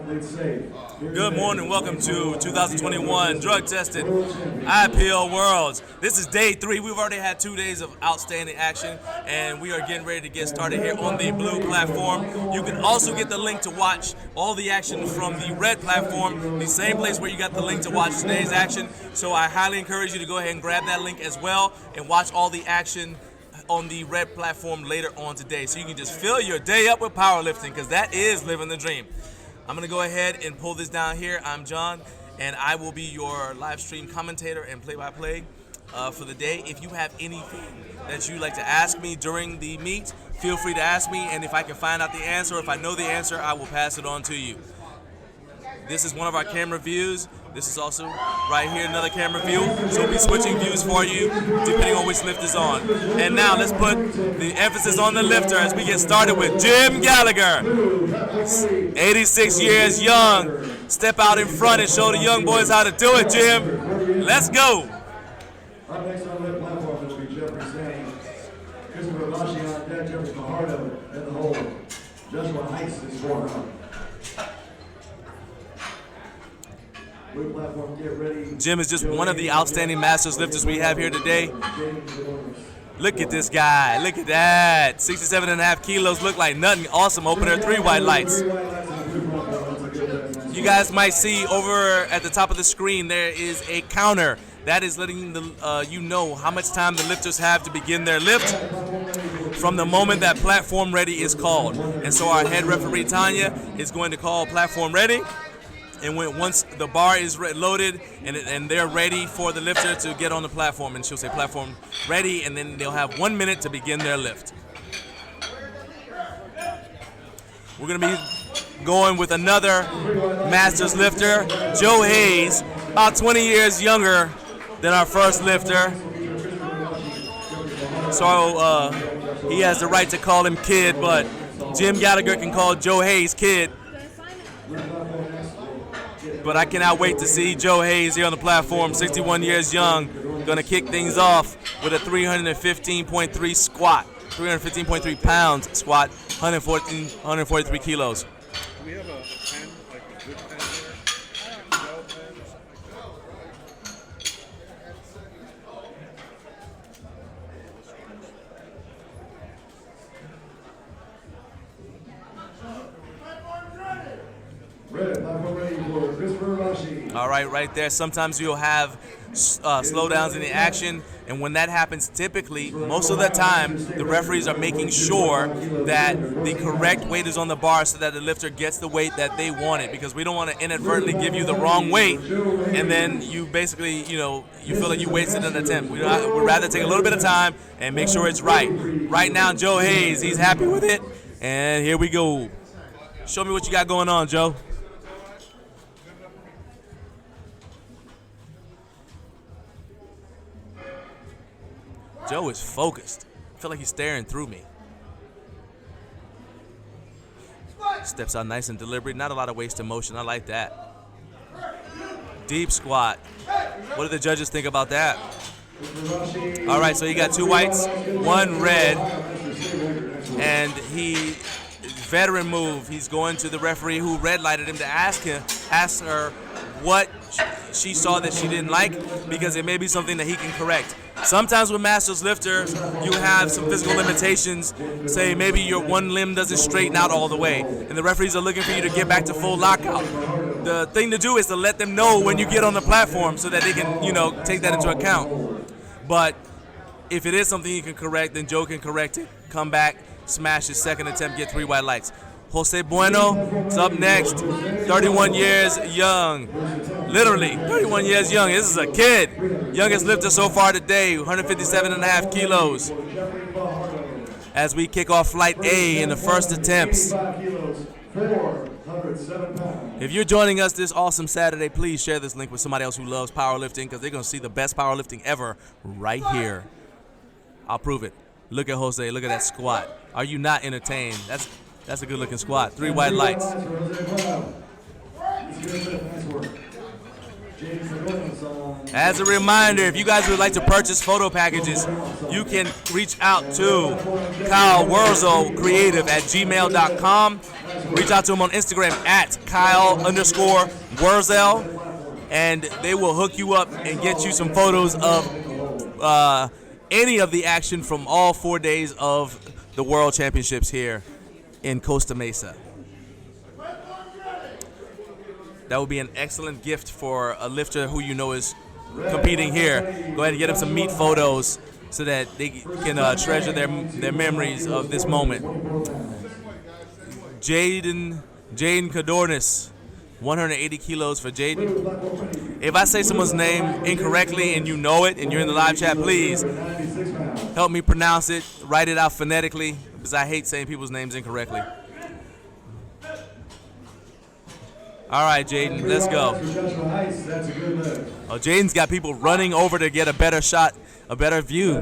Good morning. Welcome to 2021 drug-tested IPL Worlds. This is day 3. We've already had 2 days of outstanding action, and we are getting ready to get started here on the blue platform. You can also get the link to watch all the action from the red platform, the same place where you got the link to watch today's action. So I highly encourage you to go ahead and grab that link as well and watch all the action on the red platform later on today. So you can just fill your day up with powerlifting, because that is living the dream. I'm going to go ahead and pull this down here. I'm John, and I will be your live stream commentator and play-by-play for the day. If you have anything that you'd like to ask me during the meet, feel free to ask me, and if I can find out the answer, or if I know the answer, I will pass it on to you. This is one of our camera views. This is also right here another camera view. So we'll be switching views for you depending on which lift is on. And now let's put the emphasis on the lifter as we get started with Jim Gallagher. 86 years young. Step out in front and show the young boys how to do it, Jim. Let's go. Up next on the lift platform will be Jeffrey Stain. Christopher Rashi on deck, Jeffrey Fajardo in the hole. Joshua Heiss is warm up. Jim is just one of the outstanding masters lifters we have here today. Look at this guy. Look at that. 67.5 kilos. Look like nothing. Awesome opener. 3 white lights. You guys might see over at the top of the screen there is a counter. That is letting you know how much time the lifters have to begin their lift from the moment that platform ready is called. And so our head referee, Tanya, is going to call platform ready. And once the bar is loaded and they're ready for the lifter to get on the platform, and she'll say platform ready, and then they'll have 1 minute to begin their lift. We're going to be going with another Masters lifter, Joe Hayes, about 20 years younger than our first lifter. So he has the right to call him kid, but Jim Gallagher can call Joe Hayes kid. But I cannot wait to see Joe Hayes here on the platform, 61 years young, going to kick things off with a 315.3 squat, 315.3 pounds squat, 143 kilos. Do we have a pen, like a good pen here? Gel pen or something like All right there. Sometimes you'll have slowdowns in the action, and when that happens, typically, most of the time, the referees are making sure that the correct weight is on the bar so that the lifter gets the weight that they wanted, because we don't want to inadvertently give you the wrong weight, and then you basically, you feel like you wasted an attempt. We'd rather take a little bit of time and make sure it's right. Right now, Joe Hayes, he's happy with it, and here we go. Show me what you got going on, Joe. Joe is focused. I feel like he's staring through me. Steps out nice and deliberate. Not a lot of wasted motion. I like that. Deep squat. What do the judges think about that? All right, so he got 2 whites, 1 red, and veteran move. He's going to the referee who red lighted him to ask her what she saw that she didn't like, because it may be something that he can correct. Sometimes with masters lifters, you have some physical limitations. Say maybe your one limb doesn't straighten out all the way, and the referees are looking for you to get back to full lockout. The thing to do is to let them know when you get on the platform so that they can, take that into account. But if it is something you can correct, then Joe can correct it, come back, smash his second attempt, get 3 white lights. Jose Bueno is up next, 31 years young. Literally, 31 years young. This is a kid. Youngest lifter so far today, 157.5 kilos. As we kick off Flight A in the first attempts. If you're joining us this awesome Saturday, please share this link with somebody else who loves powerlifting, because they're going to see the best powerlifting ever right here. I'll prove it. Look at Jose. Look at that squat. Are you not entertained? That's a good-looking squat. 3 white lights. As a reminder, if you guys would like to purchase photo packages, you can reach out to Kyle Wurzel Creative at gmail.com. reach out to him on Instagram at Kyle_Wurzel, and they will hook you up and get you some photos of any of the action from all 4 days of the World Championships here in Costa Mesa. That would be an excellent gift for a lifter who you know is competing here. Go ahead and get them some meet photos so that they can treasure their memories of this moment. Jaden Cadornis, 180 kilos for Jaden. If I say someone's name incorrectly and you know it and you're in the live chat, please help me pronounce it, write it out phonetically, because I hate saying people's names incorrectly. All right, Jaden, let's go. Oh, Jaden's got people running over to get a better shot, a better view.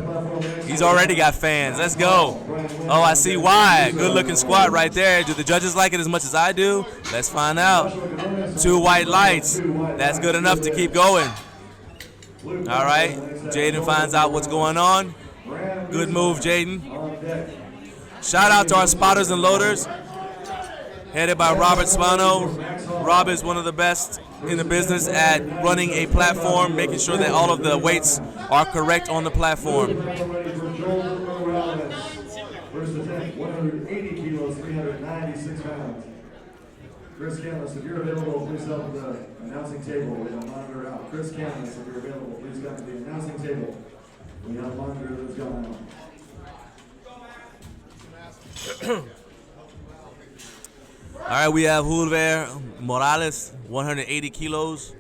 He's already got fans. Let's go. Oh, I see why. Good-looking squat right there. Do the judges like it as much as I do? Let's find out. 2 white lights. That's good enough to keep going. All right, Jaden finds out what's going on. Good move, Jaden. Shout out to our spotters and loaders, headed by Robert Spano. Rob is one of the best in the business at running a platform, making sure that all of the weights are correct on the platform. First attempt, 180 kilos, 396 pounds. Chris Canlis, if you're available, please come to the announcing table. We have a monitor out. Chris Canlis, if you're available, please come to the announcing table. We have a monitor that's going on. All right, we have Julver Morales, 180 kilos,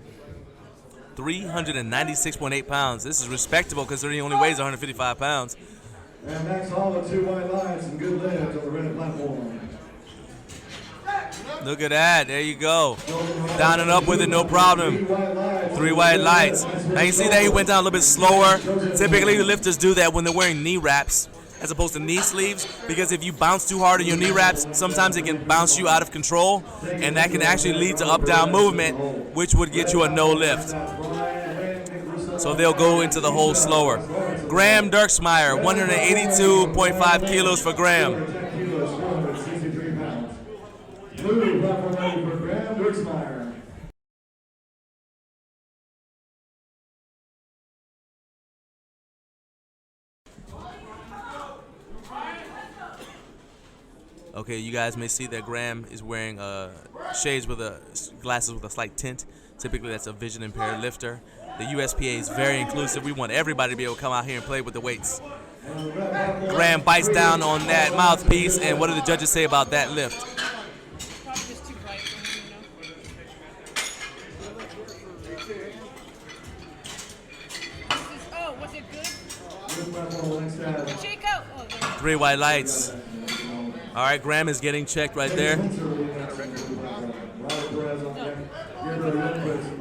396.8 pounds. This is respectable considering he only weighs 155 pounds. And Max Hall with 2 white lines and good lift on the red platform. Look at that. There you go. Down and up with it, no problem. 3 white lights. Now you see that he went down a little bit slower. Typically, the lifters do that when they're wearing knee wraps as opposed to knee sleeves, because if you bounce too hard on your knee wraps, sometimes it can bounce you out of control, and that can actually lead to up-down movement, which would get you a no lift. So they'll go into the hole slower. Graham Dirksmeyer, 182.5 kilos for Graham. Blue platform ready for Graham Dirksmeyer. Okay, you guys may see that Graham is wearing shades with glasses with a slight tint. Typically, that's a vision impaired lifter. The USPA is very inclusive. We want everybody to be able to come out here and play with the weights. Graham bites down on that mouthpiece, and what do the judges say about that lift? Probably just too bright for him, you know. Oh, was it good? Chico! Oh, 3 white lights. All right, Graham is getting checked right there.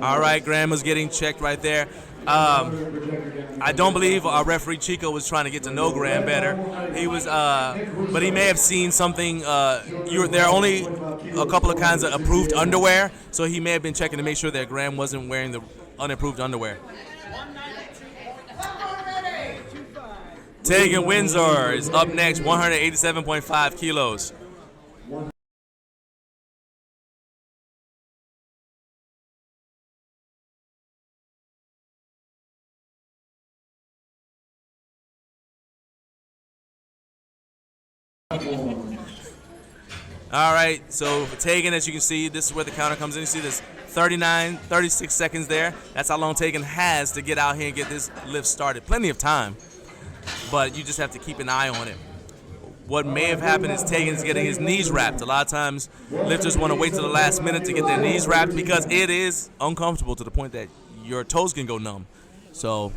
All right, Graham was getting checked right there. I don't believe our referee Chico was trying to get to know Graham better. He was, but he may have seen something. There are only a couple of kinds of approved underwear, so he may have been checking to make sure that Graham wasn't wearing the unapproved underwear. Tegan Windsor is up next, 187.5 kilos. All right, so for Tegan, as you can see, this is where the counter comes in. You see this 36 seconds there. That's how long Tegan has to get out here and get this lift started. Plenty of time, but you just have to keep an eye on it. What may have happened is Tegan's getting his knees wrapped. A lot of times, lifters want to wait till the last minute to get their knees wrapped because it is uncomfortable to the point that your toes can go numb. So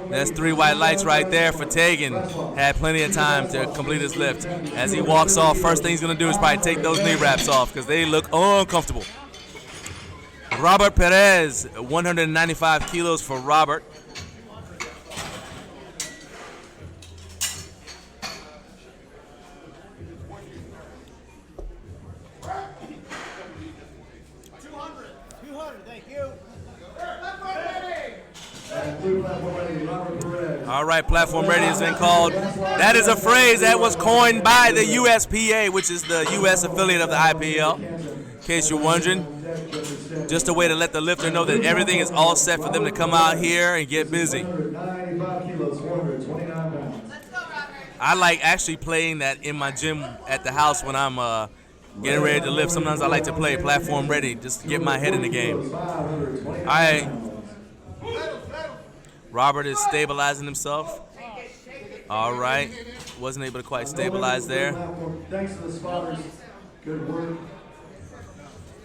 that's 3 white lights right there for Tegan. Had plenty of time to complete his lift. As he walks off, first thing he's going to do is probably take those knee wraps off because they look uncomfortable. Robert Perez, 195 kilos for Robert. Blue platform ready, Robert Perez. All right, platform ready has been called. That is a phrase that was coined by the USPA, which is the U.S. affiliate of the IPL. In case you're wondering, just a way to let the lifter know that everything is all set for them to come out here and get busy. 95 kilos, 429 pounds. I like actually playing that in my gym at the house when I'm getting ready to lift. Sometimes I like to play platform ready just to get my head in the game. All right. Robert is stabilizing himself. All right. Wasn't able to quite stabilize there. Thanks to the spotters. Good work.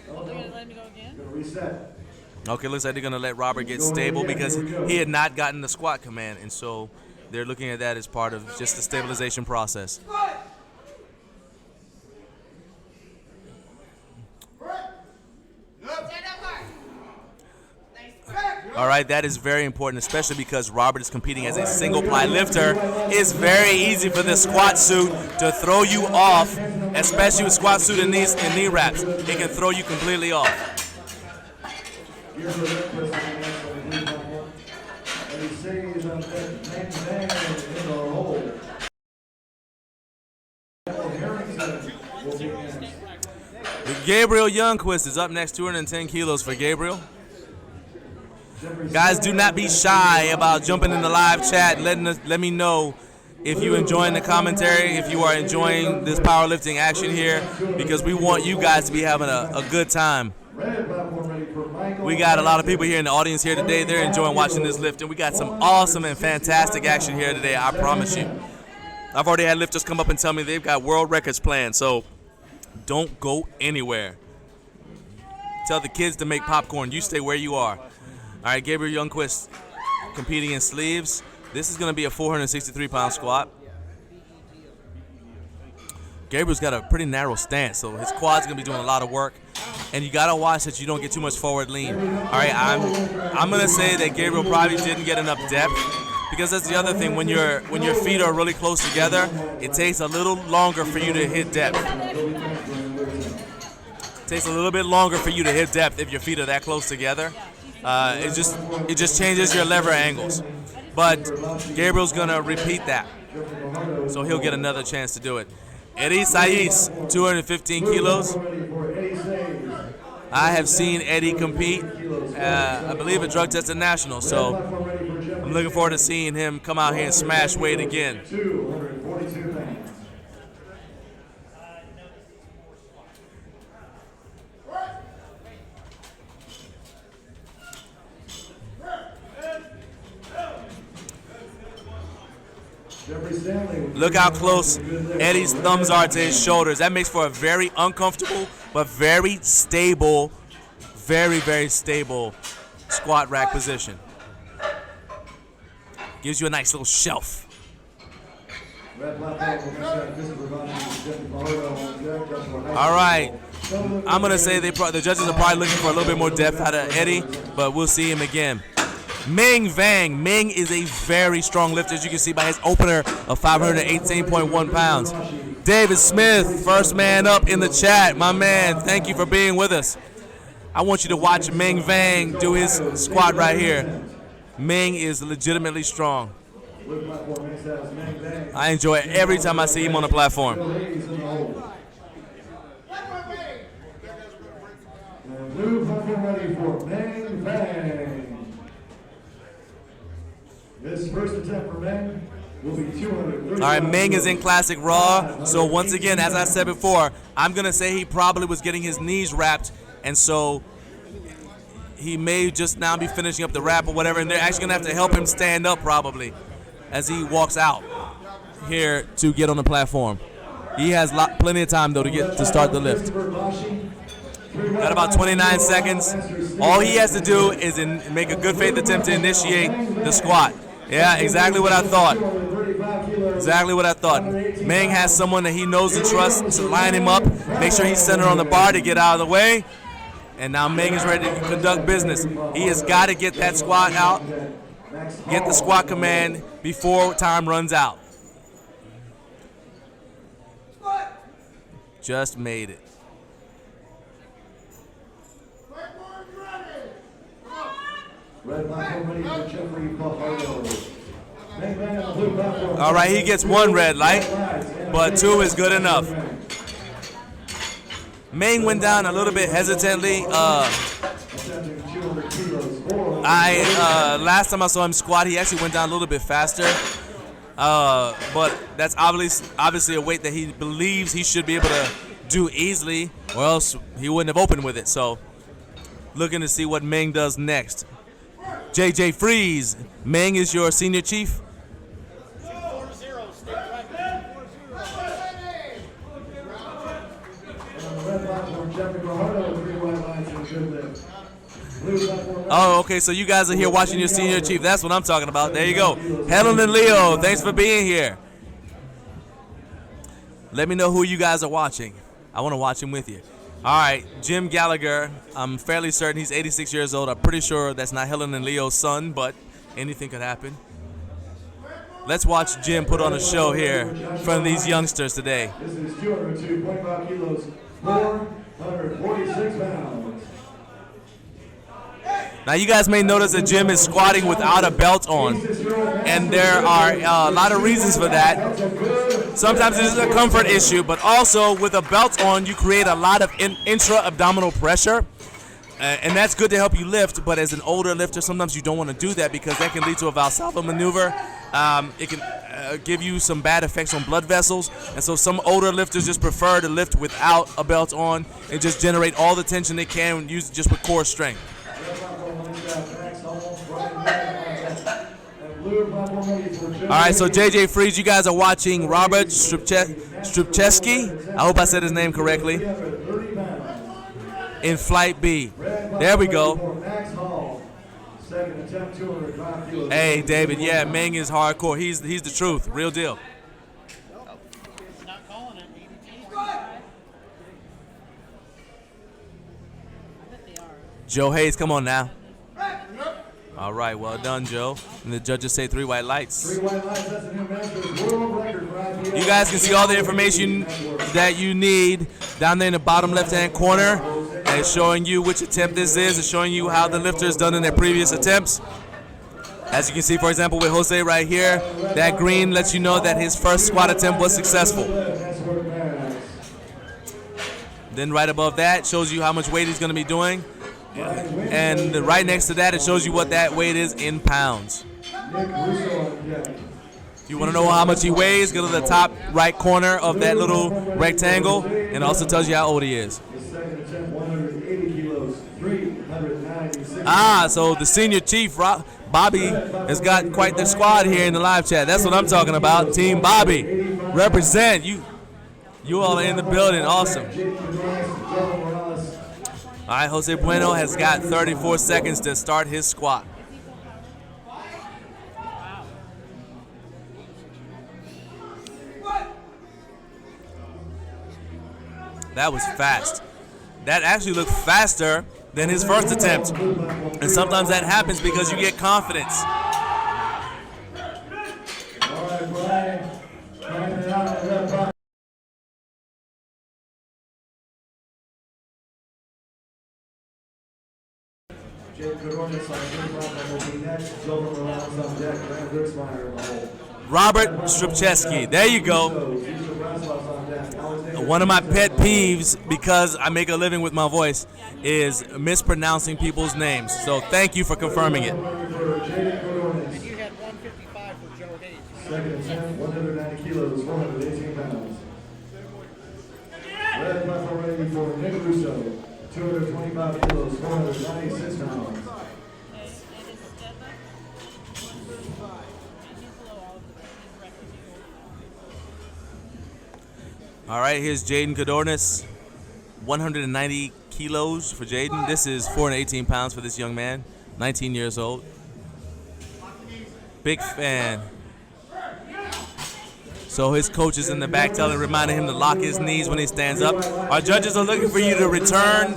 They're going to let me go again? Reset. Okay, looks like they're going to let Robert get stable because he had not gotten the squat command, and so they're looking at that as part of just the stabilization process. All right, that is very important, especially because Robert is competing as a single-ply lifter. It's very easy for the squat suit to throw you off, especially with squat suit and knee wraps. It can throw you completely off. Gabriel Youngquist is up next, 210 kilos for Gabriel. Guys, do not be shy about jumping in the live chat and let me know if you're enjoying the commentary, if you are enjoying this powerlifting action here, because we want you guys to be having a good time. We got a lot of people here in the audience here today. They're enjoying watching this lift, and we got some awesome and fantastic action here today, I promise you. I've already had lifters come up and tell me they've got world records planned, so don't go anywhere. Tell the kids to make popcorn. You stay where you are. All right, Gabriel Youngquist competing in sleeves. This is going to be a 463-pound squat. Gabriel's got a pretty narrow stance, so his quad's going to be doing a lot of work. And you got to watch that you don't get too much forward lean. All right, I'm going to say that Gabriel probably didn't get enough depth, because that's the other thing. When your feet are really close together, it takes a little longer for you to hit depth. It takes a little bit longer for you to hit depth if your feet are that close together. It just changes your lever angles. But Gabriel's gonna repeat that, so he'll get another chance to do it. Eddie Saiz, 215 kilos. I have seen Eddie compete, I believe at Drug Tested National, so I'm looking forward to seeing him come out here and smash weight again. 242 pounds. Look how close Eddie's thumbs are to his shoulders. That makes for a very uncomfortable but very stable, very, very stable squat rack position. Gives you a nice little shelf. All right. I'm going to say the judges are probably looking for a little bit more depth out of Eddie, but we'll see him again. Ming Vang. Ming is a very strong lifter, as you can see by his opener of 518.1 pounds. David Smith, first man up in the chat. My man, thank you for being with us. I want you to watch Ming Vang do his squat right here. Ming is legitimately strong. I enjoy it every time I see him on the platform. Blue platform ready for Ming Vang. This first attempt for Ming will be 230. All right, Ming is in classic raw. So once again, as I said before, I'm going to say he probably was getting his knees wrapped, and so he may just now be finishing up the wrap or whatever, and they're actually going to have to help him stand up probably as he walks out here to get on the platform. He has plenty of time, though, to start the lift. Got about 29 seconds. All he has to do is make a good faith attempt to initiate the squat. Yeah, exactly what I thought. Exactly what I thought. Ming has someone that he knows and trusts to line him up, make sure he's centered on the bar to get out of the way. And now Ming is ready to conduct business. He has got to get that squat out, get the squat command before time runs out. Just made it. Red platform ready for Jeffrey Fajardo. Main man on the blue platform. All right, he gets 1 red light, but 2 is good enough. Main went down a little bit hesitantly. Last time I saw him squat, he actually went down a little bit faster. But that's obviously a weight that he believes he should be able to do easily, or else he wouldn't have opened with it. So, looking to see what Meng does next. JJ Freeze, Meng is your senior chief. Oh, okay, so you guys are here watching your senior chief. That's what I'm talking about. There you go. Helen and Leo, thanks for being here. Let me know who you guys are watching. I want to watch him with you. All right, Jim Gallagher, I'm fairly certain he's 86 years old. I'm pretty sure that's not Helen and Leo's son, but anything could happen. Let's watch Jim put on a show here in front of these youngsters today. This is 202.5 kilos, 446 pounds. Now, you guys may notice that Jim is squatting without a belt on, and there are a lot of reasons for that. Sometimes this is a comfort issue, but also with a belt on, you create a lot of intra-abdominal pressure, and that's good to help you lift, but as an older lifter, sometimes you don't want to do that because that can lead to a Valsalva maneuver. It can give you some bad effects on blood vessels, and so some older lifters just prefer to lift without a belt on and just generate all the tension they can and use it just with core strength. All right, so JJ Freeze, you guys are watching Robert Strupcheski. I hope I said his name correctly. In Flight B. There we go. Hey, David, yeah, Meng is hardcore. He's the truth, real deal. Joe Hayes, come on now. All right, well done, Joe. And the judges say 3 white lights. 3 white lights, that's a new measure. World record for IPL. You guys can see all the information that you need down there in the bottom left-hand corner. And it's showing you which attempt this is. It's showing you how the lifter has done in their previous attempts. As you can see, for example, with Jose right here, that green lets you know that his first squat attempt was successful. Then right above that shows you how much weight he's going to be doing. And right next to that, it shows you what that weight is in pounds. If you want to know how much he weighs, go to the top right corner of that little rectangle, and it also tells you how old he is. So the senior chief, Bobby, has got quite the squad here in the live chat. That's what I'm talking about. Team Bobby, represent. You all are in the building. Awesome. All right, Jose Bueno has got 34 seconds to start his squat. That was fast. That actually looked faster than his first attempt. And sometimes that happens because you get confidence. Robert Strupcheski, there you go. One of my pet peeves, because I make a living with my voice, is mispronouncing people's names. So thank you for confirming it. And you had 155 for Joe Hayes. Second attempt, 190 kilos, 418 pounds. Red platform ready for Nick Russo, 225 kilos, 496 pounds. All right, here's Jaden Cadornis, 190 kilos for Jaden. This is 418 pounds for this young man, 19 years old. Big fan. So his coach is in the back reminding him to lock his knees when he stands up. Our judges are looking for you to return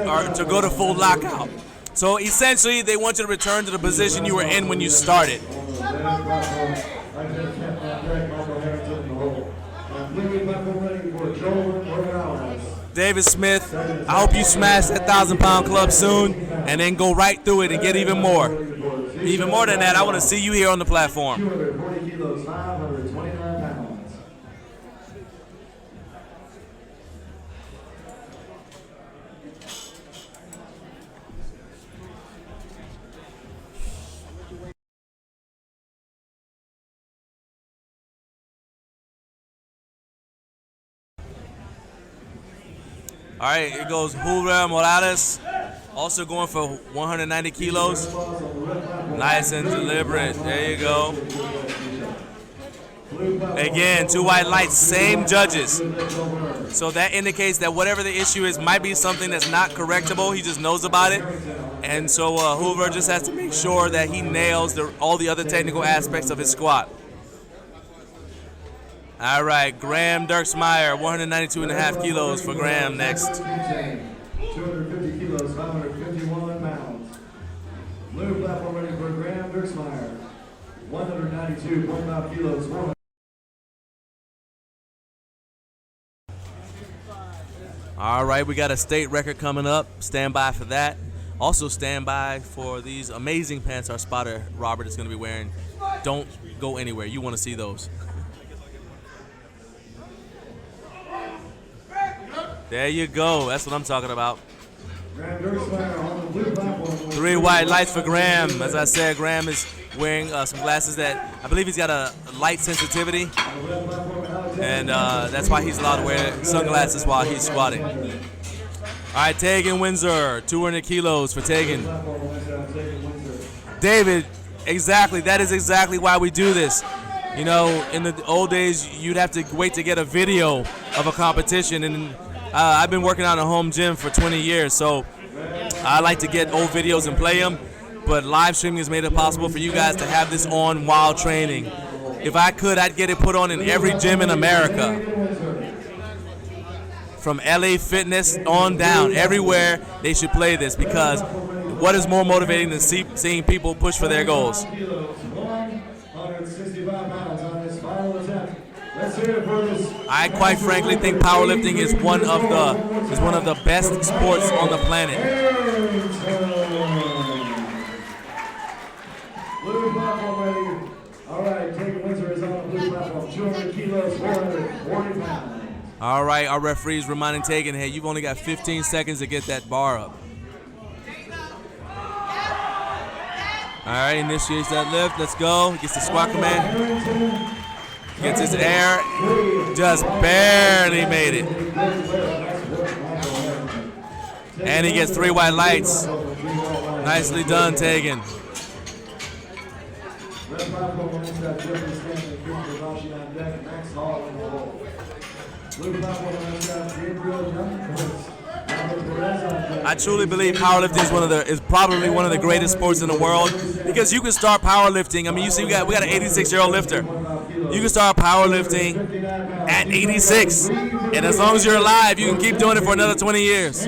or to go to full lockout. So essentially, they want you to return to the position you were in when you started. David Smith, I hope you smash that 1,000-pound club soon and then go right through it and get even more. Even more than that, I want to see you here on the platform. 240 kilos, 529 pounds. All right, here goes Julio Morales, also going for 190 kilos. Nice and deliberate. There you go. Again, 2 white lights, same judges. So that indicates that whatever the issue is might be something that's not correctable. He just knows about it. And so Hoover just has to make sure that he nails all the other technical aspects of his squat. All right, Graham Dirksmeyer, 192.5 kilos for Graham next. 250 kilos, 551 pounds. Blue platform ready for Graham Dirksmeyer, 192.5 kilos, 400. All right, we got a state record coming up. Stand by for that. Also stand by for these amazing pants our spotter Robert is going to be wearing. Don't go anywhere. You want to see those. There you go. That's what I'm talking about. 3 white lights for Graham. As I said, Graham is wearing some glasses that I believe he's got a light sensitivity. And that's why he's allowed to wear sunglasses while he's squatting. All right, Tegan Windsor, 200 kilos for Tegan. David, exactly. That is exactly why we do this. You know, in the old days, you'd have to wait to get a video of a competition, and I've been working out in a home gym for 20 years, so I like to get old videos and play them, but live streaming has made it possible for you guys to have this on while training. If I could, I'd get it put on in every gym in America. From LA Fitness on down, everywhere they should play this, because what is more motivating than seeing people push for their goals? 165 pounds on this final attempt. Let's hear it for this. I quite frankly think powerlifting is one of the best sports on the planet. Blue platform ready. All right, Tegan Windsor is on the blue platform. 200 kilos, 440 pounds. All right, our referee's reminding Tegan, hey, you've only got 15 seconds to get that bar up. All right, initiates that lift. Let's go. Gets the squat command. Gets his air. Just barely made it. And he gets 3 white lights. Nicely done, Tegan. I truly believe powerlifting is probably one of the greatest sports in the world, because you can start powerlifting. I mean, you see, we got an 86-year-old lifter. You can start powerlifting at 86, and as long as you're alive, you can keep doing it for another 20 years.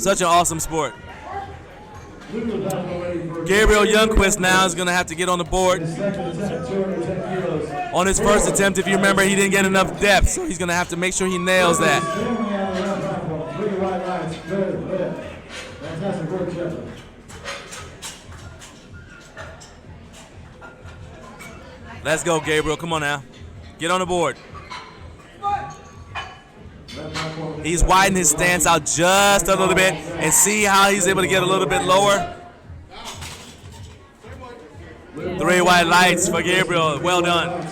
Such an awesome sport. Gabriel Youngquist now is going to have to get on the board. On his first attempt, if you remember, he didn't get enough depth, so he's going to have to make sure he nails that. Let's go, Gabriel. Come on now. Get on the board. He's widening his stance out just a little bit, and see how he's able to get a little bit lower. 3 white lights for Gabriel. Well done.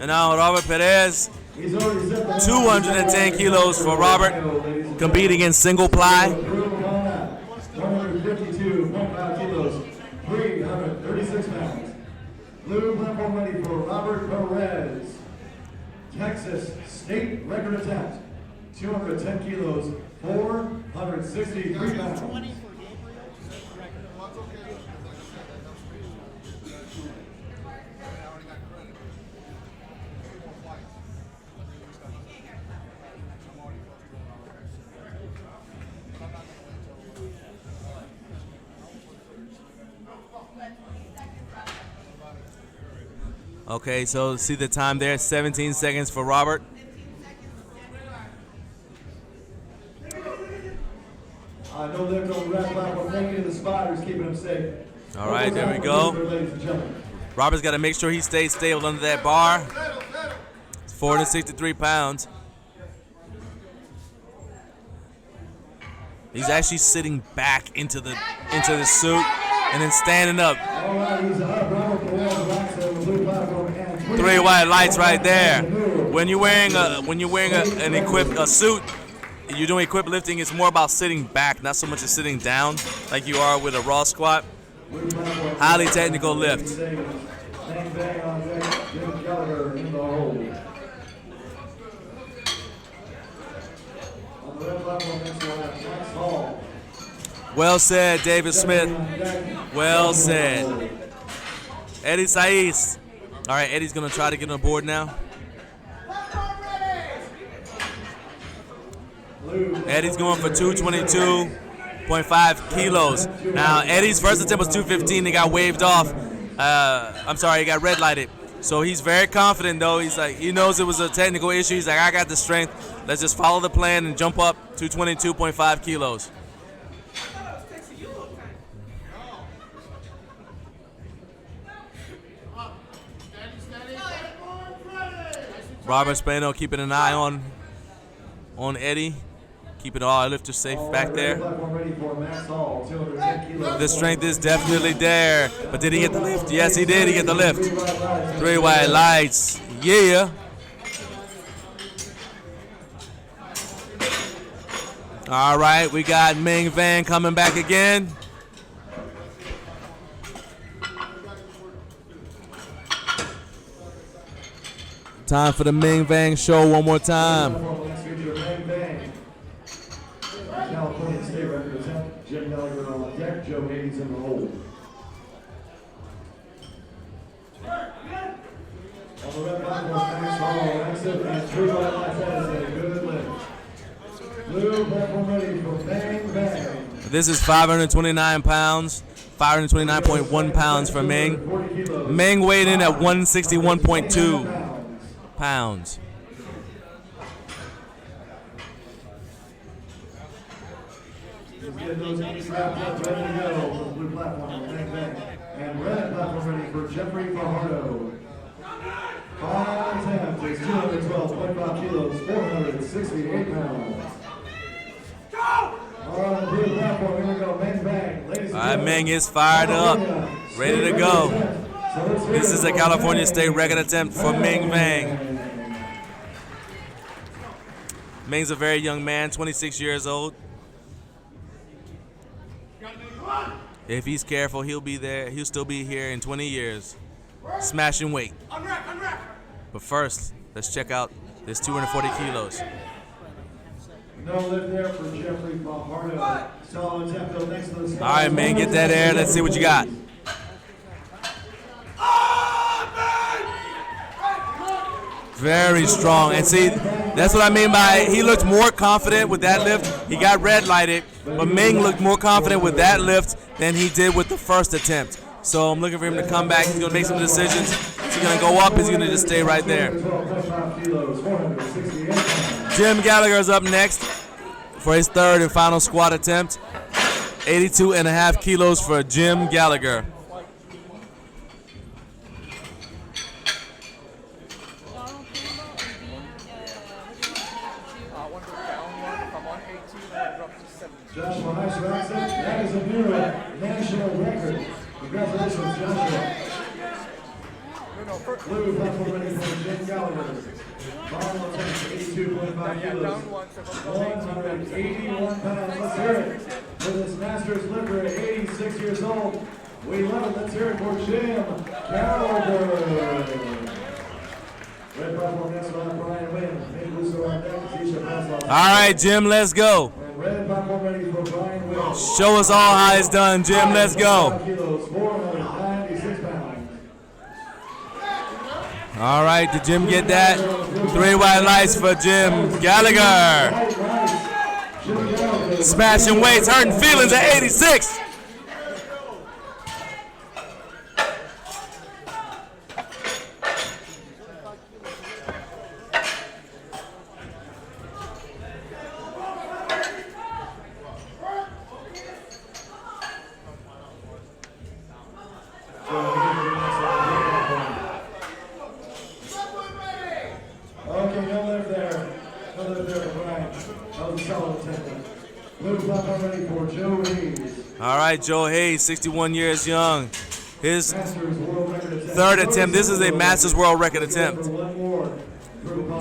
And now Robert Perez, 210 kilos for Robert, competing in single ply. 152.5 kilos, 336 pounds. Blue platform ready for Robert Perez. Texas state record attempt, 210 kilos, 463 pounds. Okay, so see the time there, 17 seconds for Robert. No lift on the red platform. Thank you to the spotters, keeping them safe. All right, there we go. Robert's got to make sure he stays stable under that bar. It's 463 pounds. He's actually sitting back into the suit and then standing up. All right, he's up. Robert Powell, black on the blue platform, and 3 white lights right there. When you're wearing a suit, you're doing equipped lifting, it's more about sitting back, not so much as sitting down like you are with a raw squat. Highly technical lift. Bang, bang on deck. Jim Gallagher in the hole. On the red platform next to Max Hall. Well said, David Smith. Well said. Eddie Saiz. All right, Eddie's going to try to get on board now. Eddie's going for 222.5 kilos. Now, Eddie's first attempt was 215. He got waved off. I'm sorry, he got red lighted. So he's very confident, though. He's like, he knows it was a technical issue. He's like, I got the strength. Let's just follow the plan and jump up to 22.5 kilos. Robert Spano keeping an eye on Eddie. Keeping all our lifters safe back there. The strength is definitely there. But did he get the lift? Yes, he did. He get the lift. 3 white lights. Yeah. All right, we got Ming Van coming back again. Time for the Ming Vang show one more time. California State representative Jim Gallagher on deck. Joe Hayes in the hole. On the red platform, Max Hall, exit, and 3 white lights. That is a good lift. Blue platform ready for Bang Bang. This is 529 pounds. 529.1 pounds for Ming. Ming weighed in at 161.2 pounds. Get those knees wrapped up, ready to go for the blue platform. Bang, bang. And red platform ready for Jeffrey Fajardo. 5 attempts is 212.5 kilos, 468 pounds. All right, blue platform, here we go. Bang, bang. Ladies and All right, Ming is fired up, ready to go. This is a California State record attempt for Ming Vang. Ming's a very young man, 26 years old. If he's careful, he'll be there. He'll still be here in 20 years, smashing weight. But first, let's check out this 240 kilos. No lift there for Jeffrey Fajardo. Solid tempo next to the sky. All right, man, get that air. Let's see what you got. Very strong. And see, that's what I mean by he looked more confident with that lift. He got red lighted, but Ming looked more confident with that lift than he did with the first attempt. So I'm looking for him to come back. He's going to make some decisions. Is he going to go up? Is he going to just stay right there? Jim Gallagher is up next for his third and final squat attempt. 82.5 kilos for Jim Gallagher. Joshua, nice accent. That is a new national record. Congratulations, Joshua. Blue platform ready for Jim Gallagher. Final attempt, 82.5 kilos. 181 pounds. Let's hear it for this Masters lifter at 86 years old. We love it. Let's hear it for Jim Gallagher. Red platform next to Brian Wynn. Nick Lusso on deck. Tisha Paslow. All right, Jim, let's go. Red platform ready for Brian Wynn. Show us all how it's done, Jim. Let's go. Kilos, 496 pounds. All right, did Jim get that? 3 white lights for Jim Gallagher. Smashing weights, hurting feelings at 86. Blue platform ready for Joe Hayes. All right, Joe Hayes, 61 years young. His Masters world record attempt. third attempt. This is a Masters world record attempt. One more.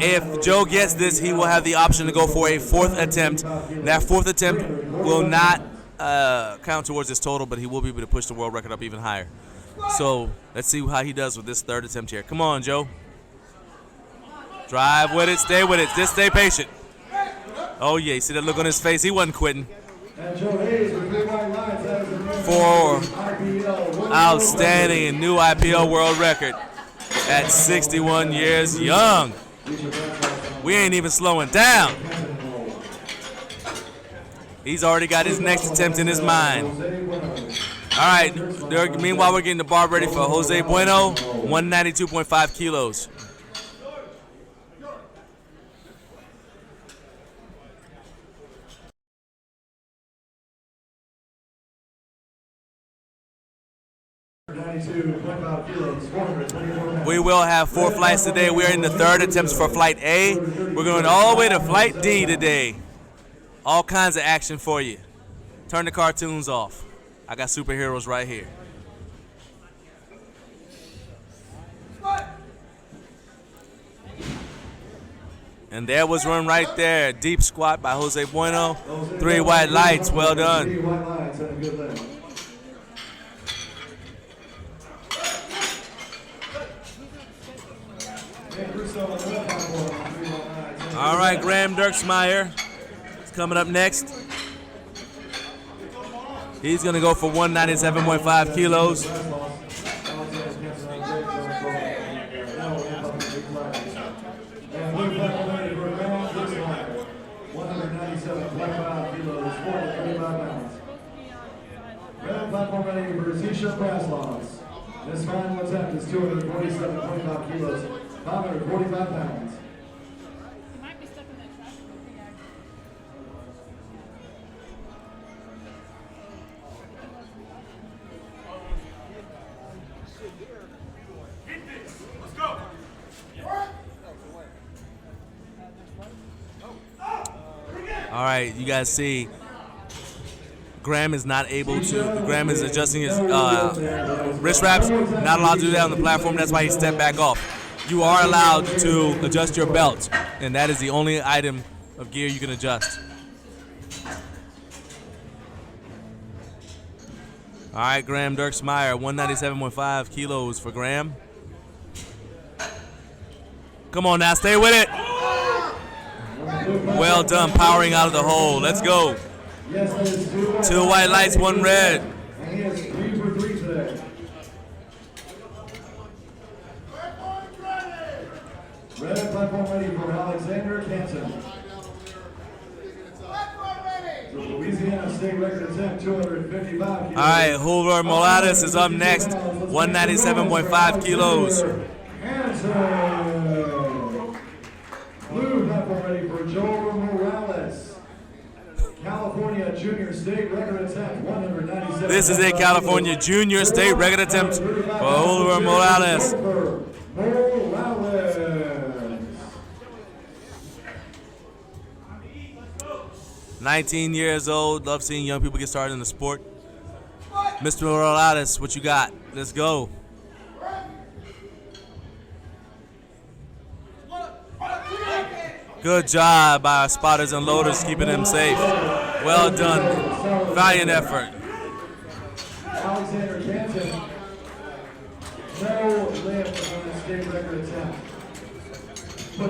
If Joe gets this, he will have the option to go for a fourth attempt. That fourth attempt will not count towards his total, but he will be able to push the world record up even higher. So let's see how he does with this third attempt here. Come on, Joe. Drive with it. Stay with it. Just stay patient. Oh, yeah. You see that look on his face? He wasn't quitting. For outstanding new IPL world record at 61 years young. We ain't even slowing down. He's already got his next attempt in his mind. All right. Meanwhile, we're getting the bar ready for Jose Bueno, 192.5 kilos. We will have 4 flights today. We are in the third attempts for Flight A. We're going all the way to Flight D today. All kinds of action for you. Turn the cartoons off. I got superheroes right here. And there was one right there. Deep squat by Jose Bueno. 3 white lights. Well done. 3 white lights and a good leg. All right, Graham Dirksmeyer is coming up next. He's going to go for 197.5 kilos. Platform ready for T-shirt brass loss. This final attempt is 247.5 kilos, 545 pounds. You might be stuck in that traffic. All right, you guys see Graham is not able to. Graham is adjusting his wrist wraps. Not allowed to do that on the platform. That's why he stepped back off. You are allowed to adjust your belt, and that is the only item of gear you can adjust. All right, Graham Dirksmeyer, 197.5 kilos for Graham. Come on now, stay with it. Well done, powering out of the hole. Let's go. 2 white lights, 1 red. And he is 3 for 3 today. Red platform ready for Alexander Canton. Louisiana state record attempt, 255 kilos. All right, Julio Morales is up next, 197.5 kilos. Hanson. Blue platform ready for Joel Morales. California Junior State record attempt, 197. This is a California Junior State record attempt for Julio Morales. Morales. 19 years old. Love seeing young people get started in the sport. Mr. Morales, what you got? Let's go. Good job by our spotters and loaders keeping them safe. Well done. Valiant effort. Alexander Canton. No lift on the state record attempt. All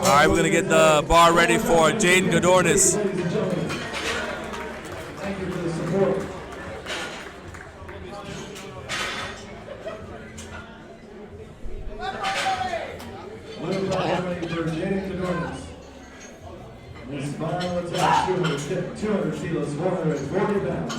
right, we're going to get the bar ready for Jaden Godornis. Ladies and gentlemen, thank you for the support. Blue platform ready for Jaden Godornis. His final attempt, 200 kilos, 440 pounds.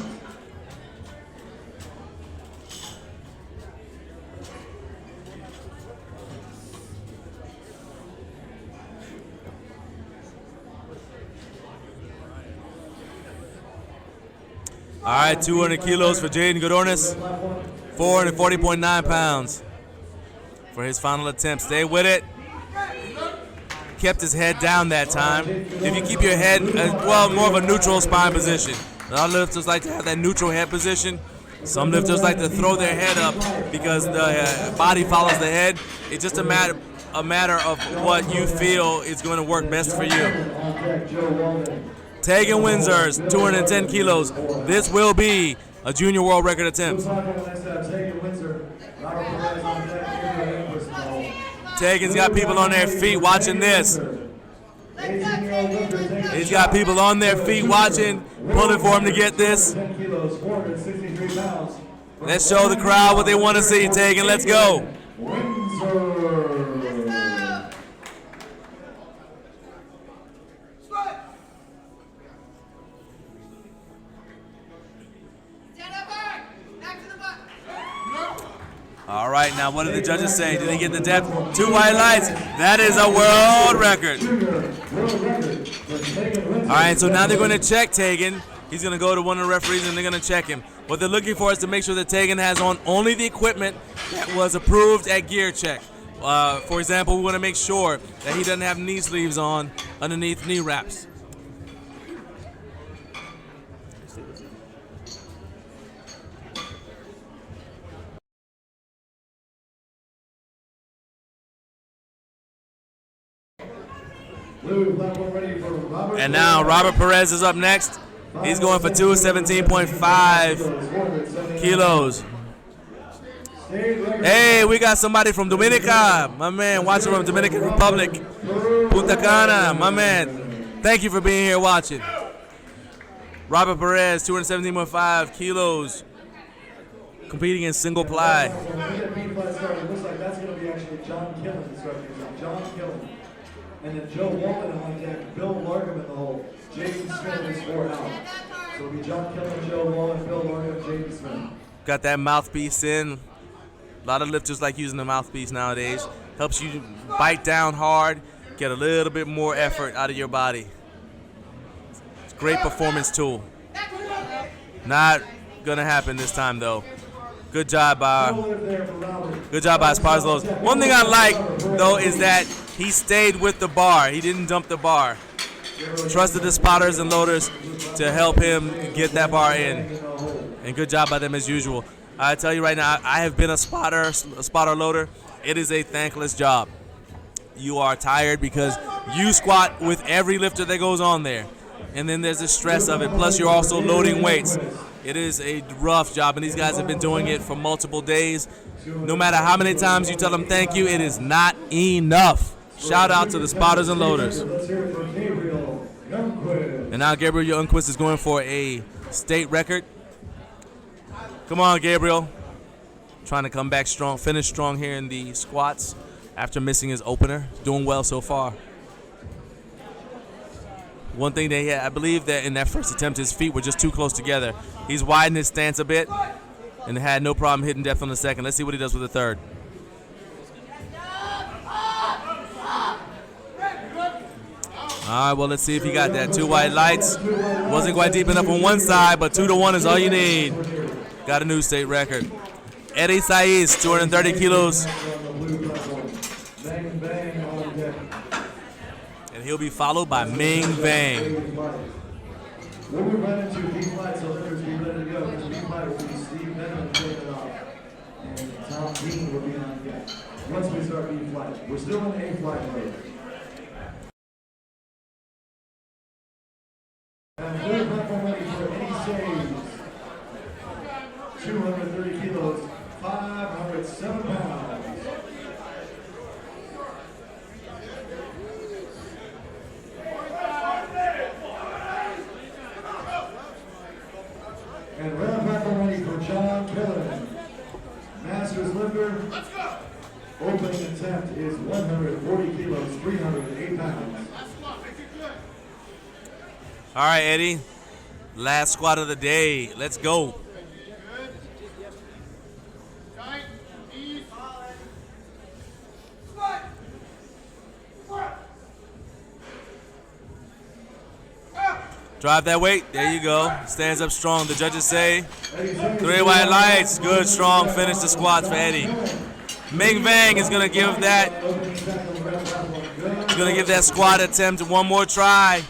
All right, 200 kilos for Jaden Godornis, 440.9 pounds for his final attempt. Stay with it. kept his head down that time. If you keep your head, well, more of a neutral spine position. A lot of lifters like to have that neutral head position. Some lifters like to throw their head up because the body follows the head. It's just a matter of what you feel is going to work best for you. Tegan Windsor's 210 kilos. This will be a junior world record attempt. Tegan's got people on their feet watching this. He's got people on their feet watching, pulling for him to get this. Let's show the crowd what they want to see, Tegan. Let's go. All right, now what did the judges say? Did he get the depth? 2 white lights. That is a world record. All right, so now they're going to check Tegan. He's going to go to one of the referees, and they're going to check him. What they're looking for is to make sure that Tegan has on only the equipment that was approved at gear check. For example, we want to make sure that he doesn't have knee sleeves on underneath knee wraps. And now Robert Perez is up next. He's going for 217.5 kilos. Hey, we got somebody from Dominica. My man watching from Dominican Republic. Punta Cana, my man. Thank you for being here watching. Robert Perez, 217.5 kilos. Competing in single ply. Looks like that's going to be actually John Killen instructing. John Killen. And then Joe Walton on deck, Bill Larkham in the hole. Jaden Smith is 4 out. So it'll be John Killen, Joe Walton, Bill Larkham, Jaden Smith. Got that mouthpiece in. A lot of lifters like using the mouthpiece nowadays. Helps you bite down hard, get a little bit more effort out of your body. It's a great performance tool. Not gonna happen this time though. Good job by Sparzlows. One thing I like though is that he stayed with the bar. He didn't dump the bar. Trusted the spotters and loaders to help him get that bar in. And good job by them as usual. I tell you right now, I have been a spotter loader. It is a thankless job. You are tired because you squat with every lifter that goes on there. And then there's the stress of it. Plus you're also loading weights. It is a rough job, and these guys have been doing it for multiple days. No matter how many times you tell them thank you, it is not enough. Shout out to the spotters and loaders. And now Gabriel Youngquist is going for a state record. Come on, Gabriel. Trying to come back strong, finish strong here in the squats after missing his opener. Doing well so far. One thing that he had, I believe that in that first attempt, his feet were just too close together. He's widened his stance a bit and had no problem hitting depth on the second. Let's see what he does with the third. All right, well, let's see if he got that. 2 white lights. Wasn't quite deep enough on one side, but 2-1 is all you need. Got a new state record. Eddie Saiz, 230 kilos. And he'll be followed by Ming Vang. We'll move right into B flight, so lifters be ready to go. Because B flight will be Steve Venom taking it off. And Tom Dean will be on deck. Once we start B flight, we're still in A flight mode. And third platform ready for any saves. 230 kilos, 507 pounds. And round platform ready for John Killen. Masters lifter. Let's go. Opening attempt is 140 kilos, 308 pounds. All right, Eddie. Last squat of the day. Let's go. Drive that weight. There you go. Stands up strong. The judges say 3 white lights. Good, strong finish the squats for Eddie. Ming Vang is going to give that gonna give that squat attempt one more try.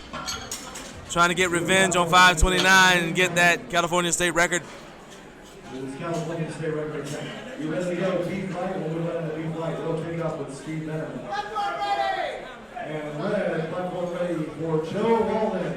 Trying to get revenge on 529 and get that California State record. This is California State record attempt. You ready to go? Keep flight. We'll do it in the deep flight. Rotate up with Steve Benham. And red, platform ready for Joe Walden.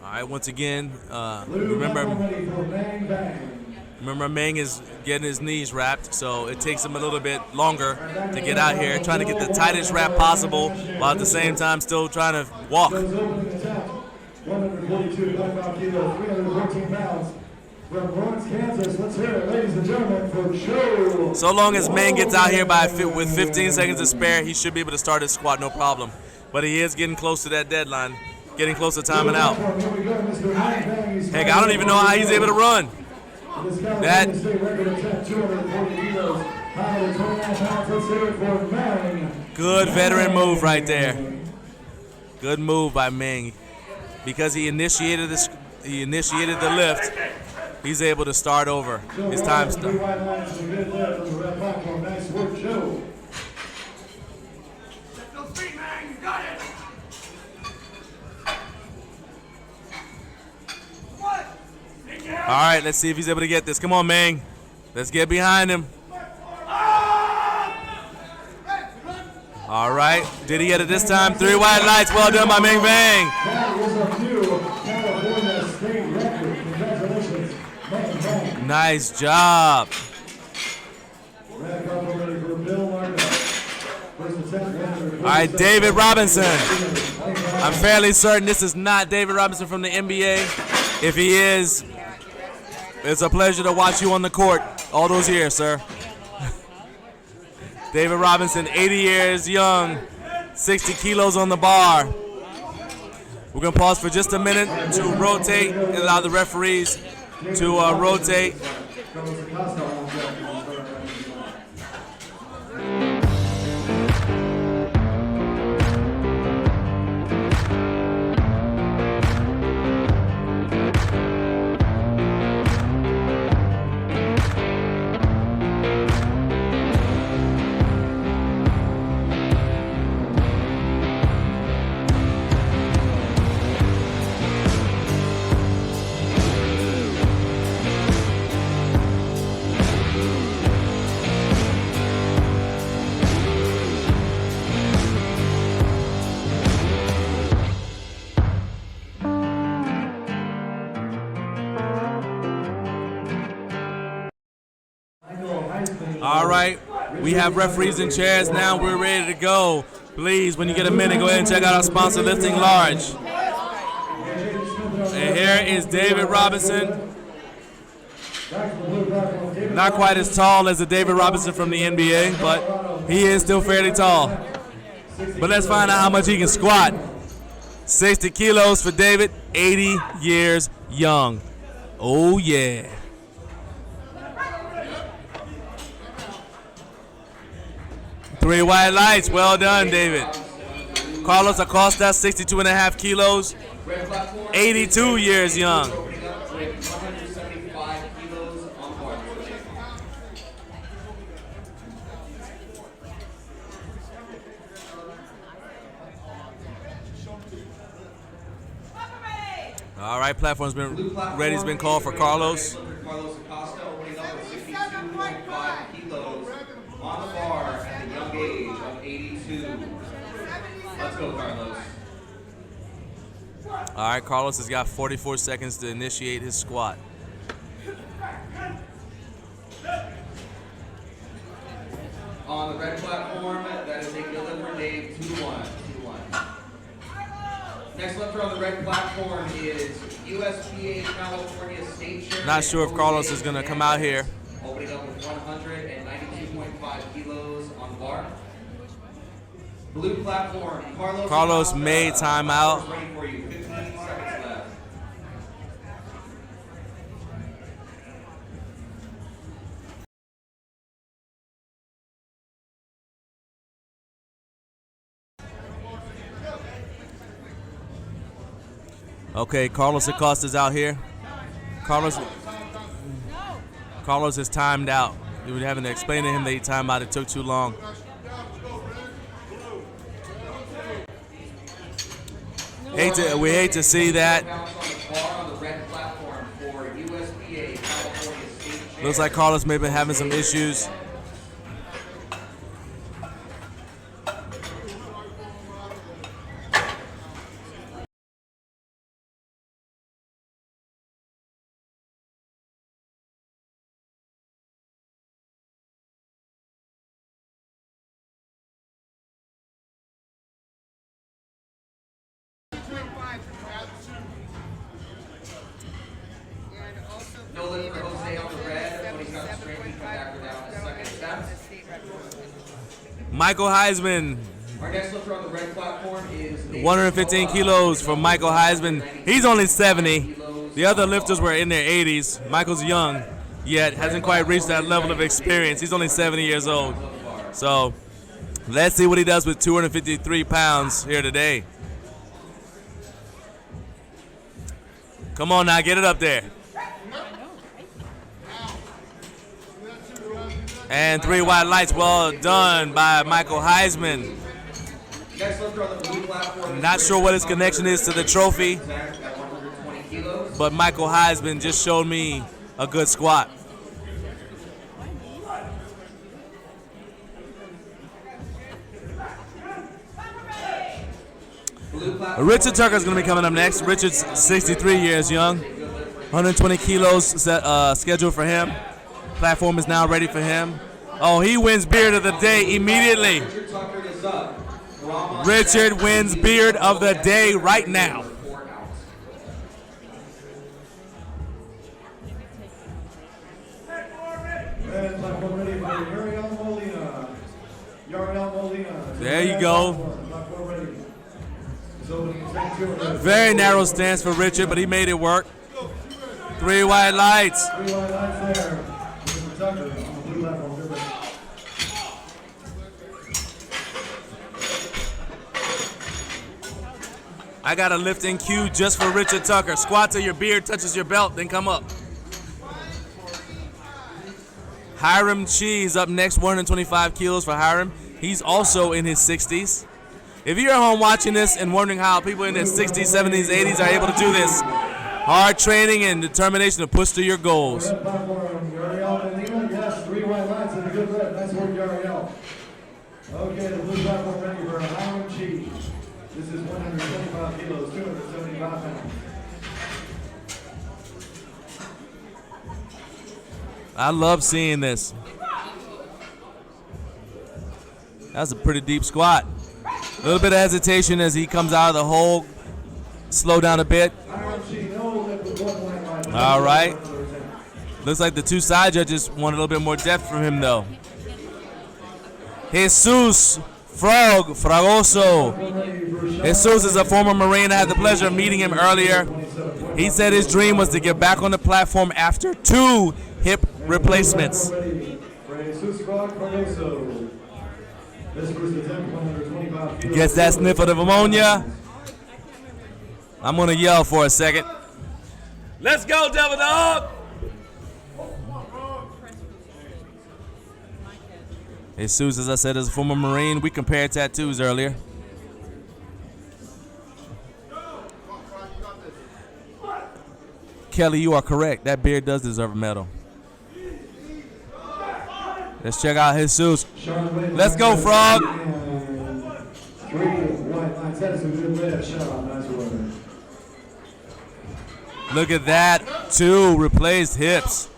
All right, once again, Blue platform ready for Bang Bang. remember Meng is getting his knees wrapped, so it takes him a little bit longer to get out here, trying to get the tightest wrap possible, while at the same time still trying to walk. 142.5 kilos, 314 pounds. From Lawrence, Kansas, let's hear it, ladies and gentlemen, for Joe. So long as Meng gets out here with 15 seconds to spare, he should be able to start his squat no problem. But he is getting close to that deadline, getting close to timing out. Heck, I don't even know how he's able to run. That good veteran move right there. Good move by Meng. Because he initiated the lift, he's able to start over. His time start. All right, let's see if he's able to get this. Come on, Meng. Let's get behind him. All right, did he get it this time? 3 white lights. Well done by Meng Bang. That was a new California State record. Congratulations, Meng Bang. Nice job. All right, David Robinson. I'm fairly certain this is not David Robinson from the NBA. If he is, it's a pleasure to watch you on the court all those years, sir. David Robinson, 80 years young, 60 kilos on the bar. We're going to pause for just a minute to rotate and allow the referees to rotate. All right, we have referees and chairs now. We're ready to go. Please, when you get a minute, go ahead and check out our sponsor, Lifting Large. And here is David Robinson. Not quite as tall as the David Robinson from the NBA, but he is still fairly tall. But let's find out how much he can squat. 60 kilos for David, 80 years young. Oh, yeah. Three white lights. Well done, David. Carlos Costa, 62.5 kilos, 82 years young. All right, platform's been ready. Has been called for Carlos. Carlos Costa opening up with 62.5 kilos on the bar at the young age of 82. Let's go, Carlos. All right, Carlos has got 44 seconds to initiate his squat. On the red platform, that is a deliver Dave 2-1. Next lifter on the red platform is USPA California State Chairman. Not sure if Carlos is going to come out here. Opening up with 192.5 kilos on the bar. Blue platform, Carlos may time out. Ready for you. 15 seconds left. Okay, Carlos Acosta's out here. Carlos, Carlos is timed out. We were having to explain to him that he timed out. It took too long. We hate to see that. Looks like Carlos may have been having some issues. No lift for Jose on the red. When he comes straight, he comes back down the second attempt. Michael Heisman. Our next lifter on the red platform is 115 kilos from Michael Heisman. He's only 70. The other lifters were in their 80s. Michael's young, yet hasn't quite reached that level of experience. He's only 70 years old. So let's see what he does with 253 pounds here today. Come on now, get it up there. And 3 white lights, well done by Michael Heisman. Not sure what his connection is to the trophy, but Michael Heisman just showed me a good squat. Richard Tucker is going to be coming up next. Richard's 63 years young, 120 kilos scheduled for him. Platform is now ready for him. Oh, he wins beard of the day immediately. Richard wins beard of the day right now. There you go. Very narrow stance for Richard, but he made it work. 3 white lights. 3 white lights there. Tucker on the blue platform. I got a lifting cue just for Richard Tucker. Squat till your beard touches your belt, then come up. Hiram Cheese up next, 125 kilos for Hiram. He's also in his 60s. If you're at home watching this and wondering how people in their 60s, 70s, 80s are able to do this, hard training and determination to push to your goals. Red platform, Yariel. Yes, 3 white lights and a good red. Nice work, Yariel. Okay, the blue platform ready for Hiram Cheese. This is 125 kilos, 275 pounds. I love seeing this. That's a pretty deep squat. A little bit of hesitation as he comes out of the hole. Slow down a bit. All right. Looks like the 2 side judges want a little bit more depth from him, though. Jesus Fragoso. Jesus is a former Marine. I had the pleasure of meeting him earlier. He said his dream was to get back on the platform after 2 hip replacements. Gets that sniffle of ammonia. I'm going to yell for a second. Let's go, Devil Dog! Jesus, as I said, is a former Marine. We compared tattoos earlier. Kelly, you are correct. That beard does deserve a medal. Let's check out Jesus. Let's go, Frog. Look at that. 2 replaced hips.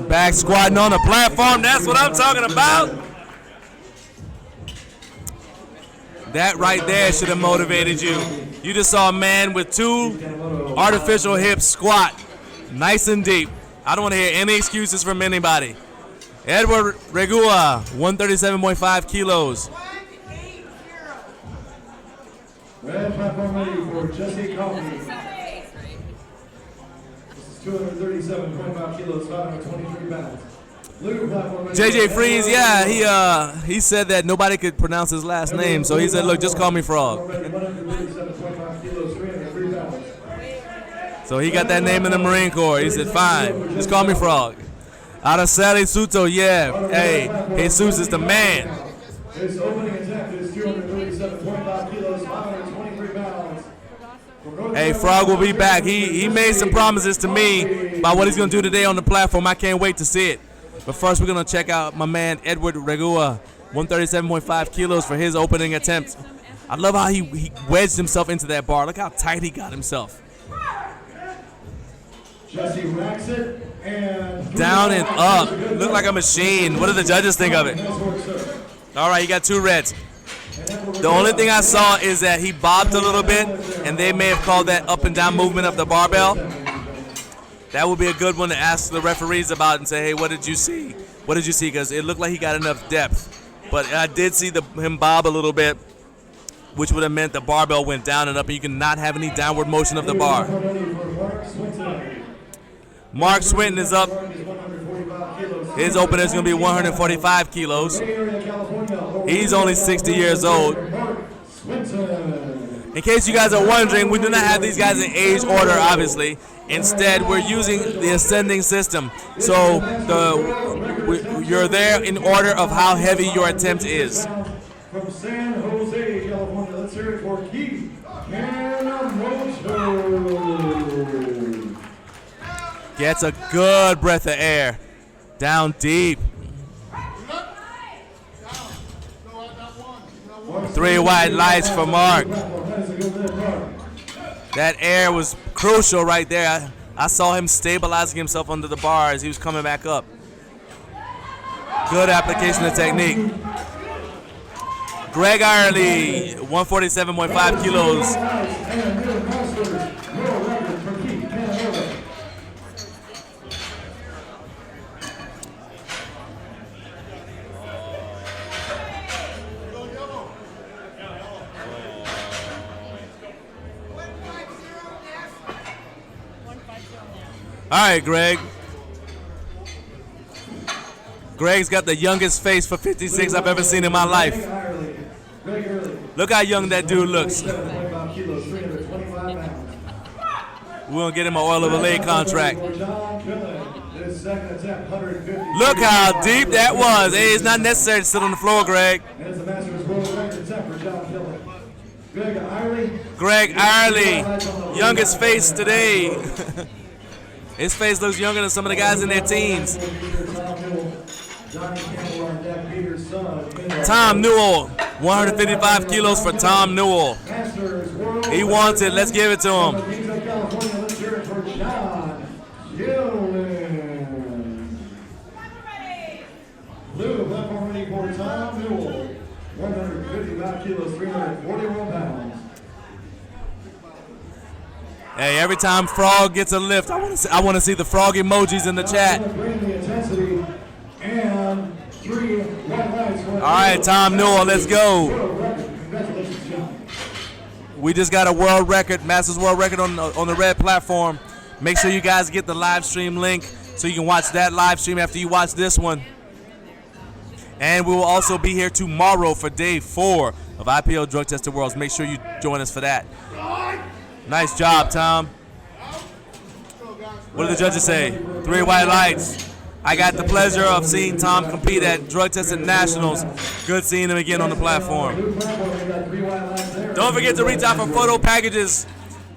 Back squatting on the platform. That's what I'm talking about. That right there should have motivated you. You just saw a man with 2 artificial hips squat. Nice and deep. I don't want to hear any excuses from anybody. Edward Regua, 137.5 kilos. Red platform ready for Jesse Coffey. This is 237.5 kilos, 523 pounds. Blue platform ready. JJ Freeze, yeah, he said that nobody could pronounce his last name, so he said, look, just call me Frog. 137.5 kilos, 303 pounds. So he got that name in the Marine Corps. He said, fine, just call me Frog. Araceli Suto, yeah. Hey, Jesus is the man. His opening attempt is 237.5 kilos, 523 pounds. Hey, Frog will be back. He made some promises to me about what he's going to do today on the platform. I can't wait to see it. But first, we're going to check out my man, Edward Regua, 137.5 kilos for his opening attempt. I love how he wedged himself into that bar. Look how tight he got himself. Jesse racks it and Down and up. Look like a machine. What do the judges think of it? All right, you got 2 reds. The only thing I saw is that he bobbed a little bit, and they may have called that up and down movement of the barbell. That would be a good one to ask the referees about and say, hey, what did you see? What did you see? Because it looked like he got enough depth. But I did see him bob a little bit, which would have meant the barbell went down and up, and you cannot have any downward motion of the bar. Mark Swinton is up. His opener is going to be 145 kilos. He's only 60 years old. In case you guys are wondering, we do not have these guys in age order, obviously. Instead, we're using the ascending system. So you're there in order of how heavy your attempt is. From San Jose, California, let's hear it for Keith Yamamoto. Gets a good breath of air. Down deep. 3 white lights for Mark. That air was crucial right there. I saw him stabilizing himself under the bar as he was coming back up. Good application of technique. Greg Ireland, 147.5 kilos. All right, Greg. Greg's got the youngest face for 56 I've ever seen in my life. Look how young that dude looks. We're going to get him an Oil of Olay contract. Look how deep that was. Hey, it's not necessary to sit on the floor, Greg. Greg Ireland, youngest face today. His face looks younger than some of the guys in their teens. Tom Newell, 155 kilos for Tom Newell. He wants it. Let's give it to him. Blue platform ready for Tom Newell, 155 kilos, 341 pounds. Hey, every time Frog gets a lift, I want to see the frog emojis in the chat. All right, Tom Newell, let's go. We just got a world record, Masters World Record on the red platform. Make sure you guys get the live stream link so you can watch that live stream after you watch this one. And we will also be here tomorrow for day 4 of IPL Drug Tested Worlds. Make sure you join us for that. Nice job, Tom. What did the judges say? 3 white lights. I got the pleasure of seeing Tom compete at Drug Tested Nationals. Good seeing him again on the platform. Don't forget to reach out for photo packages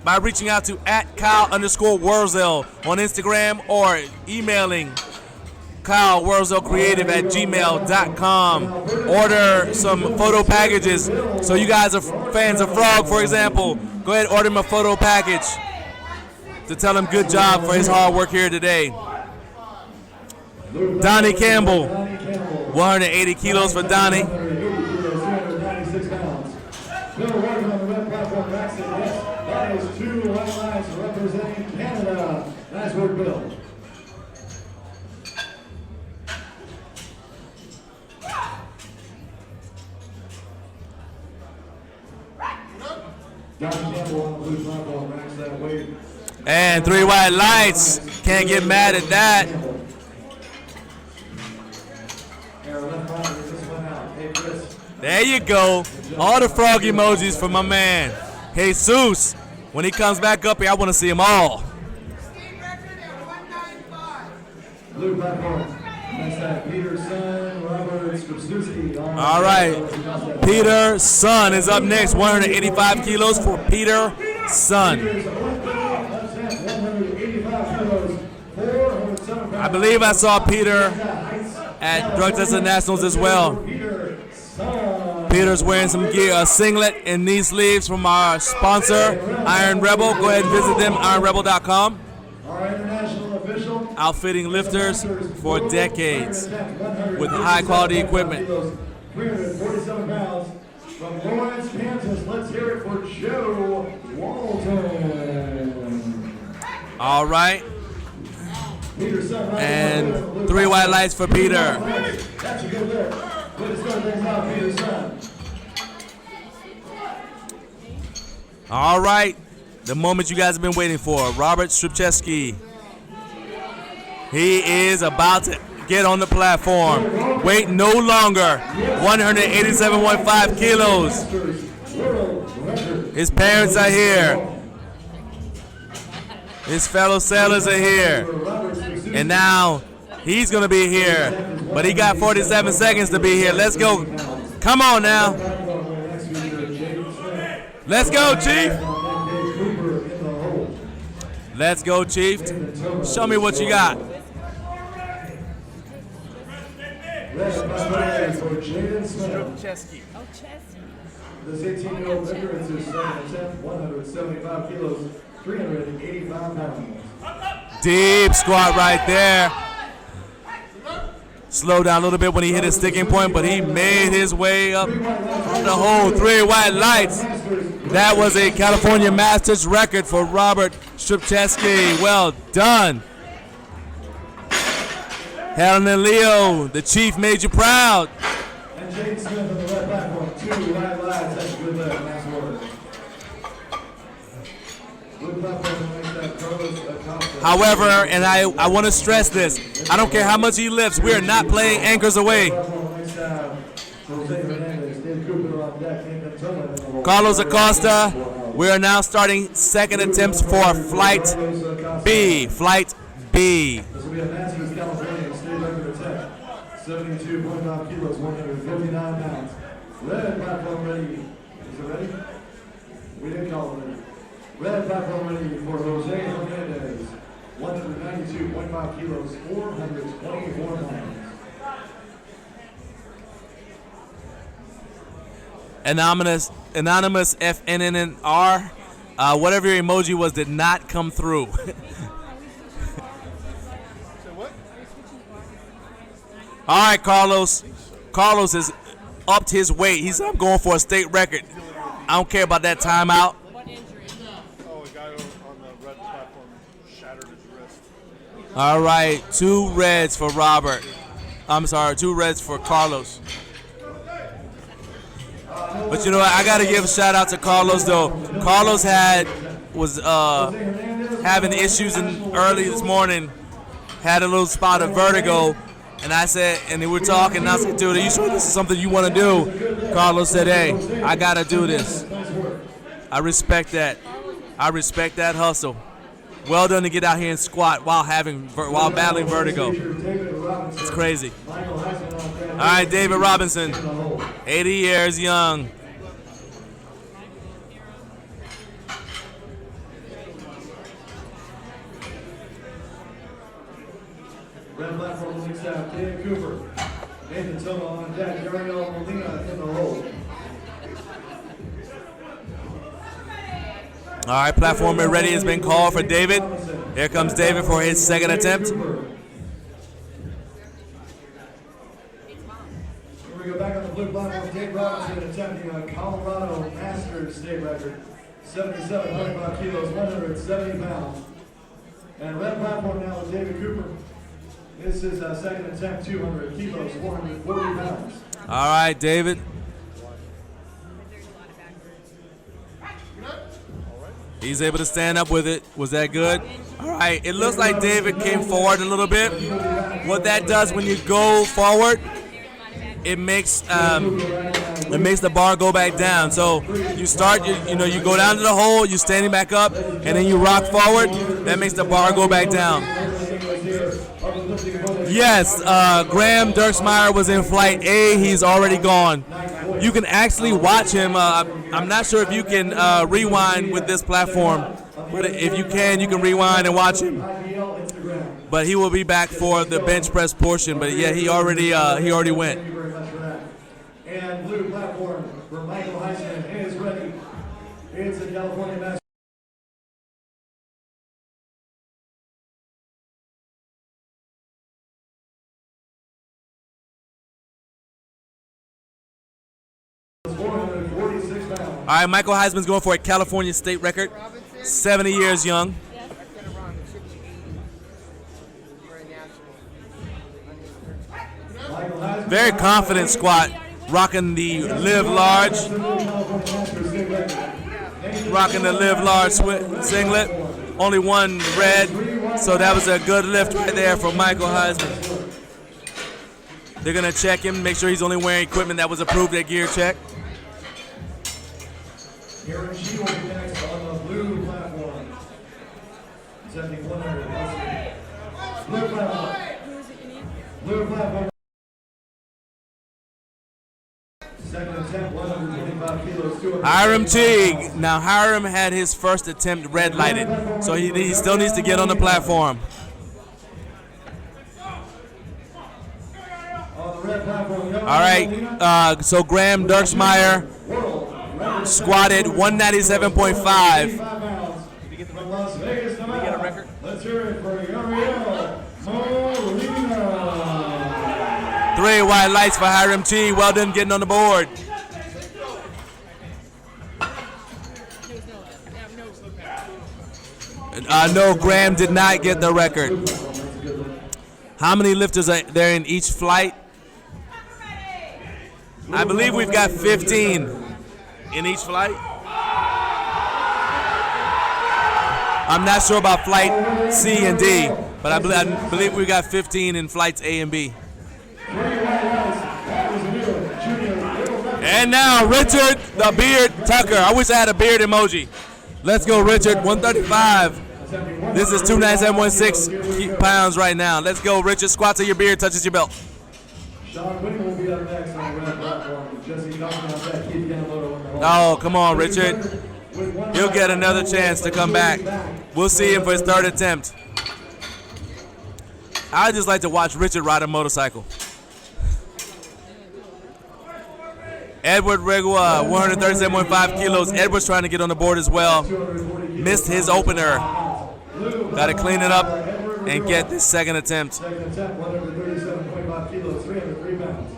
by reaching out to @Kyle_Wurzel on Instagram or emailing KyleWurzelCreative@gmail.com. Order some photo packages. So you guys are fans of Frog, for example, go ahead and order him a photo package to tell him good job for his hard work here today. Donnie Campbell, 180 kilos for Donnie. That is 2 white lights representing Canada. Nice work, Bill. And 3 white lights. Can't get mad at that. There you go. All the frog emojis for my man, Jesus. When he comes back up here, I want to see them all. Blue platform. Next time, Peter's son, Robert Strapsuski. All right, Peter Sun is up next. 185 kilos for Peter Sun. I believe I saw Peter at Drug Testing Nationals as well. Peter's wearing some gear, a singlet and knee sleeves from our sponsor, Iron Rebel. Go ahead and visit them, ironrebel.com. Outfitting lifters for decades with high quality equipment. 347 pounds from Lawrence, Kansas. Let's hear it for Joe Walton. All right. And 3 white lights for Peter. That's a good lift. Way to start things out, Peter's son. All right. The moment you guys have been waiting for. Robert Strapcheski. He is about to get on the platform. Wait no longer. 187.5 kilos. His parents are here. His fellow sailors are here. And now he's going to be here. But he got 47 seconds to be here. Let's go. Come on now. Let's go, Chief. Let's go, Chief. Show me what you got. Chesky. Oh, Chesky. This 18-year-old veteran is 175 kilos, 385 pounds. Deep squat right there. Slowed down a little bit when he hit his sticking point, but he made his way up on the whole 3 white lights. That was a California Masters record for Robert Strapcheski. Well done. Helen and Leo, the Chief made you proud. And Jade Smith on the right platform, 2 white lights. That's a good lift. Nice work. Blue platform, next up, Carlos Costa. However, and I want to stress this, I don't care how much he lifts, we are not playing anchors away. Carlos Acosta, we are now starting second attempts for Flight B. Flight B. This will be a Masters California state record attempt. 72.5 kilos, 159 pounds. Red platform ready. Is it ready? We didn't call it ready. Red platform ready for Jose Hernandez. 192.5 kilos, 424 pounds. Anonymous FNNR, whatever your emoji was did not come through. All right, Carlos. Carlos has upped his weight. He said, I'm going for a state record. I don't care about that timeout. Oh, a guy on the red platform shattered his wrist. All right, 2 reds for Robert. I'm sorry, 2 reds for Carlos. But you know what? I got to give a shout out to Carlos, though. Carlos was having issues early this morning, had a little spot of vertigo. And I said, and we were talking, and I said, dude, are you sure this is something you want to do? Carlos said, hey, I got to do this. I respect that. I respect that hustle. Well done to get out here and squat while battling vertigo. It's crazy. All right, David Robinson, 80 years young. Red platform league staff, Dave Cooper. Nathan Toma on deck, Ariel Molina in the hole. All right, platform ready has been called for David. Here comes David for his second attempt. Here we go back on the blue platform, Dave Robinson attempting a Colorado Masters state record. 77.5 kilos, 170 pounds. And red platform now with David Cooper. This is a second attempt, 200 kilos, 440 pounds. All right, David. He's able to stand up with it. Was that good? All right, it looks like David came forward a little bit. What that does when you go forward, it makes the bar go back down. So you start, you go down to the hole, you're standing back up, and then you rock forward. That makes the bar go back down. Yes, Graham Dirksmeyer was in flight A. He's already gone. You can actually watch him. I'm not sure if you can rewind with this platform, but if you can rewind and watch him. But he will be back for the bench press portion. But yeah, he already went. Thank you very much for that. And blue platform for Michael Heisman is ready. It's a California Master. All right, Michael Heisman's going for a California state record, 70 years young. Very confident squat, rocking the Live Large. Rocking the Live Large singlet. Only one red, so that was a good lift right there for Michael Heisman. They're going to check him, make sure he's only wearing equipment that was approved at Gear Check. Aaron She will be next on the blue platform. 7100. Blue platform. Blue platform. Second attempt, 125 kilos. Hiram Teague. Now Hiram had his first attempt red lighted, so he still needs to get on the platform. On the red platform. All right, so Graham Dirksmeyer squatted 197.5. From Las Vegas, Nevada. Did he get a record? Let's hear it for Gabriel Molina. 3 white lights for Hiram Teague. Well done getting on the board. No, Graham did not get the record. How many lifters are there in each flight? I believe we've got 15 in each flight. I'm not sure about flight C and D, but I believe we got 15 in flights A and B. And now Richard the Beard Tucker. I wish I had a beard emoji. Let's go, Richard. 135. This is 297.6 pounds right now. Let's go, Richard. Squat till your beard touches your belt. Sean Whitney will be up next on the red platform. Jesse Duncan on that. Keith Yamamoto on the wall. Oh, come on, Richard. He'll get another chance to come back. We'll see him for his third attempt. I just like to watch Richard ride a motorcycle. Edward Regua, 137.5 kilos. Edward's trying to get on the board as well. Missed his opener. Got to clean it up and get this second attempt. Second attempt, 137.5 kilos, 303 pounds.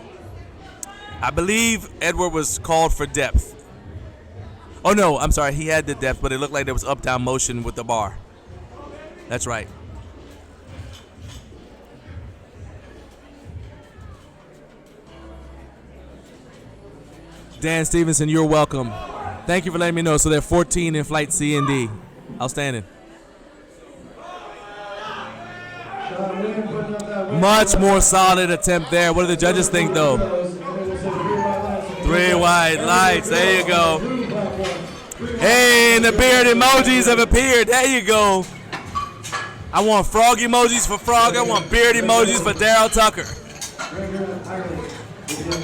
I believe Edward was called for depth. Oh no, I'm sorry, he had the depth, but it looked like there was up-down motion with the bar. That's right. Dan Stevenson, you're welcome. Thank you for letting me know. So there are 14 in flight C and D. Outstanding. Much more solid attempt there. What do the judges think, though? 3 white lights. There you go. Hey, and the beard emojis have appeared. There you go. I want frog emojis for Frog. I want beard emojis for Daryl Tucker.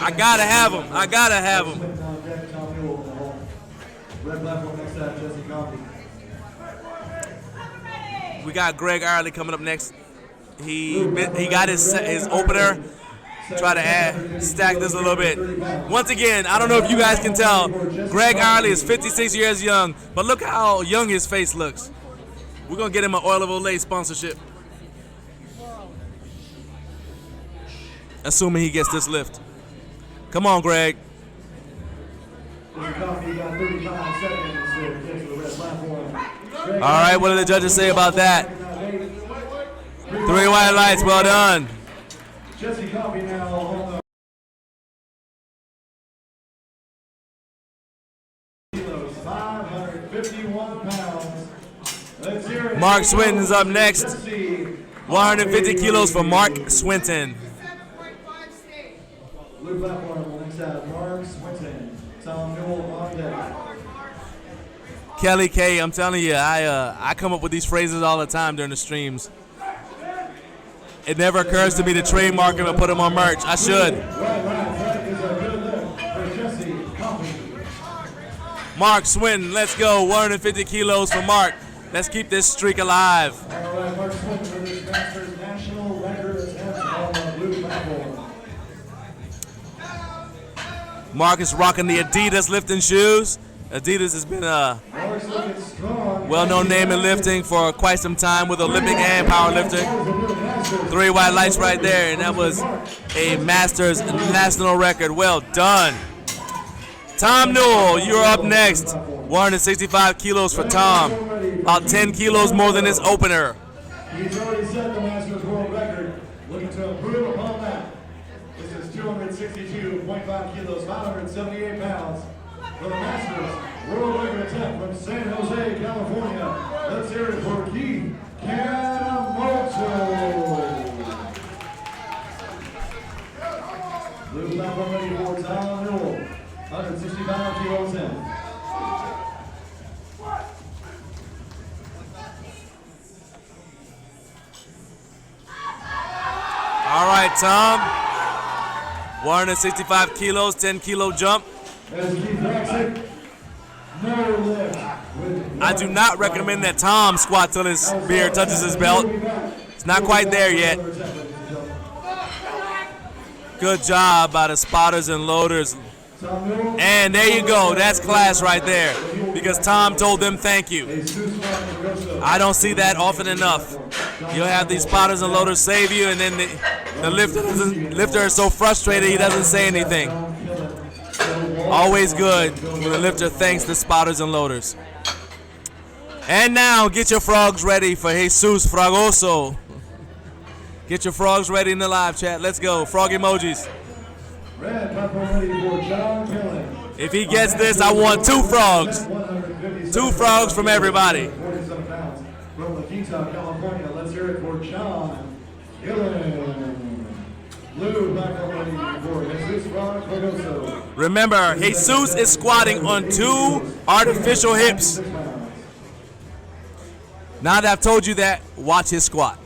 I gotta have them. I gotta have them. We got Greg Ireland coming up next. He got his opener. Try to stack this a little bit. Once again, I don't know if you guys can tell, Greg Ireland is 56 years young, but look how young his face looks. We're gonna get him an Oil of Olay sponsorship. Assuming he gets this lift. Come on, Greg. All right, what do the judges say about that? 3 white lights, well done. Jesse Coffey now on the 551 pounds. Let's hear it. Mark Swinton's up next. 150 kilos for Mark Swinton. Blue platform will next have Mark Swinton. Tom Newell on deck. Kelly K, I'm telling you, I come up with these phrases all the time during the streams. It never occurs to me to trademark him and put him on merch. I should. That is a good lift for Jesse Kabuki. Mark Swinton, let's go. 150 kilos for Mark. Let's keep this streak alive. All right, Mark Swinton for this Masters national record attempt on the blue platform. Mark is rocking the Adidas lifting shoes. Adidas has been a Mark's looking strong. well-known name in lifting for quite some time with Olympic and powerlifting. 3 white lights right there, and that was a Masters national record. Well done. Tom Newell, you're up next. 165 kilos for Tom. About 10 kilos more than his opener. He's already set the Masters world record. Looking to improve upon that. This is 262.5 kilos, 578 pounds. For the Masters world record attempt from San Jose, California. Let's hear it for Keith Kanemoto. Blue platform ready for Tom Newell. 165 kilos in. All right, Tom. 165 kilos, 10 kilo jump. As Keith exit, no lift. I do not recommend that Tom squat till his beard touches his belt. It's not quite there yet. Good job by the spotters and loaders. And there you go. That's class right there. Because Tom told them thank you. I don't see that often enough. You'll have these spotters and loaders save you, and then the lifter is so frustrated he doesn't say anything. Always good when the lifter thanks the spotters and loaders. And now get your frogs ready for Jesus Fragoso. Get your frogs ready in the live chat. Let's go. Frog emojis. Red platform ready for John Killen. If he gets this, I want 2 frogs. 2 frogs from everybody. 47 pounds from La Quinta, California. Let's hear it for John Killen. Blue platform ready for Jesus Fragoso. Remember, Jesus is squatting on 2 artificial hips. Now that I've told you that, watch his squat.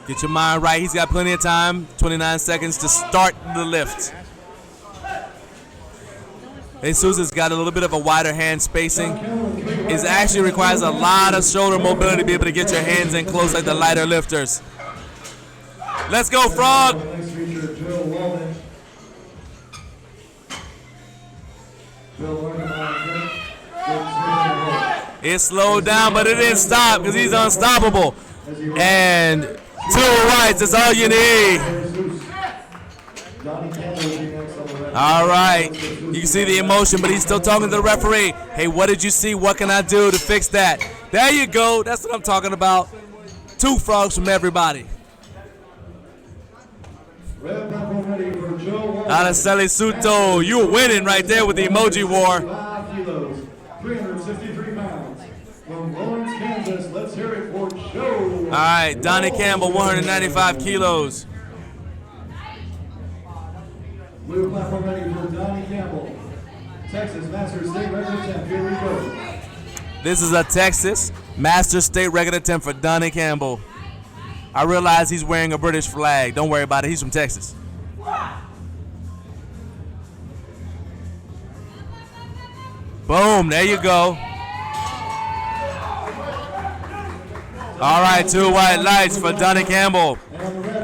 Get your mind right. He's got plenty of time. 29 seconds to start the lift. Jesus has got a little bit of a wider hand spacing. It actually requires a lot of shoulder mobility to be able to get your hands in close like the lighter lifters. Let's go, frog. Next feature, Bill Walden. Bill Walden. It slowed down, but it didn't stop because he's unstoppable. And 2 whites, that's all you need. All right. You can see the emotion, but he's still talking to the referee. Hey, what did you see? What can I do to fix that? There you go. That's what I'm talking about. 2 frogs from everybody. Araceli Suto, you're winning right there with the emoji war. 5 kilos, 363 pounds. From Lawrence, Kansas, let's hear it for Joe. All right, Donnie Campbell, 195 kilos. Blue platform ready for Donnie Campbell. Texas Masters State Record attempt. Here we go. This is a Texas Master State Record attempt for Donnie Campbell. I realize he's wearing a British flag. Don't worry about it. He's from Texas. Boom. There you go. All right, 2 white lights for Donnie Campbell.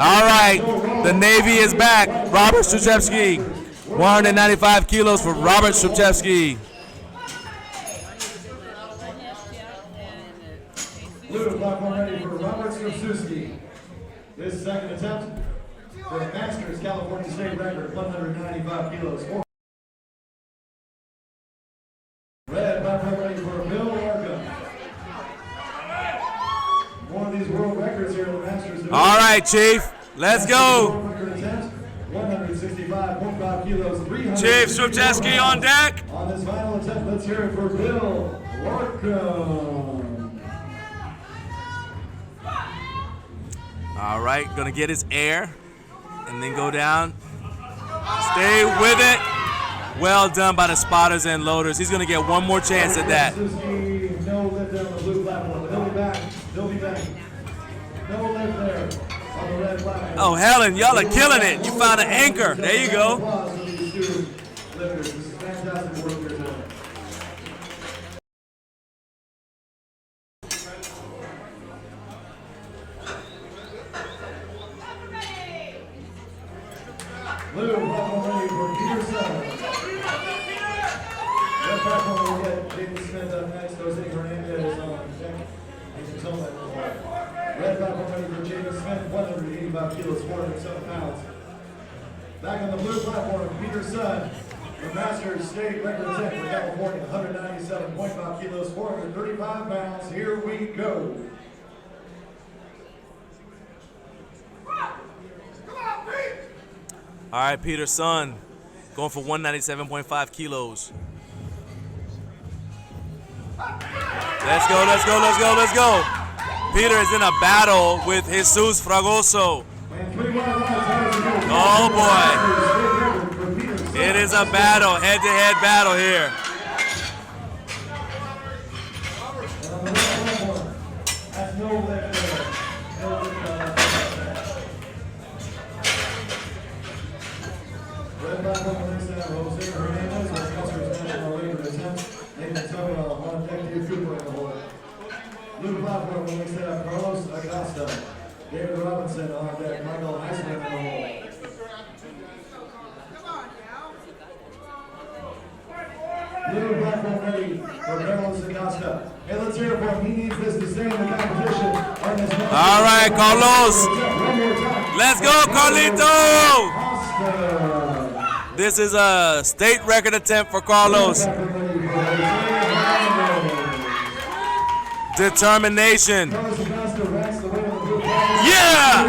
All right, the Navy is back. Robert Struchevsky, 195 kilos for Robert Struchevsky. Blue platform ready for Robert Struchevsky. This second attempt for Masters California State Record, 195 kilos. Red platform ready for Bill Larkham. One of these world records here at the Masters. All right, Chief. Let's go. 165.5 kilos, 300. Chief Struchevsky on deck. On this final attempt, let's hear it for Bill Larkham. All right, gonna get his air and then go down. Stay with it. Well done by the spotters and loaders. He's gonna get one more chance at that. No Oh, Helen, y'all are killing it. You found an anchor. There you go. Applause for these two lifters. This is fantastic work here today. Blue, platform ready for Peter Sun. Red platform will get James Smith up next. Jose Hernandez on deck. Red platform ready for James Smith, 185 kilos, 407 pounds. Back on the blue platform, Peter Sun, the Masters State record set for California, 197.5 kilos, 435 pounds. Here we go. All right, Peter Sun going for 197.5 kilos. Let's go, let's go, let's go, let's go. Peter is in a battle with Jesus Fragoso. Oh boy. It is a battle, head-to-head battle here. Red platform on this side, Jose Hernandez, our Custer's national labor attempt. Nathan Toa on deck, Dave Cooper in the hole. Blue platform on this side, Carlos Acosta. David Robinson on deck, Michael Heisman in the hole. Blue platform ready for Carlos Acosta. Hey, let's hear it for him. He needs this to stay in the competition. All right, Carlos. Let's go, Carlito. This is a state record attempt for Carlos. Determination. Yeah!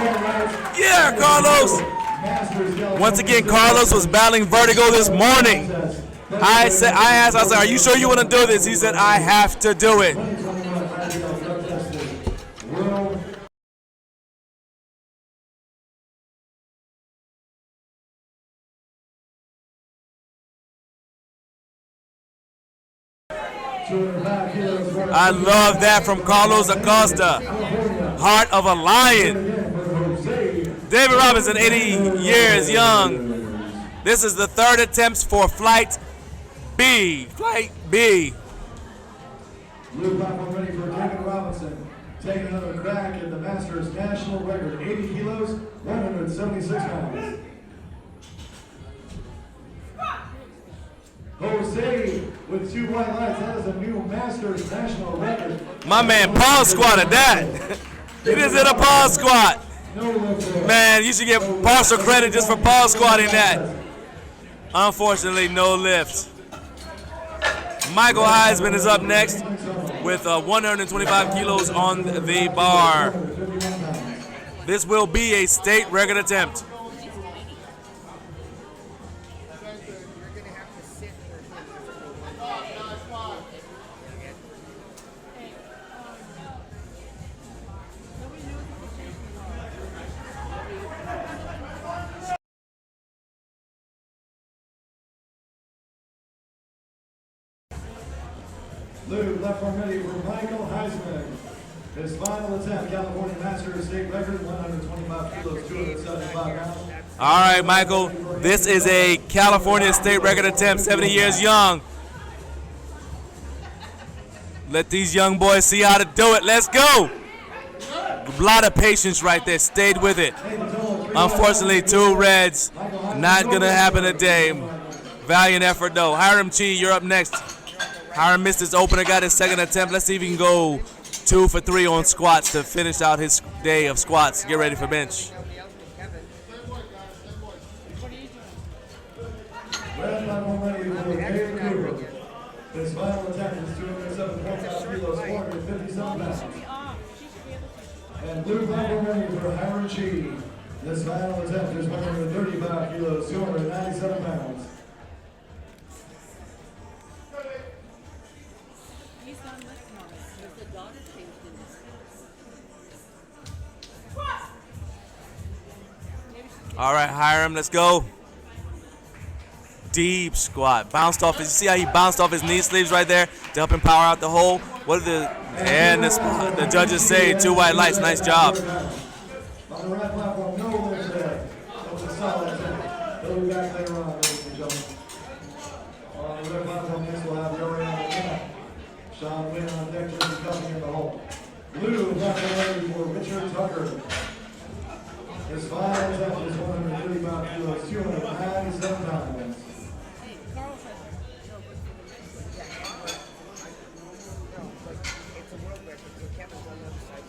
Yeah, Carlos! Once again, Carlos was battling vertigo this morning. I asked, are you sure you want to do this? He said, I have to do it. I love that from Carlos Acosta. Heart of a lion. David Robinson, 80 years young. This is the third attempt for Flight B. Flight B. Blue platform ready for David Robinson. Taking another crack at the Masters national record. 80 kilos, 176 pounds. Jose with 2 white lights. That is a new Masters national record. My man Paul squatted that. He just hit a Paul squat. Man, you should get partial credit just for Paul squatting that. Unfortunately, no lift. Michael Heisman is up next with 125 kilos on the bar. This will be a state record attempt. Blue platform ready for Michael Heisman. His final attempt, California Masters state record, 125 kilos, 275 pounds. All right, Michael, this is a California state record attempt, 70 years young. Let these young boys see how to do it. Let's go. A lot of patience right there, stayed with it. Unfortunately, 2 reds, not gonna happen today. Valiant effort though. Hiram Chi, you're up next. Hiram missed his opener, got his second attempt. Let's see if he can go 2 for 3 on squats to finish out his day of squats. Get ready for bench. Red platform ready for David Cooper. His final attempt is 207.5 kilos, 457 pounds. And blue platform ready for Hiram Chi. His final attempt is 135 kilos, 297 pounds. All right, Hiram, let's go. Deep squat. Bounced off. You see how he bounced off his knee sleeves right there to help him power out the hole? What did the judges say? 2 white lights. Nice job. On the right platform, no lift back later on, ladies and gentlemen. On the red platform next, we'll have Rory on the left. Sean Wynn on deck, Jersey Company in the hole. Blue platform ready for Richard Tucker. His final attempt is 135 kilos, 297 pounds. Hey, Carl said It's a world record, so Kevin's on the other side.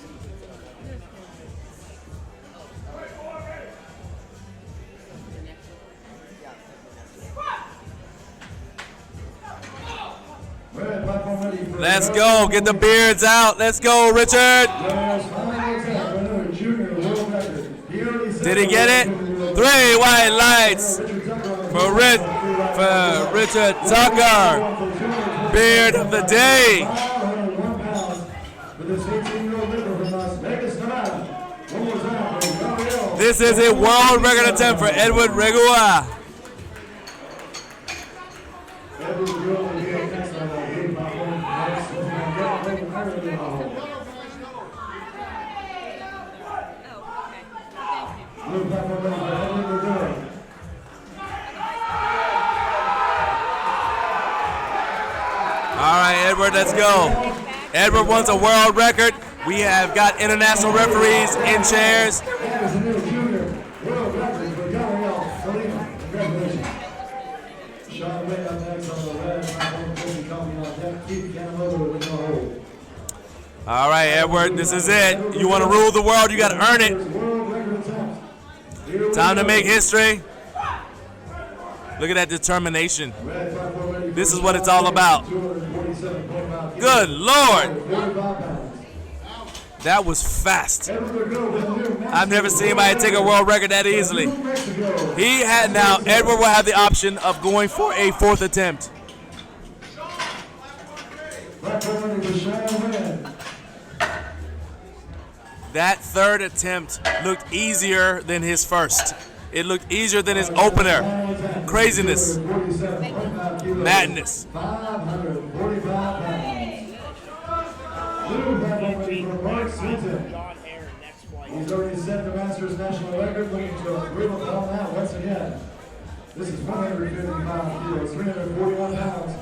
Red platform ready for Let's go. Get the beards out. Let's go, Richard. Did he get it? 3 white lights for Richard Tucker. Beard of the day. This is a world record attempt for Edward Regua. All right, Edward, let's go. Edward wants a world record. We have got international referees in chairs. All right, Edward, this is it. You want to rule the world, you got to earn it. Time to make history. Look at that determination. This is what it's all about. Good Lord. That was fast. I've never seen anybody take a world record that easily. Now Edward will have the option of going for a 4th attempt. That 3rd attempt looked easier than his first. It looked easier than his opener. Craziness. Madness. He's already set the Masters national record, looking to improve upon that once again. This is 155 kilos, 341 pounds.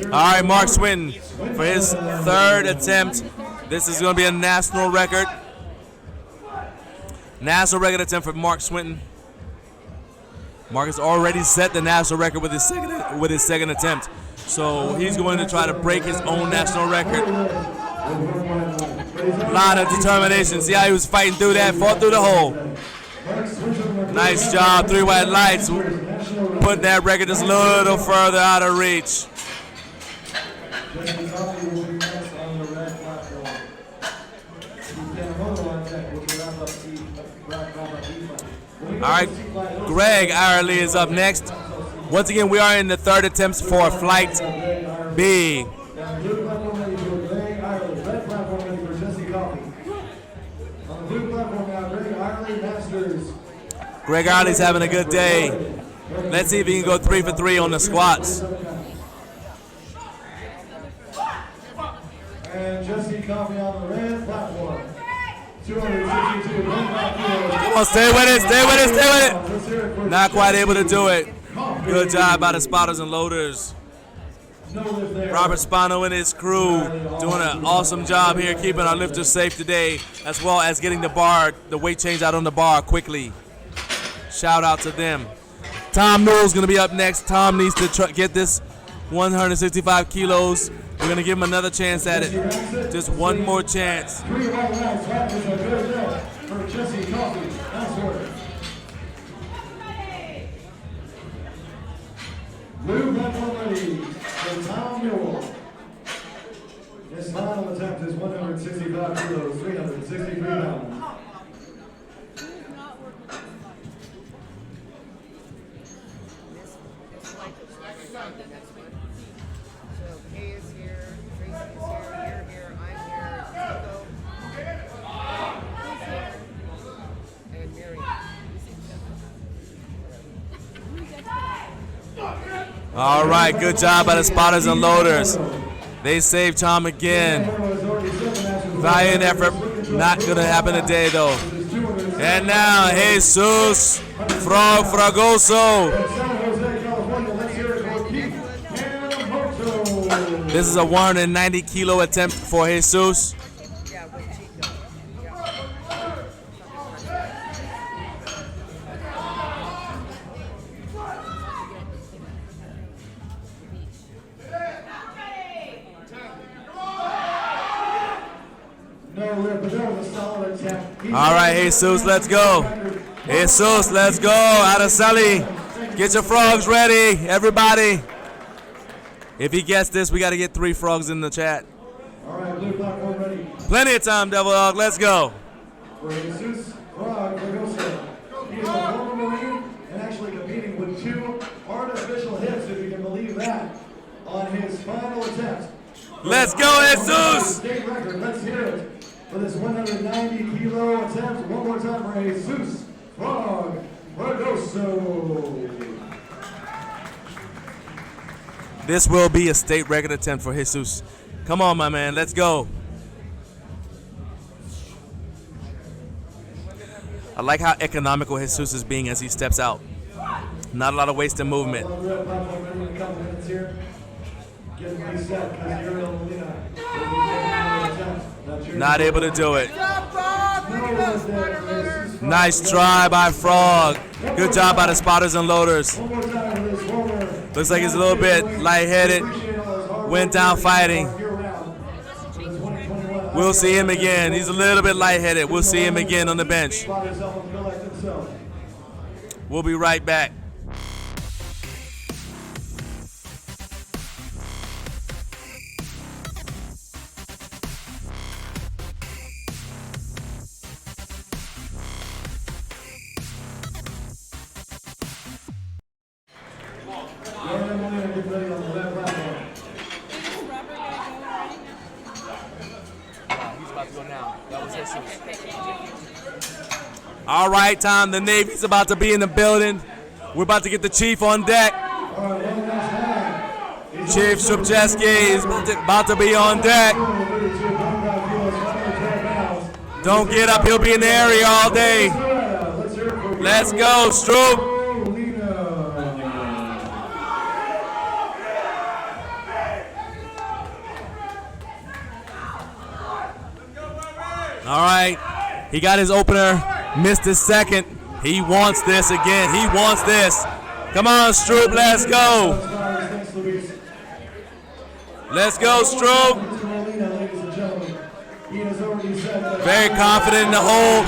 All right, Mark Swinton for his 3rd attempt. This is going to be a national record. National record attempt for Mark Swinton. Mark has already set the national record with his second attempt. So he's going to try to break his own national record. A lot of determination. See how he was fighting through that, fought through the hole. Nice job, 3 white lights. Putting that record just a little further out of reach. All right, Greg Ireland is up next. Once again, we are in the 3rd attempts for Flight B. Greg Ireland's having a good day. Let's see if he can go 3 for 3 on the squats. And Jesse Coffey on the red platform. 262. Come on, stay with it, stay with it, stay with it. Not quite able to do it. Good job by the spotters and loaders. Robert Spano and his crew doing an awesome job here, keeping our lifters safe today, as well as getting the weight change out on the bar quickly. Shout out to them. Tom Newell's going to be up next. Tom needs to get this 165 kilos. We're going to give him another chance at it. Just one more chance. 3 white lights, that is a good day for Jesse Coffey. That's work. Blue platform ready for Tom Newell. His final attempt is 165 kilos, 363 pounds. So Kay is here, Tracy is here, you're here, I'm here, Chico, and Miriam. All right, good job by the spotters and loaders. They saved Tom again. Valiant effort. Not going to happen today, though. And now, Jesus Fragoso This is a 190 kilo attempt for Jesus. Yeah, with Chico. No rip, but that was a solid attempt. All right, Jesus, let's go. Jesus, let's go. Araceli, get your frogs ready, everybody. If he gets this, we got to get 3 frogs in the chat. All right, blue platform ready. Plenty of time, Devil Dog. Let's go. For Jesus Frog Costa. He is a former Marine and actually competing with 2 artificial hips, if you can believe that, on his final attempt. Let's go, Jesus. State record. Let's hear it for this 190 kilo attempt. One more time for Jesus Frog Costa. This will be a state record attempt for Jesus. Come on, my man. Let's go. I like how economical Jesus is being as he steps out. Not a lot of wasted movement. Not able to do it. Nice try by Frog. Good job by the spotters and loaders. Looks like he's a little bit lightheaded. Went down fighting. We'll see him again. He's a little bit lightheaded. We'll see him again on the bench. We'll be right back. All right, Tom, the Navy's about to be in the building. We're about to get the Chief on deck. Chief Strupcheski is about to be on deck. Don't get up, he'll be in the area all day. Let's go, Stroop. All right, he got his opener, missed his second. He wants this again. He wants this. Come on, Stroop, let's go. Let's go, Stroop. Very confident in the hole.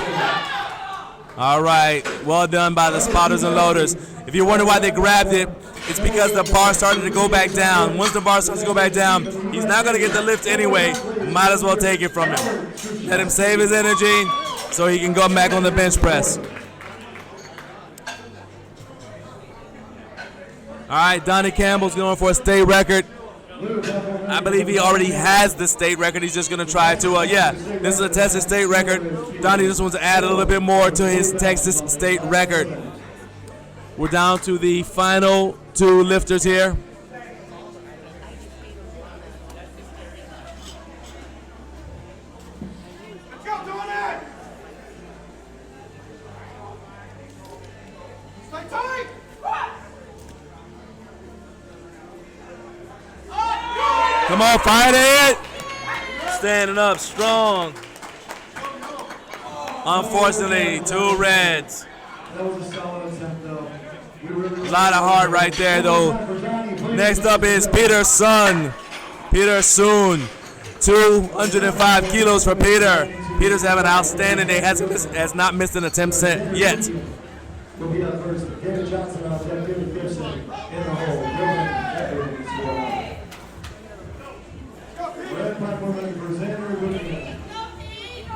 All right, well done by the spotters and loaders. If you're wondering why they grabbed it, it's because the bar started to go back down. Once the bar starts to go back down, he's not going to get the lift anyway. Might as well take it from him. Let him save his energy so he can go back on the bench press. All right, Donnie Campbell's going for a state record. I believe he already has the state record. He's just going to try to, this is a Texas state record. Donnie just wants to add a little bit more to his Texas state record. We're down to the final 2 lifters here. Come on, fight it! Standing up strong. Unfortunately, 2 reds. That was a solid attempt, though. A lot of heart right there, though. Next up is Peter Sun. Peter Soon. 205 kilos for Peter. Peter's having an outstanding day. Has not missed an attempt yet. We'll be up first. David Johnson out there. David Gibson in the hole. Red platform ready for Xander Williams.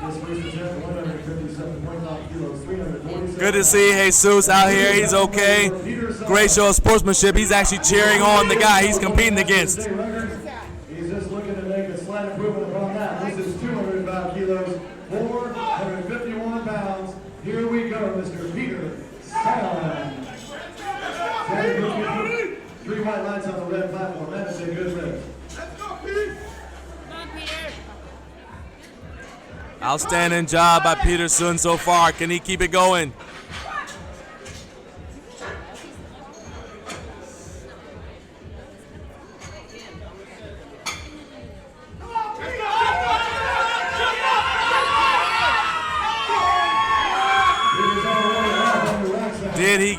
This first attempt, 157.5 kilos, 347. Good to see Jesus out here. He's okay. Great show of sportsmanship. He's actually cheering on the guy he's competing against. He's just looking to make a slight improvement upon that. This is 205 kilos, 451 pounds. Here we go, Mr. Peter Sun. 3 white lights on the red platform. That is a good lift. Outstanding job by Peter Sun so far. Can he keep it going?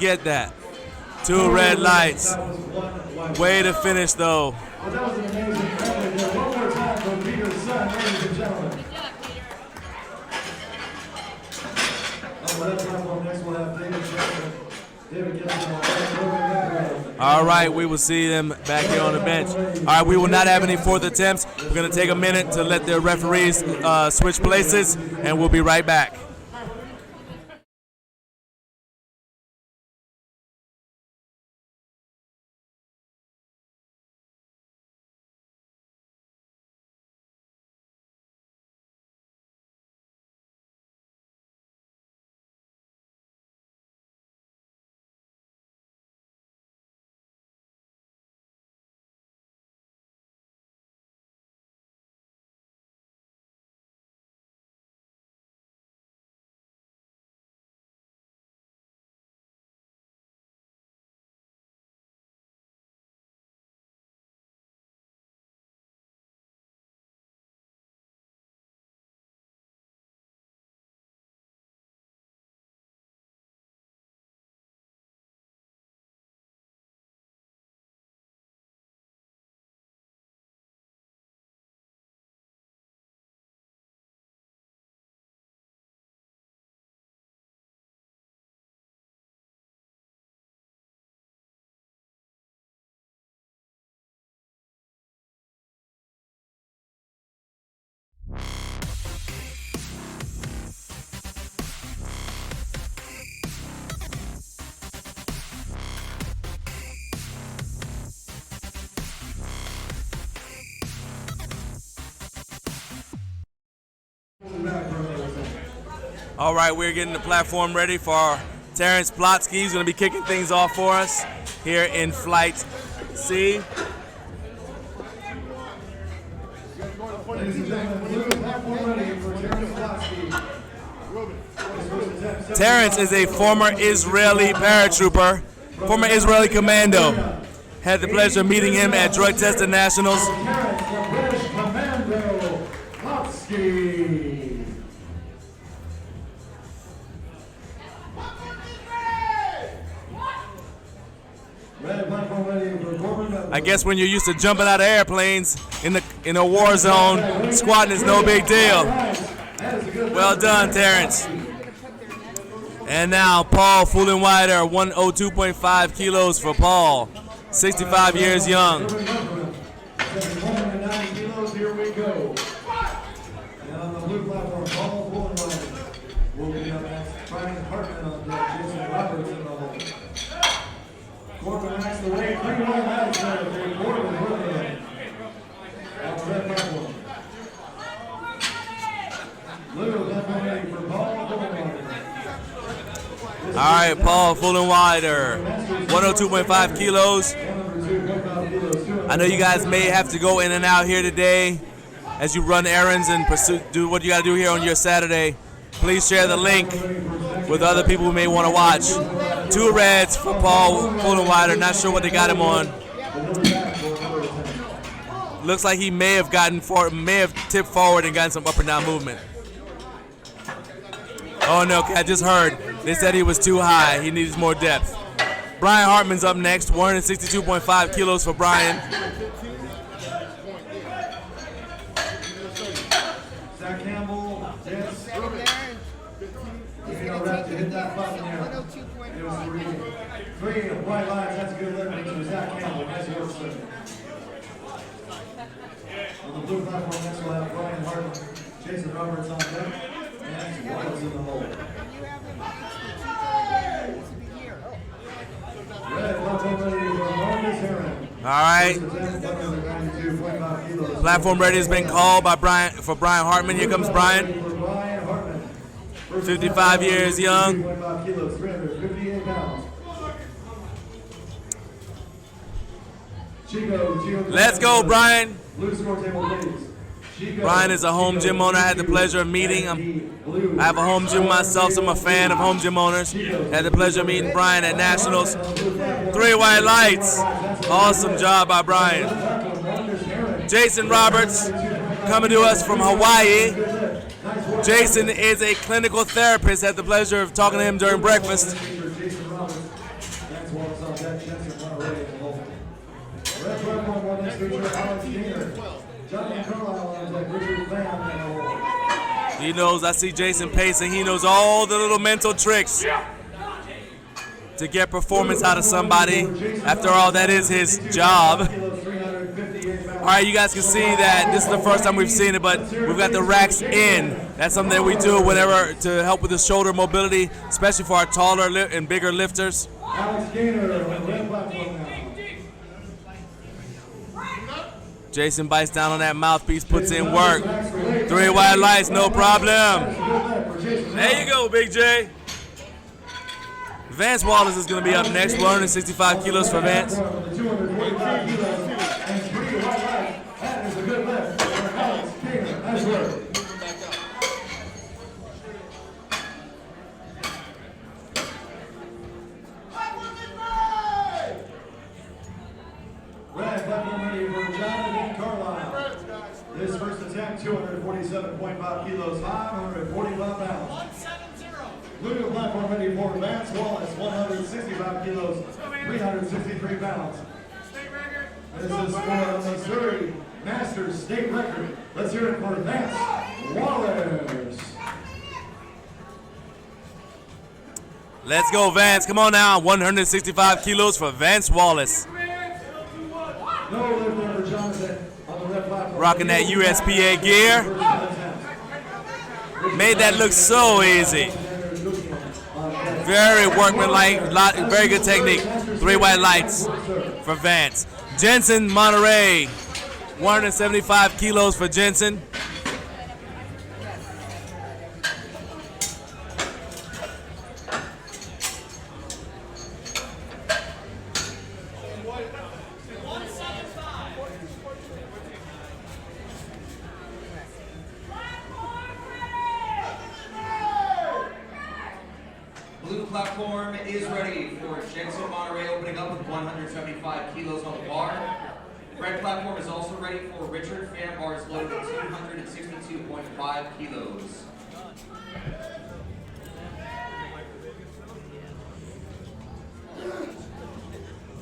get that. 2 red lights. Way to finish, though. Well, that was an amazing effort there. One more time for Peter's son, ladies and gentlemen. On the left platform next, we'll have David Jackson. David Gibson. All right, we will see them back here on the bench. All right, we will not have any fourth attempts. We're going to take a minute to let the referees switch places, and we'll be right back. All right, we're getting the platform ready for Terrence Plotsky. He's going to be kicking things off for us here in Flight C. Ladies and gentlemen, blue platform ready for Terrence Plotsky. Terrence is a former Israeli paratrooper, former Israeli commando. Had the pleasure of meeting him at Drug Tested Nationals. Terrence, the British Commando Plotsky. Red platform ready for Corbin. I guess when you're used to jumping out of airplanes in a war zone, squatting is no big deal. Well done, Terrence. And now Paul Fullenwider, 102.5 kilos for Paul, 65 years young. 190 kilos, here we go. And on the blue platform, Paul Fullenwider will be up next. Brian Hartman on deck, Jason Roberts in the hole. Corbin racks the weight, 3 more laps there for Corbin Williams. On the red platform. Blue platform ready for Paul Fullenwider. All right, Paul Fullenwider, 102.5 kilos. I know you guys may have to go in and out here today as you run errands and do what you got to do here on your Saturday. Please share the link with other people who may want to watch. 2 reds for Paul Fullenwider. Not sure what they got him on. Looks like he may have tipped forward and gotten some up and down movement. Oh no, I just heard. They said he was too high. He needs more depth. Brian Hartman's up next, 162.5 kilos for Brian. Zach Campbell, yes. You know, to hit that button there. It was 3 white lines. That's a good lift for Zach Campbell. Nice work, sir. On the blue platform next, we'll have Brian Hartman, Jason Roberts on deck, and Wallace in the hole. Red platform ready for Marcus Heron. All right. Platform ready has been called by Brian Hartman. Here comes Brian. 55 years young. Let's go, Brian. Brian is a home gym owner. I had the pleasure of meeting him. I have a home gym myself, so I'm a fan of home gym owners. Had the pleasure of meeting Brian at Nationals. 3 white lights. Awesome job by Brian. Jason Roberts coming to us from Hawaii. Jason is a clinical therapist. Had the pleasure of talking to him during breakfast. Red platform one next feature, Alex Gainer. Johnny Carlisle on deck, Richard Van in the hole. He knows, I see Jason pacing, he knows all the little mental tricks to get performance out of somebody. After all, that is his job. All right, you guys can see that this is the first time we've seen it, but we've got the racks in. That's something that we do whenever to help with the shoulder mobility, especially for our taller and bigger lifters. Alex Gainer on red platform now. Jason bites down on that mouthpiece, puts in work. 3 white lights, no problem. There you go, Big J. Vance Wallace is going to be up next, 165 kilos for Vance. 245 kilos and 3 white lights. That is a good lift for Alex Gainer. Nice work. Red platform ready for Jonathan Carlisle. His first attempt, 247.5 kilos, 545 pounds. 170. Blue platform ready for Vance Wallace, 165 kilos, 363 pounds. This is for the Missouri Masters State Record. Let's hear it for Vance Wallace. Let's go, Vance. Come on now, 165 kilos for Vance Wallace. No lift there for Jonathan on the red platform. Rocking that USPA gear. Made that look so easy. Very workmanlike, very good technique. 3 white lights for Vance. Jensen, Monterey, 175 kilos for Jensen. Blue platform is ready for Jensen Monterey, opening up with 175 kilos on the bar. Red platform is also ready for Richard Fan bars loaded at 262.5 kilos.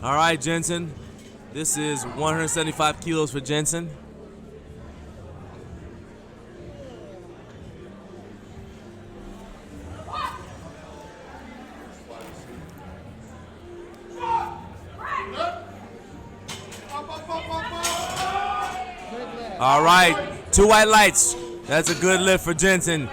All right, Jensen. This is 175 kilos for Jensen. All right, 2 white lights. That's a good lift for Jensen.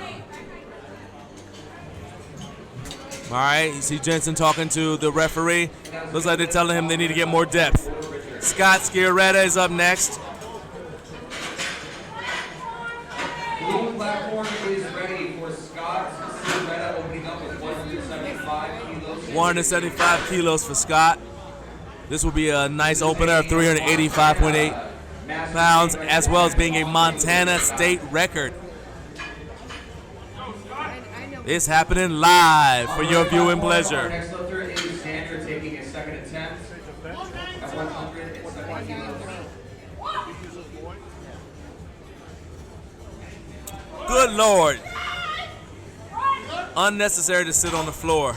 All right, you see Jensen talking to the referee. Looks like they're telling him they need to get more depth. Scott Sciaretta is up next. Blue platform is ready for Scott Sciaretta, opening up with 175 kilos. 175 kilos for Scott. This will be a nice opener of 385.8 pounds, as well as being a Montana state record. It's happening live for your viewing pleasure. Next lifter is Xander taking his second attempt at 170 kilos. Good Lord. Unnecessary to sit on the floor.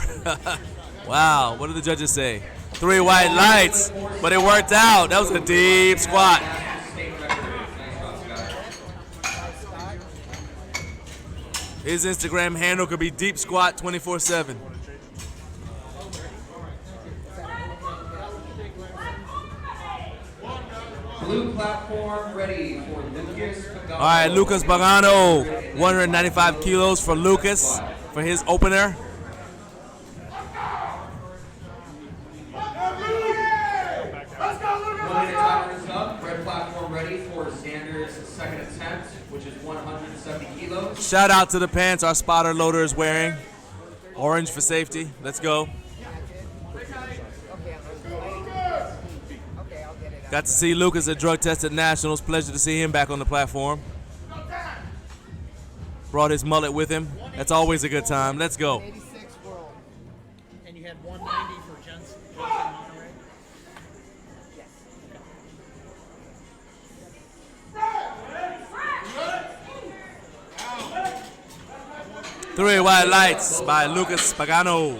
Wow, what did the judges say? 3 white lights, but it worked out. That was a deep squat. His Instagram handle could be Deep Squat 24/7. Blue platform ready for Lucas Pagano. All right, Lucas Pagano, 195 kilos for Lucas for his opener. Red platform ready for Xander's second attempt, which is 170 kilos. Shout out to the pants our spotter loader is wearing. Orange for safety. Let's go. Got to see Lucas at Drug Tested Nationals. Pleasure to see him back on the platform. Brought his mullet with him. That's always a good time. Let's go. 86 world. And you had 190 for Jensen Monterey? Yes. 3 white lights by Lucas Pagano.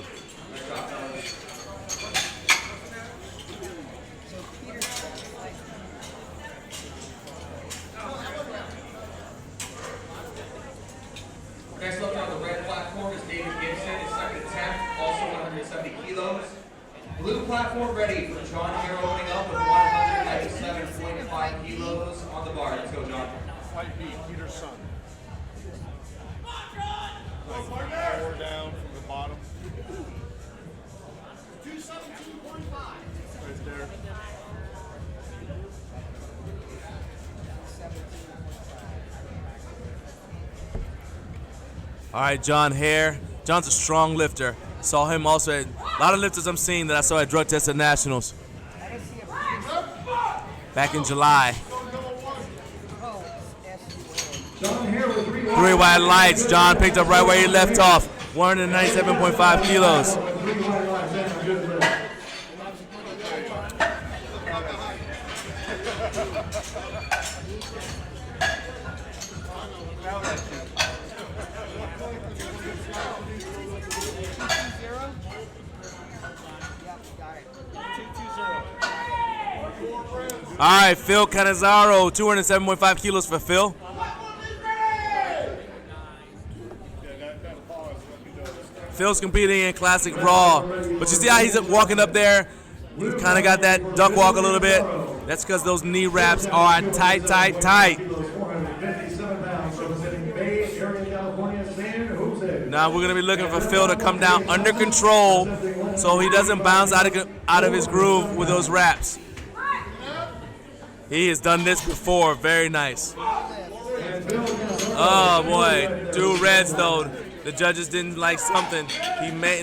son. Like 4 down from the bottom. 217.5. Right there. All right, John Hare. John's a strong lifter. Saw him also at a lot of lifters I'm seeing that I saw at Drug Tested Nationals back in July. John Hare with 3 3 white lights. John picked up right where he left off. 197.5 kilos. 3 white lights and a good lift. All right, Phil Canizaro, 207.5 kilos for Phil. Phil's competing in Classic Raw, but you see how he's walking up there? He's kind of got that duck walk a little bit. That's because those knee wraps are tight, tight, tight. 457 pounds, representing Bay Area, California, San Jose. Now we're gonna be looking for Phil to come down under control, so he doesn't bounce out of his groove with those wraps. He has done this before. Very nice. Oh boy, 2 reds though. The judges didn't like something.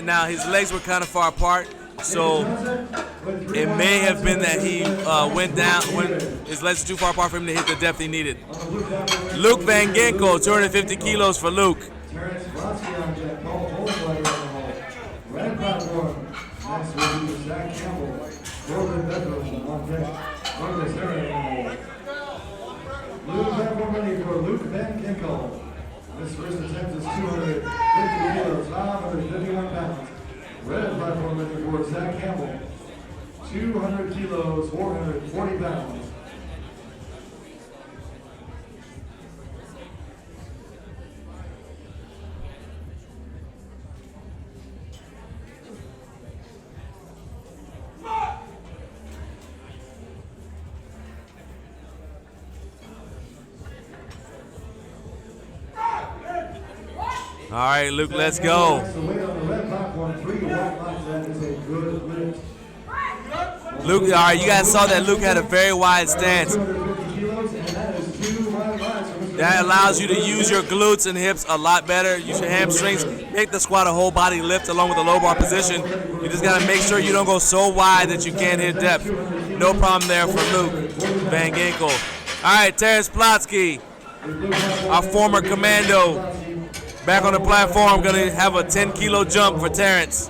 Now his legs were kind of far apart, so it may have been that he went down when his legs were too far apart for him to hit the depth he needed. Luke Van Ginkel, 250 kilos for Luke. Terrence Brodsky on deck, Paul Hohenweiler on the hole. Red platform, next will be Zach Campbell. Corbin Bedford on deck. Marcus Herring on the hole. Blue platform ready for Luke Van Ginkel. This first attempt is 250 kilos, 551 pounds. Red platform ready for Zach Campbell. 200 kilos, 440 pounds. All right, Luke, let's go. Luke, all right, you guys saw that Luke had a very wide stance. That allows you to use your glutes and hips a lot better. Use your hamstrings. Make the squat a whole body lift along with the low bar position. You just got to make sure you don't go so wide that you can't hit depth. No problem there for Luke Van Ginkel. All right, Terrence Plotsky, our former commando, back on the platform, gonna have a 10-kilo jump for Terrence.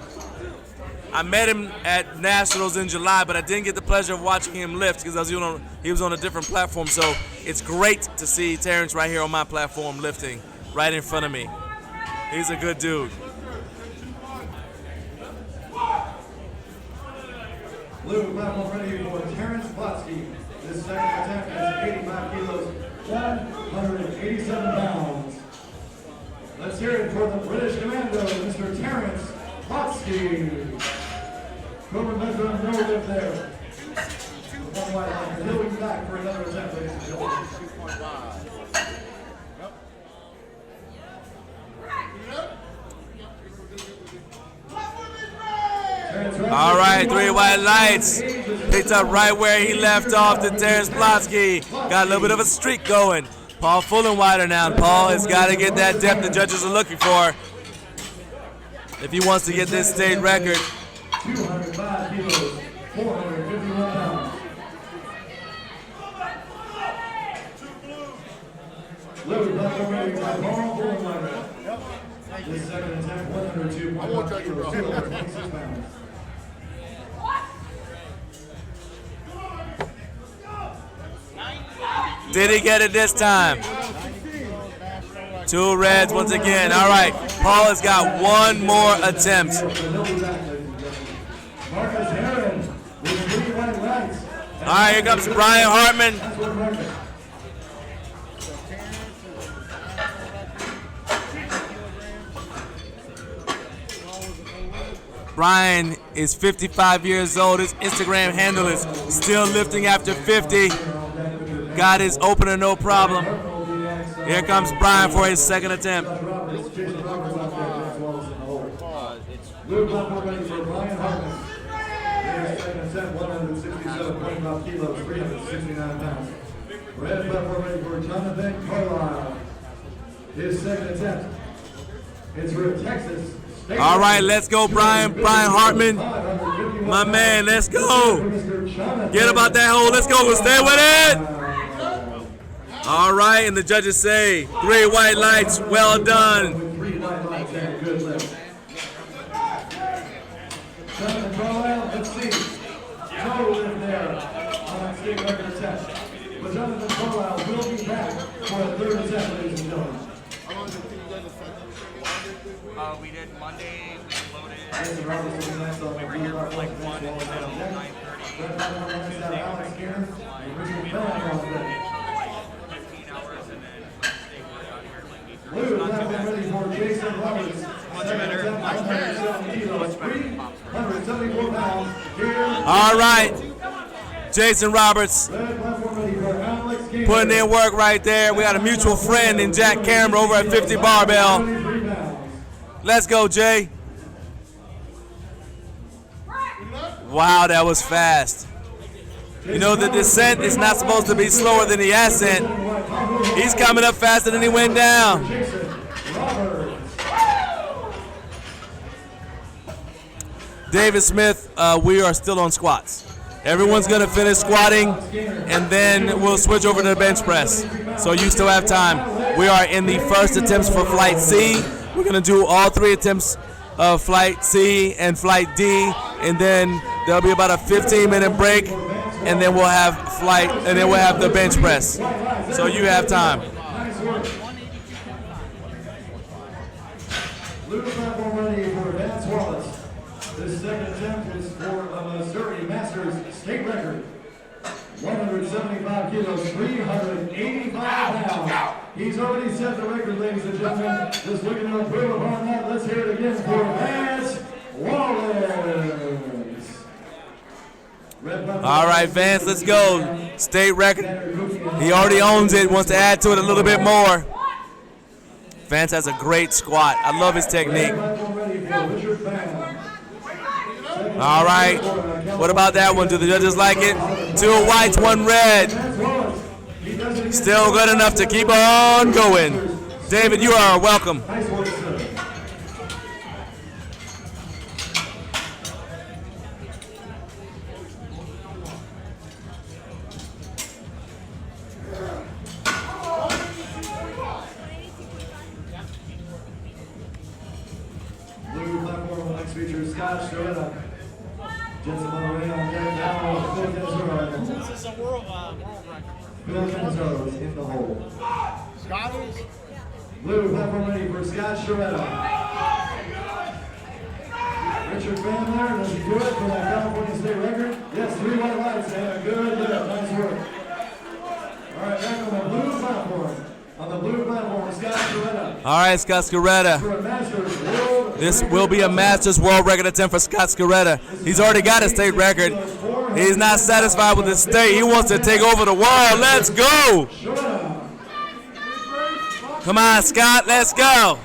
I met him at Nationals in July, but I didn't get the pleasure of watching him lift because he was on a different platform. So it's great to see Terrence right here on my platform lifting, right in front of me. He's a good dude. Blue platform ready for Terrence Plotsky. This second attempt is 85 kilos, 187 pounds. Let's hear it for the British Commando, Mr. Terrence Plotsky. Corbin Bedford, no lift there. One white line. He'll be back for another attempt, ladies and gentlemen. All right, 3 white lights. Picked up right where he left off to Terrence Plotsky. Got a little bit of a streak going. Paul Fullenwider now. Paul has got to get that depth the judges are looking for if he wants to get this state record. 205 kilos, 451 pounds. Blue platform ready by Paul Fullenwider. This second attempt, 102.5 kilos, 226 pounds. Did he get it this time? 2 reds once again. All right, Paul has got one more attempt. All right, here comes Brian Hartman. Brian is 55 years old. His Instagram handle is still lifting after 50. Got his opener, no problem. Here comes Brian for his second attempt. Jason Roberts out there, Vance Wallace in the hole. Blue platform ready for Brian Hartman. His second attempt, 167.5 kilos, 369 pounds. Red platform ready for Jonathan Carlisle. His second attempt. It's for Texas. All right, let's go, Brian. Brian Hartman, my man, let's go. Get about that hole. Let's go. Stay with it. All right, and the judges say 3 white lights. Well done. 3 white lights and a good lift. Jonathan Carlisle, let's see. No lift there on that state record attempt. But Jonathan Carlisle will be back for a third attempt, ladies and gentlemen. We did Monday, we loaded. Jason Roberts is next on the We were here for like 1 until 9:30. Red platform next out Alex Skinner. Richard Bell on deck. 15 hours and then Wednesday we're out here like 8:30. Blue platform ready for Jason Roberts. Second attempt, 170 kilos, 374 pounds. Here. All right, Jason Roberts Red platform ready for Alex Skinner. putting in work right there. We got a mutual friend in Jack Cameron over at 50 Barbell. 23 pounds. Let's go, Jay. Wow, that was fast. You know, the descent is not supposed to be slower than the ascent. He's coming up faster than he went down. David Smith, we are still on squats. Everyone's going to finish squatting, and then we'll switch over to the bench press. So you still have time. We are in the first attempts for Flight C. We're going to do all 3 attempts of Flight C and Flight D, and then there'll be about a 15-minute break, and then we'll have the bench press. So you have time. Blue platform ready for Vance Wallace. This second attempt is for a Missouri Masters state record. 175 kilos, 385 pounds. He's already set the record, ladies and gentlemen. Just looking to improve upon that. Let's hear it again for Vance Wallace. All right, Vance, let's go. State record. He already owns it, wants to add to it a little bit more. Vance has a great squat. I love his technique. All right, what about that one? Do the judges like it? 2 whites, 1 red. Still good enough to keep on going. David, you are welcome. Blue platform next features Scott Strata. Jensen Monterey on deck now. Phil Canizaro. This is a world record. Phil Canizaro is in the hole. Scott is. Blue platform ready for Scott Strata. Richard Van there, does he do it for that California state record? Yes, 3 white lights and a good lift. Nice work. All right, back on the blue platform. On the blue platform, Scott Strata. All right, Scott Scaretta. For a Masters World This will be a Masters World Record attempt for Scott Scaretta. He's already got a state record. He's not satisfied with his state. He wants to take over the world. Let's go. Come on, Scott. Let's go.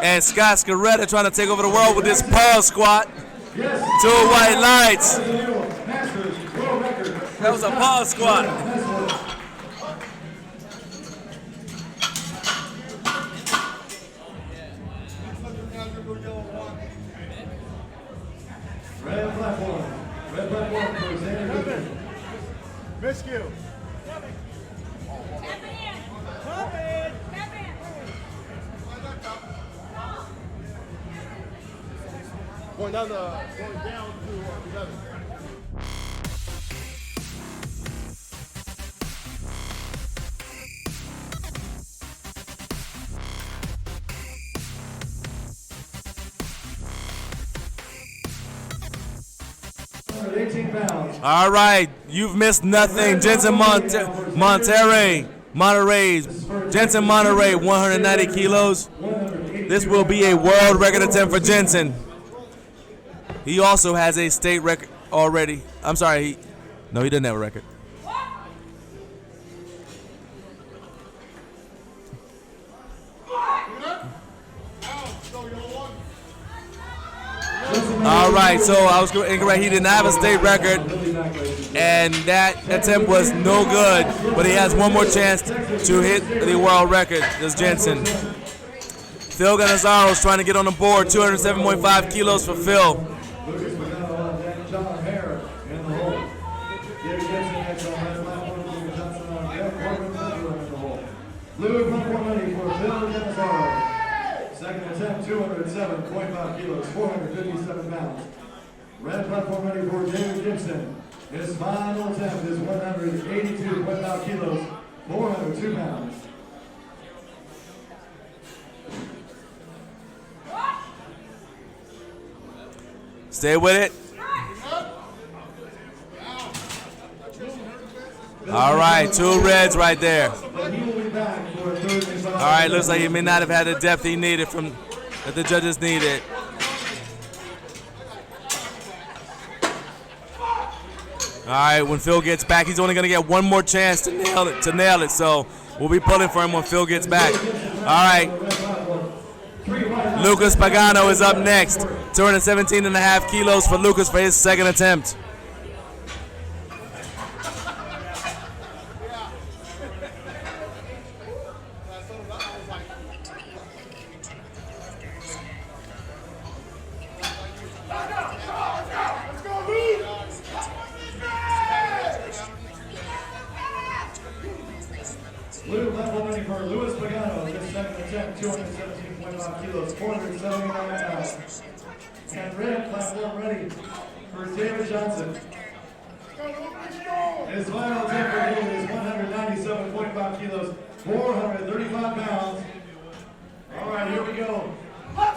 And Scott Scaretta trying to take over the world with this pause squat. 2 white lights. That was a pause squat. Red platform. Red platform for Xander Goodman. Miss you. Going down to 11. All right, you've missed nothing. Jensen Monterey, Jensen Monterey, 190 kilos. This will be a world record attempt for Jensen. He also has a state record. already. I'm sorry. No, he didn't have a record. All right, so I was incorrect. He didn't have a state record, and that attempt was no good. But he has one more chance to hit the world record. This Jensen. Phil Ganazaro's trying to get on the board. 207.5 kilos for Phil. Lucas Pagano on deck, John Hare in the hole. Dave Jensen next on red platform, Lucas Johnson on deck, Corbin Miller in the hole. Blue platform ready for Phil Ganazaro. Second attempt, 207.5 kilos, 457 pounds. Red platform ready for David Gibson. His final attempt is 182.5 kilos, 402 pounds. Stay with it. All right, 2 reds right there. All right, looks like he may not have had the depth he needed that the judges needed. All right, when Phil gets back, he's only going to get one more chance to nail it. So we'll be pulling for him when Phil gets back. All right. Lucas Pagano is up next. 217.5 kilos for Lucas for his second attempt. Blue level money for Luis Pagano. This second attempt, 217.5 kilos, 479 pounds. And red platform ready for David Johnson. His final attempt for David is 197.5 kilos, 435 pounds. All right, here we go. All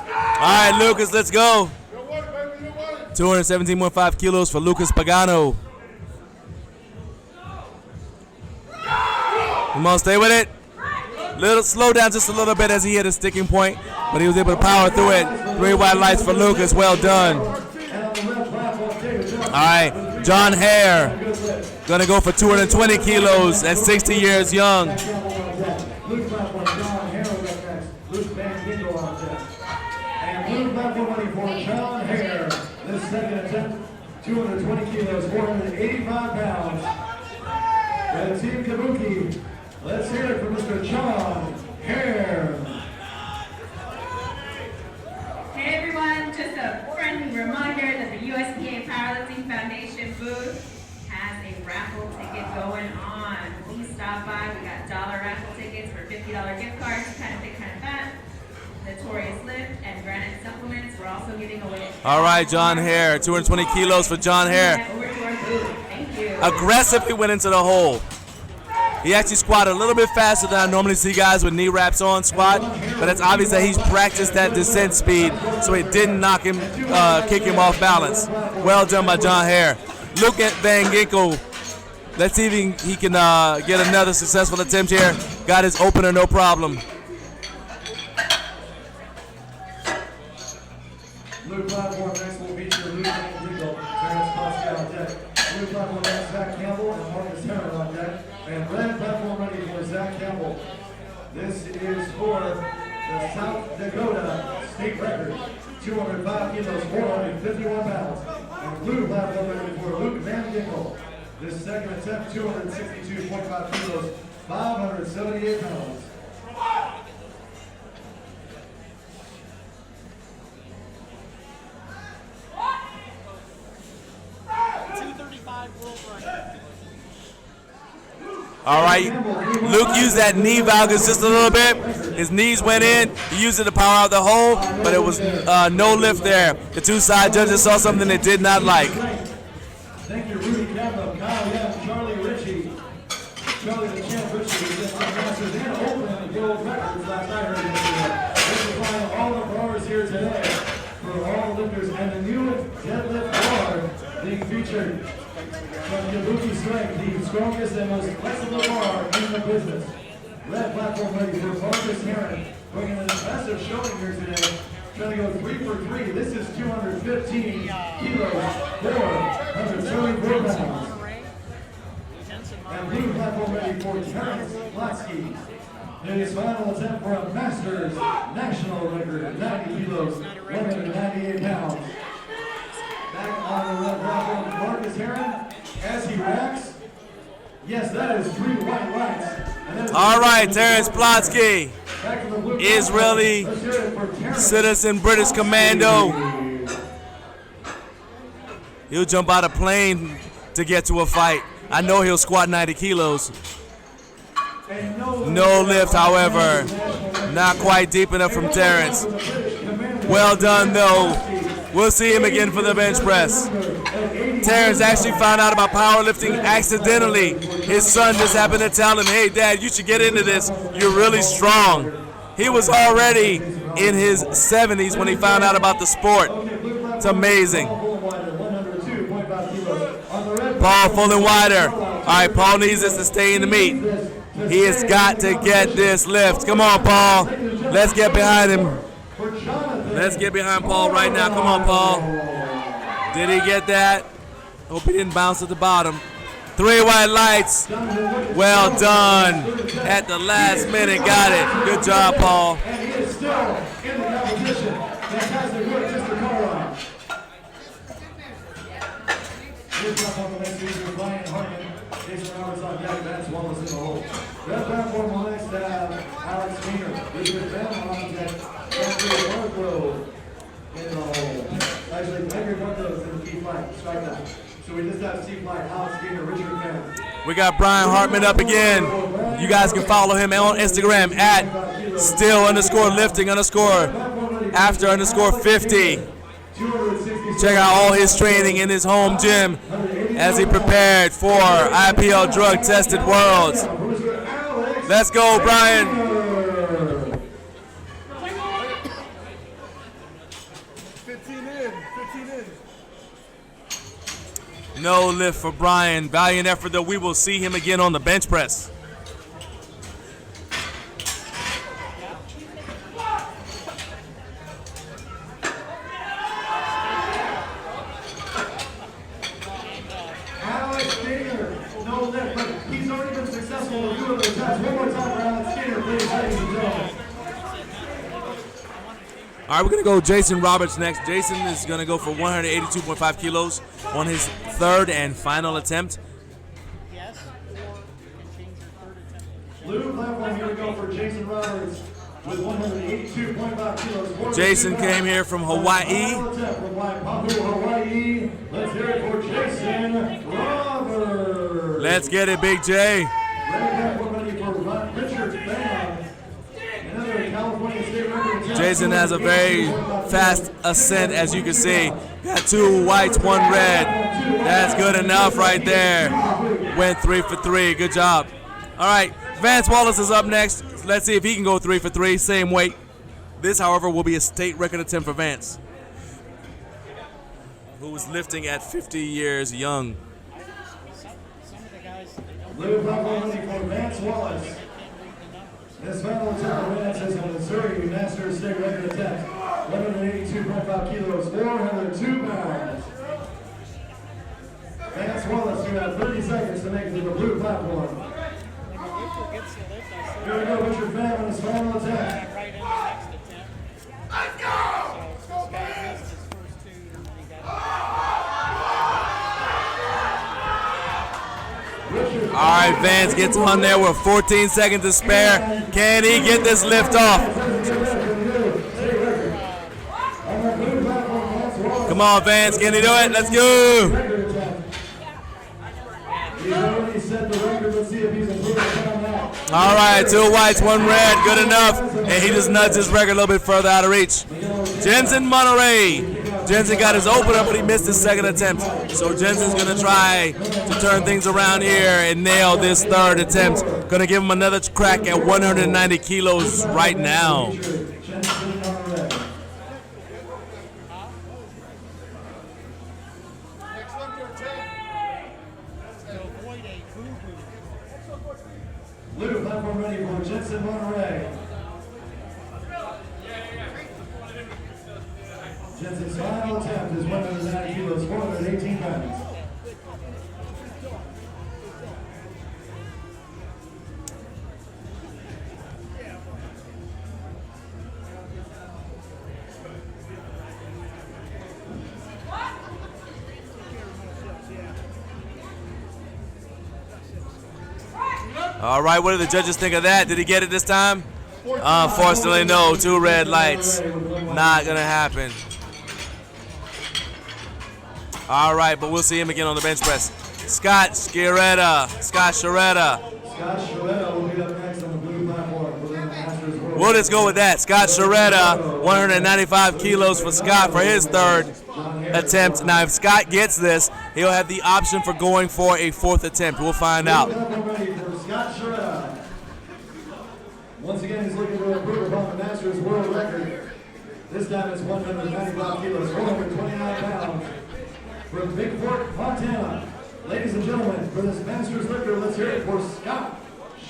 right, Lucas, let's go. 217.5 kilos for Lucas Pagano. Come on, stay with it. Slow down just a little bit as he hit a sticking point, but he was able to power through it. 3 white lights for Lucas. Well done. All right, John Hare gonna go for 220 kilos at 60 years young. John Hare, this second attempt, 220 kilos, 485 pounds. And Team Kabuki, let's hear it from Mr. John Hare. Hey everyone, just a friendly reminder that the USPA Powerlifting Foundation booth has a raffle ticket going on. Please stop by. We got dollar raffle tickets for $50 gift cards, kind of thick, kind of fat, Notorious Lift, and Granite supplements. We're also giving away. All right, John Hare, 220 kilos for John Hare. Over to our booth. Thank you. Aggressively went into the hole. He actually squatted a little bit faster than I normally see guys with knee wraps on squat, but it's obvious that he's practiced that descent speed, so it didn't knock him, kick him off balance. Well done by John Hare. Look at Van Ginkel. Let's see if he can get another successful attempt here. Got his opener, no problem. Blue platform next will feature Luke Van Ginkel, Terrence Costa on deck. Blue platform next, Zach Campbell and Marcus Herron on deck. And red platform ready for Zach Campbell. This is for the South Dakota state record, 205 kilos, 451 pounds. And blue platform ready for Luke Van Ginkel. This second attempt, 262.5 kilos, 578 pounds. All right, Luke used that knee valgus just a little bit. His knees went in. He used it to power out the hole, but it was no lift there. The 2 side judges saw something they did not like. Thank you, Rudy Kappa, Kyle Young, Charlie Ritchie. Charlie the Champ Ritchie was just on Masters and Oakland Gold Records last night. This is why all the bars here today for all lifters and the new deadlift bar being featured. From Kabuki Strength, the strongest and most flexible bar in the business. Red platform ready for Marcus Herron, bringing an impressive showing here today Trying to go 3 for 3. This is 215 kilos, 474 pounds. And blue platform ready for Terrence Plotsky. In his final attempt for a Masters national record, 90 kilos, 198 pounds. Back on the red platform, Marcus Heron, as he racks. Yes, that is 3 white lights. All right, Terrence Plotsky, Israeli citizen British commando. He'll jump out of plane to get to a fight. I know he'll squat 90 kilos. No lift, however, not quite deep enough from Terrence. Well done, though. We'll see him again for the bench press. Terrence actually found out about powerlifting accidentally. His son just happened to tell him, hey, Dad, you should get into this. You're really strong. He was already in his 70s when he found out about the sport. It's amazing. Paul pulling wider. All right, Paul needs this to stay in the meet. He has got to get this lift. Come on, Paul. Let's get behind him. Let's get behind Paul right now. Come on, Paul. Did he get that? Hope he didn't bounce at the bottom. 3 white lights. Well done. At the last minute, got it. Good job, Paul. And he is still in the competition. Fantastic work, Mr. Carlisle. Here's up on the next season, Brian Hartman. Jason Roberts on deck, Vance Wallace in the hole. Red platform on the next have Alex Wiener. Richard Bell on deck. Andrew Margrove in the hole. Actually, Andrew Margrove is in the key fight. Strike that. So we just have Steve Light, Alex Wiener, Richard Bell. We got Brian Hartman up again. You guys can follow him on Instagram at still_lifting_after_50. Check out all his training in his home gym as he prepared for IPL drug tested worlds. Let's go, Brian. 15 in. No lift for Brian. Valiant effort, though. We will see him again on the bench press. Alex Gainer, no lift, but he's already been successful with 2 of those tests. One more time for Alex Gainer, please, ladies and gentlemen. All right, we're going to go Jason Roberts next. Jason is going to go for 182.5 kilos on his 3rd and final attempt. Yes, or you can change your 3rd attempt. Blue platform, here we go for Jason Roberts with 182.5 kilos. Jason came here from Hawaii. Final attempt from Waipahu, Hawaii. Let's hear it for Jason Roberts. Let's get it, Big J. Red platform ready for Richard Bam. Another California State record. Jason has a very fast ascent, as you can see. Got 2 whites, 1 red. That's good enough right there. Went 3 for 3. Good job. All right, Vance Wallace is up next. Let's see if he can go 3 for 3, same weight. This, however, will be a state record attempt for Vance, who was lifting at 50 years young. Blue platform ready for Vance Wallace. This final attempt for Vance is a Missouri Masters State record attempt. 182.5 kilos, 402 pounds. Vance Wallace, you have 30 seconds to make it to the blue platform. Here we go, Richard Pham on his final attempt. Right in the next attempt. Let's go! So this guy missed his first 2. And he got All right, Vance gets on there with 14 seconds to spare. Can he get this lift off? Come on, Vance, can he do it? Let's go. He's already set the record. Let's see if he's improved on that. All right, 2 whites, 1 red, good enough. And he just nudged his record a little bit further out of reach. Jensen Monterey. Jensen got his opener, but he missed his 2nd attempt. So Jensen's gonna try to turn things around here and nail this 3rd attempt. Gonna give him another crack at 190 kilos right now. Blue platform ready for Jensen Monterey. Jensen's final attempt is 190 kilos, 418 pounds. All right, what do the judges think of that? Did he get it this time? Unfortunately, no. 2 red lights. Not going to happen. All right, but we'll see him again on the bench press. Scott Sciaretta. Scott Sciaretta will be up next on the blue platform. We'll just go with that. Scott Sciaretta, 195 kilos for Scott for his 3rd attempt. Now, if Scott gets this, he'll have the option for going for a 4th attempt. We'll find out. Scott Sciaretta. Once again, he's looking to improve upon the Masters world record. This time it's 195 kilos, 429 pounds. From Big Fork, Montana. Ladies and gentlemen, for this Masters record, let's hear it for Scott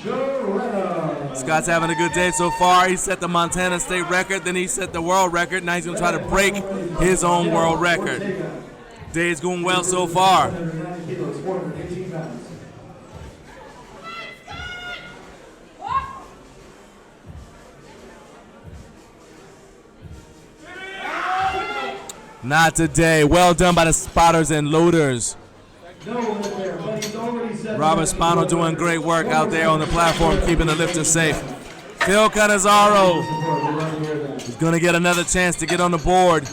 Sciaretta. Scott's having a good day so far. He set the Montana state record, then he set the world record. Now he's going to try to break his own world record. Day's going well so far. 190 kilos, 418 pounds. Not today. Well done by the spotters and loaders. Robert Spano doing great work out there on the platform, keeping the lifter safe. Phil Cannizzaro is going to get another chance to get on the board.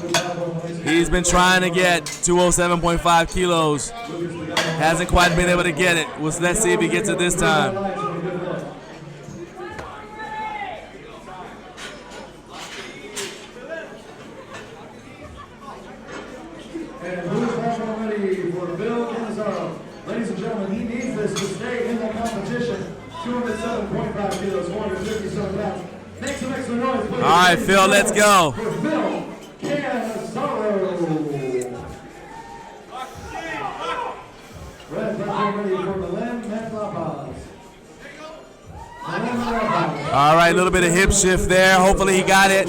He's been trying to get 207.5 kilos. Hasn't quite been able to get it. Let's see if he gets it this time. And blue platform ready for Bill Cannizzaro. Ladies and gentlemen, he needs this to stay in the competition. 207.5 kilos, 457 pounds. Make some extra noise, please. All right, Phil, let's go. For Bill Cannizzaro. Red platform ready for Milan Metlapas. All right, a little bit of hip shift there. Hopefully he got it.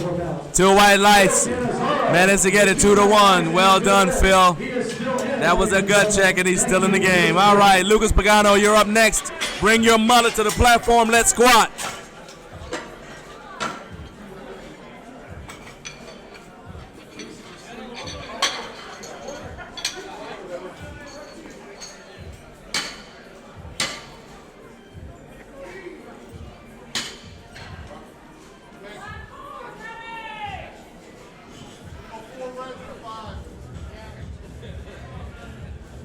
2 white lights. Managed to get it 2-1. Well done, Phil. That was a gut check, and he's still in the game. All right, Lucas Pagano, you're up next. Bring your mullet to the platform. Let's squat.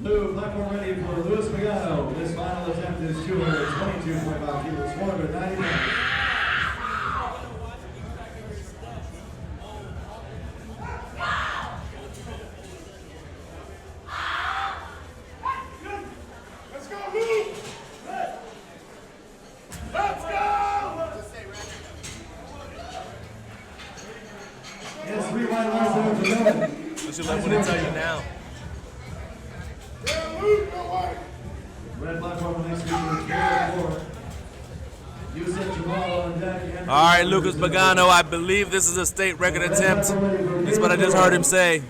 Blue platform ready for Luis Pagano. This final attempt is 222.5 kilos, 490 pounds. Let's go, Lou! Let's go! Yes, 3 white lights there for Melvin. What's your left one to tell you now? Red platform next week. You said Jamal on deck. All right, Lucas Pagano, I believe this is a state record attempt. That's what I just heard him say.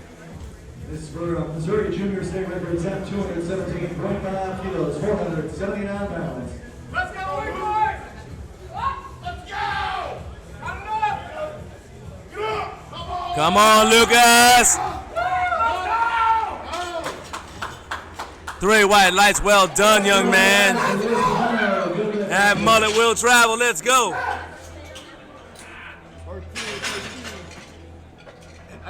This is for Missouri Junior State record attempt, 217.5 kilos, 479 pounds. Let's go, boys! Let's go! Get up! Come on, Lucas. 3 white lights. Well done, young man. That mullet will travel. Let's go. I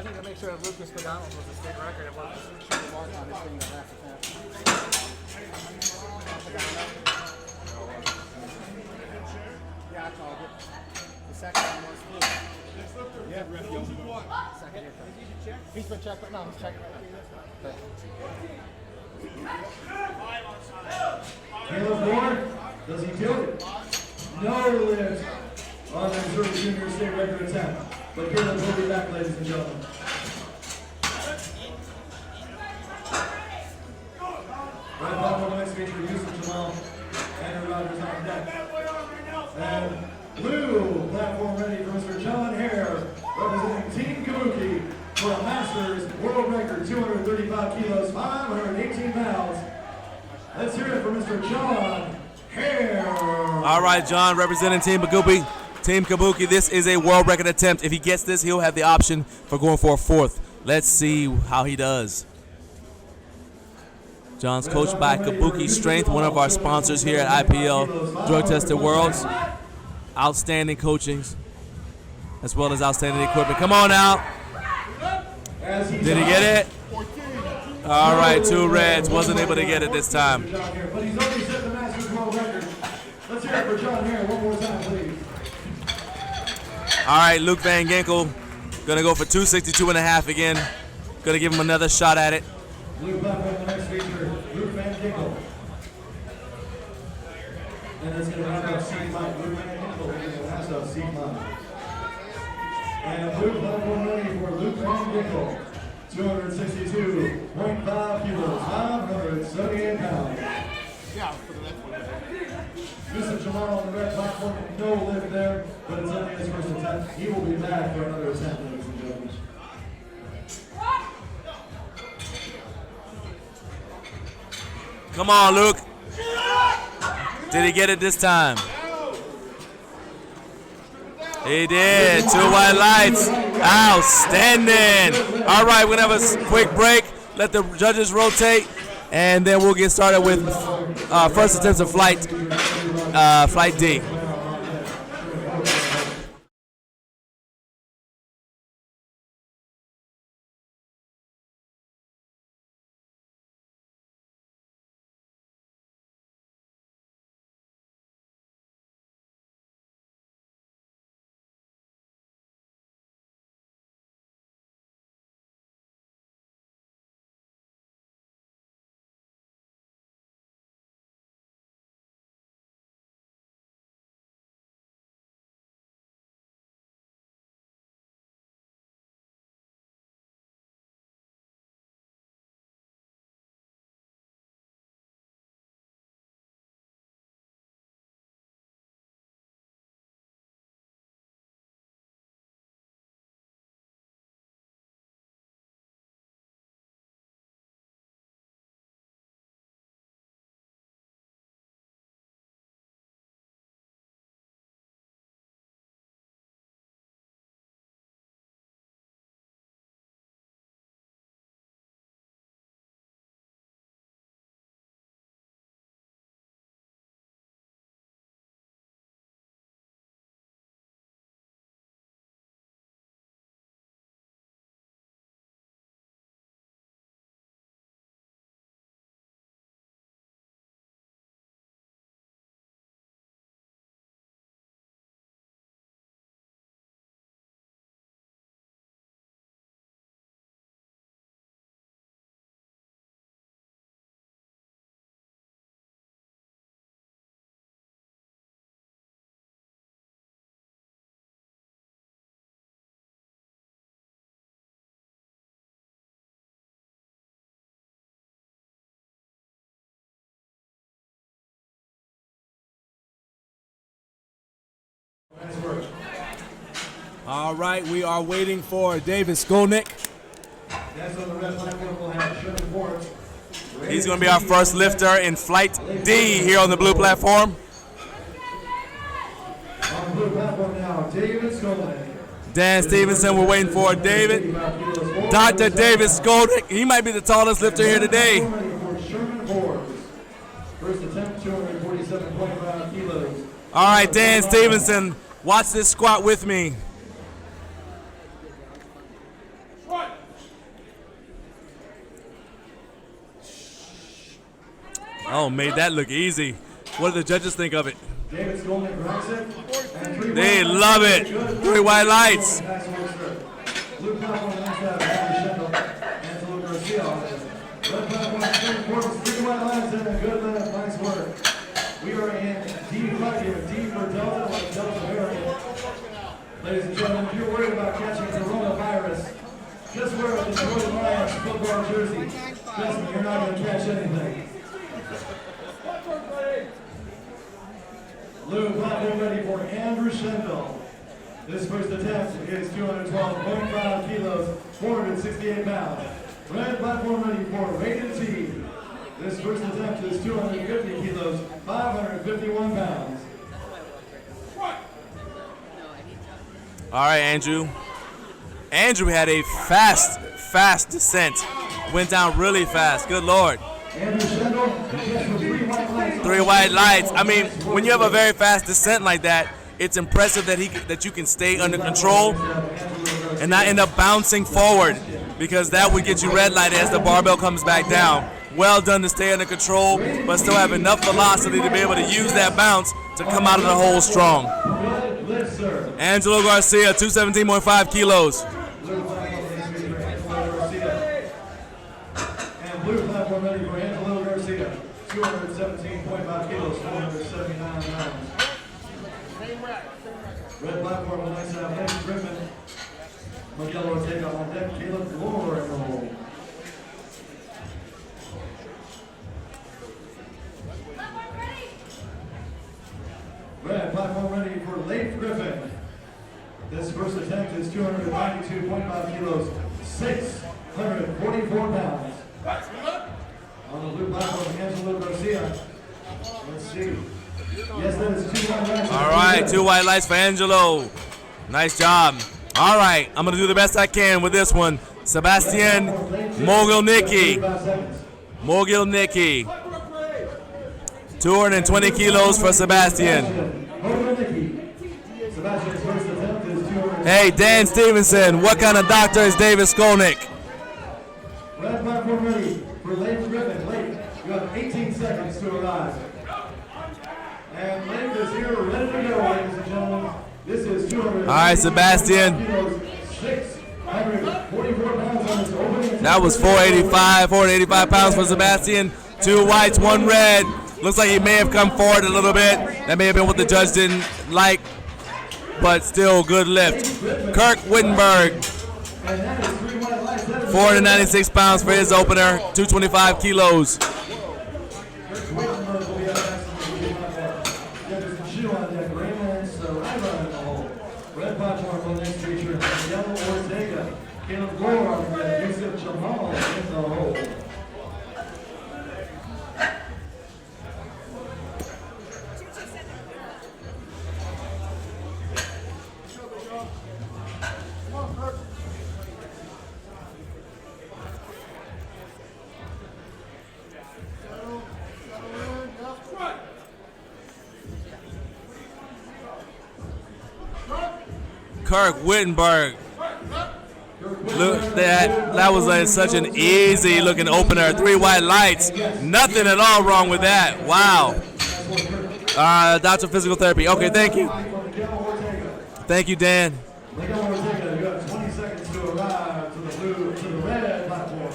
think to make sure that Lucas Pagano was a state record. It was the mark on this thing that last attempt. Yeah, I called it. The second one was Luke. Yeah, second here. He's been checked, but no, he's checking right now. Caleb Ward, does he do it? No lift on the Missouri Junior State record attempt. But Caleb will be back, ladies and gentlemen. Right platform next feature, Yusuf Jamal, Andrew Rogers on deck. And blue platform ready for Mr. John Hare, representing Team Kabuki for a Masters world record, 235 kilos, 518 pounds. Let's hear it for Mr. John Hare. All right, John, representing Team Kabuki. Team Kabuki, this is a world record attempt. If he gets this, he'll have the option for going for a 4th. Let's see how he does. John's coached by Kabuki Strength, one of our sponsors here at IPL Drug Tested Worlds. Outstanding coachings, as well as outstanding equipment. Come on out. Did he get it? All right, 2 reds. Wasn't able to get it this time. But he's already set the Masters world record. Let's hear it for John Hare one more time, please. All right, Luke Van Ginkel gonna go for 262.5 again. Gonna give him another shot at it. Luke back on the next feature, Luke Van Ginkel. And it's gonna wrap up C5. Luke Van Ginkel is gonna wrap up C5. And Luke platform ready for Luke Van Ginkel. 262.5 kilos, 578 pounds. Mr. Jamal on the red platform, no lift there, but it's only his first attempt. He will be back for another attempt, ladies and gentlemen. Come on, Luke. Did he get it this time? He did. 2 white lights. Outstanding. All right, we're going to have a quick break. Let the judges rotate, and then we'll get started with first attempts of flight D. All right, we are waiting for David Skolnick. He's going to be our first lifter in Flight D here on the blue platform. On the blue platform now, David Skolnick. Dan Stevenson, we're waiting for David. Dr. David Skolnick, he might be the tallest lifter here today. First attempt, 247.5 kilos. All right, Dan Stevenson, watch this squat with me. Oh, made that look easy. What do the judges think of it? David Skolnick rocks it. They love it. 3 white lights. Blue platform next up, Andy Schendel, Angelo Garcia. Red platform, 3 white lights and a good lift. Nice work. We are in D5 here. D for Delta, like Delta variant. Ladies and gentlemen, if you're worried about catching coronavirus, just wear a Detroit Lions football jersey. Trust me, you're not going to catch anything. Blue platform ready for Andrew Schendel. This first attempt is 212.5 kilos, 468 pounds. Red platform ready for rated T. This first attempt is 250 kilos, 551 pounds. All right, Andrew. Andrew had a fast descent. Went down really fast. Good Lord. Andrew Schendel, 3 white lights. I mean, when you have a very fast descent like that, it's impressive that you can stay under control and not end up bouncing forward, because that would get you red lighted as the barbell comes back down. Well done to stay under control, but still have enough velocity to be able to use that bounce to come out of the hole strong. Angelo Garcia, 217.5 kilos. And blue platform ready for Angelo Garcia, 217.5 kilos, 479 pounds. Red platform on the next side, Lance Griffin. Miguel Ortega on deck, Caleb Gore in the hole. Red platform ready for Leif Griffin. This first attempt is 292.5 kilos, 644 pounds. On the blue platform, Angelo Garcia. Let's see. Yes, that is 2 white lights. All right, 2 white lights for Angelo. Nice job. All right, I'm going to do the best I can with this one. Sebastian Mogilnicki. Mogilnicki. 220 kilos for Sebastian. Hey, Dan Stevenson, what kind of doctor is David Skolnick? Red platform ready for Leif Griffin. Leif, you have 18 seconds to arrive. And Leif is here, ready to go, ladies and gentlemen. This is 200. All right, Sebastian. 644 pounds on his opening. That was 485 pounds for Sebastian. 2 whites, 1 red. Looks like he may have come forward a little bit. That may have been what the judge didn't like, but still good lift. Kirk Wittenberg, 496 pounds for his opener, 225 kilos. Red platform will next feature Miguel Ortega, Caleb Gore, and Yusuf Jamal in the hole. Kirk Wittenberg. Look, that was such an easy looking opener. 3 white lights. Nothing at all wrong with that. Wow. Doctor of Physical Therapy. Okay, thank you. Thank you, Dan. Miguel Ortega, you have 20 seconds to arrive to the red platform.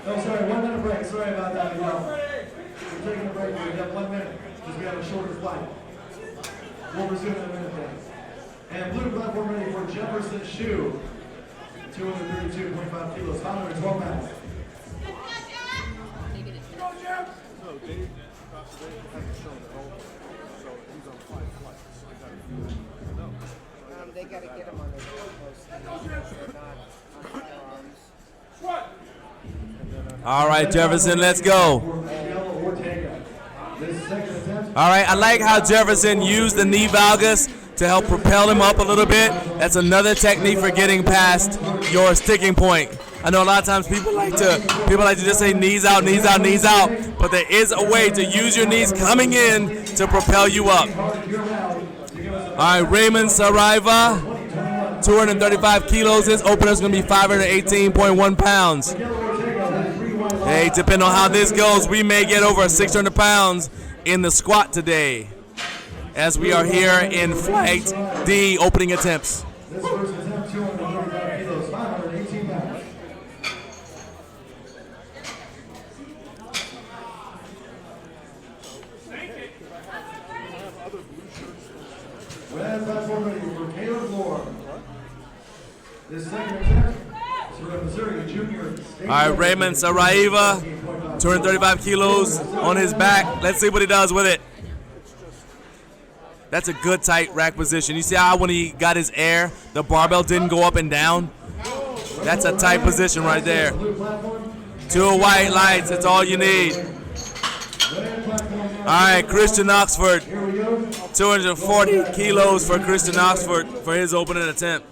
Oh, sorry, 1 minute break. Sorry about that, Miguel. We're taking a break. We have 1 minute because we have a shorter flight. We'll resume in a minute then. And blue platform ready for Jefferson Shoe, 232.5 kilos, 512 pounds. They got to get him on their post. They're not on their arms. All right, Jefferson, let's go. All right, I like how Jefferson used the knee valgus to help propel him up a little bit. That's another technique for getting past your sticking point. I know a lot of times people like to just say knees out, knees out, knees out, but there is a way to use your knees coming in to propel you up. All right, Raymond Saraiva, 235 kilos. His opener is going to be 518.1 pounds. Hey, depending on how this goes, we may get over 600 pounds in the squat today, as we are here in Flight D opening attempts. This first attempt, 235 kilos, 518 pounds. Red platform ready for Caleb Gore. This second attempt is for Missouri Junior State. All right, Raymond Saraiva, 235 kilos on his back. Let's see what he does with it. That's a good tight rack position. You see how when he got his air, the barbell didn't go up and down? That's a tight position right there. 2 white lights, that's all you need. All right, Christian Oxford. 240 kilos for Christian Oxford for his opening attempt.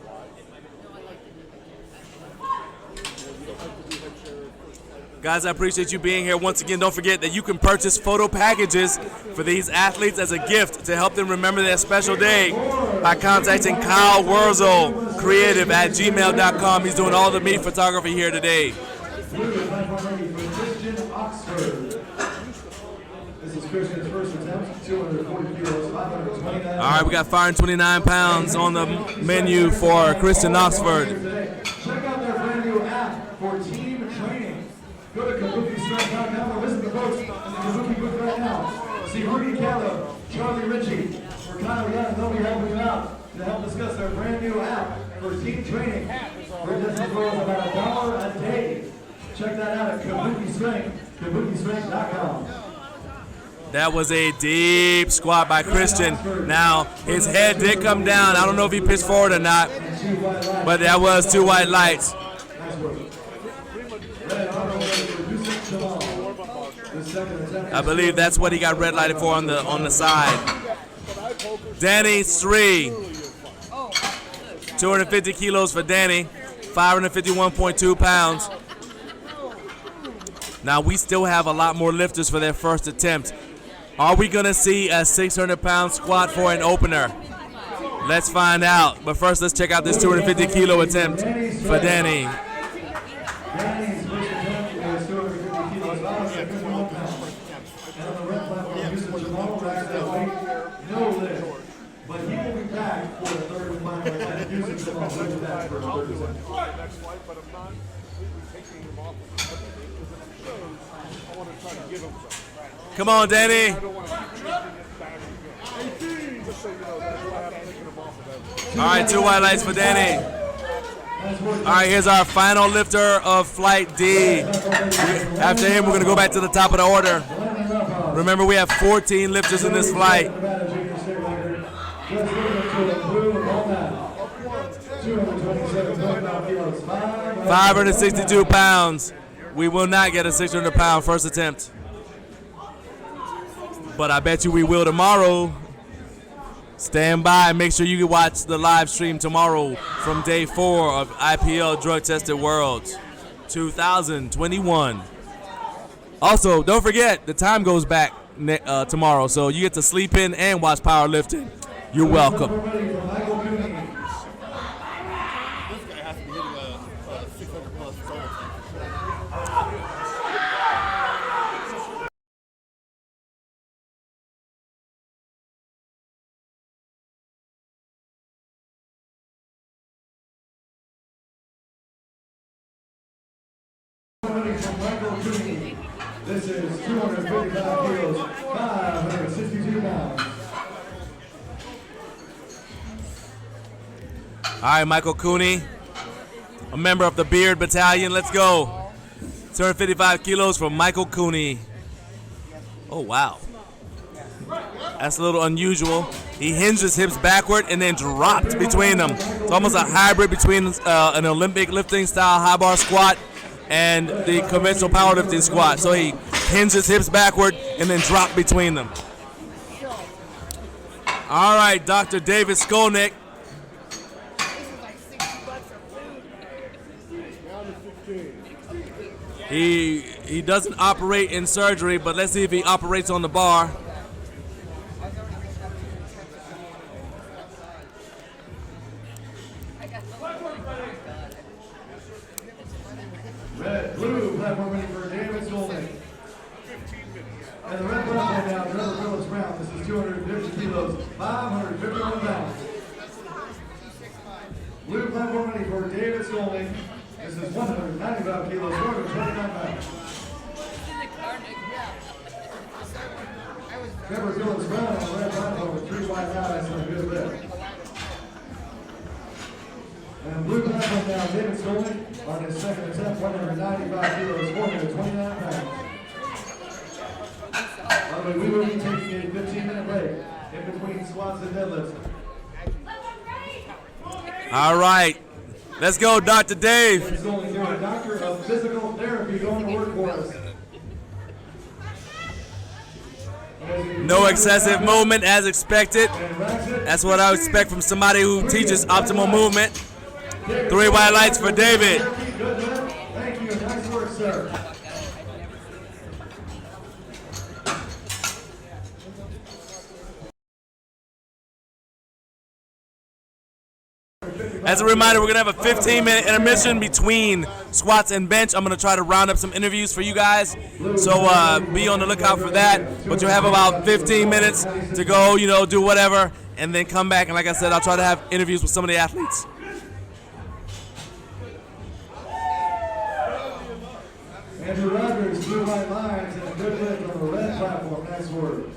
Guys, I appreciate you being here. Once again, don't forget that you can purchase photo packages for these athletes as a gift to help them remember their special day by contacting Kyle Wurzel Creative at gmail.com. He's doing all the meat photography here today. This is Christian's first attempt, 240 kilos, 529. All right, we got 529 pounds on the menu for Christian Oxford. Check out their brand new app for team training. Go to KabukiStrength.com or visit the folks in the Kabuki booth right now. See Rudy Callow, Charlie Ritchie, or Kyle Young. They'll be helping you out to help discuss their brand new app for team training. For just as low as about $1 a day. Check that out at Kabuki Strength, KabukiStrength.com. That was a deep squat by Christian. Now, his head did come down. I don't know if he pitched forward or not, but that was 2 white lights. I believe that's what he got red lighted for on the side. Danny Sree. 250 kilos for Danny. 551.2 pounds. Now, we still have a lot more lifters for their first attempt. Are we going to see a 600-pound squat for an opener? Let's find out. But first, let's check out this 250-kilo attempt for Danny. Danny's first attempt is 250 kilos, 551 pounds. And on the red platform, Houston Jamal racks that weight, no lift. But he will be back for the third and final attempt. Houston Jamal will be back for the third attempt. Next flight, but I'm not completely taking him off of everything because if it shows, I want to try to give him something. Come on, Danny. I don't want to keep changing it back again. Just so you know, that's why I'm taking him off of everything. All right, 2 white lights for Danny. All right, here's our final lifter of Flight D. After him, we're going to go back to the top of the order. Remember, we have 14 lifters in this flight. 562 pounds. We will not get a 600-pound first attempt. But I bet you we will tomorrow. Stand by and make sure you watch the live stream tomorrow from day 4 of IPL Drug Tested Worlds 2021. Also, don't forget, the time goes back tomorrow, so you get to sleep in and watch powerlifting. You're welcome. This guy has to be hitting a 600-plus solo. This is 255 kilos, 562 pounds. All right, Michael Cooney, a member of the Beard Battalion. Let's go. 255 kilos for Michael Cooney. Oh, wow. That's a little unusual. He hinged his hips backward and then dropped between them. It's almost a hybrid between an Olympic lifting style high bar squat and the conventional powerlifting squat. So he hinged his hips backward and then dropped between them. All right, Dr. David Skolnick. He doesn't operate in surgery, but let's see if he operates on the bar. Blue platform ready for David Skolnick. And the red platform now, Trevor Phillips Brown. This is 250 kilos, 551 pounds. Blue platform ready for David Skolnick. This is 195 kilos, 429 pounds. Trevor Phillips Brown on the red platform with 3 white guys and a good lift. And blue platform now, David Skolnick on his second attempt, 195 kilos, 429 pounds. By the way, we will be taking a 15-minute break. in between squats and deadlifts. All right. Let's go, Dr. Dave. It's going to a doctor of physical therapy going to work for us. No excessive movement as expected. That's what I would expect from somebody who teaches optimal movement. 3 white lights for David. Thank you. Nice work, sir. As a reminder, we're going to have a 15-minute intermission between squats and bench. I'm going to try to round up some interviews for you guys, so be on the lookout for that. But you'll have about 15 minutes to go, do whatever, and then come back. And like I said, I'll try to have interviews with some of the athletes. Andrew Rogers, 2 white lines, and a good lift on the red platform. Nice work. On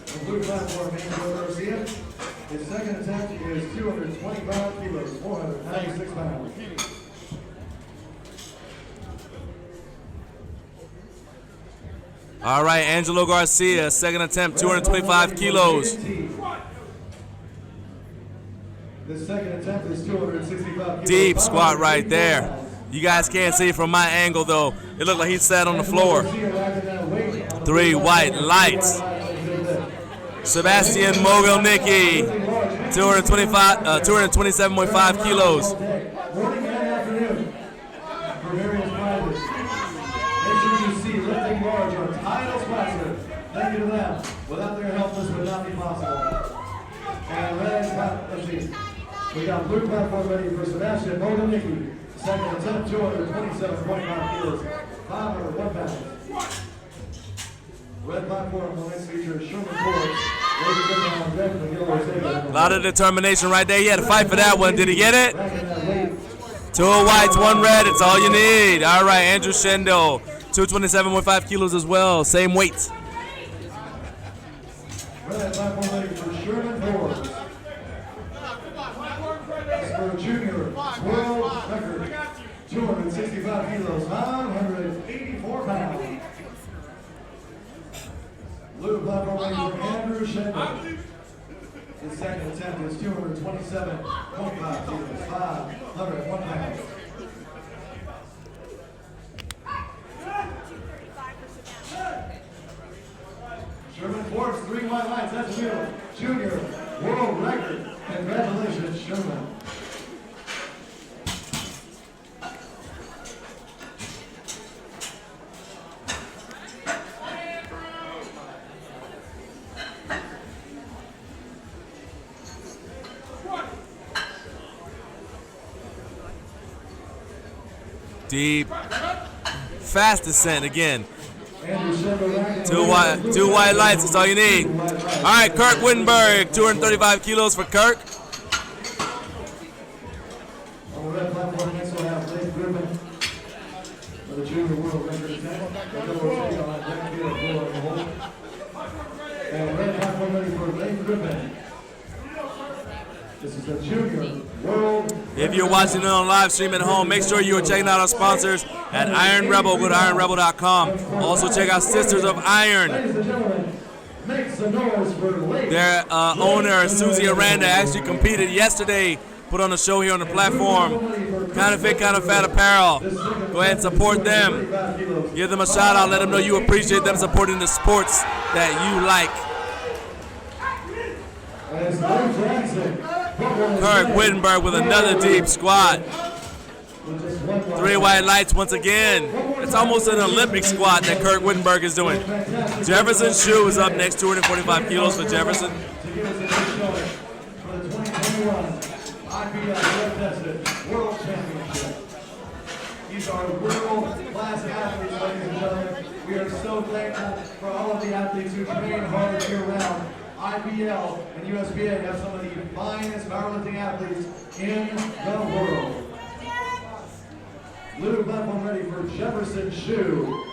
the blue platform, Andrew Garcia. His second attempt is 225 kilos, 496 pounds. All right, Angelo Garcia, second attempt, 225 kilos. The second attempt is 265 kilos. Deep squat right there. You guys can't see it from my angle, though. It looked like he sat on the floor. 3 white lights. Sebastian Mogilnicki, 227.5 kilos. Morning and afternoon for various prizes. Make sure you see lifting large or title sponsor. Thank you to them. Without their help, this would not be possible. And let's see. We got blue platform ready for Sebastian Mogilnicki. Second attempt, 227.5 kilos, 501 pounds. Red platform will next feature Sherman Forbes. A lot of determination right there. He had to fight for that one. Did he get it? 2 whites, 1 red. It's all you need. All right, Andrew Shendo, 227.5 kilos as well. Same weight. Red platform ready for Sherman Forbes. For a junior world record, 265 kilos, 584 pounds. Blue platform ready for Andrew Shendo. His second attempt is 227.5 kilos, 501 pounds. Sherman Forbes, 3 white lights, that's new. Junior world record. Congratulations, Sherman. Deep, fast descent again. 2 white lights, that's all you need. All right, Kirk Wittenberg, 235 kilos for Kirk. On the red platform, next we'll have Blake Griffin for the junior world record attempt. And red platform ready for Blake Griffin. This is the junior world. If you're watching it on live stream at home, make sure you are checking out our sponsors at Iron Rebel. Go to ironrebel.com. Also check out Sisters of Iron. Ladies and gentlemen, make some noise for Blake. Their owner, Susie Aranda, actually competed yesterday, put on a show here on the platform. Kind of Fit, Kind of Fat apparel. Go ahead and support them. Give them a shout out. Let them know you appreciate them supporting the sports that you like. Kirk Wittenberg with another deep squat. 3 white lights once again. It's almost an Olympic squat that Kirk Wittenberg is doing. Jefferson Shue is up next, 245 kilos for Jefferson. To give us a good showing for the 2021 IPL Tested World Championship. These are world-class athletes, ladies and gentlemen. We are so thankful for all of the athletes who train hard year-round. IPL and USPA have some of the finest powerlifting athletes in the world. Blue platform ready for Jefferson Shue.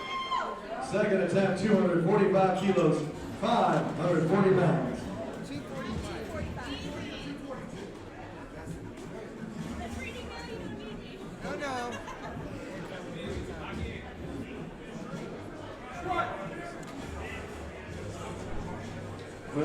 Second attempt, 245 kilos, 540 pounds. No.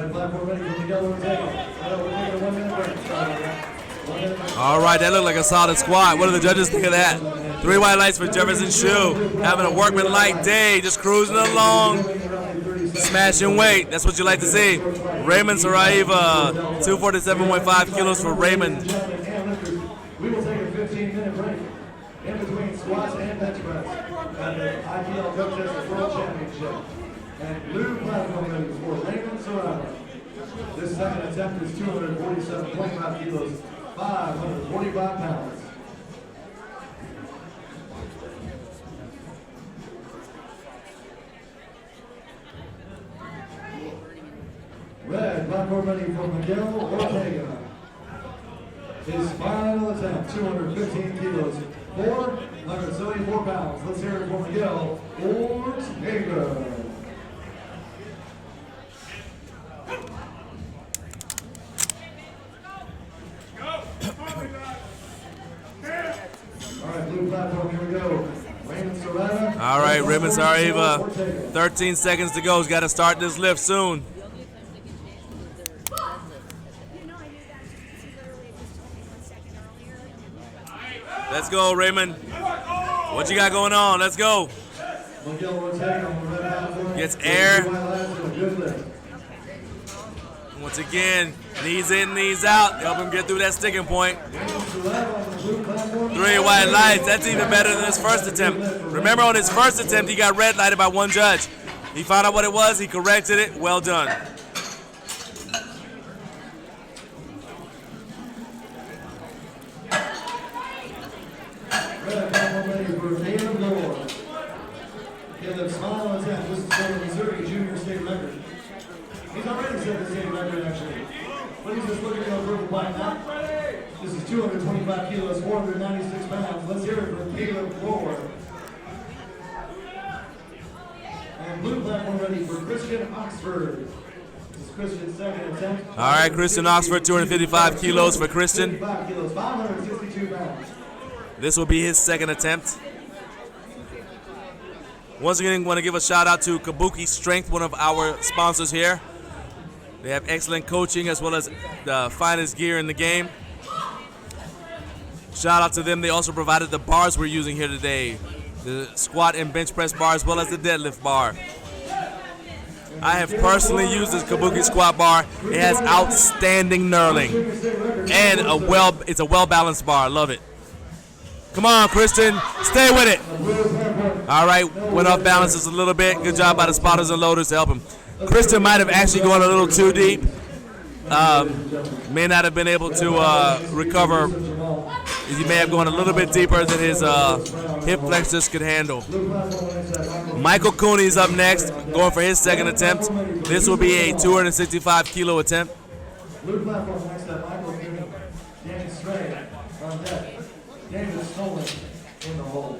Red platform ready for Miguel Ortega. We're taking a 1 minute break. All right, that looked like a solid squat. What do the judges think of that? 3 white lights for Jefferson Shoe. Having a workman-like day, just cruising along, smashing weight. That's what you like to see. Raymond Saraiva, 247.5 kilos for Raymond. We will take a 15-minute break in between squats and bench press at the IPL Drug Test World Championship. And blue platform ready for Raymond Saraiva. This second attempt is 247.5 kilos, 545 pounds. Red platform ready for Miguel Ortega. His final attempt, 215 kilos, 474 pounds. Let's hear it for Miguel Ortega. All right, blue platform, here we go. Raymond Saraiva. All right, Raymond Saraiva, 13 seconds to go. He's got to start this lift soon. Let's go, Raymond. What you got going on? Let's go. Gets air. Once again, knees in, knees out. Help him get through that sticking point. 3 white lights. That's even better than his first attempt. Remember, on his first attempt, he got red lighted by 1 judge. He found out what it was. He corrected it. Well done. Caleb's final attempt. This is for the Missouri Junior State record. He's already set the state record, actually. But he's just looking to improve upon that. This is 225 kilos, 496 pounds. Let's hear it for Caleb Floor. And blue platform ready for Christian Oxford. This is Christian's second attempt. All right, Christian Oxford, 255 kilos for Christian. 55 kilos, 562 pounds. This will be his second attempt. Once again, I want to give a shout out to Kabuki Strength, one of our sponsors here. They have excellent coaching as well as the finest gear in the game. Shout out to them. They also provided the bars we're using here today. The squat and bench press bar as well as the deadlift bar. I have personally used this Kabuki squat bar. It has outstanding knurling. And it's a well-balanced bar. I love it. Come on, Christian. Stay with it. All right, went off balance just a little bit. Good job by the spotters and loaders to help him. Christian might have actually gone a little too deep. May not have been able to recover. He may have gone a little bit deeper than his hip flexors could handle. Michael Cooney's up next, going for his second attempt. This will be a 265 kilo attempt. Blue platform next up, Michael Cooney, Danny Stray on deck. David Stolen in the hole.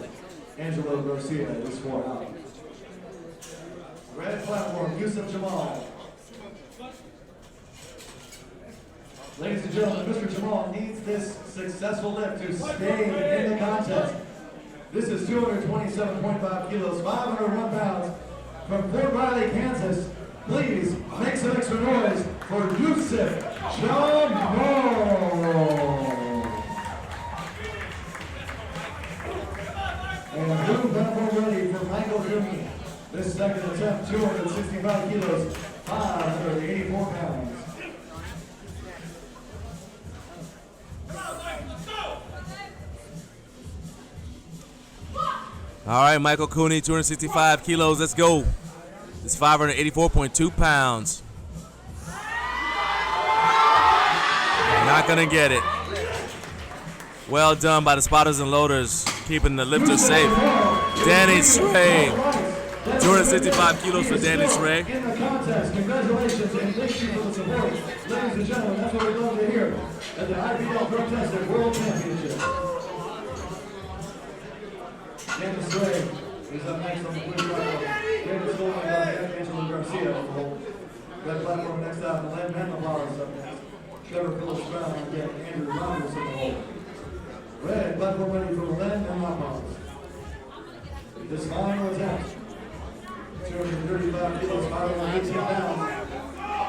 Angelo Garcia is 4 out. Red platform, Yusuf Jamal. Ladies and gentlemen, Mr. Jamal needs this successful lift to stay in the contest. This is 227.5 kilos, 501 pounds from Fort Riley, Kansas. Please make some extra noise for Yusuf Jamal. And blue platform ready for Michael Cooney. This second attempt, 265 kilos, 584 pounds. All right, Michael Cooney, 265 kilos. Let's go. It's 584.2 pounds. Not going to get it. Well done by the spotters and loaders, keeping the lifters safe. Danny Stray, 265 kilos for Danny Stray. In the contest, congratulations and thank you for the support. Ladies and gentlemen, that's what we love to hear at the IPL Drug Tested World Championship. Danny Stray is up next on the blue platform. David Stolen on deck, Angelo Garcia on the hole. Red platform next up, Len Mandelbaum is up next. Trevor Phillips Brown on deck, Andrew Ramos on the hole. Red platform ready for Len Mandelbaum. This final attempt, 235 kilos, 518 pounds.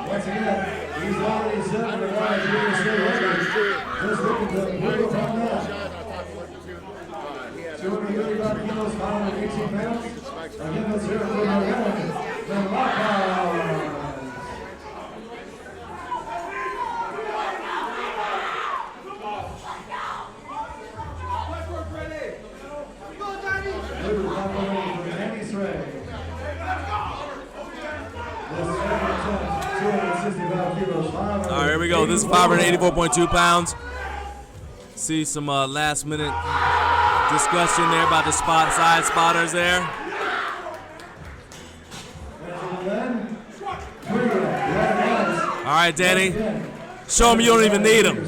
Once again, yet. He's already set for the line to the state record. Just looking to improve upon that. 235 kilos, 518 pounds. Again, let's hear it for the Lockout. All right, here we go. This is 584.2 pounds. See some last minute discussion there about the side spotters there. All right, Danny. Show him you don't even need him.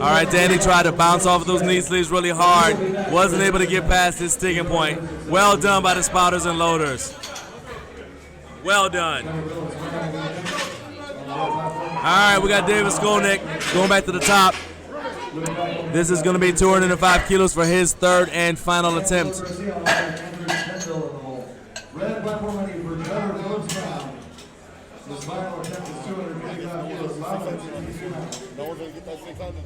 All right, Danny tried to bounce off of those knee sleeves really hard. Wasn't able to get past his sticking point. Well done by the spotters and loaders. Well done. All right, we got David Skolnick going back to the top. This is going to be 205 kilos for his third and final attempt. Red platform money for Trevor Phillips Brown. His final attempt is 255 kilos, 562 pounds. No one's going to get that 600.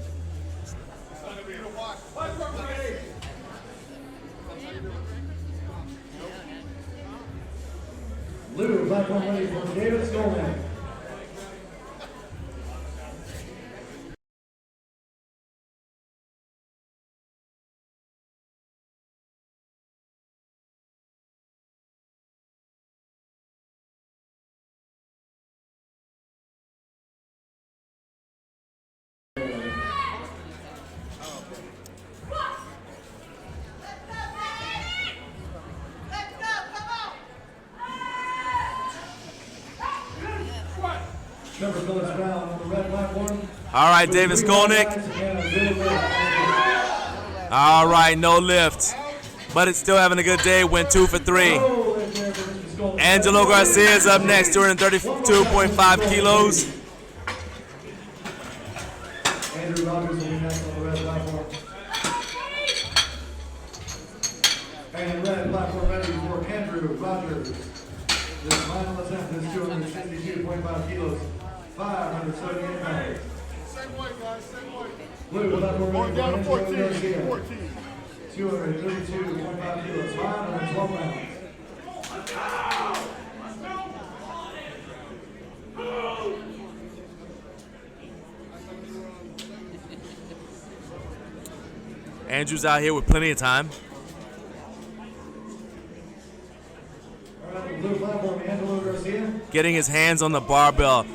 Blue platform money for David Skolnick. Trevor Phillips Brown on the red platform. All right, David Skolnick. All right, no lift. But it's still having a good day. Went 2 for 3. Angelo Garcia is up next, 232.5 kilos. Andrew Rogers will be next on the red platform. And red platform ready for Andrew Rogers. His final attempt is 262.5 kilos, 578 pounds. Same way, guys, same way. Blue platform ready for Down to Angelo 14. Garcia. 14. 232.5 kilos, 512 pounds. Andrew's out here with plenty of time. Blue platform, Angelo Garcia. Getting his hands on the barbell.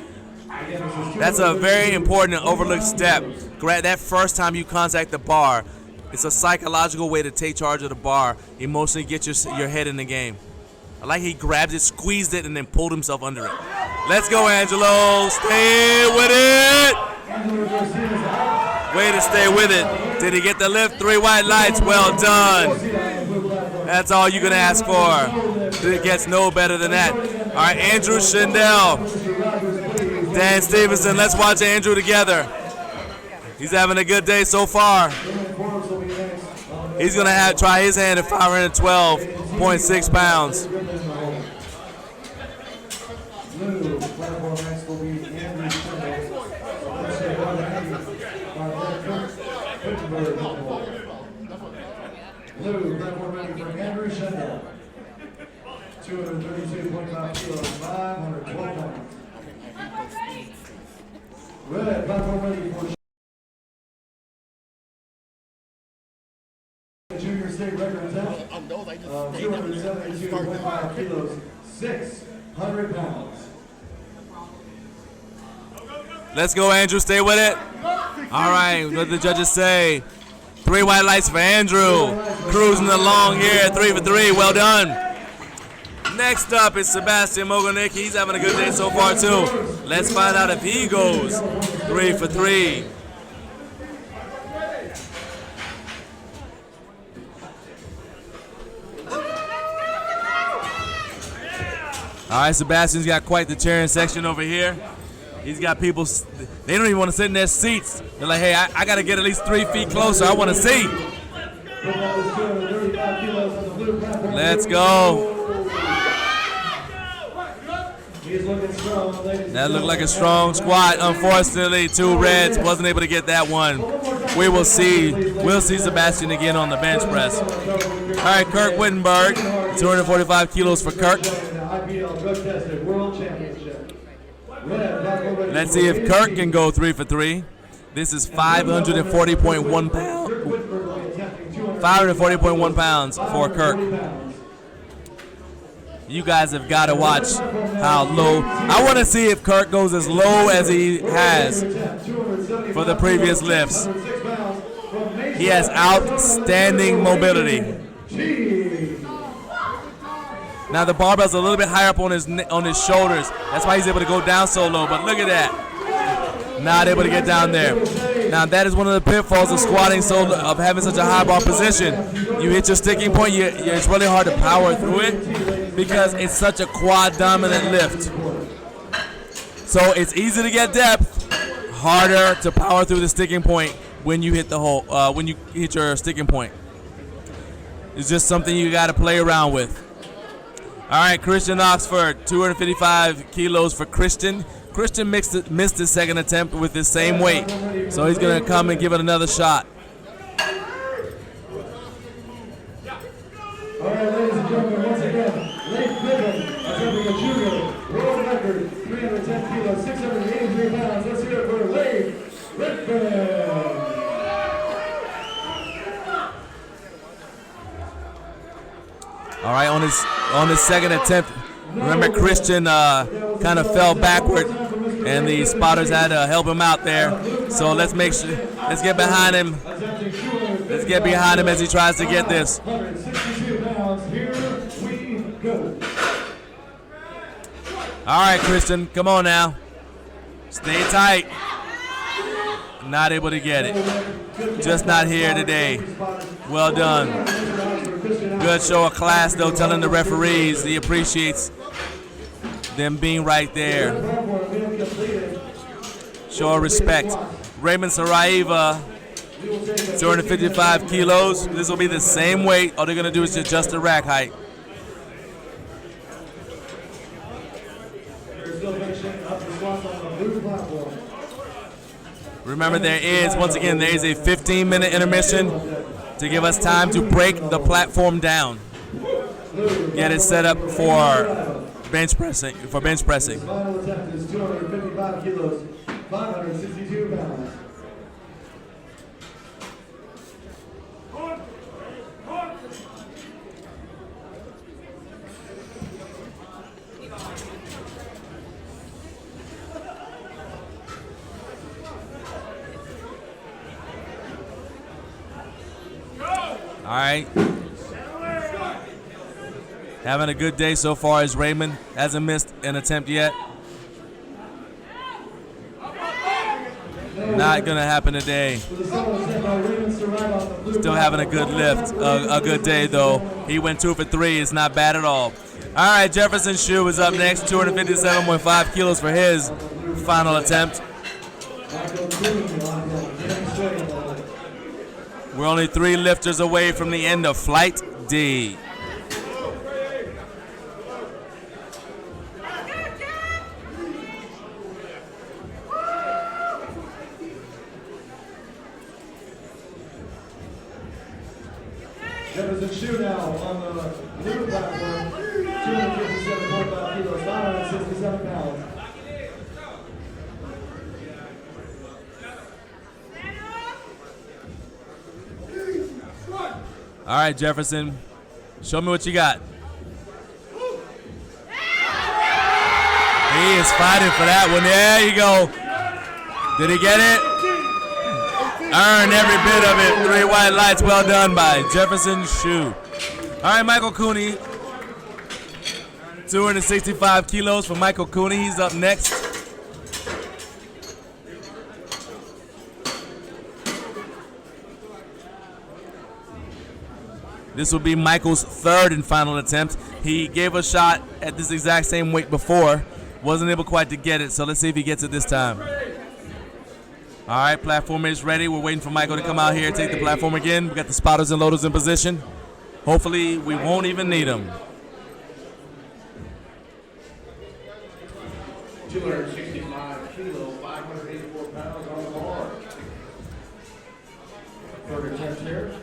That's a very important and overlooked step. That first time you contact the bar, it's a psychological way to take charge of the bar, emotionally get your head in the game. I like he grabbed it, squeezed it, and then pulled himself under it. Let's go, Angelo. Stay with it. Way to stay with it. Did he get the lift? 3 white lights. Well done. That's all you can ask for. It gets no better than that. All right, Andrew Schindel. Dan Stevenson. Let's watch Andrew together. He's having a good day so far. He's going to try his hand at 512.6 pounds. Blue platform ready for Andrew Schindel. 232.5 kilos, 512 pounds. Red platform ready for junior state record attempt of 272.5 kilos, 600 pounds. Let's go, Andrew. Stay with it. All right, what did the judges say? 3 white lights for Andrew. Cruising along here, 3 for 3. Well done. Next up is Sebastian Mogonik. He's having a good day so far, too. Let's find out if he goes 3 for 3. All right, Sebastian's got quite the cheering section over here. He's got people, they don't even want to sit in their seats. They're like, hey, I got to get at least 3 feet closer. I want to see. Let's go. He's looking strong, ladies. That looked like a strong squat. Unfortunately, 2 reds. Wasn't able to get that one. We will see. We'll see Sebastian again on the bench press. All right, Kirk Wittenberg. 245 kilos for Kirk. IPL drug tested world championship. Let's see if Kirk can go 3 for 3. This is 540.1 pounds. 540.1 pounds for Kirk. You guys have got to watch how low. I want to see if Kirk goes as low as he has for the previous lifts. He has outstanding mobility. Now the barbell's a little bit higher up on his shoulders. That's why he's able to go down so low. But look at that. Not able to get down there. Now that is one of the pitfalls of squatting, of having such a high bar position. You hit your sticking point, it's really hard to power through it because it's such a quad dominant lift. So it's easy to get depth, harder to power through the sticking point when you hit the hole, when you hit your sticking point. It's just something you got to play around with. All right, Christian Oxford, 255 kilos for Christian. Christian missed his second attempt with the same weight, so he's going to come and give it another shot. All right, ladies and gentlemen, once again, Leif Biddle, attempting a junior world record, 310 kilos, 683 pounds. Let's hear it for Leif Biddle. All right, on his second attempt, remember Christian kind of fell backward, and the spotters had to help him out there. So let's get behind him. Let's get behind him as he tries to get this. 162 pounds. Here we go. All right, Christian, come on now. Stay tight. Not able to get it. Just not here today. Well done. Good show of class, though, telling the referees he appreciates them being right there. Show of respect. Raymond Saraiva, 255 kilos. This will be the same weight. All they're going to do is adjust the rack height. Remember, there is a 15-minute intermission to give us time to break the platform down. Get it set up for bench pressing. Final attempt is 255 kilos, 562 pounds. All right. Having a good day so far as Raymond. Hasn't missed an attempt yet. Not going to happen today. Still having a good lift. A good day, though. He went 2 for 3. It's not bad at all. All right, Jefferson Shue is up next. 257.5 kilos for his final attempt. We're only 3 lifters away from the end of Flight D. Jefferson Shue now on the blue platform, 257.5 kilos, 567 pounds. All right, Jefferson, show me what you got. He is fighting for that one. There you go. Did he get it? Earned every bit of it. 3 white lights. Well done by Jefferson Shue. All right, Michael Cooney. 265 kilos for Michael Cooney. He's up next. This will be Michael's 3rd and final attempt. He gave a shot at this exact same weight before. Wasn't able quite to get it, so let's see if he gets it this time. All right, platform is ready. We're waiting for Michael to come out here and take the platform again. We got the spotters and loaders in position. Hopefully, we won't even need them. 265 kilo, 584 pounds on the bar. Third attempt here.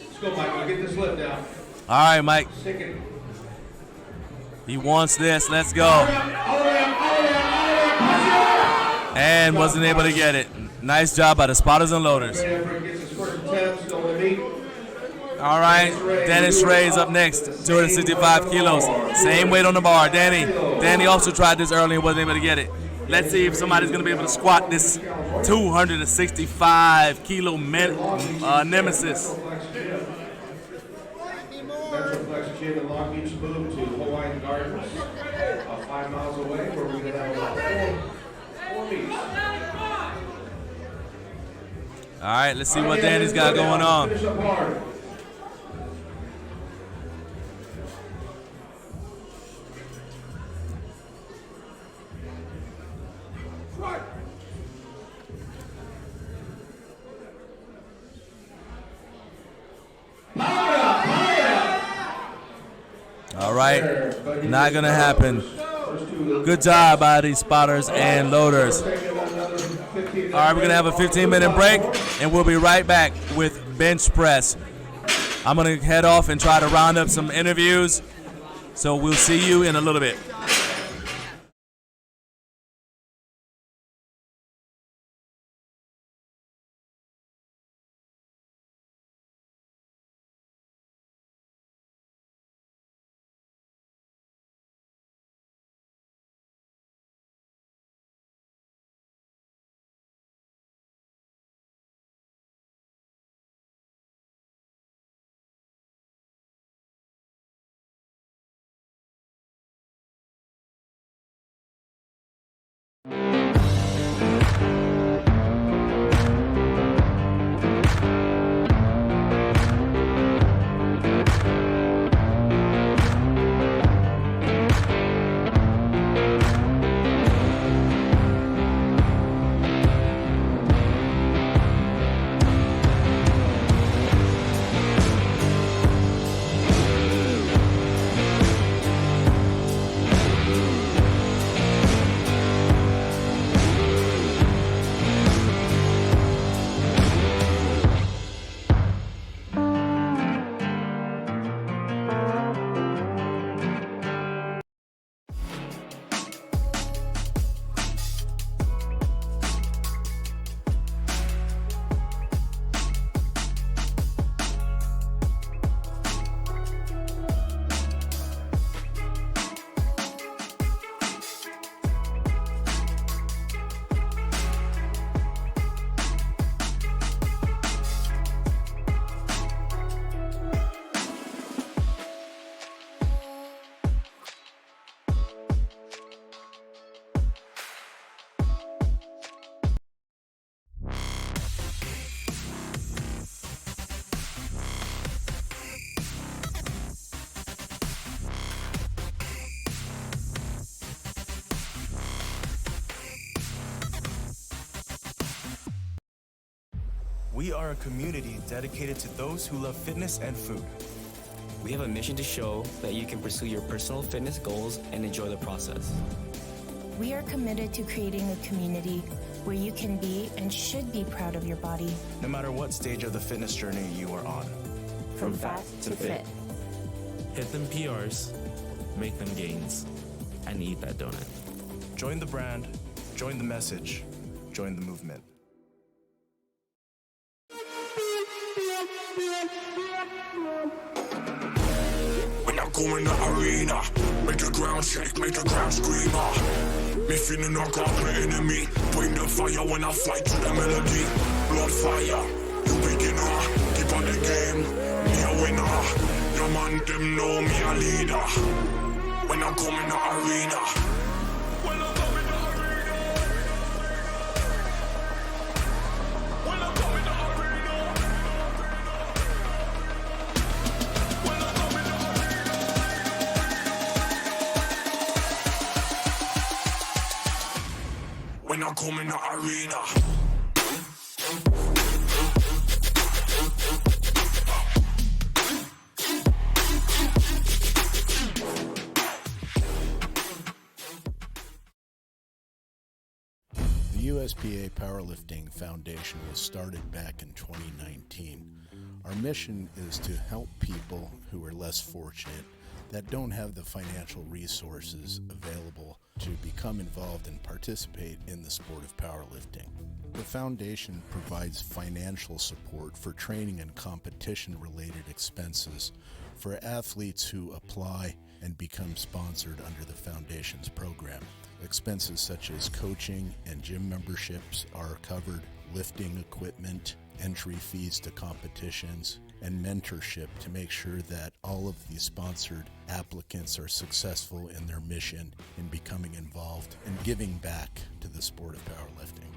Let's go, Michael. Get this lift down. All right, Mike. Stick it. He wants this. Let's go. And wasn't able to get it. Nice job by the spotters and loaders. All right, Dennis Ray is up next, 265 kilos. Same weight on the bar. Danny also tried this early and wasn't able to get it. Let's see if somebody's going to be able to squat this 265 kilo nemesis. Metroflex Gym in Long Beach moved to Hawaiian Gardens, 5 miles away, where we're going to have about four meets. All right, let's see what Danny's got going on. Finish up hard. All right, not gonna happen. Good job by these spotters and loaders. All right, we're gonna have a 15-minute break, and we'll be right back with bench press. I'm gonna head off and try to round up some interviews, so we'll see you in a little bit. We are a community dedicated to those who love fitness and food. We have a mission to show that you can pursue your personal fitness goals and enjoy the process. We are committed to creating a community where you can be and should be proud of your body. No matter what stage of the fitness journey you are on. From fat to fit. Hit them PRs, make them gains, and eat that donut. Join the brand, join the message, join the movement. When I go in the arena, make the ground shake, make the ground scream. Me feeling knock off my enemy. Bring the fire when I fight to the melody. Blood fire, you beginner. Keep on the game, me a winner. Your man them know me a leader. When I come in the arena. I come in the arena. The USPA Powerlifting Foundation was started back in 2019. Our mission is to help people who are less fortunate, that don't have the financial resources available to become involved and participate in the sport of powerlifting. The foundation provides financial support for training and competition-related expenses for athletes who apply and become sponsored under the foundation's program. Expenses such as coaching and gym memberships are covered, lifting equipment, entry fees to competitions, and mentorship to make sure that all of the sponsored applicants are successful in their mission in becoming involved and giving back to the sport of powerlifting.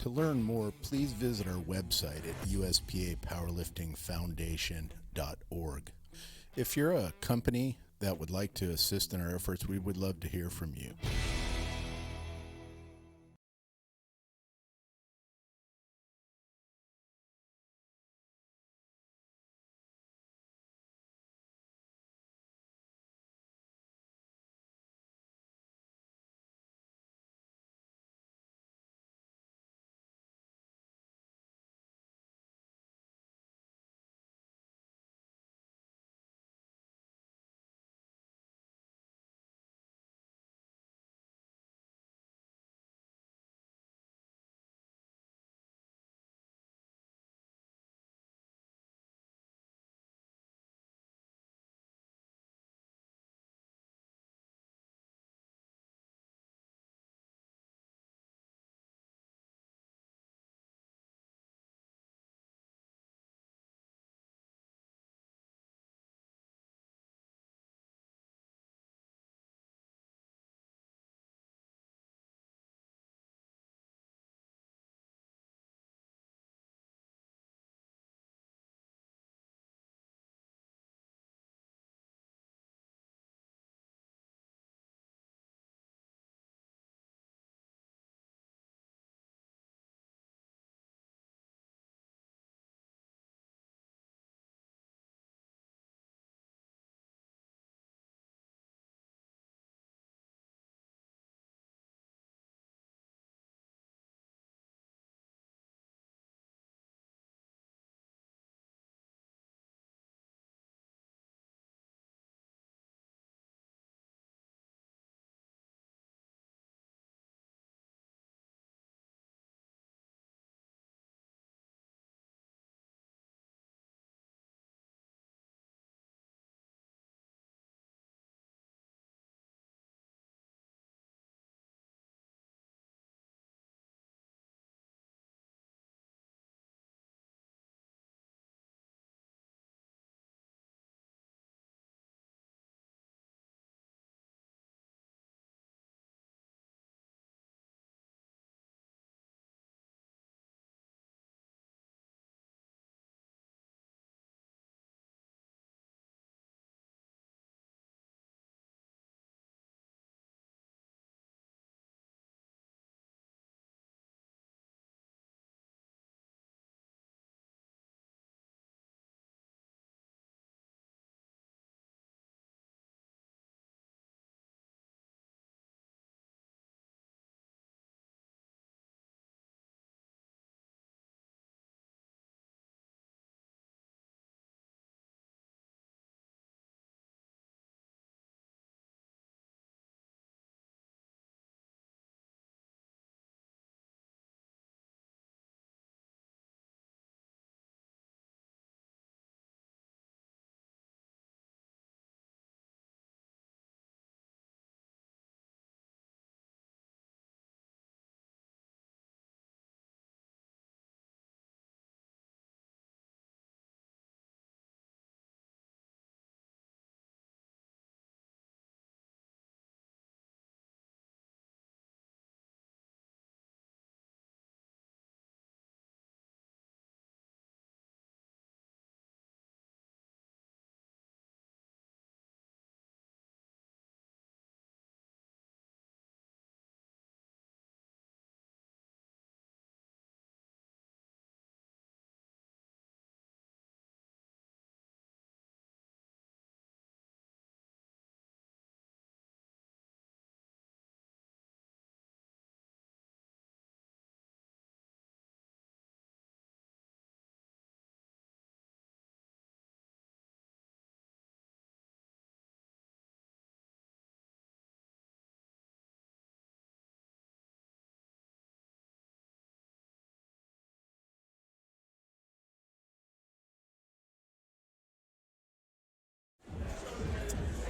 To learn more, please visit our website at uspapowerliftingfoundation.org. If you're a company that would like to assist in our efforts, we would love to hear from you.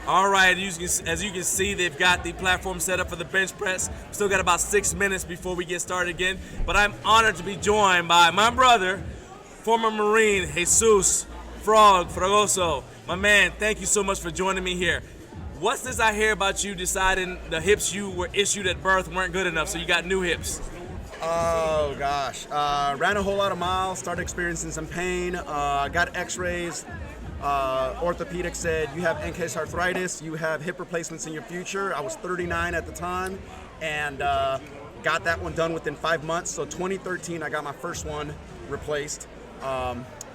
All right, as you can see, they've got the platform set up for the bench press. Still got about 6 minutes before we get started again. But I'm honored to be joined by my brother, former Marine, Jesus Fragoso. My man, thank you so much for joining me here. What's this I hear about you deciding the hips you were issued at birth weren't good enough, so you got new hips? Oh gosh, ran a whole lot of miles, started experiencing some pain, got x-rays. Orthopedic said you have NK arthritis, you have hip replacements in your future. I was 39 at the time and got that one done within 5 months. So 2013 I got my first one replaced.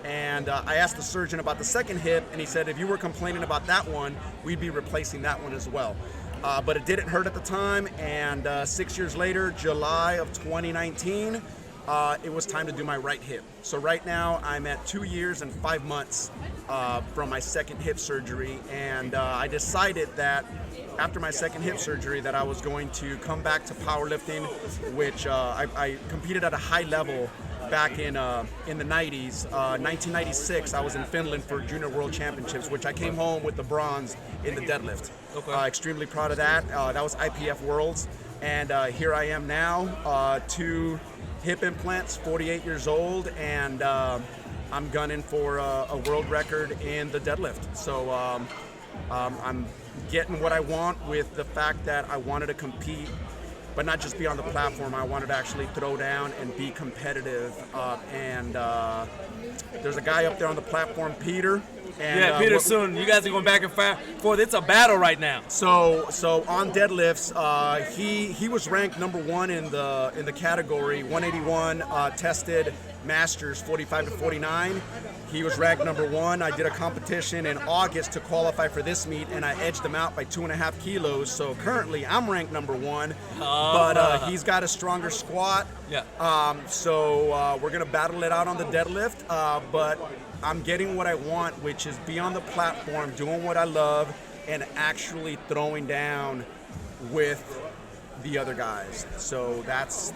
And I asked the surgeon about the second hip and he said if you were complaining about that one, we'd be replacing that one as well. But it didn't hurt at the time, and 6 years later, July of 2019, it was time to do my right hip. So right now I'm at 2 years and 5 months from my second hip surgery, and I decided that after my second hip surgery that I was going to come back to powerlifting, which I competed at a high level back in the 90s. 1996, I was in Finland for Junior World Championships, which I came home with the bronze in the deadlift. Okay. Extremely proud of that. That was IPF Worlds, and here I am now, 2 hip implants, 48 years old, and I'm gunning for a world record in the deadlift. So I'm getting what I want with the fact that I wanted to compete, but not just be on the platform. I wanted to actually throw down and be competitive. And there's a guy up there on the platform, Peter. And, yeah, Peter soon. You guys are going back and forth. It's a battle right now. So on deadlifts, he was ranked #1 in the category 181 tested masters 45 to 49. He was ranked #1. I did a competition in August to qualify for this meet, and I edged him out by 2.5 kilos. So currently, I'm ranked #1, but he's got a stronger squat. Yeah. So we're gonna battle it out on the deadlift, but I'm getting what I want, which is be on the platform, doing what I love, and actually throwing down with the other guys. So that's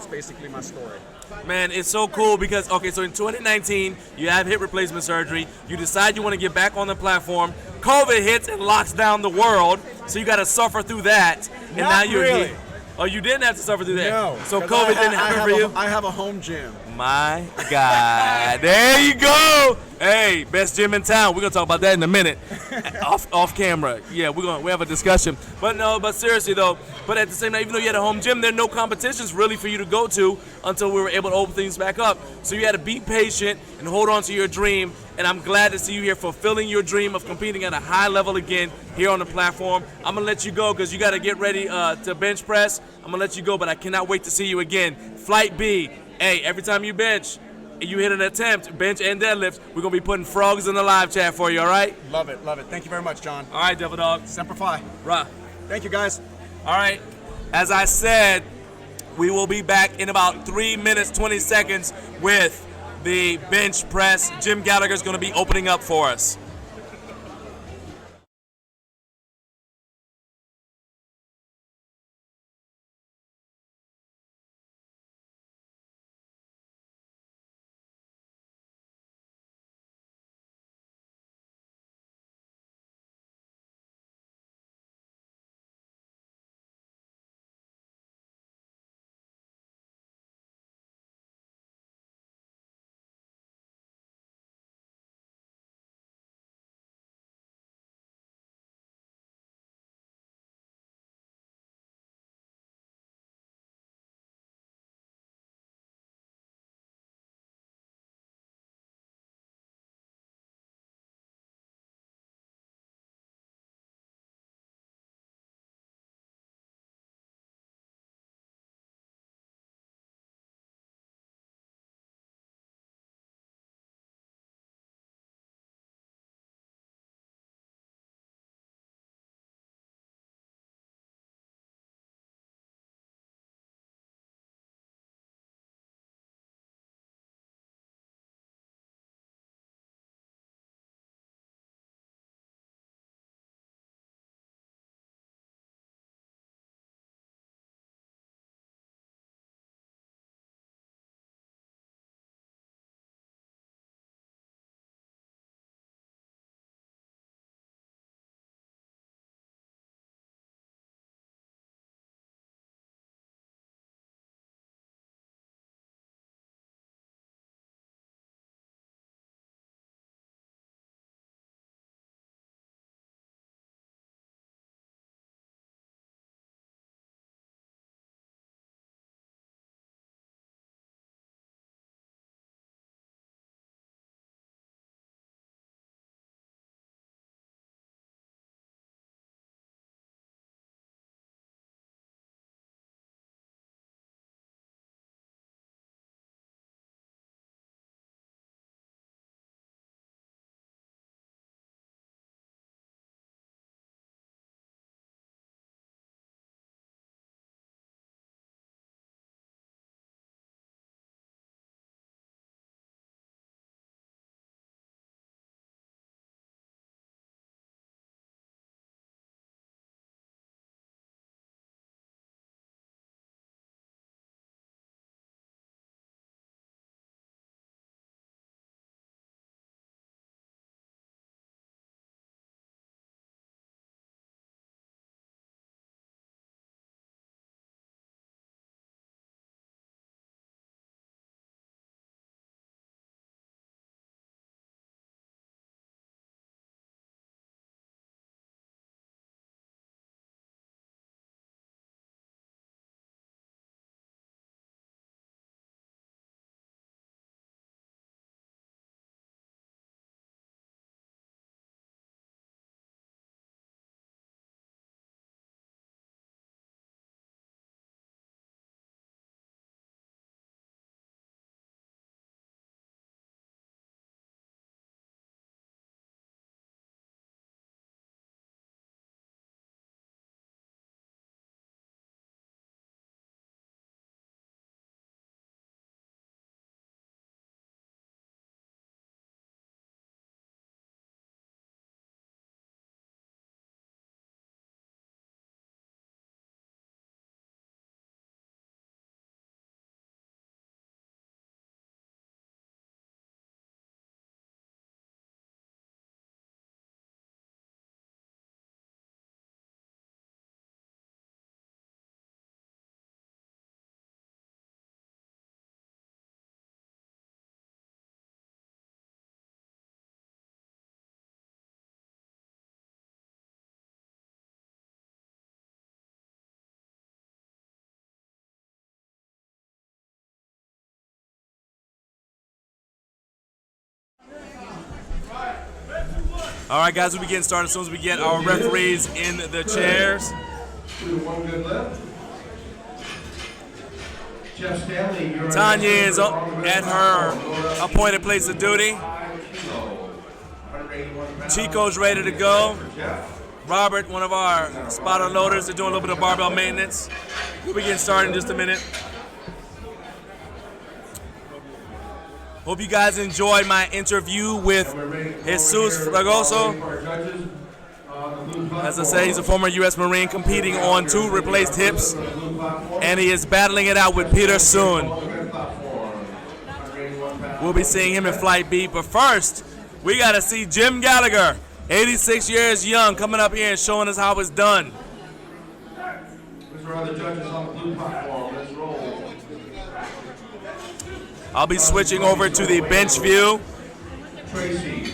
basically my story. Man, it's so cool because, okay, so in 2019, you have hip replacement surgery. You decide you want to get back on the platform. COVID hits and locks down the world, so you got to suffer through that. And Not now you're really. here. Oh, you didn't have to suffer through that? No. So COVID didn't happen for you? I have a home gym. My God. There you go. Hey, best gym in town. We're going to talk about that in a minute. off camera. Yeah, we have a discussion. But seriously though, but at the same time, even though you had a home gym, there are no competitions really for you to go to until we were able to open things back up. So you had to be patient and hold on to your dream. And I'm glad to see you here fulfilling your dream of competing at a high level again here on the platform. I'm going to let you go because you got to get ready to bench press. I'm going to let you go, but I cannot wait to see you again. Flight B. Hey, every time you bench, you hit an attempt, bench and deadlift, we're going to be putting frogs in the live chat for you, all right? Love it, love it. Thank you very much, John. All right, Devil Dog. Semper Fi. Rah. Thank you, guys. All right. As I said, we will be back in about 3 minutes, 20 seconds with the bench press. Jim Gallagher's going to be opening up for us. All right, guys, we'll be getting started as soon as we get our referees in the chairs. Do one good lift. Jeff Stanley, you're Tanya is at her appointed place of duty. Chico's ready to go. Robert, one of our spotter loaders, they're doing a little bit of barbell maintenance. We'll be getting started in just a minute. Hope you guys enjoyed my interview with Jesus Fragoso. As I say, he's a former U.S. Marine competing on 2 replaced hips, and he is battling it out with Peter soon. We'll be seeing him in Flight B, but first, we got to see Jim Gallagher, 86 years young, coming up here and showing us how it's done. These are other judges on the blue platform. Let's roll. I'll be switching over to the bench view. Tracy.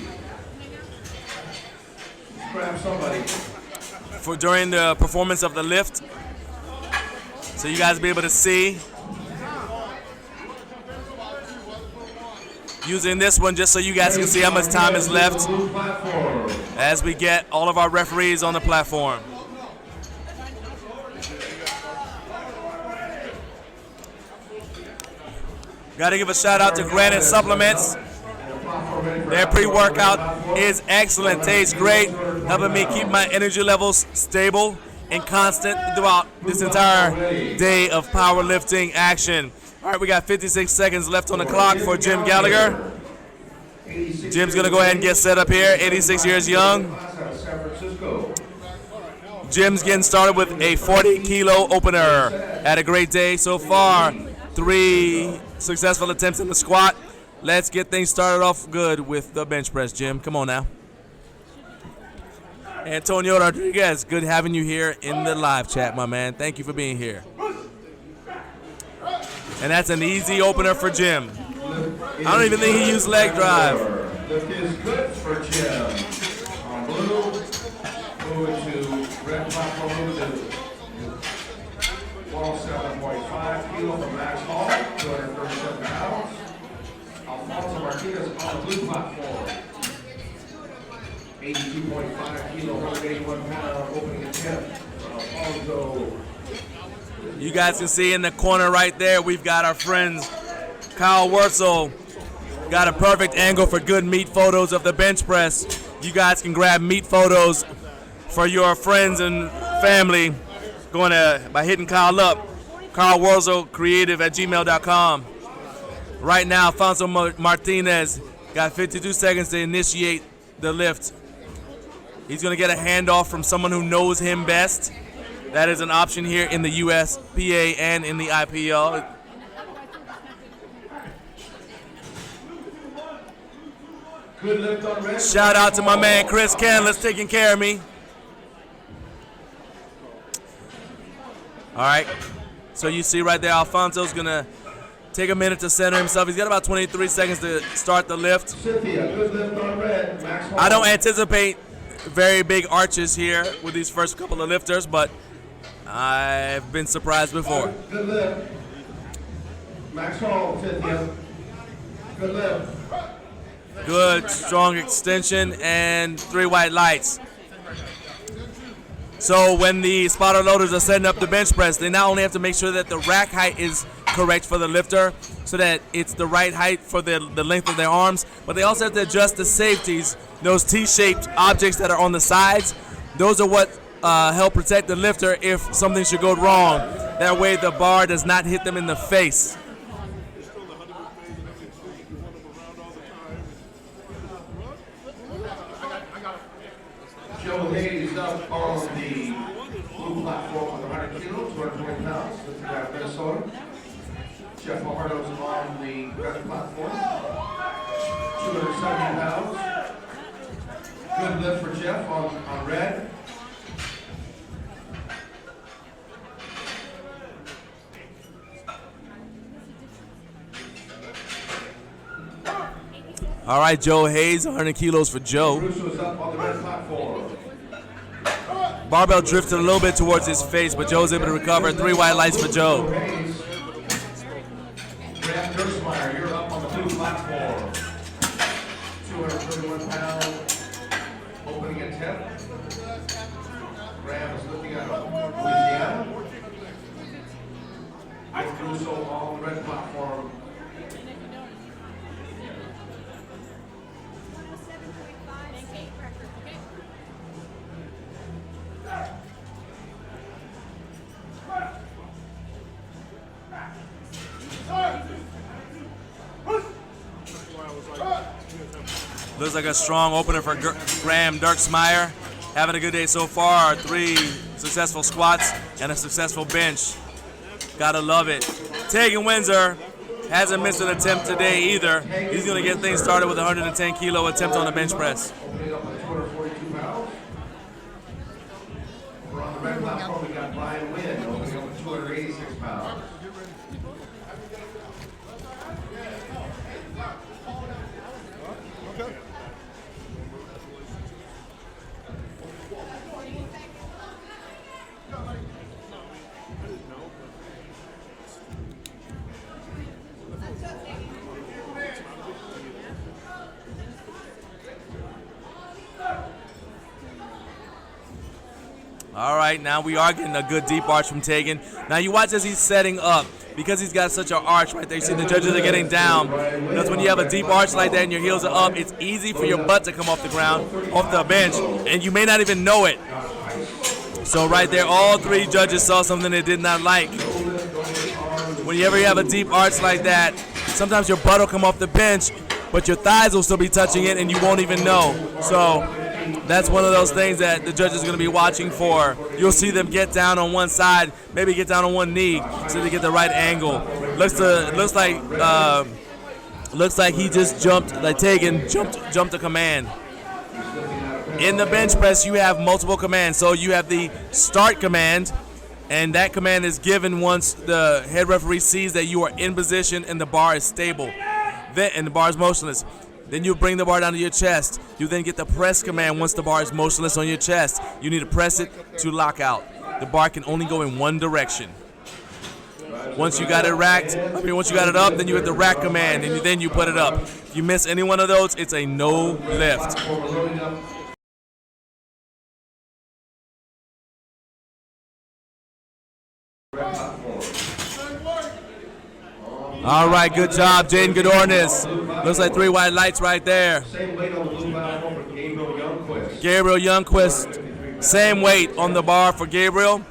Grab somebody. For during the performance of the lift, so you guys will be able to see. Using this one just so you guys can see how much time is left as we get all of our referees on the platform. Got to give a shout out to Granite Supplements. Their pre-workout is excellent, tastes great, helping me keep my energy levels stable and constant throughout this entire day of powerlifting action. All right, we got 56 seconds left on the clock for Jim Gallagher. Jim's gonna go ahead and get set up here, 86 years young. Jim's getting started with a 40-kilo opener. Had a great day so far. 3 successful attempts in the squat. Let's get things started off good with the bench press, Jim. Come on now. Antonio Rodriguez, good having you here in the live chat, my man. Thank you for being here. And that's an easy opener for Jim. I don't even think he used leg drive. Lift is good for Jim. On blue, moving to red platform, moving to 107.5 kilo from Max Hall, 237 pounds. Alfonso Martinez on the blue platform. 82.5 kilo, 181 pound, opening attempt. Alfonso. You guys can see in the corner right there, we've got our friends Kyle Wurzel. Got a perfect angle for good meat photos of the bench press. You guys can grab meat photos for your friends and family by hitting Kyle up. Kyle Wurzel creative at gmail.com. Right now, Alfonso Martinez got 52 seconds to initiate the lift. He's going to get a handoff from someone who knows him best. That is an option here in the USPA and in the IPL. Good lift on red. Shout out to my man Chris Canlis taking care of me. All right. So you see right there, Alfonso's going to take a minute to center himself. He's got about 23 seconds to start the lift. Cynthia, good lift on red. Max Hall. I don't anticipate very big arches here with these first couple of lifters, but I've been surprised before. Good lift. Max Hall, Cynthia. Good lift. Good, strong extension, and 3 white lights. So when the spotter loaders are setting up the bench press, they not only have to make sure that the rack height is correct for the lifter so that it's the right height for the length of their arms, but they also have to adjust the safeties, those T-shaped objects that are on the sides. Those are what help protect the lifter if something should go wrong. That way the bar does not hit them in the face. Joe Hayes up on the blue platform with 100 kilos, 220 pounds. This is out of Minnesota. Jeff Fajardo's on the red platform, 270 pounds. Good lift for Jeff on red. All right, Joe Hayes, 100 kilos for Joe. Russo's up on the red platform. Barbell drifted a little bit towards his face, but Joe's able to recover. 3 white lights for Joe. Grant Gersmeyer, you're up on the blue platform. 231 pounds. attempt. Graham is lifting out of Louisiana. With Russo on the red platform. Looks like a strong opener for Graham Dirksmeyer. Having a good day so far. 3 successful squats and a successful bench. Gotta love it. Tegan Windsor hasn't missed an attempt today either. He's gonna get things started with a 110 kilo attempt on the bench press. Opening up at 242 pounds. We're on the red platform. We got Brian Wynn opening up at 286 pounds. All right, now we are getting a good deep arch from Tegan. Now you watch as he's setting up. Because he's got such an arch right there. You see the judges are getting down. Because when you have a deep arch like that and your heels are up, it's easy for your butt to come off the ground, off the bench, and you may not even know it. So right there, all 3 judges saw something they did not like. Whenever you have a deep arch like that, sometimes your butt will come off the bench, but your thighs will still be touching it and you won't even know. So that's one of those things that the judges are going to be watching for. You'll see them get down on one side, maybe get down on one knee so they get the right angle. Looks like he just jumped, like Tegan jumped a command. In the bench press, you have multiple commands. So you have the start command, and that command is given once the head referee sees that you are in position and the bar is stable, and the bar is motionless. Then you bring the bar down to your chest. You then get the press command once the bar is motionless on your chest. You need to press it to lock out. The bar can only go in one direction. Once you got it racked, once you got it up, then you hit the rack command, and then you put it up. If you miss any one of those, it's a no lift. All right, good job, Jaden Godornis. Looks like 3 white lights right there. Same weight on the blue platform for Gabriel Youngquist. Gabriel Youngquist, same weight on the bar for Gabriel.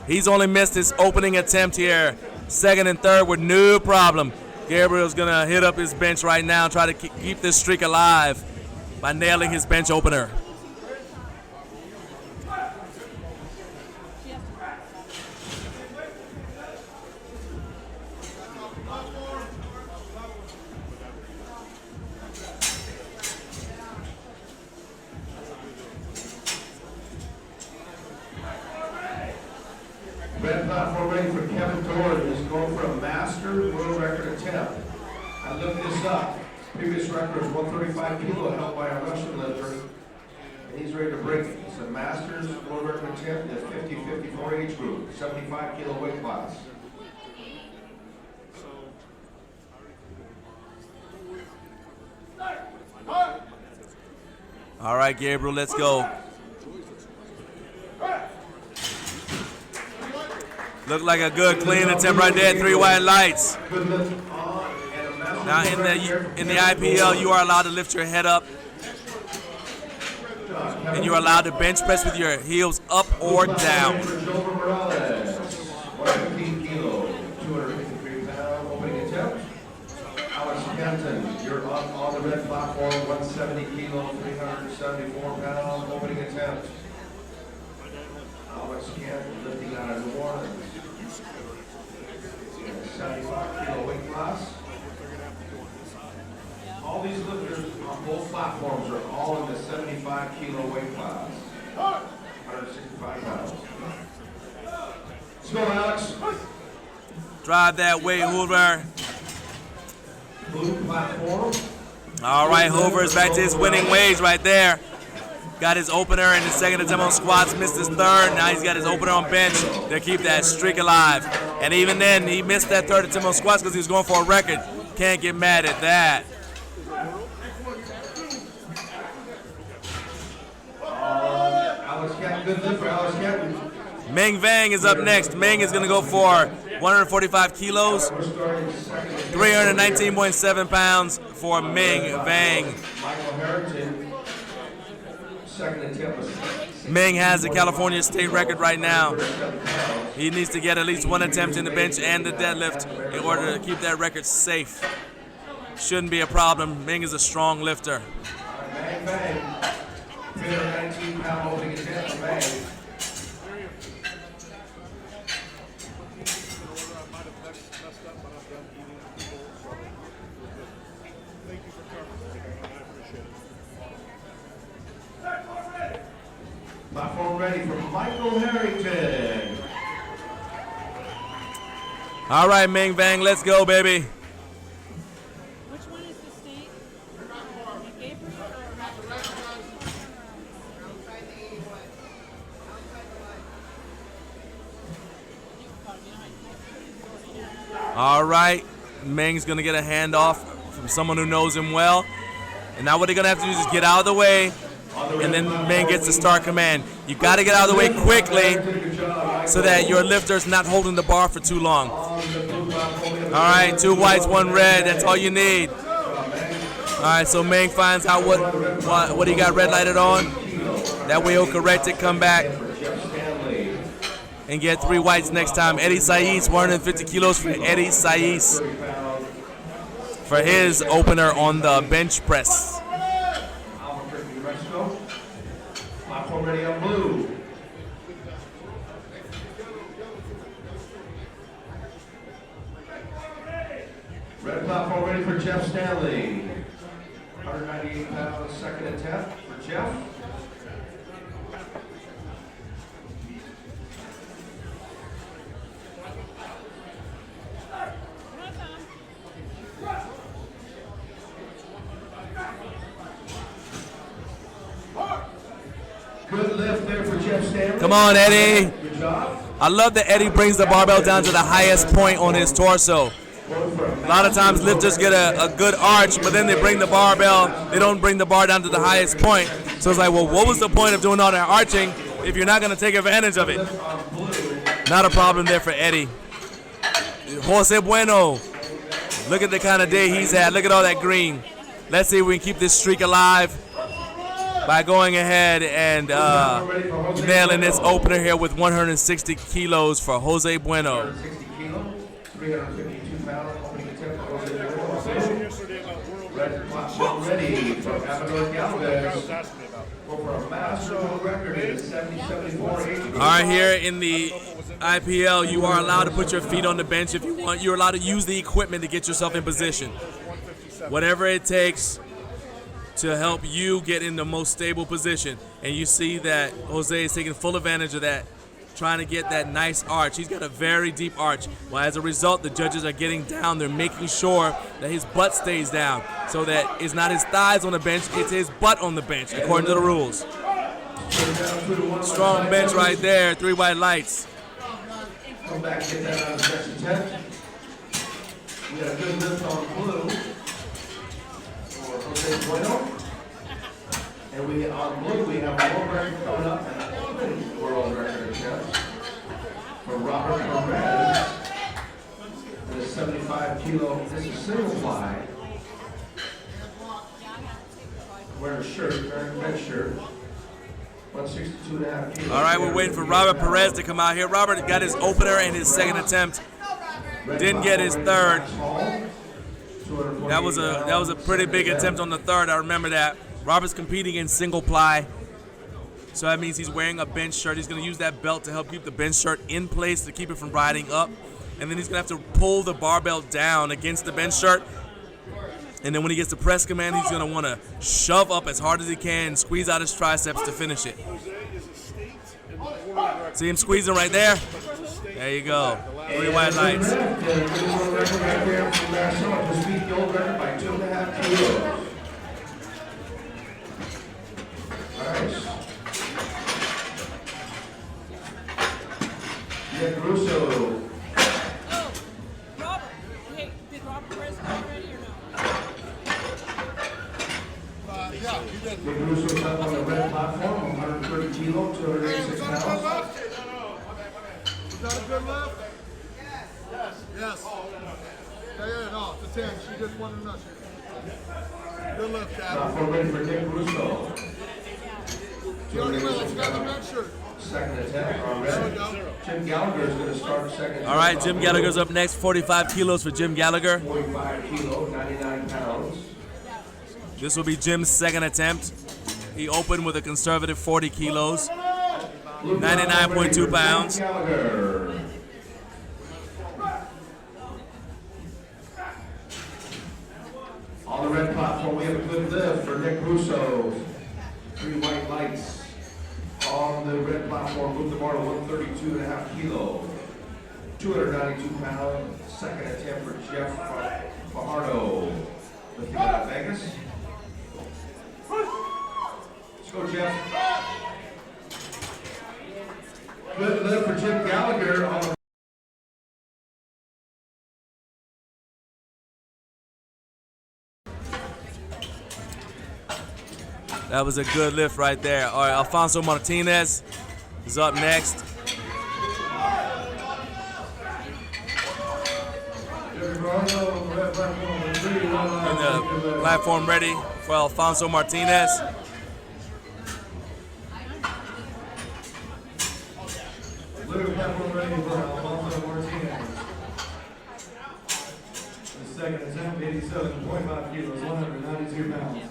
He's only missed his opening attempt here. 2nd and 3rd with no problem. Gabriel's gonna hit up his bench right now and try to keep this streak alive by nailing his bench opener. Red platform ready for Kevin Doran, who's going for a master world record attempt. I looked this up. Previous record is 135 kilo held by a Russian lifter, and he's ready to break it. It's a master's world record attempt in the 50-54 age group, 75 kilo weight class. All right, Gabriel, let's go. Look like a good clean attempt right there. 3 white lights. Now in the IPL, you are allowed to lift your head up, and you're allowed to bench press with your heels up or down. 115 kilo, 253 pound opening attempt. Alex Kenton, you're up on the red platform, 170 kilo, 374 pound opening attempt. Alex Kenton lifting out of New Orleans. 75 kilo weight class. All these lifters on both platforms are all in the 75 kilo weight class. 165 pounds. Let's go, Alex. Drive that way, Hoover. Blue platform. All right, Hoover is back to his winning ways right there. Got his opener in his 2nd attempt on squats, missed his 3rd. Now he's got his opener on bench to keep that streak alive. And even then, he missed that 3rd attempt on squats because he was going for a record. Can't get mad at that. Alex Cat, good lift for Alex Cat. Meng Vang is up next. Meng is going to go for 145 kilos, 319.7 pounds for Meng Vang. Michael Harrington, second attempt was Meng has the California state record right now. He needs to get at least one attempt in the bench and the deadlift in order to keep that record safe. Shouldn't be a problem. Meng is a strong lifter. Bang, bang. 319-pound opening attempt for Bang. Platform ready for Michael Harrington. All right, Meng Vang, let's go, baby. Which one is the state? All right, Meng's gonna get a handoff from someone who knows him well. And now what they're gonna have to do is just get out of the way, and then Meng gets to start command. You gotta get out of the way quickly so that your lifter's not holding the bar for too long. All right, 2 whites, 1 red, that's all you need. All right, so Meng finds out what he got red lighted on. That way he'll correct it, come back, and get 3 whites next time. Eddie Saiz, 150 kilos for Eddie Saiz for his opener on the bench press. Platform ready on blue. Red platform ready for Jeff Stanley. 198 pounds, second attempt for Jeff. Good lift there for Jeff Stanley. Come on, Eddie. Good job. I love that Eddie brings the barbell down to the highest point on his torso. A lot of times lifters get a good arch, but then they bring the barbell, they don't bring the bar down to the highest point. So it's like, well, what was the point of doing all that arching if you're not going to take advantage of it? Not a problem there for Eddie. Jose Bueno, look at the kind of day he's had. Look at all that green. Let's see if we can keep this streak alive by going ahead and nailing this opener here with 160 kilos for Jose Bueno. 352 pounds, opening attempt for Jose Bueno. Red platform ready for Amador Galvez. Go for a master world record in 70-74-80. All right, here in the IPL, you are allowed to put your feet on the bench if you want. You're allowed to use the equipment to get yourself in position. Whatever it takes to help you get in the most stable position. And you see that Jose is taking full advantage of that, trying to get that nice arch. He's got a very deep arch. Well, as a result, the judges are getting down. They're making sure that his butt stays down so that it's not his thighs on the bench, it's his butt on the bench, according to the rules. Strong bench right there, 3 white lights. Come back and get that on the next attempt. We got a good lift on blue for Jose Bueno. And we on blue, we have a world record coming up and an open world record attempt for Robert Perez. This 75 kilo, this is single fly. Wearing a shirt, wearing a bench shirt. 162.5 kilos. All right, we're waiting for Robert Perez to come out here. Robert got his opener in his second attempt. Didn't get his third. That was a pretty big attempt on the third. I remember that. Robert's competing in single ply, so that means he's wearing a bench shirt. He's going to use that belt to help keep the bench shirt in place to keep it from riding up, and then he's going to have to pull the barbell down against the bench shirt, and then when he gets the press command, he's going to want to shove up as hard as he can, squeeze out his triceps to finish it. See him squeezing right there? There you go. 3 white lights. Russo. Oh, Robert. Hey, did Robert Perez come already or no? Nick Russo's up on the red platform, 130 kilo, 286 pounds. Was that a good lift? Yes. Yeah, no, it's a 10. She just wanted to know. Good lift, Dad. Platform ready for Nick Russo. Jody Willis, got the red shirt. Second attempt on red. Jim Gallagher is going to start second. All right, Jim Gallagher's up next. 45 kilos for Jim Gallagher. 45 kilo, 99 pounds. This will be Jim's second attempt. He opened with a conservative 40 kilos, 99.2 pounds. On the red platform, we have a good lift for Nick Russo. 3 white lights. On the red platform, move the bar to 132.5 kilo. 292 pound. Second attempt for Jeff Fajardo. Lifting out of Vegas. Let's go, Jeff. Good lift for Jim Gallagher on the That was a good lift right there. All right, Alfonso Martinez is up next. And the platform ready for Alfonso Martinez. Platform ready for Alfonso Martinez. The second attempt, 87.5 kilos, 192 pounds.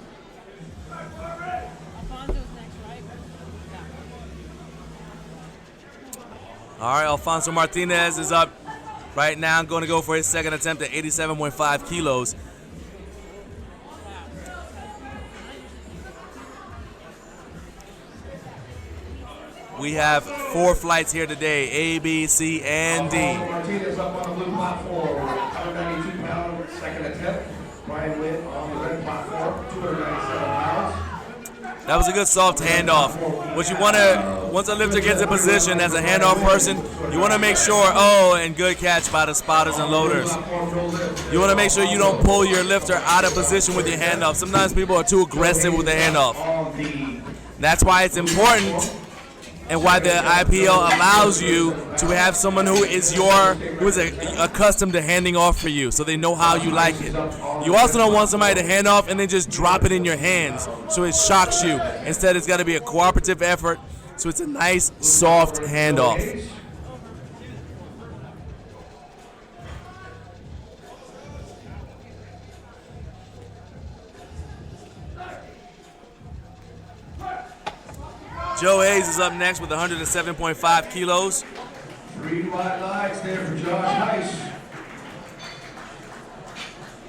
All right, Alfonso Martinez is up right now. I'm going to go for his second attempt at 87.5 kilos. We have 4 flights here today, A, B, C, and D. Martinez up on the blue platform, 192 pound, second attempt. Brian Witt on the red platform, 297 pounds. That was a good soft handoff. What you want to, once a lifter gets in position as a handoff person, you want to make sure, and good catch by the spotters and loaders. You want to make sure you don't pull your lifter out of position with your handoff. Sometimes people are too aggressive with the handoff. That's why it's important and why the IPL allows you to have someone who is accustomed to handing off for you, so they know how you like it. You also don't want somebody to hand off and then just drop it in your hands, so it shocks you. Instead, it's got to be a cooperative effort, so it's a nice, soft handoff. Joe Hayes is up next with 107.5 kilos. 3 white lights there for Josh Heiss.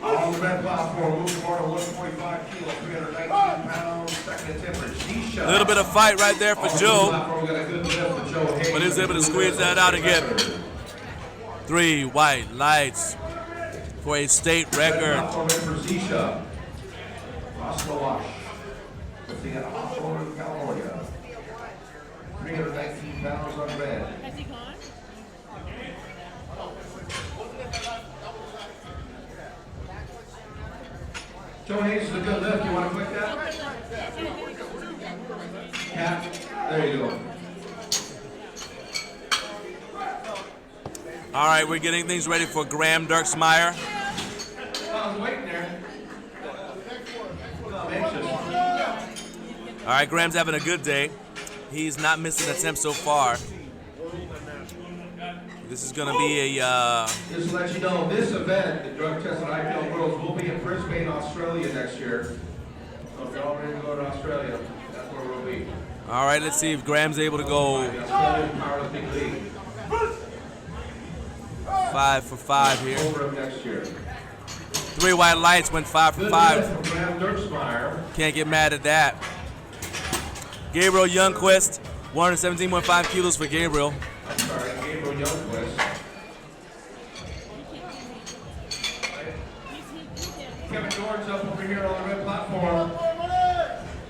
On the red platform, move bar to 145 kilo, 319 pounds, second attempt for G-Shot. A little bit of fight right there for Joe, We got a good lift for Joe Hayes. but he's able to squeeze that out and get 3 white lights for a state record. Platform ready for Z-Shot. Across the wash. Lifting at Hawthorne, California. 319 pounds on red. Has he gone? Joe Hayes is a good lift. You want to click that? Cap. There you go. All right, we're getting things ready for Graham Dirksmeyer. I was waiting there. I'm anxious. All right, Graham's having a good day. He's not missing an attempt so far. This is going to be a... Just to let you know, this event, the Drug Tested IPL Worlds, will be in Brisbane, Australia next year. So if you're all ready to go to Australia, that's where we'll be. All right, let's see if Graham's able to go The Australian Powerlifting League. 5 for 5 here. Over next year. 3 white lights went 5 for Good 5. lift from Graham Dirksmeyer. Can't get mad at that. Gabriel Youngquist, 117.5 kilos for Gabriel. I'm sorry, Gabriel Youngquist. Kevin George up over here on the red platform.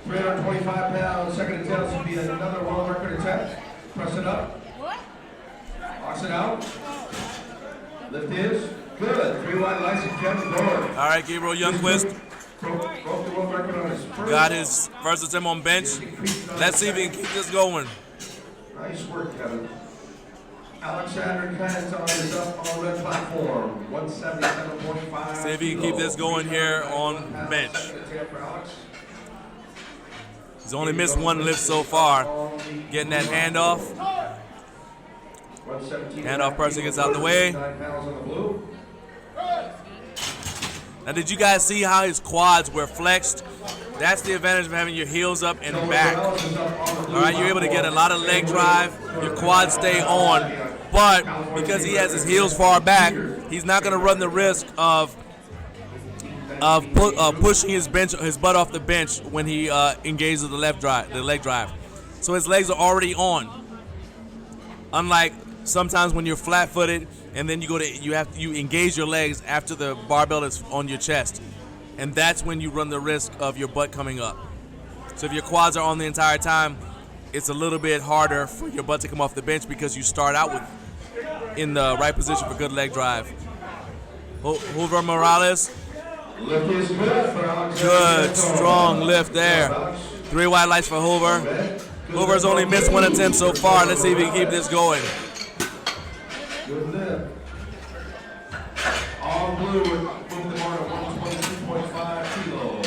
325 pounds, second attempt will be another world record attempt. Press it up. What? Box it out. Lift is good. 3 white lights and Kevin George. All right, Gabriel Youngquist. Broke the world record on got his first attempt on bench. Let's see if he can keep this going. Nice work, Kevin. Alexander Canton is up on red platform, 177.5. See if he can keep this going here on bench. He's only missed one lift so far. Getting that handoff. Handoff person gets out the way. Now, did you guys see how his quads were flexed? That's the advantage of having your heels up and back. All right, you're able to get a lot of leg drive. Your quads stay on. But because he has his heels far back, he's not going to run the risk of pushing his butt off the bench when he engages the leg drive. So his legs are already on. Unlike sometimes when you're flat-footed and then you engage your legs after the barbell is on your chest, and that's when you run the risk of your butt coming up. So if your quads are on the entire time, it's a little bit harder for your butt to come off the bench because you start out in the right position for good leg drive. Hoover Morales. Good, strong lift there. 3 white lights for Hoover. Hoover's only missed one attempt so far. Let's see if he can keep this going. Good lift. All blue with the bar at 122.5 kilo.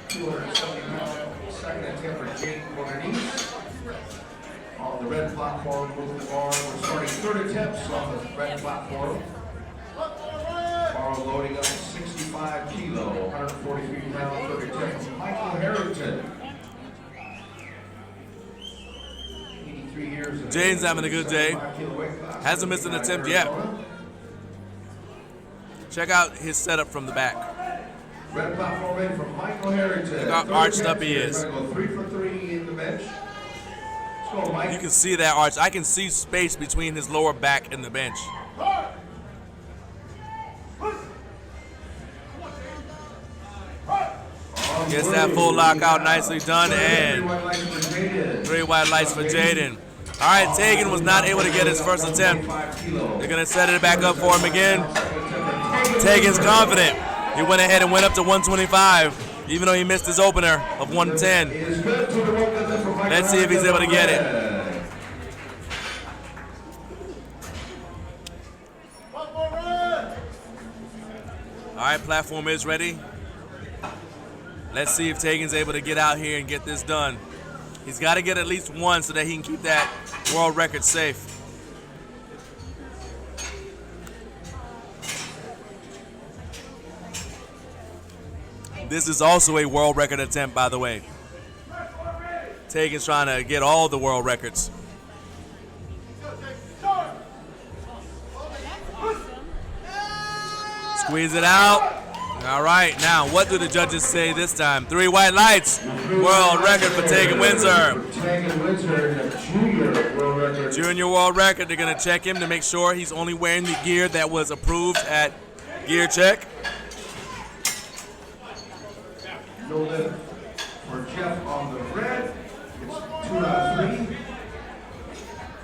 270 pound. Second attempt for Jake Cornelius. On the red platform, move the bar. We're starting third attempts on the red platform. Bar loading up 65 kilo, 143 pound, third attempt from Michael Harrington. 83 years of Jaden's having a good day. Hasn't missed an attempt yet. Check out his setup from the back. Red platform ready from Michael Harrington. Look how arched up he is. Go 3 for 3 in the bench. Let's go, Mike. You can see that arch. I can see space between his lower back and the bench. Gets that full lockout, nicely done, and 3 white lights for Jaden. All right, Tegan was not able to get his first attempt. They're gonna set it back up for him again. Tegan's confident. He went ahead and went up to 125, even though he missed his opener of 110. Let's see if he's able to get it. All right, platform is ready. Let's see if Tegan's able to get out here and get this done. He's got to get at least one so that he can keep that world record safe. This is also a world record attempt, by the way. Tegan's trying to get all the world records. Squeeze it out. All right, now what do the judges say this time? 3 white lights. World record for Tegan Windsor. Junior world record. They're going to check him to make sure he's only wearing the gear that was approved at Gear Check. No lift for Jeff on the red. It's 2 out of 3.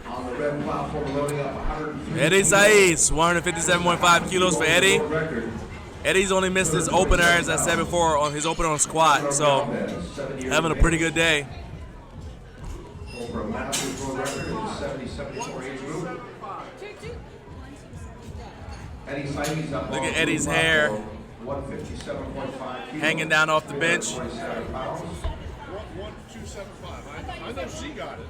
On the red platform, loading up 103. Eddie Saiz, 157.5 kilos for Eddie. Eddie's only missed his opener, as I said before, on his opener on squat. So having a pretty good day. Over a massive world record in the 70-74 age group. Eddie Saiz up. Look at Eddie's hair 157.5 kilos. hanging down off the bench. 27 pounds. 1275. I know she got it.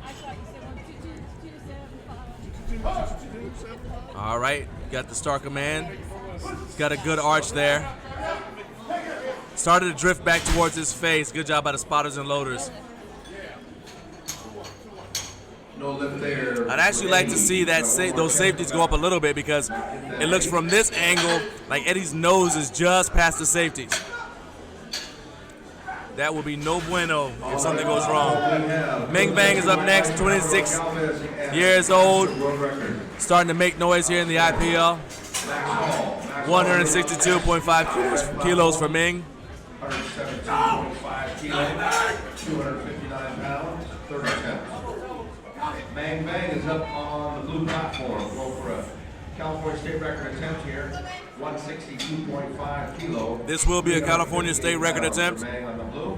All right, got the Starker man. He's got a good arch there. Started to drift back towards his face. Good job by the spotters and loaders. No lift there. I'd actually like to see that those safeties go up a little bit because it looks from this angle like Eddie's nose is just past the safeties. That will be no bueno if something goes wrong. Ming Bang is up next, 26 years old. Starting to make noise here in the IPL. 162.5 kilos for Ming. 117.5 kilos, 259 pounds, 30 attempts. Bang Bang is up on the blue platform. Go for a California state record attempt here. 162.5 kilo. This will be a California state record attempt. Bang on the blue.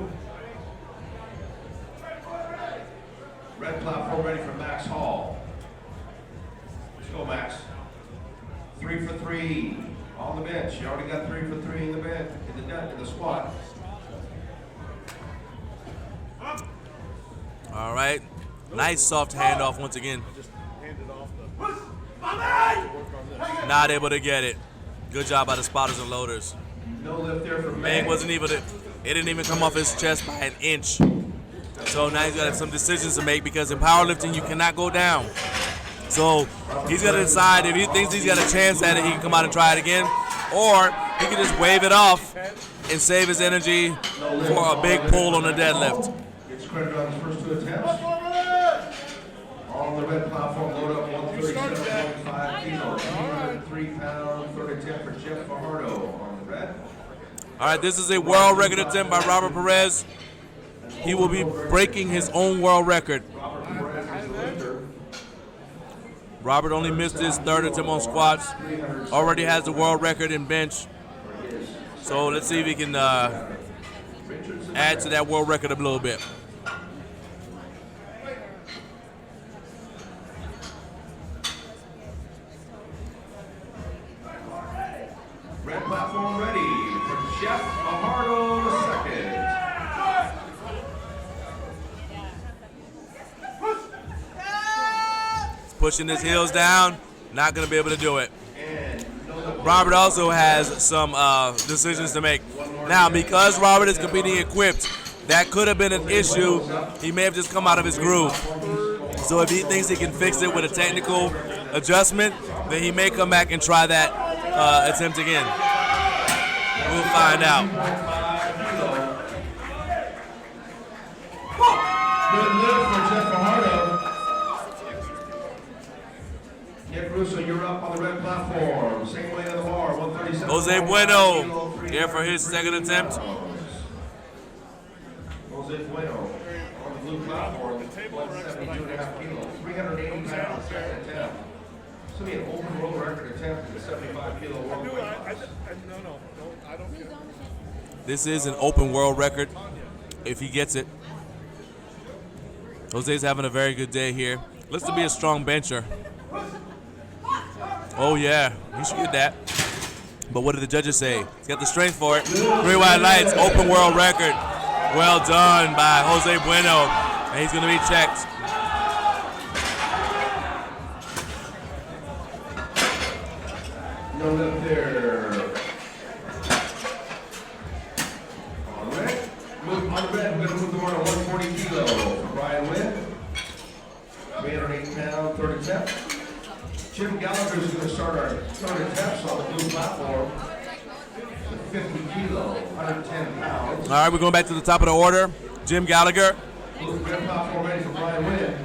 Red platform ready for Max Hall. Let's go, Max. 3 for 3 on the bench. You already got 3 for 3 in the bench, in the squat. All right. Nice soft handoff once again. Not able to get it. Good job by the spotters and loaders. No lift there for Bang wasn't able to, it didn't even come off his chest by an inch. So now he's got some decisions to make because in powerlifting you cannot go down. So he's gonna decide if he thinks he's got a chance at it, he can come out and try it again, or he can just wave it off and save his energy for a big pull on the deadlift. Gets credit on his first 2 attempts. On the red platform, load up 137.5 kilos, 203 pounds, third attempt for Jeff Fajardo on the red. All right, this is a world record attempt by Robert Perez. He will be breaking his own world record. Robert only missed his 3rd attempt on squats. Already has the world record in bench. So let's see if he can add to that world record a little bit. Red platform ready for Jeff Fajardo II. Pushing his heels down, not going to be able to do it. Robert also has some decisions to make. Now, because Robert is competing equipped, that could have been an issue. He may have just come out of his groove. So if he thinks he can fix it with a technical adjustment, then he may come back and try that attempt again. We'll find out. Good lift for Jeff Fajardo. Nick Russo, you're up on the red platform. Same way on the bar, 137. Jose Bueno here for his 2nd attempt. Jose Bueno on the blue platform, 172.5 kilos, 380 pounds, 2nd attempt. This will be an open world record attempt at the 75 kilo world weight class. No, I don't care. This is an open world record if he gets it. Jose's having a very good day here. Looks to be a strong bencher. Oh yeah, he should get that. But what did the judges say? He's got the strength for it. 3 white lights, open world record. Well done by Jose Bueno. And he's gonna be checked. No lift there. On the red, we're going to move the bar to 140 kilos. Brian Wynn, 308 pound, 3rd attempt. Jim Gallagher is going to start our 3rd attempts on the blue platform. 50 kilo, 110 pounds. All right, we're going back to the top of the order. Jim Gallagher. Blue red platform ready for Brian Wynn.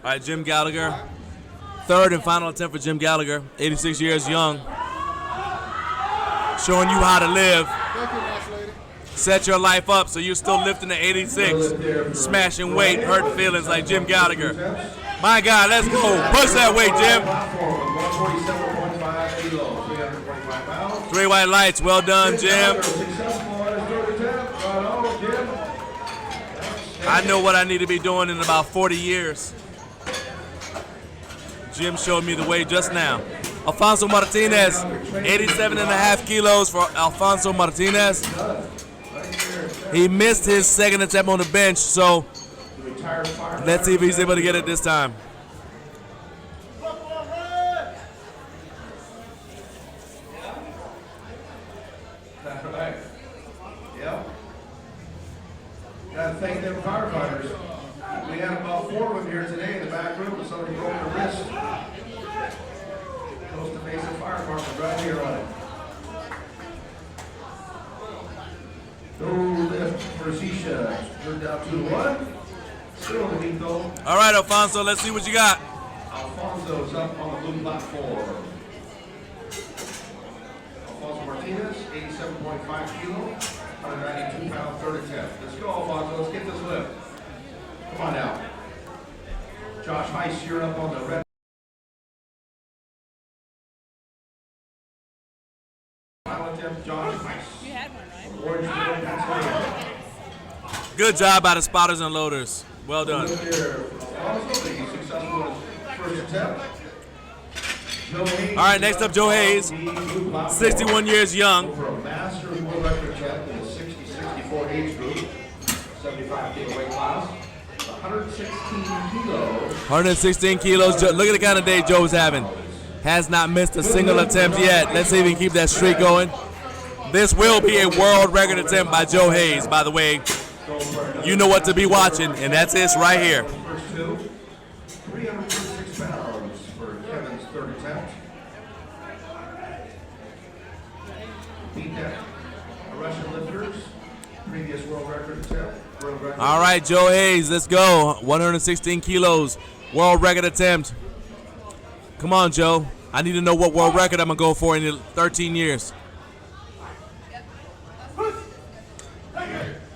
All right, Jim Gallagher. 3rd and final attempt for Jim Gallagher, 86 years young. Showing you how to live. Set your life up so you're still lifting at 86. Smashing weight, hurting feelings like Jim Gallagher. My God, let's go. Push that weight, Jim. 3 white lights. Well done, Jim. I know what I need to be doing in about 40 years. Jim showed me the way just now. Alfonso Martinez, 87.5 kilos for Alfonso Martinez. He missed his 2nd attempt on the bench, so let's see if he's able to get it this time. Yep. Got to thank them firefighters. We had about 4 of them here today in the back room, and somebody broke their wrist. Costa Mesa Fire Department right here on it. No lift for Zisha. Turned down 2-1. Still in the lead though. All right, Alfonso, let's see what you got. Alfonso's up on the blue platform. Alfonso Martinez, 87.5 kilo, 192 pound, 3rd attempt. Let's go, Alfonso. Let's get this lift. Come on now. Josh Heiss, you're up on the red. Josh Heiss. You had one, right? Orangeburg, Pennsylvania. Good job by the spotters and loaders. Well done. He's successful in his first attempt. All right, next up, Joe Hayes, 61 years young. For a master world record attempt in the 60-64 age group, 75 kilo weight class, 116 kilos. 116 kilos. Look at the kind of day Joe's having. Has not missed a single attempt yet. Let's see if he can keep that streak going. This will be a world record attempt by Joe Hayes, by the way. You know what to be watching, and that's this right here. First two, 336 pounds for Kevin's third attempt. Beat that Russian lifters, previous world record attempt. All right, Joe Hayes, let's go. 116 kilos, world record attempt. Come on, Joe. I need to know what world record I'm going to go for in 13 years.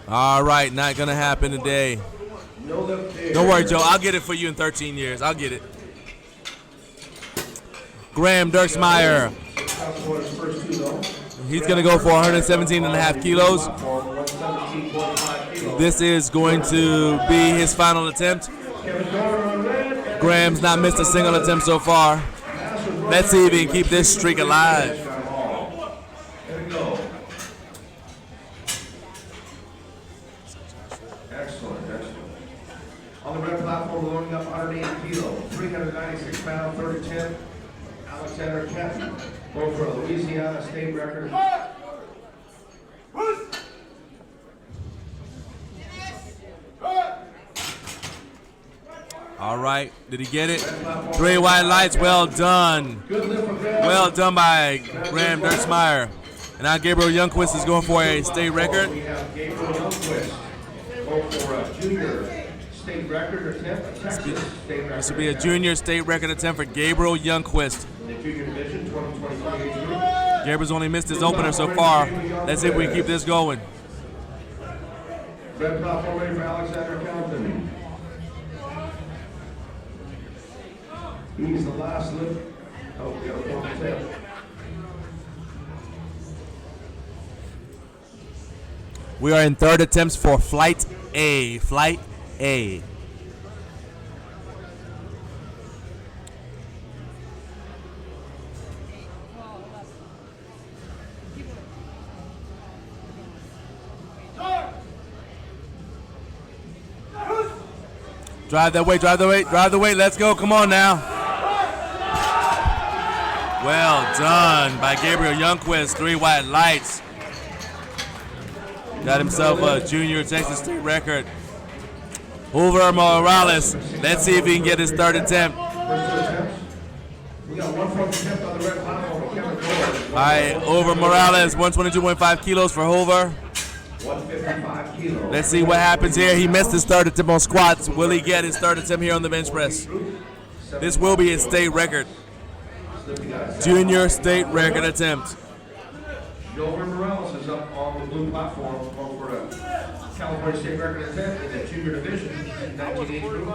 All right, not going to happen today. Don't worry, Joe. I'll get it for you in 13 years. I'll get it. Graham Dirksmeyer. He's going to go for 117.5 kilos. This is going to be his final attempt. Graham's not missed a single attempt so far. Let's see if he can keep this streak alive. Excellent. On the red platform, loading up 180 kilos, 396 pound, third attempt, Alexander Kenton, going for a Louisiana state record. All right, did he get it? 3 white lights, well done. Well done by Graham Dirksmeyer. And now Gabriel Youngquist is going for a state record. We have Gabriel Youngquist going for a junior state record attempt, Texas state record. This will be a junior state record attempt for Gabriel Youngquist. In the junior division, 2023 age group. Gabriel's only missed his opener so far. Let's see if we can keep this going. Red platform ready for Alexander Kenton. He's the last lift. Oh, we got a fourth attempt. We are in third attempts for Flight A. Flight A. Drive that weight, drive the weight, drive the weight. Let's go. Come on now. Well done by Gabriel Youngquist. 3 white lights. Got himself a junior Texas state record. Hoover Morales. Let's see if he can get his third attempt. We got one fourth attempt on the red platform for Kevin Dorr. All right, Hoover Morales, 122.5 kilos for Hoover. 155 kilos. Let's see what happens here. He missed his third attempt on squats. Will he get his third attempt here on the bench press? This will be his state record. Junior state record attempt. Hoover Morales is up on the blue platform going for a California state record attempt in the junior division in 19 age group.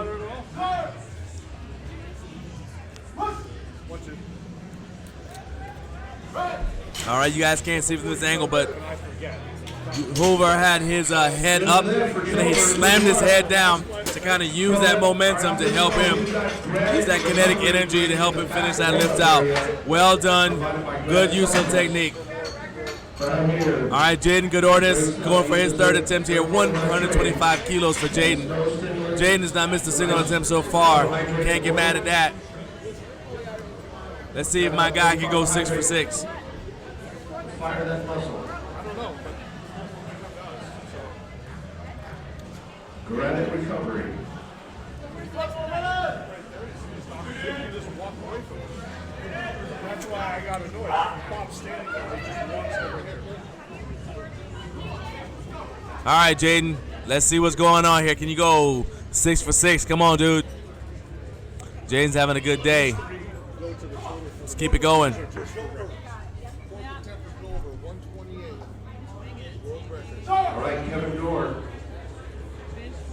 All right, you guys can't see from this angle, but Hoover had his head up, and then he slammed his head down to kind of use that momentum to help him, use that kinetic energy to help him finish that lift out. Well done. Good use of technique. All right, Jaden Goodornis going for his third attempt here. 125 kilos for Jaden. Jaden has not missed a single attempt so far. Can't get mad at that. Let's see if my guy can go 6 for 6. Fire that muscle. Granite recovery. That's why I got annoyed. Bob's standing there, he just walks over here. All right, Jaden, let's see what's going on here. Can you go 6 for 6? Come on, dude. Jaden's having a good day. Let's keep it going. All right, Kevin Dorr.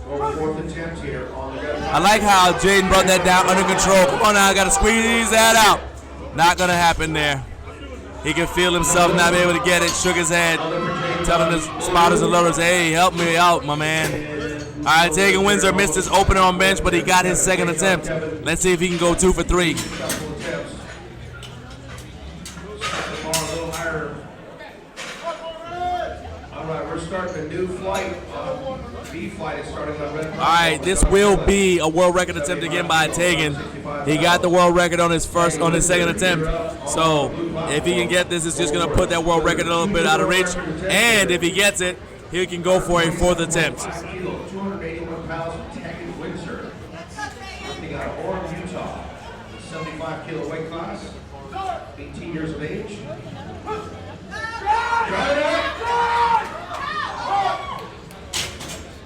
Fourth attempt here on the red. I like how Jaden brought that down under control. Come on now, I gotta squeeze that out. Not gonna happen there. He can feel himself not be able to get it. Shook his head, telling his spotters and loaders, hey, help me out, my man. All right, Tegan Windsor missed his opener on bench, but he got his second attempt. Let's see if he can go 2 for 3. All right, we're starting a new flight. B flight is starting on red. All right, this will be a world record attempt again by Tegan. He got the world record on his second attempt. So if he can get this, it's just gonna put that world record a little bit out of reach. And if he gets it, he can go for a 4th attempt. 281 pounds from Tegan Windsor. Lifting out of Orem, Utah. 75 kilo weight class. 18 years of age.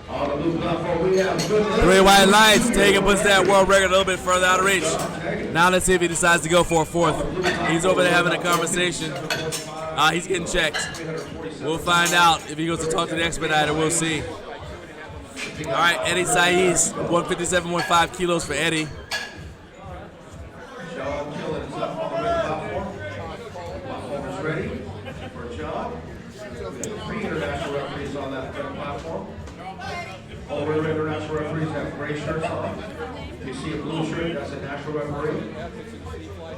On the blue platform, we have 3 white lights. Tegan puts that world record a little bit further out of reach. Now let's see if he decides to go for a 4th. He's over there having a conversation. He's getting checked. We'll find out if he goes to talk to the expediter. We'll see. All right, Eddie Saiz, 157.5 kilos for Eddie. John Killen's up on the red platform. Platform is ready for John. We have 3 international referees on that red platform. All the international referees have gray shirts on. If you see a blue shirt, that's a national referee. If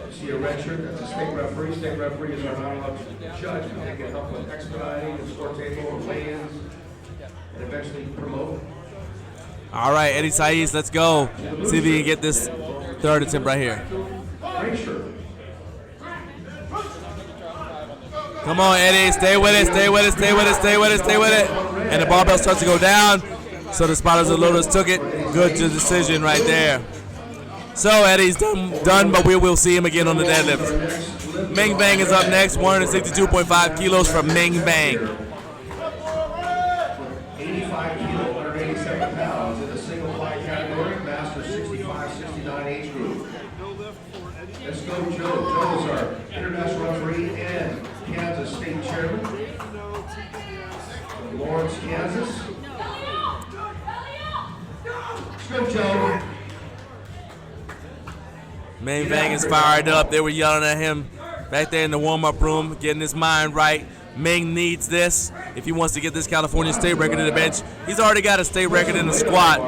you see a red shirt, that's a state referee. State referees are not allowed to judge, but they can help with expediting, the score table, or weigh-ins, and eventually promote. All right, Eddie Saiz, let's go. See if he can get this 3rd attempt right here. Gray shirt. Come on, Eddie, stay with it, stay with it, stay with it, stay with it, stay with it. And the barbell starts to go down. So the spotters and loaders took it. Good decision right there. So Eddie's done, but we will see him again on the deadlift. Meng Bang is up next, 162.5 kilos from Meng Bang. 85 kilo, 187 pounds in the single fly category, master 65-69 age group. Let's go, Joe. Joe is our international referee and Kansas state chairman. From Lawrence, Kansas. Let's go, Joe. Meng Bang is fired up. They were yelling at him back there in the warm-up room, getting his mind right. Meng needs this if he wants to get this California state record in the bench. He's already got a state record in the squat.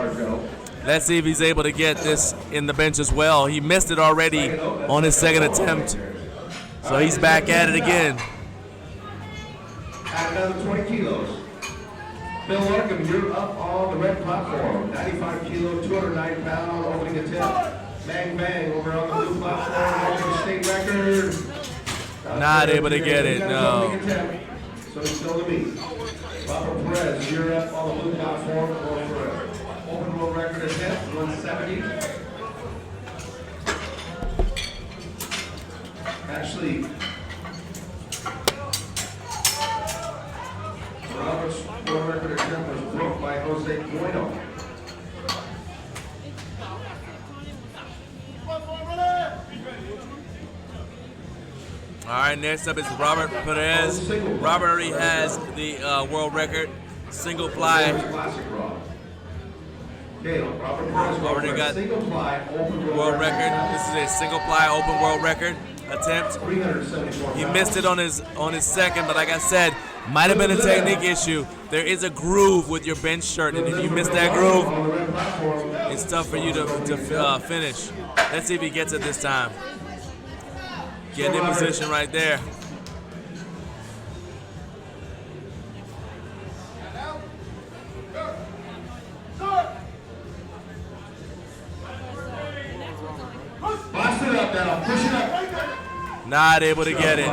Let's see if he's able to get this in the bench as well. He missed it already on his 2nd attempt. So he's back at it again. Add another 20 kilos. Bill Larkham, you're up on the red platform. 95 kilo, 209 pound opening attempt. Bang bang over on the blue platform. Opening state record. Not able to get it, no. So it's still to be. Robert Perez, you're up on the blue platform for an open world record attempt, 170. Actually, Robert's world record attempt was broke by Jose Bueno. All right, next up is Robert Perez. Robert already has the world record, single ply. Already got world record. This is a single ply open world record attempt. He missed it on his 2nd, but like I said, might have been a technique issue. There is a groove with your bench shirt, and if you miss that groove, it's tough for you to finish. Let's see if he gets it this time. Getting in position right there. Blast it up now, push it up. Not able to get it.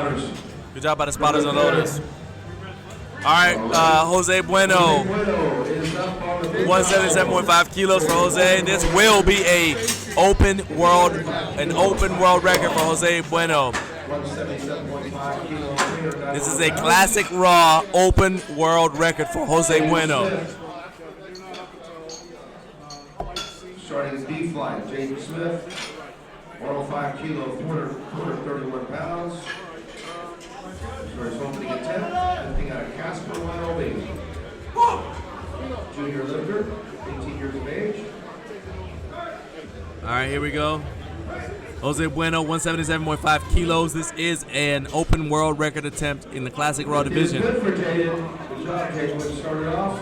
Good job by the spotters and loaders. All right, Jose Bueno, 177.5 kilos for Jose. This will be an open world record for Jose Bueno. This is a classic raw open world record for Jose Bueno. Starting B flight, James Smith, 105 kilo, 431 pounds. For his opening attempt, lifting out of Casper, Wyoming. Junior lifter, 18 years of age. All right, here we go. Jose Bueno, 177.5 kilos. This is an open world record attempt in the classic raw division. Good for Jaden. Good job, Jaden. Started off.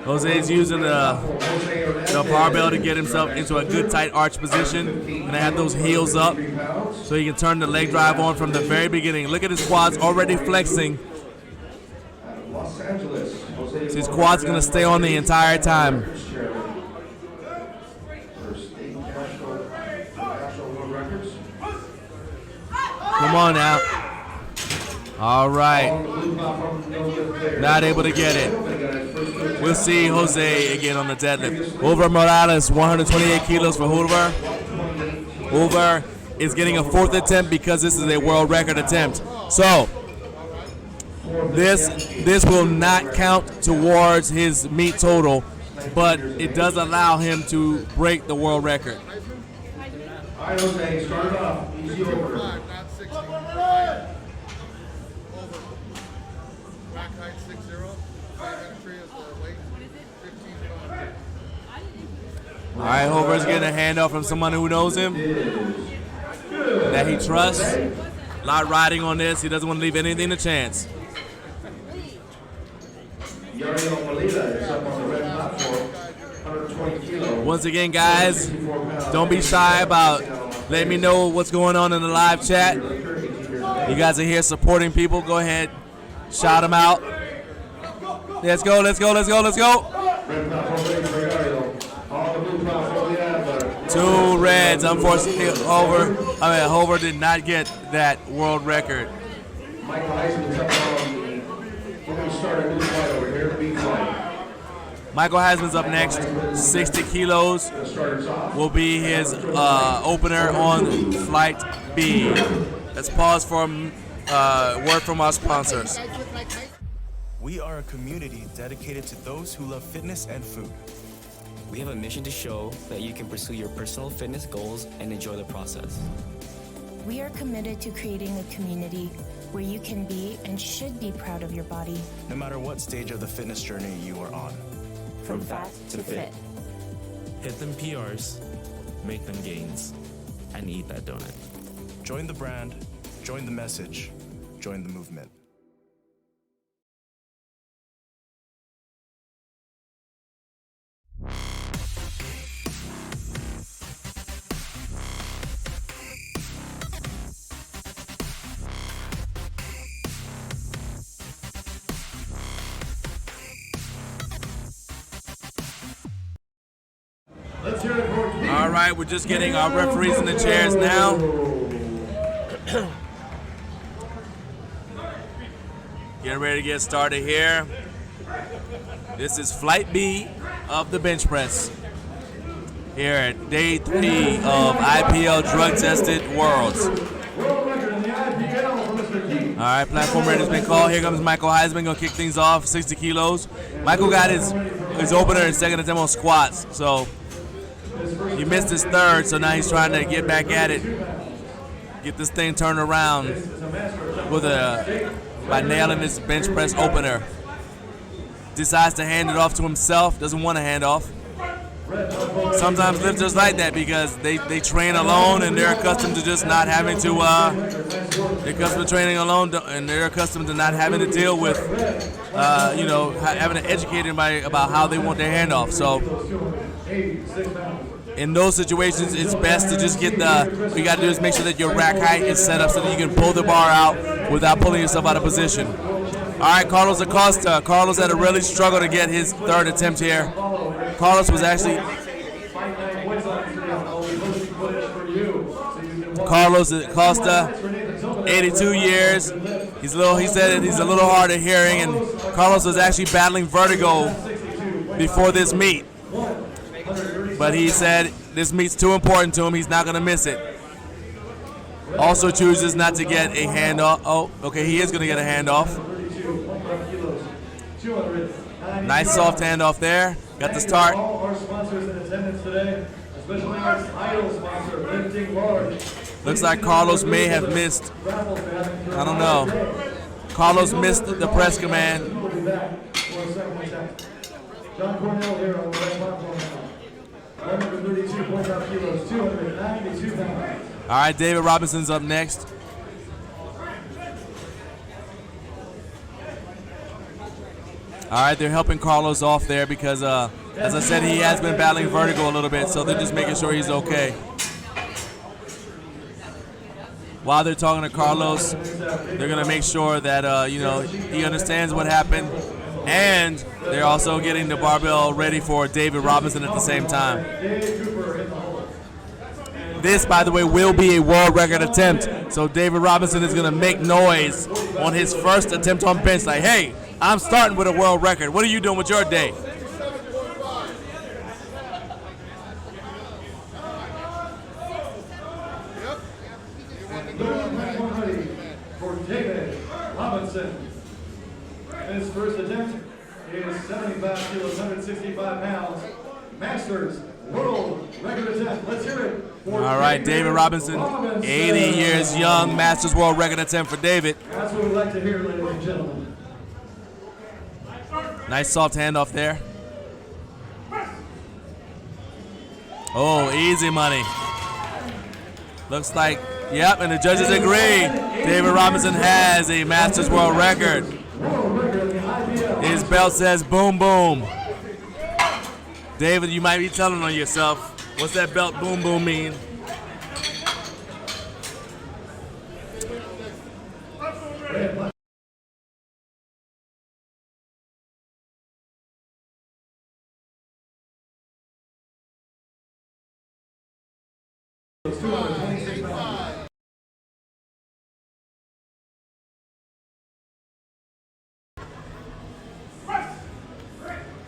Jose's using the barbell to get himself into a good tight arch position and to have those heels up so he can turn the leg drive on from the very beginning. Look at his quads already flexing. Los Angeles. So his quad's going to stay on the entire time. Come on now. All right. Not able to get it. We'll see Jose again on the deadlift. Over Morales, 128 kilos for Hoover. Hoover is getting a fourth attempt because this is a world record attempt. So this will not count towards his meet total, but it does allow him to break the world record. All right, Jose, start off. Easy over. All right, Hoover's getting a handoff from someone who knows him, that he trusts. A lot riding on this. He doesn't want to leave anything to chance. Once again, guys, don't be shy about letting me know what's going on in the live chat. You guys are here supporting people. Go ahead, shout them out. Let's go, let's go, let's go, let's go. Two reds. Unfortunately, Hoover did not get that world record. Michael Heisman's up on. We're going to start a new fight over here. B fight. Michael Heisman's up next. 60 kilos will be his opener on flight B. Let's pause for a word from our sponsors. We are a community dedicated to those who love fitness and food. We have a mission to show that you can pursue your personal fitness goals and enjoy the process. We are committed to creating a community where you can be and should be proud of your body. No matter what stage of the fitness journey you are on. From fat to fit. Hit them PRs, make them gains, and eat that donut. Join the brand, join the message, join the movement. All right, we're just getting our referees in the chairs now. Getting ready to get started here. This is flight B of the bench press here at day 3 of IPL drug tested worlds. All right, platform ready has been called. Here comes Michael Heisman, gonna kick things off, 60 kilos. Michael got his opener and second attempt on squats, so he missed his third, so now he's trying to get back at it, get this thing turned around by nailing this bench press opener. Decides to hand it off to himself, doesn't want to hand off. Sometimes lifters like that because they train alone and they're accustomed to just not having to, they're accustomed to training alone and they're accustomed to not having to deal with, having to educate anybody about how they want their hand off. So in those situations, it's best to just get what you got to do is make sure that your rack height is set up so that you can pull the bar out without pulling yourself out of position. All right, Carlos Acosta. Carlos had to really struggle to get his third attempt here. Carlos was actually Carlos Acosta, 82 years. He said he's a little hard of hearing, and Carlos was actually battling vertigo before this meet. But he said this meet's too important to him. He's not going to miss it. Also chooses not to get a handoff. Oh, okay, he is going to get a handoff. Nice soft handoff there. Got the start. All our sponsors in attendance today, especially our idol sponsor, Lifting Large. Looks like Carlos may have missed. I don't know. Carlos missed the press command. John Cornell here on the right platform now. 132.5 kilos, 292 pounds. All right, David Robinson's up next. All right, they're helping Carlos off there because, as I said, he has been battling vertigo a little bit, so they're just making sure he's okay. While they're talking to Carlos, they're gonna make sure that he understands what happened, and they're also getting the barbell ready for David Robinson at the same time. This, by the way, will be a world record attempt, so David Robinson is gonna make noise on his first attempt on bench, like, hey, I'm starting with a world record. What are you doing with your day? Ready for David Robinson. His first attempt is 75 kilos, 165 pounds. Masters world record attempt. Let's hear it. All right, David Robinson, 80 years young, Masters world record attempt for David. That's what we like to hear, ladies and gentlemen. Nice soft handoff there. Oh, easy money. Looks like, yep, and the judges agree. David Robinson has a Masters world record. His belt says boom, boom. David, you might be telling on yourself. What's that belt boom, boom mean?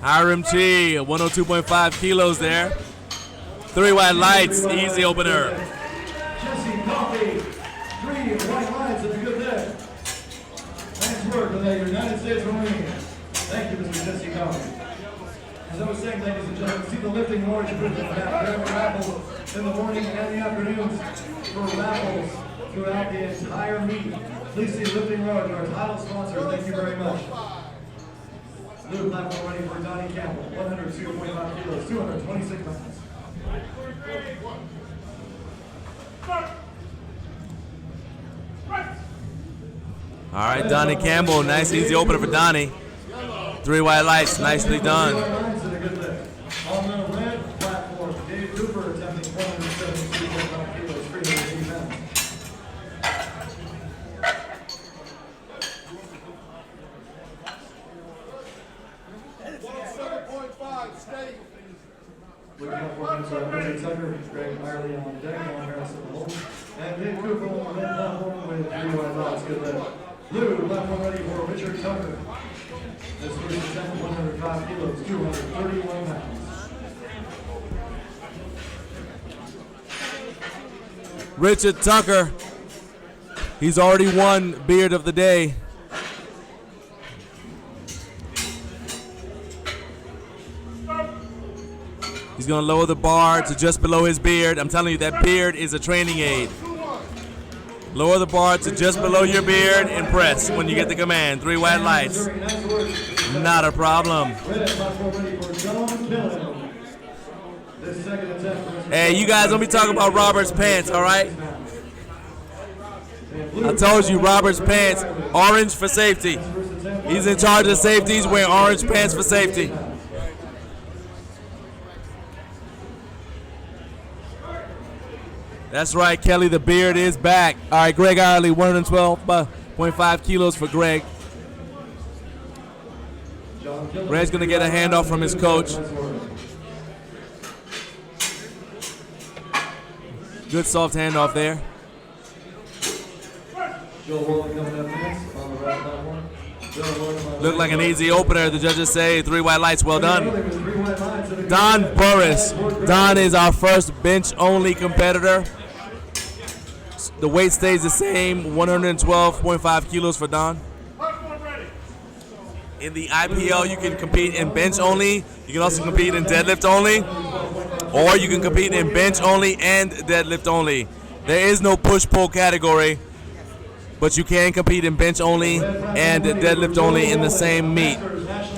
Hiram T, 102.5 kilos there. 3 white lights, easy opener. Jesse Coffey, 3 white lights and a good day. Nice work with that United States Marine. Thank you, Mr. Jesse Coffey. As I was saying, ladies and gentlemen, see the lifting orange booth in the back. There are raffles in the morning and the afternoons for raffles throughout the entire meet. Please see Lifting Large, our title sponsor. Thank you very much. Blue platform ready for Donnie Campbell, 102.5 kilos, 226 pounds. All right, Donnie Campbell, nice easy opener for Donnie. 3 white lights, nicely done. On the red platform, Dave Cooper attempting 172.5 kilos, 380 pounds. Looking up for him, Billy Tucker, Greg Ireland on deck, Alan Harrison on hold. And Dave Cooper on the red platform with 3 white lights. Good lift. Blue platform ready for Richard Tucker. This first attempt, 105 kilos, 231 pounds. Richard Tucker, he's already won Beard of the Day. He's gonna lower the bar to just below his beard. I'm telling you, that beard is a training aid. Lower the bar to just below your beard and press when you get the command. 3 white lights. Not a problem. Hey, you guys don't be talking about Robert's pants, all right? I told you, Robert's pants, orange for safety. He's in charge of safety. He's wearing orange pants for safety. That's right, Kelly, the beard is back. All right, Greg Ireland, 112.5 kilos for Greg. Greg's going to get a handoff from his coach. Good soft handoff there. Looked like an easy opener. The judges say 3 white lights. Well done. Don Burris. Don is our first bench-only competitor. The weight stays the same, 112.5 kilos for Don. In the IPL, you can compete in bench only. You can also compete in deadlift only. Or you can compete in bench only and deadlift only. There is no push-pull category, but you can compete in bench only and deadlift only in the same meet,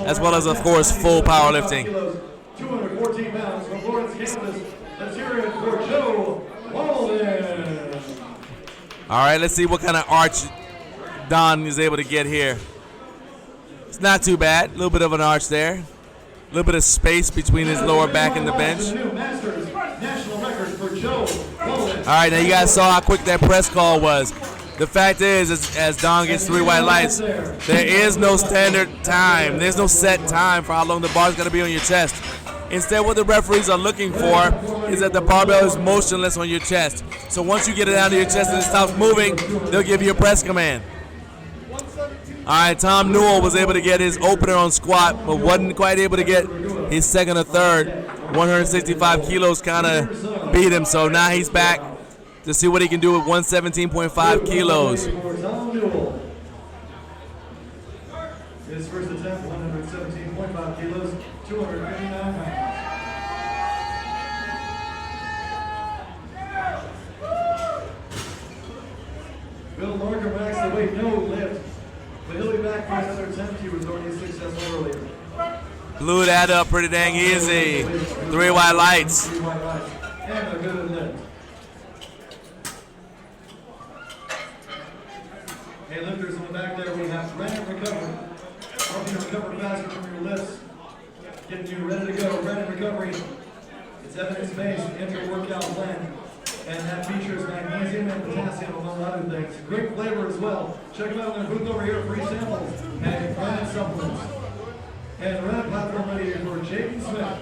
as well as, of course, full powerlifting. 214 pounds from Lawrence, canvas. Let's hear it for Joe Walden. All right, let's see what kind of arch Don is able to get here. It's not too bad. A little bit of an arch there. A little bit of space between his lower back and the bench. National record for Joe Walden. All right, now you guys saw how quick that press call was. The fact is, as Don gets 3 white lights, there is no standard time. There's no set time for how long the bar is going to be on your chest. Instead, what the referees are looking for is that the barbell is motionless on your chest. So once you get it down to your chest and it stops moving, they'll give you a press command. All right, Tom Newell was able to get his opener on squat, but wasn't quite able to get his second or third. 165 kilos kind of beat him, so now he's back to see what he can do with 117.5 kilos. His first attempt, 117.5 kilos, 259 pounds. Bill Markham backs the weight, no lift. But he'll be back for another attempt. He was already successful earlier. Blew that up pretty dang easy. 3 white lights. 3 white lights. And a good lift. Hey, lifters in the back there, we have random recovery. Help you recover faster from your lifts. Getting you ready to go. Random recovery. It's evidence-based intra-workout plan. And that features magnesium and potassium, among other things. Great flavor as well. Check them out in the booth over here, free samples and branded supplements. And red platform ready for Jaden Smith.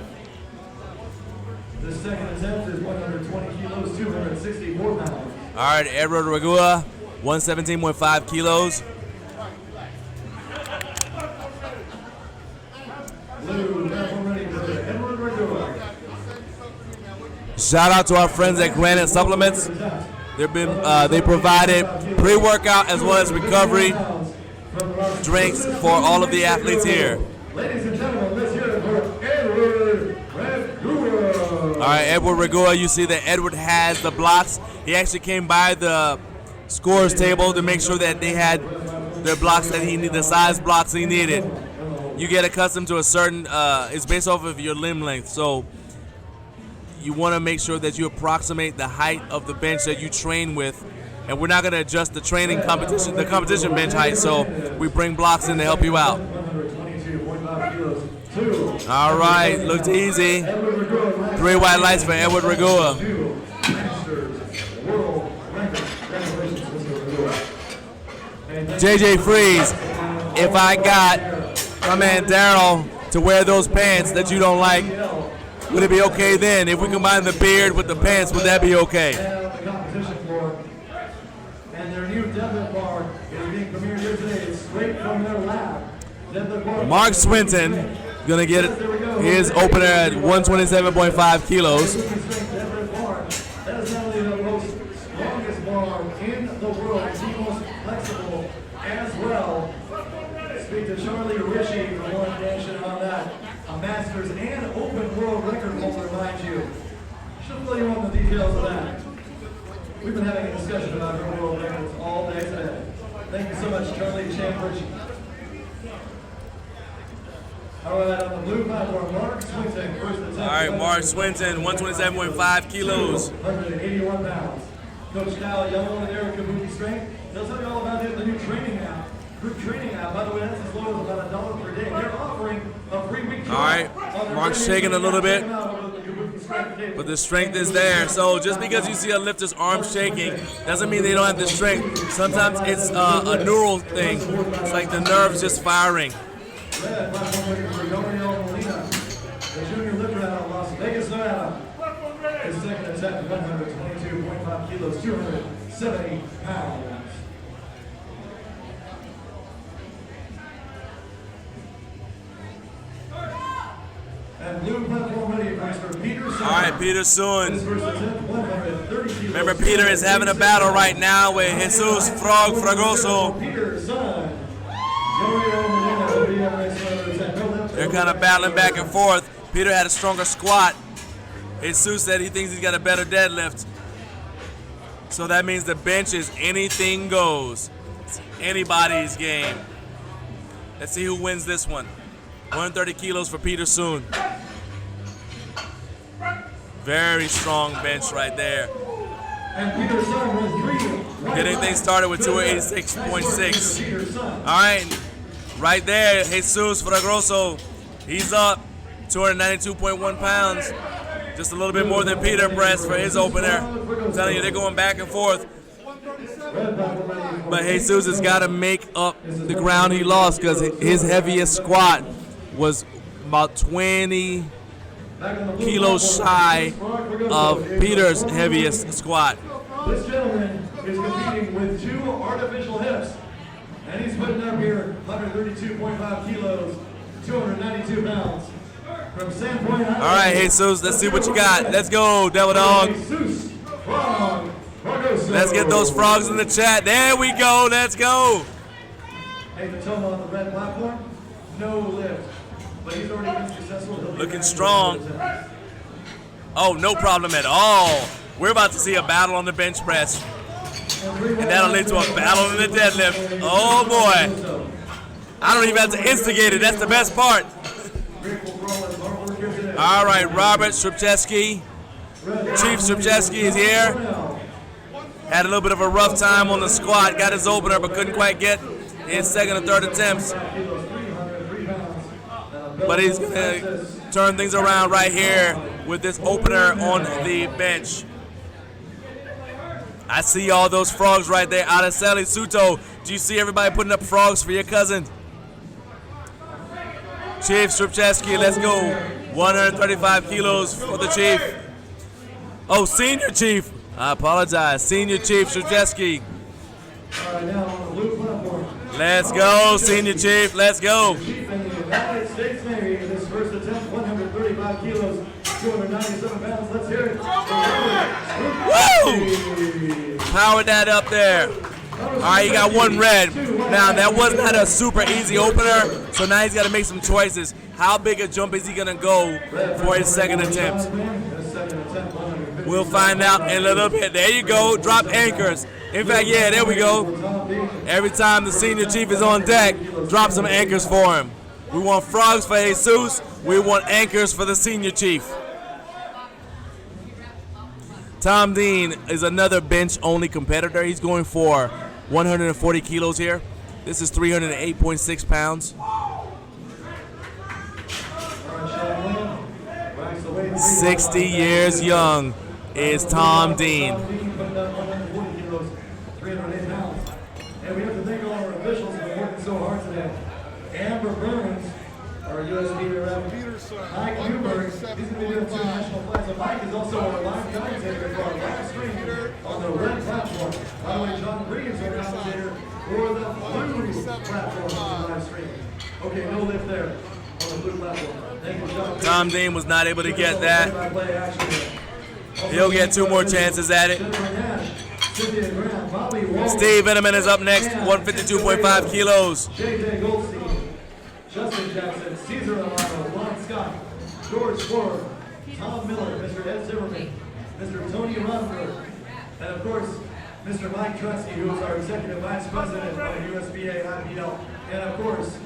This second attempt is 120 kilos, 264 pounds. All right, Edward Regua, 117.5 kilos. Blue platform ready for Edward Regua. Shout out to our friends at Granite Supplements. They provided pre-workout as well as recovery drinks for all of the athletes here. Ladies and gentlemen, let's hear it for Edward Regua. All right, Edward Regua, you see that Edward has the blocks. He actually came by the scores table to make sure that they had the blocks that he needed, the size blocks he needed. You get accustomed to a certain, it's based off of your limb length. So you want to make sure that you approximate the height of the bench that you train with. And we're not going to adjust the training competition, the competition bench height, so we bring blocks in to help you out. All right, looked easy. 3 white lights for Edward Regua. JJ Freeze, if I got my man Daryl to wear those pants that you don't like, would it be okay then? If we combine the beard with the pants, would that be okay? And their new deadlift bar is being premiered here today. It's straight from their lab. Mark Swinton gonna get his opener at 127.5 kilos. That is not only the most longest bar in the world, it's the most flexible as well. Speak to Charlie Ritchie for more information on that. A Masters and Open World Record holder, mind you. She'll fill you on the details of that. We've been having a discussion about her world records all day today. Thank you so much, Charlie Champ Ritchie. All right, on the blue platform, Mark Swinton, first attempt. All right, Mark Swinton, 127.5 kilos. 181 pounds. Coach Kyle Young over there at Kabuki Strength. They'll tell you all about it, the new training app. Group training app, by the way, that's as low as about $1 per day. They're offering a free week trial. All right, Mark's shaking a little bit, but the strength is there. So just because you see a lifter's arm shaking doesn't mean they don't have the strength. Sometimes it's a neural thing. It's like the nerves just firing. Red platform ready for Gabriel Molina, the junior lifter out of Las Vegas, Nevada. His second attempt, 122.5 kilos, 270 pounds. And blue platform ready for Peter Soon. All right, Peter Soon. His first attempt, 130 kilos. Remember, Peter is having a battle right now with Jesus Frog Fragoso. Peter Soon. They're kind of battling back and forth. Peter had a stronger squat. Jesus said he thinks he's got a better deadlift. So that means the bench is anything goes. It's anybody's game. Let's see who wins this one. 130 kilos for Peter Soon. Very strong bench right there. And Peter's son was 3. Getting things started with 286.6. All right, right there, Jesus Fragroso. He's up 292.1 pounds. Just a little bit more than Peter pressed for his opener. I'm telling you, they're going back and forth. But Jesus has got to make up the ground he lost because his heaviest squat was about 20 kilos shy of Peter's heaviest squat. This gentleman is competing with 2 artificial hips, and he's putting up here 132.5 kilos, 292 pounds. From Sandpoint. All right, Jesus, let's see what you got. Let's go, Devil Dog. Let's get those frogs in the chat. There we go. Let's go. Hey, the total on the red platform, no lift, but he's already been successful. Looking strong. Oh, no problem at all. We're about to see a battle on the bench press, and that'll lead to a battle in the deadlift. Oh boy. I don't even have to instigate it. That's the best part. All right, Robert Strupczewski. Chief Strupczewski is here. Had a little bit of a rough time on the squat. Got his opener, but couldn't quite get his second and third attempts. But he's going to turn things around right here with this opener on the bench. I see all those frogs right there. Araceli Suto, do you see everybody putting up frogs for your cousin? Chief Strupczewski, let's go. 135 kilos for the Chief. Oh, Senior Chief. I apologize. Senior Chief Strupczewski. Let's go, Senior Chief. Let's go. United States Navy in his first attempt, 135 kilos, 297 pounds. Let's hear it. Woo! Powered that up there. All right, he got one red. Now, that was not a super easy opener, so now he's got to make some choices. How big a jump is he going to go for his second attempt? We'll find out in a little bit. There you go. Drop anchors. In fact, yeah, there we go. Every time the Senior Chief is on deck, drop some anchors for him. We want frogs for Jesus. We want anchors for the Senior Chief. Tom Dean is another bench-only competitor. He's going for 140 kilos here. This is 308.6 pounds. 60 years young is Tom Dean. And we have to thank all our officials who are working so hard today. Amber Burns, our USPA rep. Mike Newberg, he's going to be doing 2 national flights. And Mike is also our live commentator for our live stream on the red platform. By the way, John Reeves, our commentator for the blue platform on the live stream. Okay, no lift there on the blue platform. Thank you, John. Tom Dean was not able to get that. He'll get 2 more chances at it. Steve Veneman is up next, 152.5 kilos. JJ Goldstein, Justin Jackson, Cesar Alano, Ron Scott, George Ford, Tom Miller, Mr. Ed Zimmerman, Mr. Tony Rutherford, and of course, Mr. Mike Trusky, who is our Executive Vice President of USPA IPL, and of course,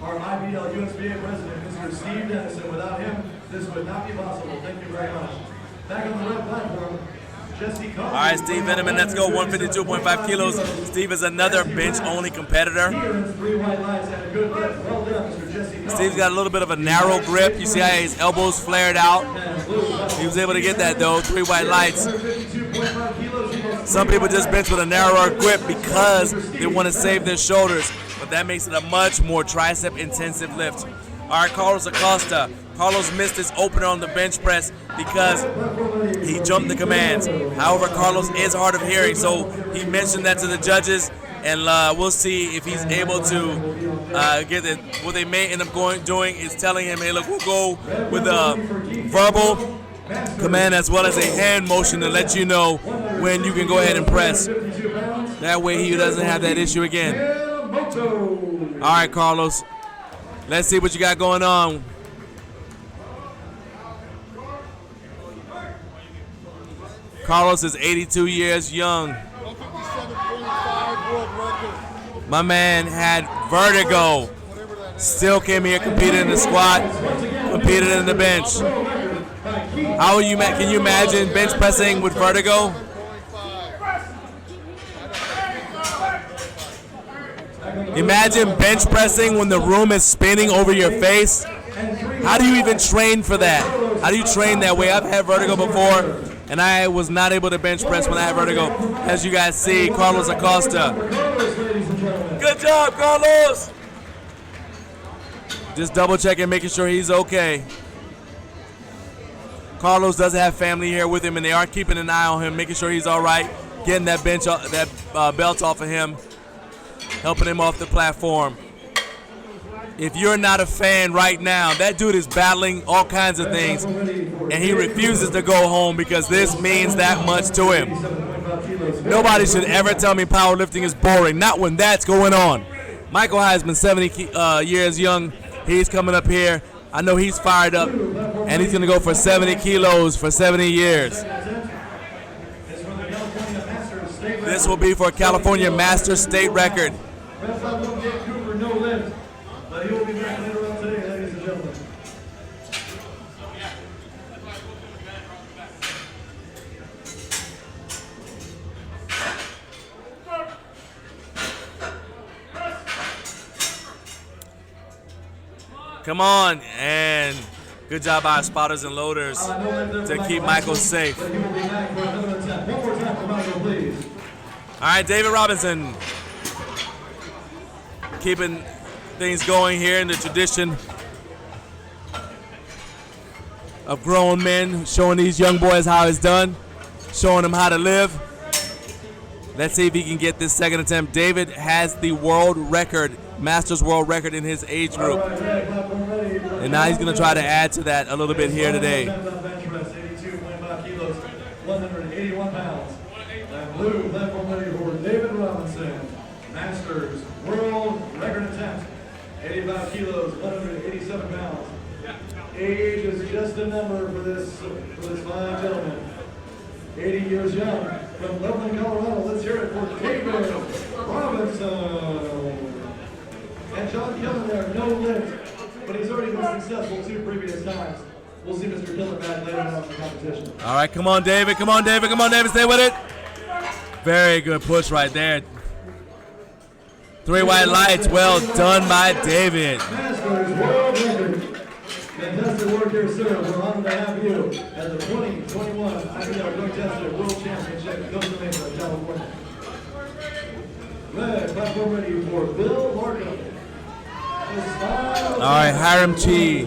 our IPL USPA President, Mr. Steve Dennison. Without him, this would not be possible. Thank you very much. Back on the red platform, Jesse Carter. All right, Steve Veneman, let's go, 152.5 kilos. Steve is another bench-only competitor. Steve's got a little bit of a narrow grip. You see how his elbows flared out? He was able to get that, though, 3 white lights. Some people just bench with a narrower grip because they want to save their shoulders, but that makes it a much more tricep-intensive lift. All right, Carlos Acosta. Carlos missed his opener on the bench press because he jumped the commands. However, Carlos is hard of hearing, so he mentioned that to the judges, and we'll see if he's able to get it. What they may end up doing is telling him, hey, look, we'll go with a verbal command as well as a hand motion to let you know when you can go ahead and press. That way he doesn't have that issue again. All right, Carlos. Let's see what you got going on. Carlos is 82 years young. My man had vertigo. Still came here, competed in the squat, competed in the bench. How are you? Can you imagine bench pressing with vertigo? Imagine bench pressing when the room is spinning over your face. How do you even train for that? How do you train that way? I've had vertigo before, and I was not able to bench press when I had vertigo. As you guys see, Carlos Acosta. Good job, Carlos. Just double checking, making sure he's okay. Carlos does have family here with him, and they are keeping an eye on him, making sure he's all right, getting that belt off of him, helping him off the platform. If you're not a fan right now, that dude is battling all kinds of things, and he refuses to go home because this means that much to him. Nobody should ever tell me powerlifting is boring, not when that's going on. Michael Heisman, 70 years young, he's coming up here. I know he's fired up, and he's going to go for 70 kilos for 70 years. This will be for a California Master State record. But he will be back later on today, ladies and gentlemen. Come on, and good job by our spotters and loaders to keep Michael safe. But he will be back for another attempt. One more time for Michael, please. All right, David Robinson keeping things going here in the tradition of grown men, showing these young boys how it's done, showing them how to live. Let's see if he can get this second attempt. David has the world record, Masters world record in his age group. And now he's going to try to add to that a little bit here today. 82.5 kilos, 181 pounds. And blue platform ready for David Robinson, Masters world record attempt. 85 kilos, 187 pounds. Age is just a number for this fine gentleman. 80 years young, from Loveland, Colorado. Let's hear it for David Robinson. And John Killen there, no lift, but he's already been successful 2 previous times. We'll see Mr. Killen back later on in the competition. All right, come on, David. Come on, David. Come on, David. Stay with it. Very good push right there. 3 white lights. Well done by David. Masters world record. Fantastic work here, sir. We're honored to have you at the 2021 IPL Drug Tested World Championship, Costa Mesa, California. Red platform ready for Bill Markham. All right, Hiram Chi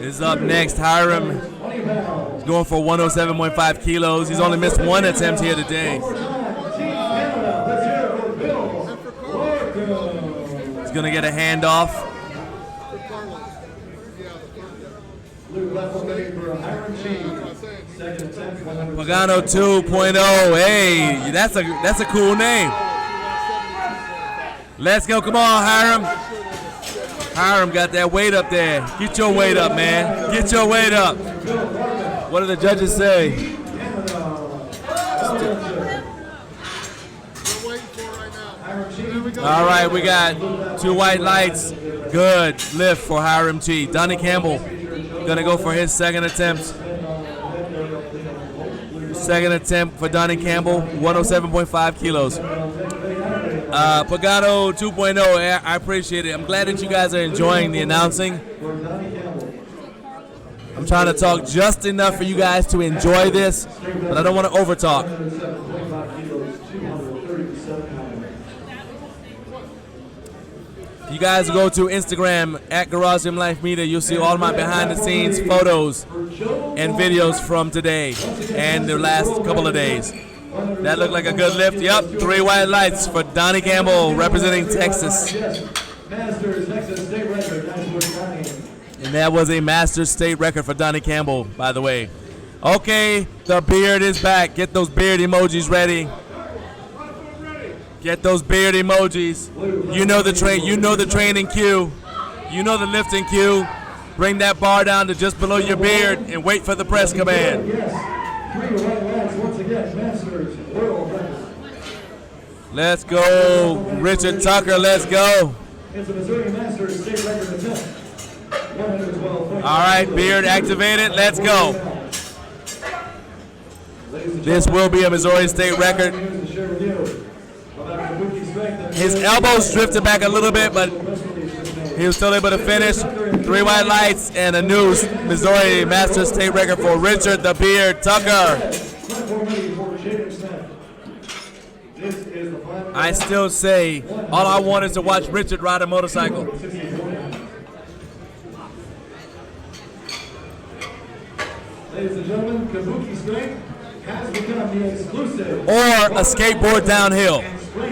is up next. Hiram is going for 107.5 kilos. He's only missed 1 attempt here today. He's going to get a handoff. Pagano 2.0. Hey, that's a cool name. Let's go. Come on, Hiram. Hiram got that weight up there. Get your weight up, man. Get your weight up. What do the judges say? All right, we got 2 white lights. Good lift for Hiram Chi. Donnie Campbell gonna go for his second attempt. Second attempt for Donnie Campbell, 107.5 kilos. Pagano 2.0, I appreciate it. I'm glad that you guys are enjoying the announcing. I'm trying to talk just enough for you guys to enjoy this, but I don't want to overtalk. You guys go to Instagram at Garage Gym Life Media. You'll see all my behind the scenes photos and videos from today and the last couple of days. That looked like a good lift. Yep, 3 white lights for Donnie Campbell representing Texas. And that was a Masters State record for Donnie Campbell, by the way. Okay, the beard is back. Get those beard emojis ready. Get those beard emojis. You know the training cue. You know the lifting cue. Bring that bar down to just below your beard and wait for the press command. 3 white lights once again, Masters world record. Let's go, Richard Tucker. Let's go. It's a Missouri Masters state record attempt. 112. All right, beard activated. Let's go. This will be a Missouri State record. His elbows drifted back a little bit, but he was still able to finish. 3 white lights and a new Missouri Master State record for Richard the Beard Tucker. I still say all I want is to watch Richard ride a motorcycle. Ladies and gentlemen, Kabuki Strength has become the exclusive Or a skateboard downhill.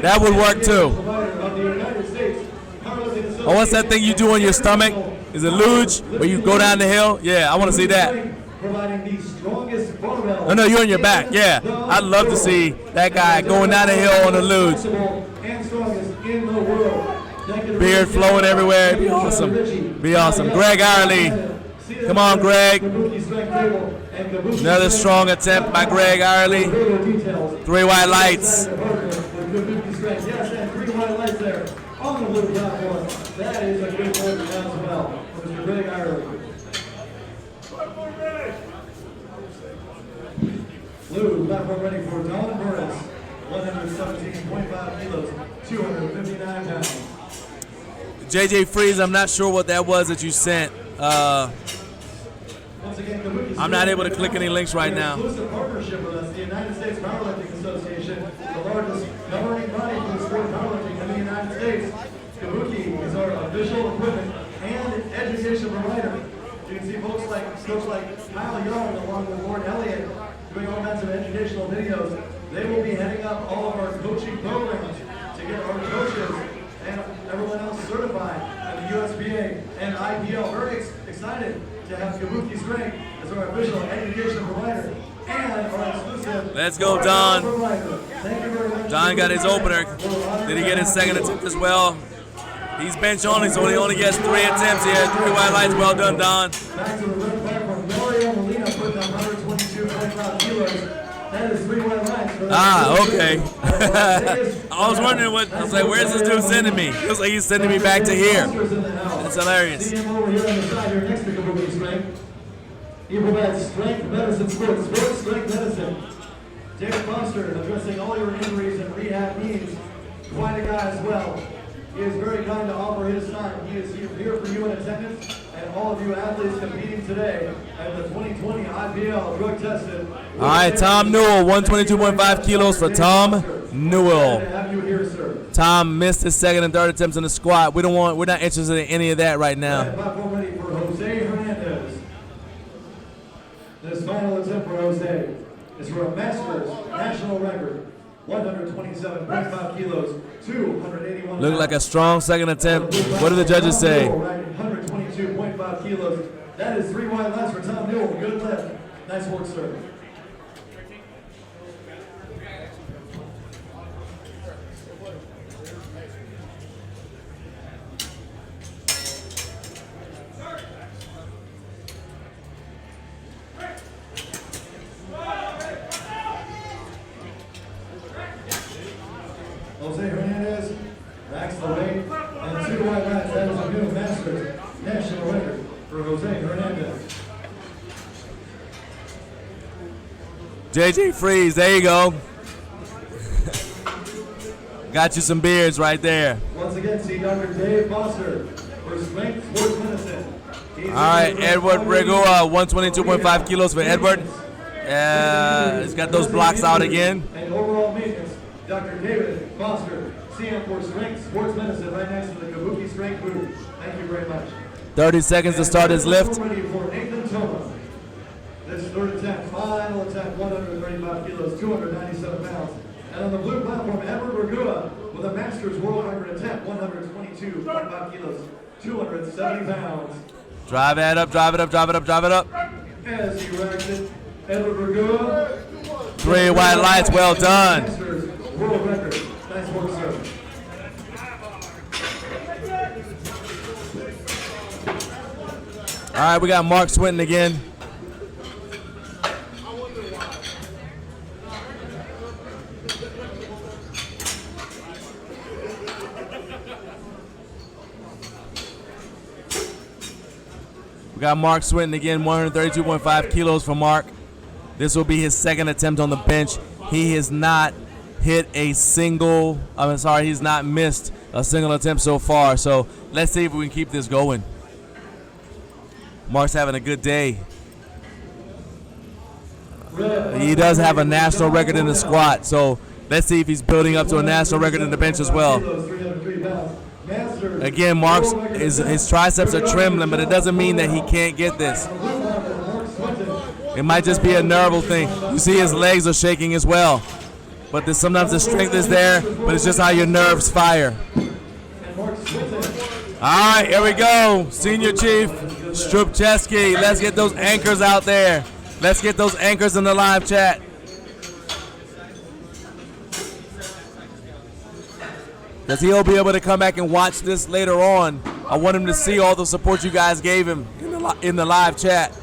That would work too. of the United States Powerlifting Oh, what's that thing you do on your stomach? Is it luge where you go down the hill? Yeah, I want to see that. providing the strongest barbell. Oh no, you're on your back. Yeah, I'd love to see that guy going down the hill on the luge. And strongest in the world. Beard flowing everywhere. Be awesome. Be awesome. Greg Irely. Come on, Greg. Another strong attempt by Greg Irely. 3 white lights. Yes, and 3 white lights there on the blue platform. That is a good one as well for Mr. Greg Irely. Blue platform ready for Don Burris. 117.5 kilos, 259 pounds. JJ Freeze, I'm not sure what that was that you sent. I'm not able to click any links right now. Exclusive partnership with us, the United States Powerlifting Association, the largest governing body for the sport of powerlifting in the United States. Kabuki is our official equipment and education provider. You can see folks like Kyle Young along with Lord Elliott doing all kinds of educational videos. They will be heading up all of our coaching programs to get our coaches and everyone else certified at the USPA and IPL. Very excited to have Kabuki Strength as our official education provider and our exclusive. Let's go, Don. Thank you very much. Don got his opener. Did he get his second attempt as well? He's bench only, so he only gets 3 attempts here. 3 white lights. Well done, Don. Back to the red platform. Mario Molina putting up 122.5 kilos. That is 3 white lights. Okay. I was wondering what, I was like, where's this dude sending me? It looks like he's sending me back to here. That's hilarious. See him over here on the side here next to Kabuki Strength. He provides strength medicine, sports strength medicine. David Foster addressing all your injuries and rehab needs. Quite a guy as well. He is very kind to offer his time. He is here for you in attendance and all of you athletes competing today at the 2020 IPL drug tested. All right, Tom Newell, 122.5 kilos for Tom Newell. Glad to have you here, sir. Tom missed his second and third attempts in the squat. We're not interested in any of that right now. Platform ready for Jose Hernandez. This final attempt for Jose is for a Masters national record. 127.5 kilos, 281 Looked like a strong second attempt. What did the judges say? 122.5 kilos. That is 3 white lights for Tom Newell. Good lift. Nice work, sir. Jose Hernandez backs the weight and 2 white lights. That is a new Masters national record for Jose Hernandez. JJ Freeze, there you go. Got you some beards right there. Once again, see Dr. Dave Foster for Strength Sports Medicine. All right, Edward Regua, 122.5 kilos for Edward. He's got those blocks out again. And overall maintenance, Dr. David Foster, CM for Strength Sports Medicine, right next to the Kabuki Strength booth. Thank you very much. 30 seconds to start his lift. Ready for Nathan Toma. This third attempt, final attempt, 135 kilos, 297 pounds. And on the blue platform, Edward Regua with a Masters World Record attempt, 122.5 kilos, 270 pounds. Drive it up, drive it up, drive it up, drive it up. As he racks it, Edward Regua. 3 white lights, well done. Masters World Record. Nice work, sir. All right, we got Mark Swinton again. We got Mark Swinton again, 132.5 kilos for Mark. This will be his second attempt on the bench. He has not hit a single, he's not missed a single attempt so far. So let's see if we can keep this going. Mark's having a good day. He does have a national record in the squat, so let's see if he's building up to a national record in the bench as well. Again, Mark's his triceps are trembling, but it doesn't mean that he can't get this. It might just be a nerve thing. You see his legs are shaking as well. But sometimes the strength is there, but it's just how your nerves fire. All right, here we go. Senior Chief Strupcheski. Let's get those anchors out there. Let's get those anchors in the live chat. Because he'll be able to come back and watch this later on. I want him to see all the support you guys gave him in the live chat.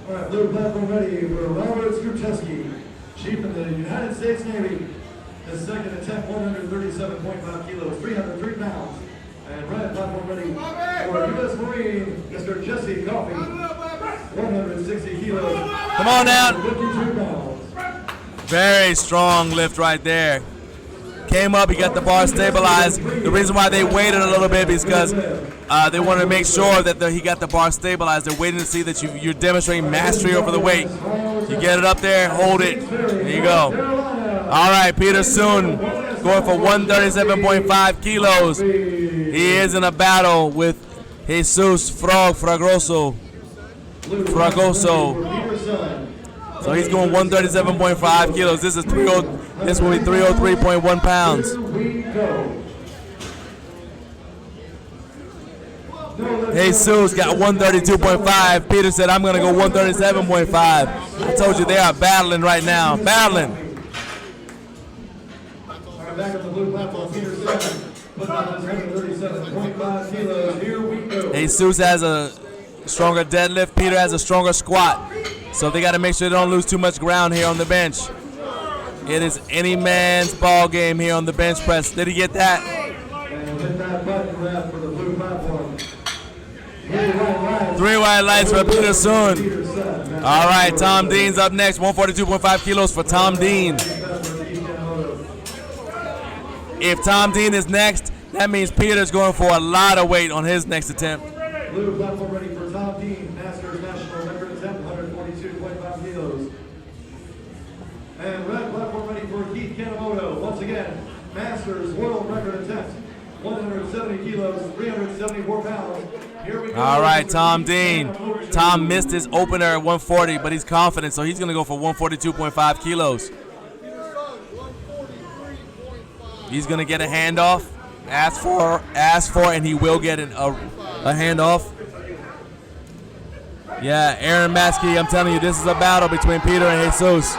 All right, blue platform ready for Robert Strupcheski, Chief of the United States Navy. His second attempt, 137.5 kilos, 303 pounds. And red platform ready for U.S. Marine, Mr. Jesse Coffey, 160 kilos. Come on down. 52 pounds. Very strong lift right there. Came up, he got the bar stabilized. The reason why they waited a little bit is because they wanted to make sure that he got the bar stabilized. They're waiting to see that you're demonstrating mastery over the weight. You get it up there, hold it. There you go. All right, Peter Soon going for 137.5 kilos. He is in a battle with Jesus Fragoso. So he's going 137.5 kilos. This will be 303.1 pounds. Jesus got 132.5. Peter said, I'm going to go 137.5. I told you they are battling right now. Battling. Back on the blue platform, Peter 7, putting up his 137.5 kilos. Here we go. Jesus has a stronger deadlift. Peter has a stronger squat. So they got to make sure they don't lose too much ground here on the bench. It is any man's ball game here on the bench press. Did he get that? And hit that button wrap for the blue platform. 3 white lights for Peter Soon. All right, Tom Dean's up next. 142.5 kilos for Tom Dean. If Tom Dean is next, that means Peter's going for a lot of weight on his next attempt. Blue platform ready for Tom Dean, Masters National Record attempt, 142.5 kilos. And red platform ready for Keith Kanemoto, once again, Masters World Record attempt, 170 kilos, 374 pounds. Here we go. All right, Tom Dean. Tom missed his opener at 140, but he's confident, so he's going to go for 142.5 kilos. He's going to get a handoff. Ask for, and he will get a handoff. Yeah, Aaron Maskey, I'm telling you, this is a battle between Peter and Jesus.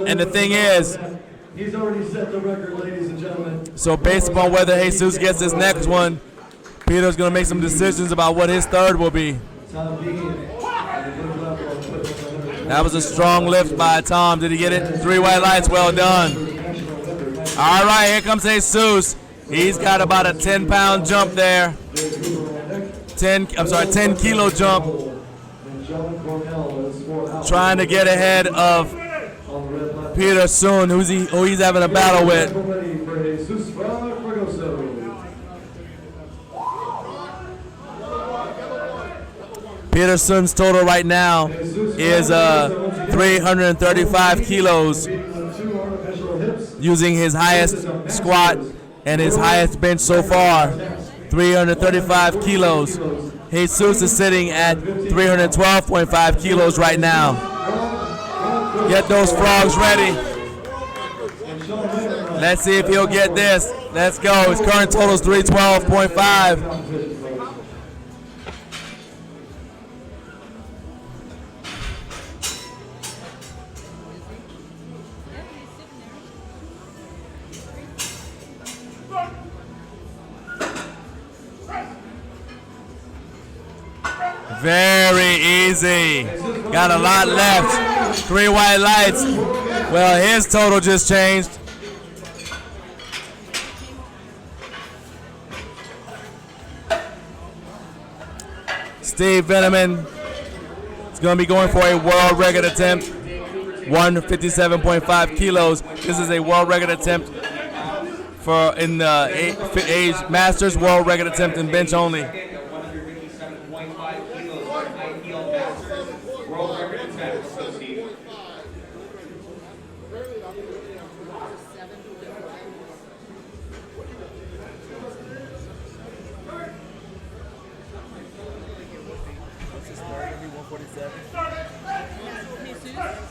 And the thing is, he's already set the record, ladies and gentlemen. So based upon whether Jesus gets his next one, Peter's going to make some decisions about what his third will be. That was a strong lift by Tom. Did he get it? 3 white lights. Well done. All right, here comes Jesus. He's got about a 10-pound jump there. 10 kilo jump. Trying to get ahead of Peter Soon, who he's having a battle with. Peter Soon's total right now is 335 kilos, using his highest squat and his highest bench so far, 335 kilos. Jesus is sitting at 312.5 kilos right now. Get those frogs ready. Let's see if he'll get this. Let's go. His current total is 312.5. Very easy. Got a lot left. 3 white lights. Well, his total just changed. Steve Veneman is going to be going for a world record attempt, 157.5 kilos. This is a world record attempt for in the age masters, world record attempt in bench only. 157.5 kilos for an IPL Masters world record attempt. Let's go, Steve.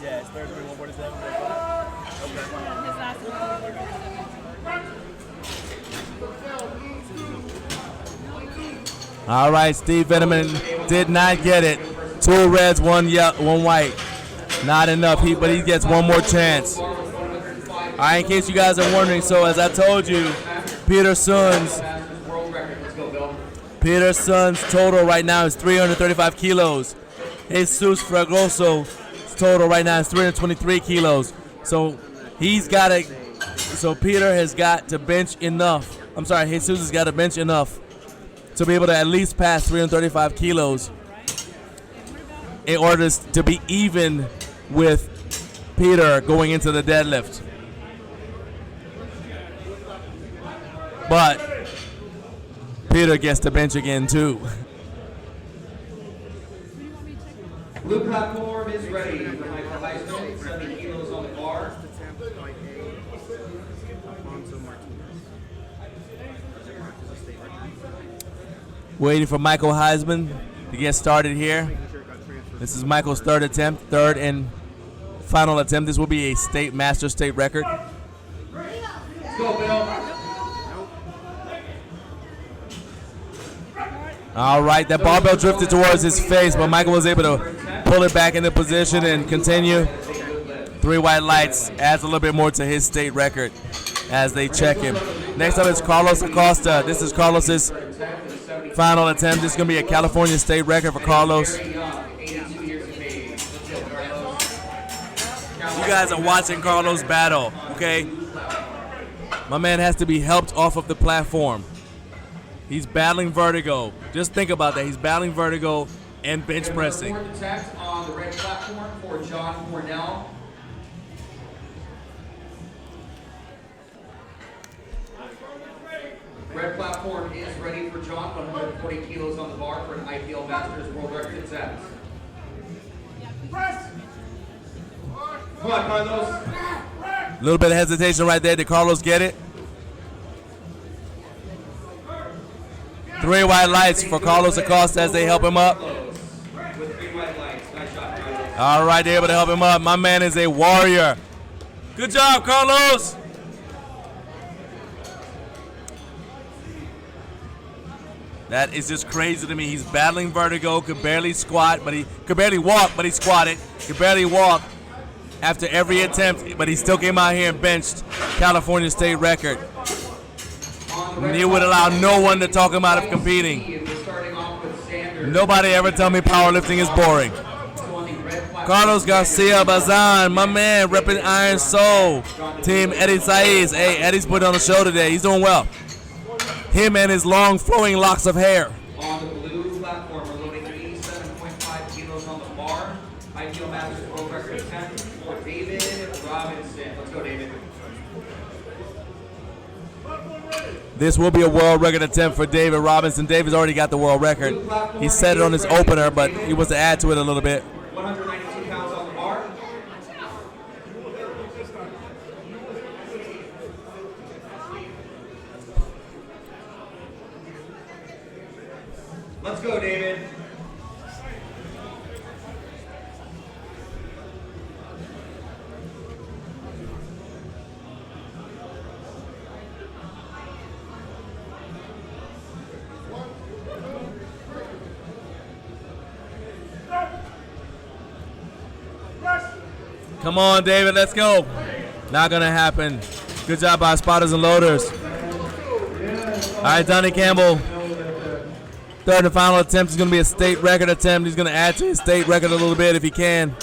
Yeah, it's third, 147. All right, Steve Veneman did not get it. 2 reds, 1 white. Not enough, but he gets one more chance. All right, in case you guys are wondering, so as I told you, Peter Sun's total right now is 335 kilos. Jesus Fragoso's total right now is 323 kilos. So he's got to. So Peter has got to bench enough. I'm sorry, Jesus has got to bench enough to be able to at least pass 335 kilos in order to be even with Peter going into the deadlift. But Peter gets to bench again too. Blue platform is ready for Michael Heisman, 70 kilos on the bar. Waiting for Michael Heisman to get started here. This is Michael's third and final attempt. This will be a master state record. Let's go, Bill. All right, that barbell drifted towards his face, but Michael was able to pull it back into position and continue. 3 white lights adds a little bit more to his state record as they check him. Next up is Carlos Costa. This is Carlos's final attempt. This is going to be a California state record for Carlos. You guys are watching Carlos battle, okay? My man has to be helped off of the platform. He's battling vertigo. Just think about that. He's battling vertigo and bench pressing. Detect on the red platform for John Cornell. Red platform is ready for John, 140 kilos on the bar for an IPL Masters world record attempt. Come on, Carlos. A little bit of hesitation right there. Did Carlos get it? 3 white lights for Carlos Acosta as they help him up. All right, they're able to help him up. My man is a warrior. Good job, Carlos. That is just crazy to me. He's battling vertigo, could barely squat, but he could barely walk, but he squatted. Could barely walk after every attempt, but he still came out here and benched California state record. And he would allow no one to talk him out of competing. Nobody ever tell me powerlifting is boring. Carlos Garcia Bazan, my man, repping Iron Soul. Team Eddie Saiz. Hey, Eddie's putting on a show today. He's doing well. Him and his long flowing locks of hair. On the blue platform, we're loading 87.5 kilos on the bar. IPL Masters world record attempt for David Robinson. Let's go, David. This will be a world record attempt for David Robinson. David's already got the world record. He set it on his opener, but he wants to add to it a little bit. 192 pounds on the bar. Let's go, David. Come on, David, let's go. Not gonna happen. Good job by spotters and loaders. All right, Donnie Campbell. Third and final attempt is gonna be a state record attempt. He's gonna add to his state record a little bit if he can.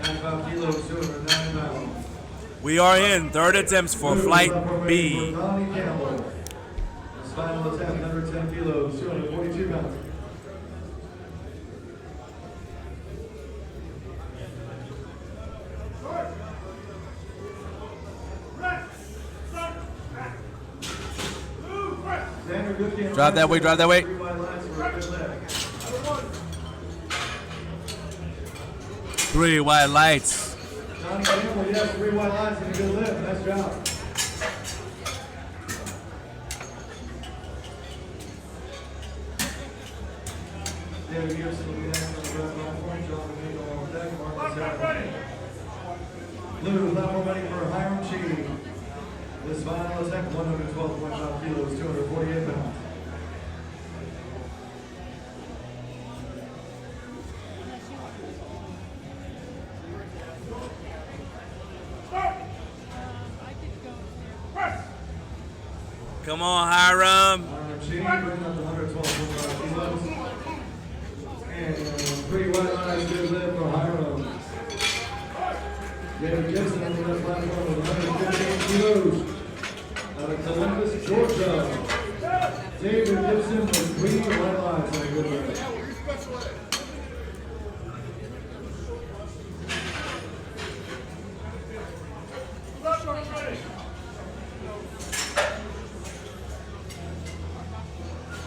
95 kilos, 209 pounds. We are in third attempts for flight B. Ronnie Campbell. His final attempt, 110 kilos, 242 pounds. Drive that way, drive that way. 3 white lights. Johnny Campbell, yes, 3 white lights and a good lift. Nice job. David Gibson will be next on the red platform. John Domingo on deck. Marcus Allen. Blue platform ready for Hiram Chee. This final attempt, 112.5 kilos, 248 pounds. Come on, Hiram. Chee bringing up the 112.5 kilos. And 3 white lines, good lift for Hiram. David Gibson on the left platform with 115 kilos. Out of Columbus, Georgia. David Gibson with 3 white lines and a good lift.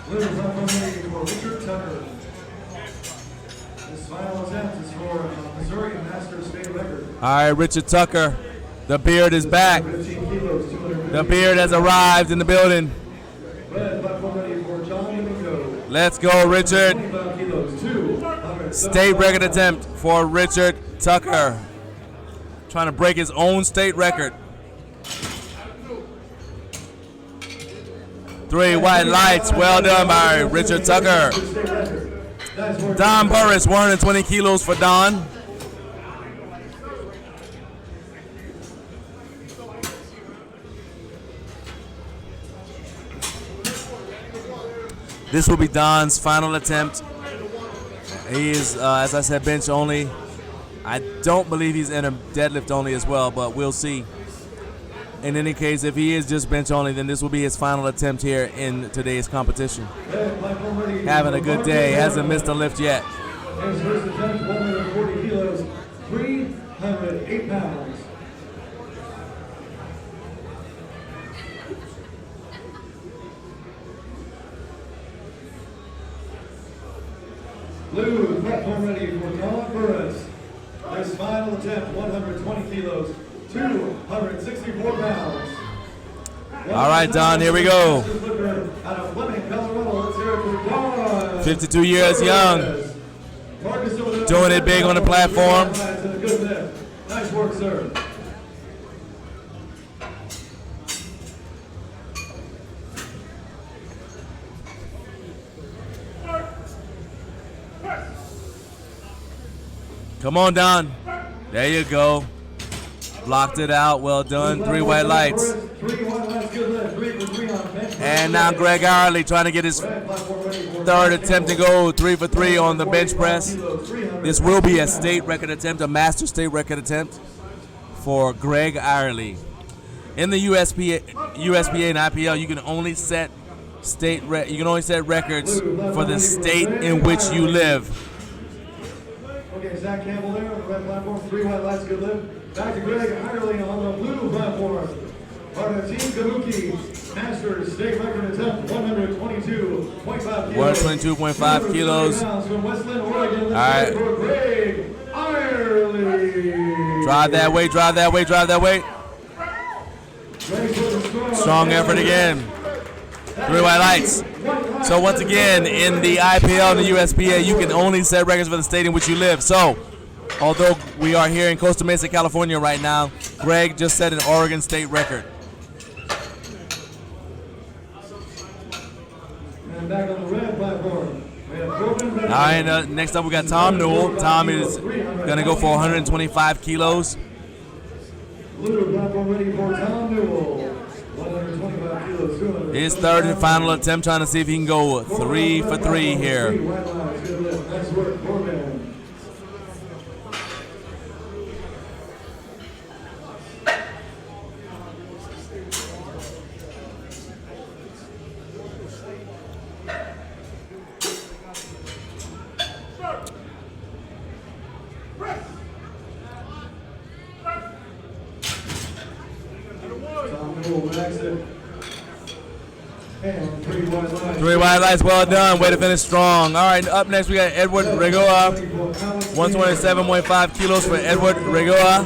Blue platform ready for Richard Tucker. This final attempt is for Missouri Master State Record. All right, Richard Tucker. The beard is back. 15 kilos, 200. The beard has arrived in the building. Red platform ready for John Domingo. Let's go, Richard. 25 kilos, 200. State record attempt for Richard Tucker. Trying to break his own state record. 3 white lights. Well done by Richard Tucker. Don Burris, 120 kilos for Don. This will be Don's final attempt. He is, as I said, bench only. I don't believe he's in a deadlift only as well, but we'll see. In any case, if he is just bench only, then this will be his final attempt here in today's competition. Having a good day. Hasn't missed a lift yet. His first attempt, 140 kilos, 308 pounds. Blue platform ready for Don Burris. His final attempt, 120 kilos, 264 pounds. All right, Don, here we go. Out of Fleming, Colorado. Let's hear it for Don. 52 years young. Doing it big on the platform. Good lift. Nice work, sir. Come on, Don. There you go. Blocked it out. Well done. 3 white lights. And now Greg Ireland trying to get his third attempt to go 3 for 3 on the bench press. This will be a state record attempt, a master state record attempt for Greg Ireland. In the USPA and IPL, you can only set records for the state in which you live. Okay, Zach Campbell there on the red platform. 3 white lights, good lift. Back to Greg Ireland on the blue platform. Part of Team Kabuki, Masters State Record attempt, 122.5 kilos. 122.5 kilos. From Westland, Oregon. All right. For Greg Ireland. Drive that way, drive that way, drive that way. Strong effort again. 3 white lights. So once again, in the IPL and the USPA, you can only set records for the state in which you live. So, although we are here in Costa Mesa, California right now, Greg just set an Oregon state record. And back on the red platform, we have Corbin. All right, next up we got Tom Newell. Tom is going to go for 125 kilos. Blue platform ready for Tom Newell. 125 kilos, 200. His third and final attempt, trying to see if he can go 3 for 3 here. Nice work, Corbin. And 3 wide lights. 3 wide lights, well done. Way to finish strong. All right, up next we got Edward Regoa. 127.5 kilos for Edward Regoa.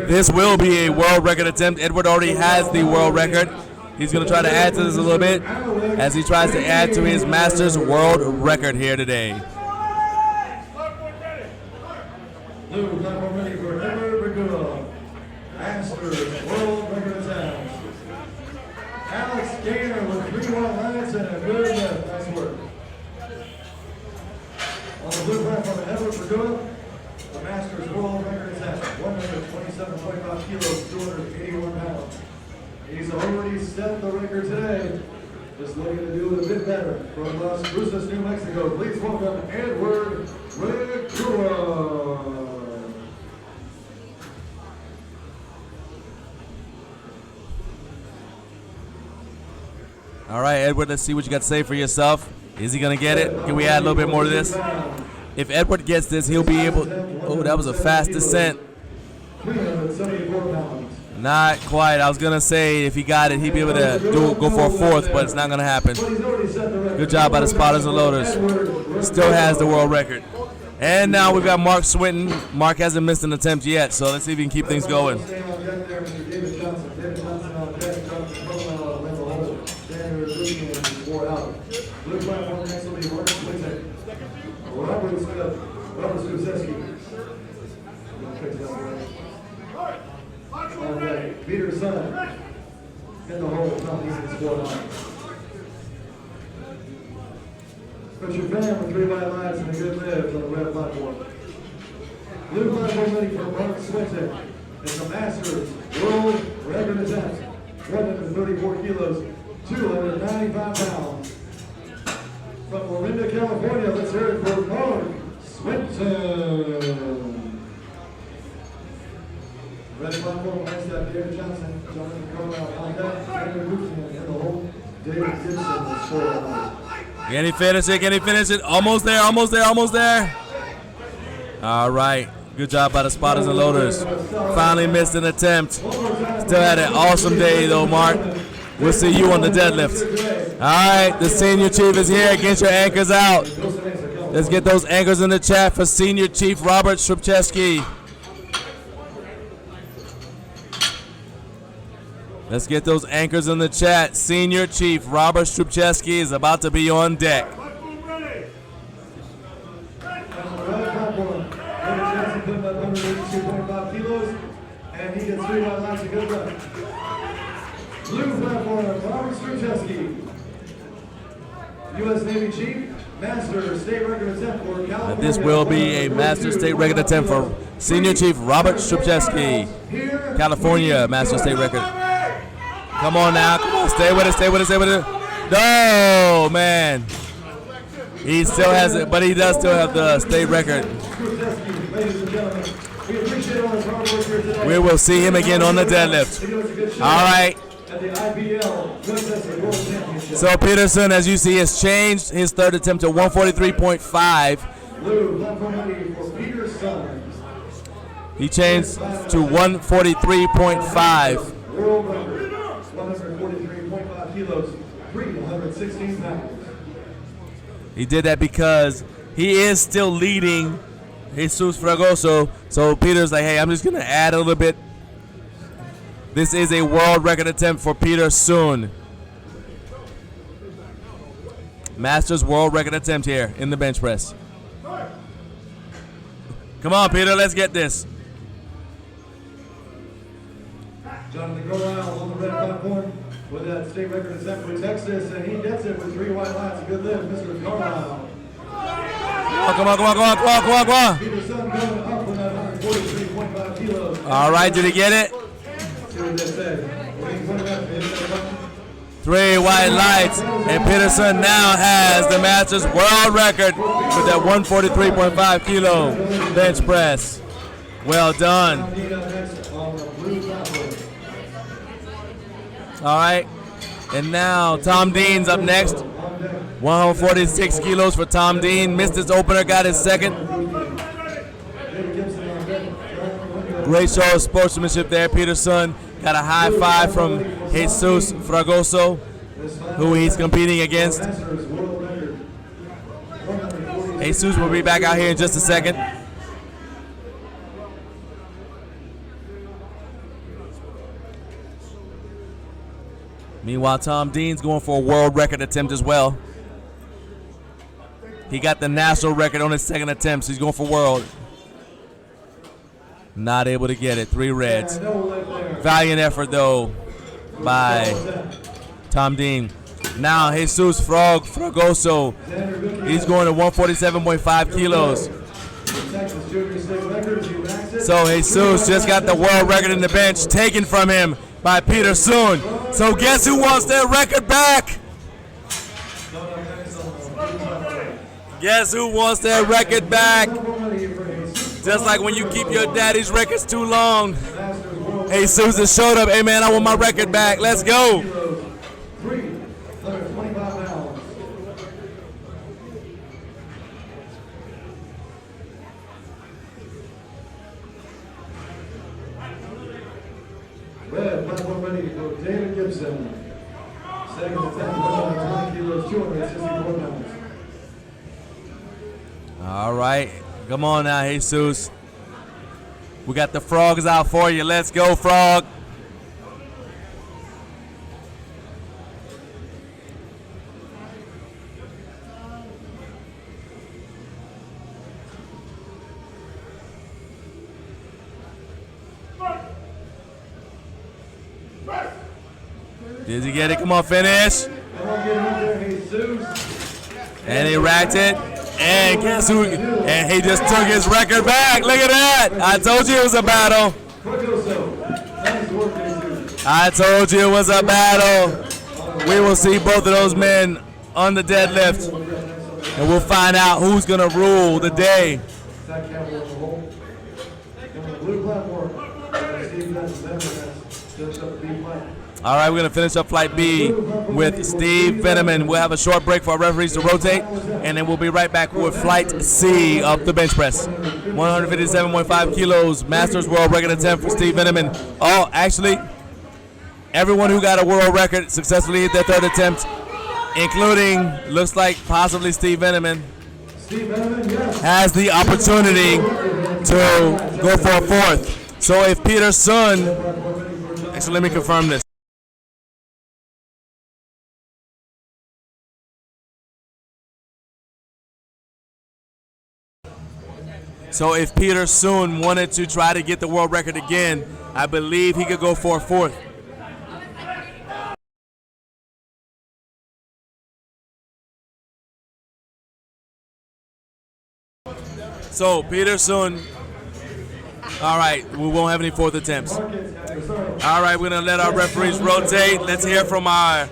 This will be a world record attempt. Edward already has the world record. He's going to try to add to this a little bit as he tries to add to his Masters world record here today. Blue platform ready for Edward Regoa. Masters world record attempt. Alex Gaynor with 3 wide lights and a good lift. Nice work. On the blue platform, Edward Regoa, the Masters world record attempt. 127.5 kilos, 281 pounds. He's already set the record today. Just looking to do it a bit better. From Las Cruces, New Mexico, please welcome Edward Regoa. All right, Edward, let's see what you got to say for yourself. Is he going to get it? Can we add a little bit more to this? If Edward gets this, he'll be able. Oh, that was a fast descent. 374 pounds. Not quite. I was going to say if he got it, he'd be able to go for a 4th, but it's not going to happen. Good job by the spotters and loaders. Still has the world record. And now we've got Mark Swinton. Mark hasn't missed an attempt yet, so let's see if we can keep things going. Blue platform next will be Mark Swinton. Robert Smith, Robert Suzeski. All right, Peter Sun in the hole, top easy squad on. Richard Van with 3 wide lights and a good lift on the red platform. Blue platform ready for Mark Swinton. It's a Masters world record attempt. 134 kilos, 295 pounds. From Orinda, California, let's hear it for Mark Swinton. Red platform, next up, David Johnson, Jonathan Carlisle on deck, Andrew Guzman in the hole, David Gibson will score on. Can he finish it? Can he finish it? Almost there, almost there, almost there. All right. Good job by the spotters and loaders. Finally missed an attempt. Still had an awesome day, though, Mark. We'll see you on the deadlift. All right, the senior chief is here. Get your anchors out. Let's get those anchors in the chat for senior chief Robert Strupczewski. Let's get those anchors in the chat. Senior chief Robert Strupczewski is about to be on deck. Putting up 182.5 kilos, and he gets 3 wide lights, a good lift. Blue platform, Robert Strupczewski, U.S. Navy Chief, Master State Record attempt for California. This will be a Master State Record attempt for Senior Chief Robert Strupczewski, California Master State Record. Come on now, come on, stay with it, stay with it, stay with it. No, man. He still has it, but he does still have the state record. Ladies and gentlemen, we appreciate all his hard work here today. We will see him again on the deadlift. All right. At the IPL World Championship. So Peterson, as you see, has changed his third attempt to 143.5. Blue platform ready for Peterson. He changed to 143.5. World record, 143.5 kilos, 316 pounds. He did that because he is still leading Jesus Fragoso. So Peter's like, hey, I'm just going to add a little bit. This is a world record attempt for Peter soon. Masters world record attempt here in the bench press. Come on, Peter, let's get this. Jonathan Carlisle on the red platform with that state record attempt for Texas, and he gets it with 3 wide lights. A good lift, Mr. Carlisle. Come on, come on, come on, come on, come on, come on. Peterson going up with that 143.5 kilos. All right, did he get it? See what they say. 3 wide lights, and Peterson now has the Masters world record with that 143.5 kilo bench press. Well done. All right, and now Tom Dean's up next. 146 kilos for Tom Dean. Missed his opener, got his second. Great show of sportsmanship there. Peterson Got a high five from Jesus Fragoso, who he's competing against. Jesus will be back out here in just a second. Meanwhile, Tom Dean's going for a world record attempt as well. He got the national record on his second attempt, so he's going for world. Not able to get it. 3 reds. Valiant effort, though, by Tom Dean. Now, Jesus Fragoso. He's going to 147.5 kilos. So, Jesus just got the world record in the bench taken from him by Peter Soon. So, guess who wants their record back? Guess who wants their record back? Just like when you keep your daddy's records too long. Jesus has showed up. Hey, man, I want my record back. Let's go. Red, platform ready for David Gibson. Second attempt, 120 kilos, 264 pounds. All right. Come on now, Jesus. We got the frogs out for you. Let's go, frog. Did he get it? Come on, finish. And he racked it. And guess who? And he just took his record back. Look at that. I told you it was a battle. I told you it was a battle. We will see both of those men on the deadlift. And we'll find out who's going to rule the day. All right, we're going to finish up Flight B with Steve Veneman. We'll have a short break for our referees to rotate, and then we'll be right back with Flight C of the bench press. 157.5 kilos, Masters World Record attempt for Steve Veneman. Oh, actually, everyone who got a world record successfully hit their third attempt, including, looks like possibly Steve Veneman, has the opportunity to go for a fourth. So if Peter Sun, actually let me confirm this. So if Peter Soon wanted to try to get the world record again, I believe he could go for a fourth. So Peter Soon, all right, we won't have any fourth attempts. All right, we're gonna let our referees rotate. Let's hear from our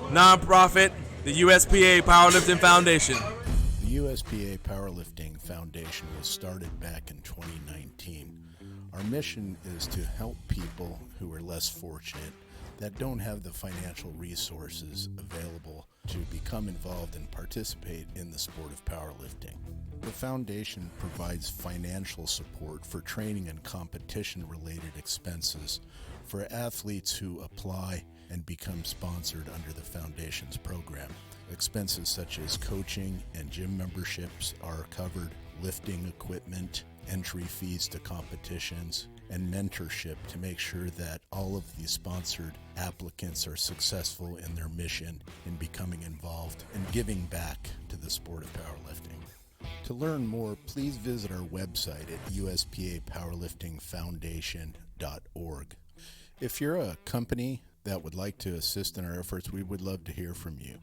nonprofit, the USPA Powerlifting Foundation. The USPA Powerlifting Foundation was started back in 2019. Our mission is to help people who are less fortunate, that don't have the financial resources available to become involved and participate in the sport of powerlifting. The foundation provides financial support for training and competition-related expenses for athletes who apply and become sponsored under the foundation's program. Expenses such as coaching and gym memberships are covered, lifting equipment, entry fees to competitions, and mentorship to make sure that all of the sponsored applicants are successful in their mission in becoming involved and giving back to the sport of powerlifting. To learn more, please visit our website at uspapowerliftingfoundation.org. If you're a company that would like to assist in our efforts, we would love to hear from you.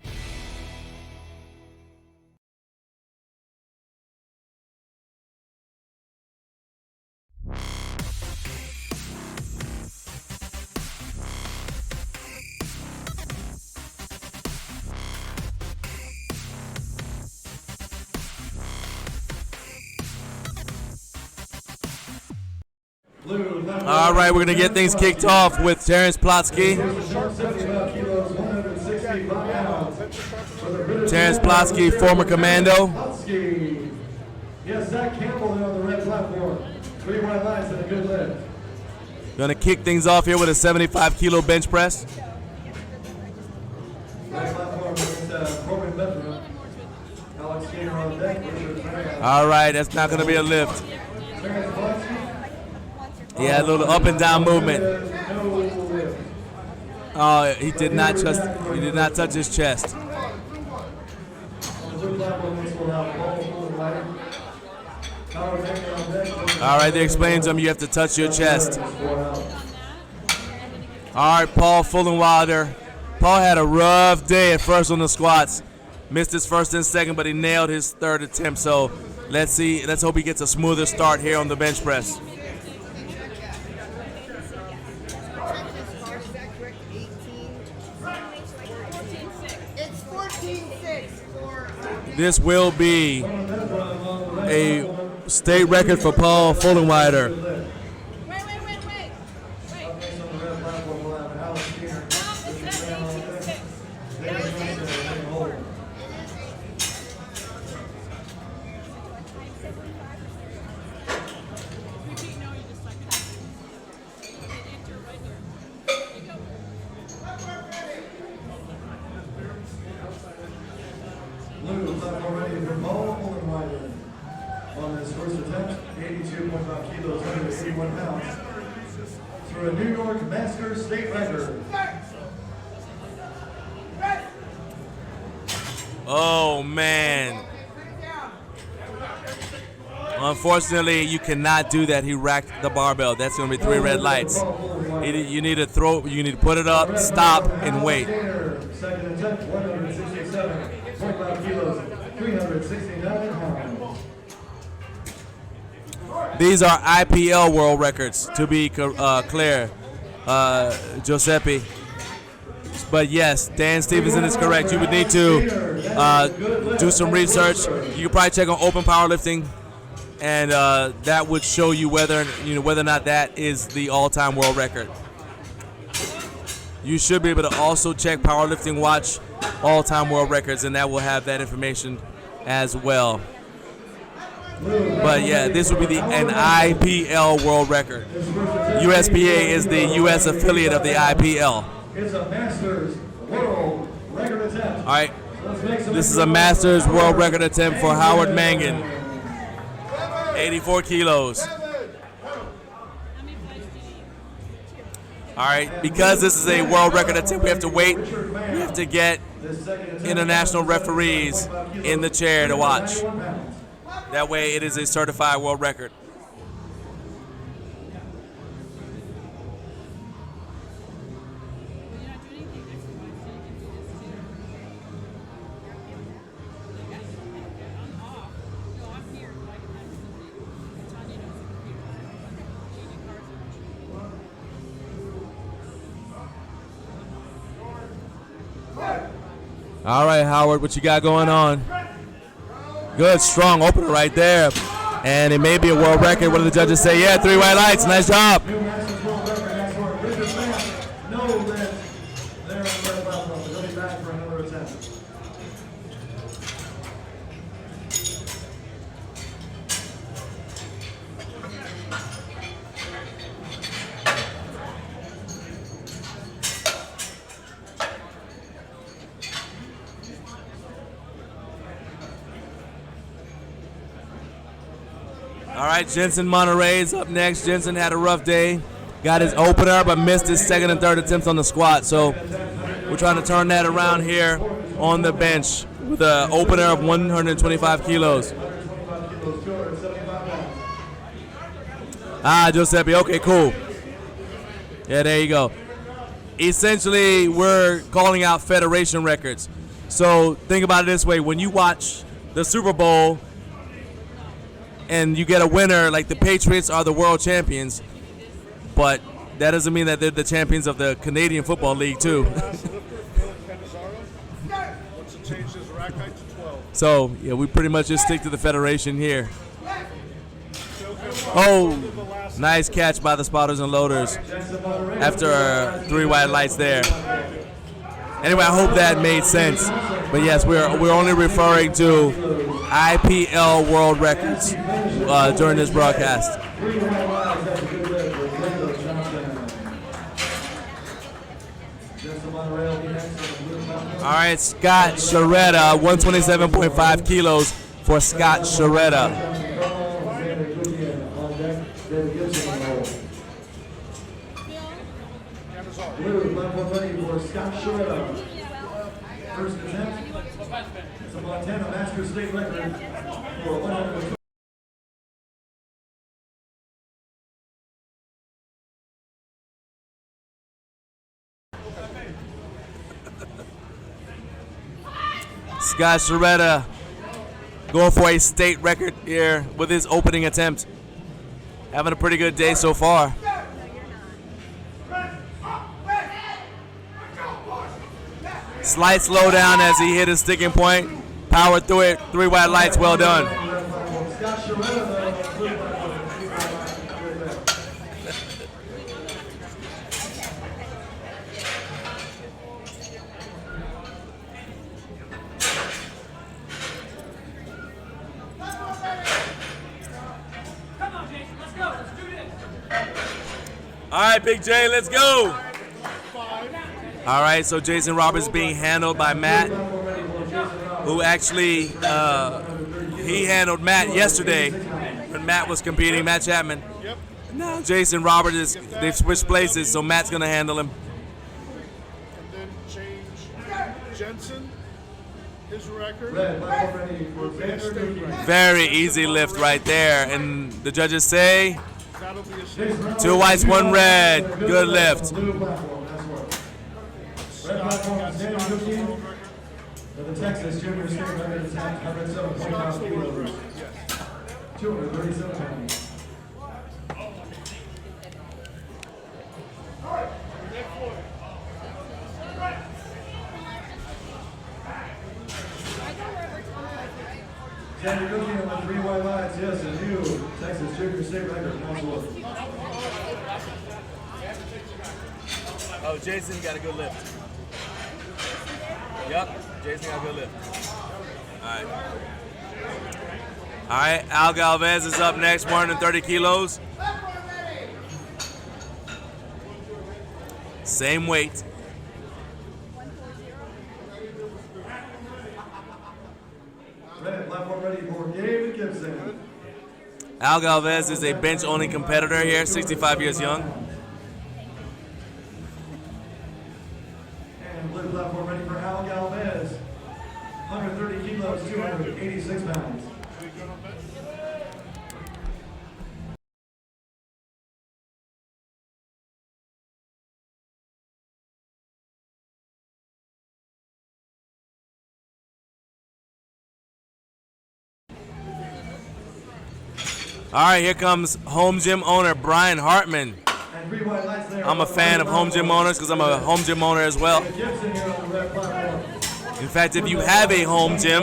All right, we're going to get things kicked off with Terrence Plotsky. Terrence Plotsky, former commando. Yes, Zach Campbell on the red platform. 3 white lines and a good lift. Gonna kick things off here with a 75-kilo bench press. All right, that's not gonna be a lift. Yeah, a little up and down movement. Oh, he did not touch his chest. All right, they explained to him you have to touch your chest. All right, Paul Fullenwilder. Paul had a rough day at first on the squats. Missed his first and second, but he nailed his third attempt. So let's see. Let's hope he gets a smoother start here on the bench press. It's 14.6 for. This will be a state record for Paul Fullenwilder. Blue platform ready for Paul Fullenwilder. On his first attempt, 82.5 kilos, 181 pounds. Through a New York Masters state record. Oh, man. Unfortunately, you cannot do that. He racked the barbell. That's going to be 3 red lights. You need to put it up, stop, and wait. Second attempt, 167.5 kilos, 369 pounds. These are IPL world records, to be clear, Giuseppe. But yes, Dan Stevenson is correct. You would need to do some research. You could probably check on Open Powerlifting, and that would show you whether or not that is the all-time world record. You should be able to also check Powerlifting Watch all-time world records, and that will have that information as well. But yeah, this would be an IPL world record. USPA is the U.S. affiliate of the IPL. It's a Masters world record attempt. All right, this is a Masters world record attempt for Howard Mangan. 84 kilos. All right, because this is a world record attempt, we have to wait. We have to get international referees in the chair to watch. That way it is a certified world record. All right, Howard, what you got going on? Good, strong opener right there. And it may be a world record. What do the judges say? Yeah, 3 white lights. Nice job. All right, Jensen Monterey's up next. Jensen had a rough day. Got his opener, but missed his second and third attempts on the squat. So we're trying to turn that around here on the bench with an opener of 125 kilos. Giuseppe, okay, cool. Yeah, there you go. Essentially, we're calling out federation records. So think about it this way. When you watch the Super Bowl and you get a winner, like the Patriots are the world champions, but that doesn't mean that they're the champions of the Canadian Football League too. So yeah, we pretty much just stick to the federation here. Oh, nice catch by the spotters and loaders after 3 white lights there. Anyway, I hope that made sense. But yes, we're only referring to IPL world records during this broadcast. All right, Scott Sharetta, 127.5 kilos for Scott Sharetta. Blue, platform ready for Scott Sharetta. First attempt. It's a Montana Master State record for 120. Scott Sharetta going for a state record here with his opening attempt. Having a pretty good day so far. Slight slowdown as he hit his sticking point. Powered through it. 3 white lights. Well done. All right, Big J, let's go. All right, so Jason Roberts being handled by Matt, who actually, he handled Matt yesterday when Matt was competing, Matt Chapman. Now Jason Roberts, they've switched places, so Matt's going to handle him. And then change Jensen, his record. Very easy lift right there, and the judges say 2 whites, 1 red. Good lift. Red platform, Sandy Cookie for the Texas Junior State record attempt, 107.5 kilos, 237 pounds. Sandy Cookie on the 3 white lines, yes, a new Texas Junior State record. Nice work. Oh, Jason got a good lift. Yep, Jason got a good lift. All right. All right, Al Galvez is up next, 130 kilos. Same weight. Red platform ready for David Gibson. Al Galvez is a bench-only competitor here, 65 years young. And blue platform ready for Al Galvez. 130 kilos, 286 pounds. All right, here comes home gym owner Brian Hartman. I'm a fan of home gym owners because I'm a home gym owner as well. In fact, if you have a home gym,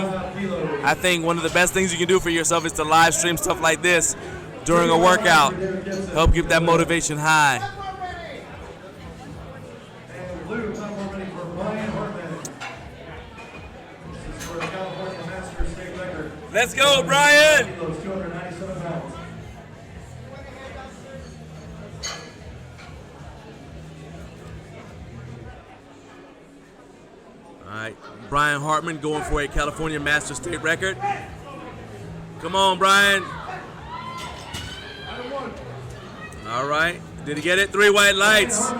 I think one of the best things you can do for yourself is to live stream stuff like this during a workout. Help keep that motivation high. And blue platform ready for Brian Hartman. This is for a California Master State record. Let's go, Brian! 297 pounds. All right, Brian Hartman going for a California Master State record. Come on, Brian. All right, did he get it? 3 white lights.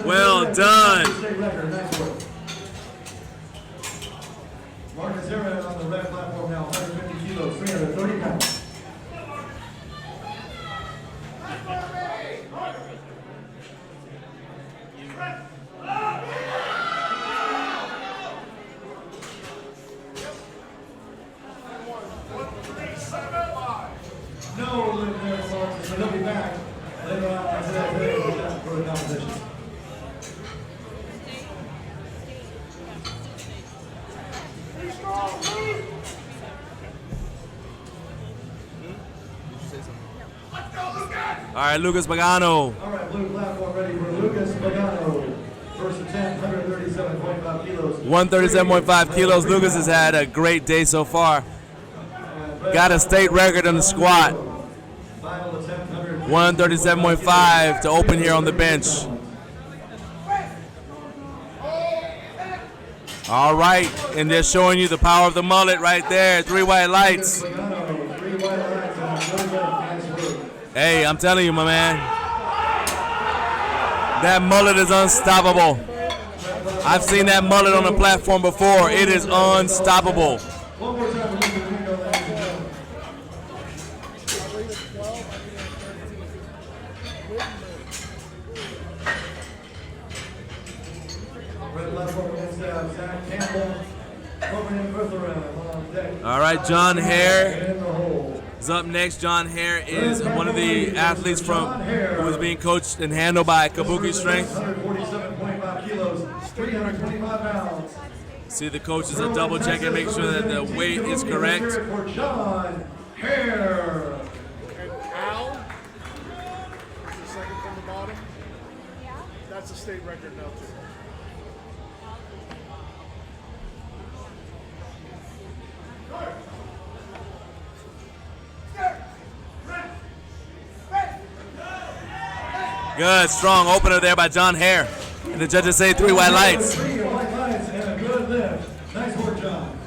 Well done. Marcus Herrera on the red platform now, 150 kilos, 330 pounds. No limit there for Marcus, so he'll be back later on today for the competition. All right, Lucas Pagano. All right, blue platform ready for Lucas Pagano. First attempt, 137.5 kilos. 137.5 kilos. Lucas has had a great day so far. Got a state record in the squat. 137.5 to open here on the bench. All right, and they're showing you the power of the mullet right there. 3 white lights. Hey, I'm telling you, my man. That mullet is unstoppable. I've seen that mullet on the platform before. It is unstoppable. All right, John Hare is up next. John Hare is one of the athletes who is being coached and handled by Kabuki Strength. 147.5 kilos, 325 pounds. See the coaches are double checking, make sure that the weight is correct. For John Hare. And Al, is the second from the bottom. That's a state record now too. Good, strong opener there by John Hare. And the judges say 3 white lights. 3 white lights and a good lift. Nice work, John.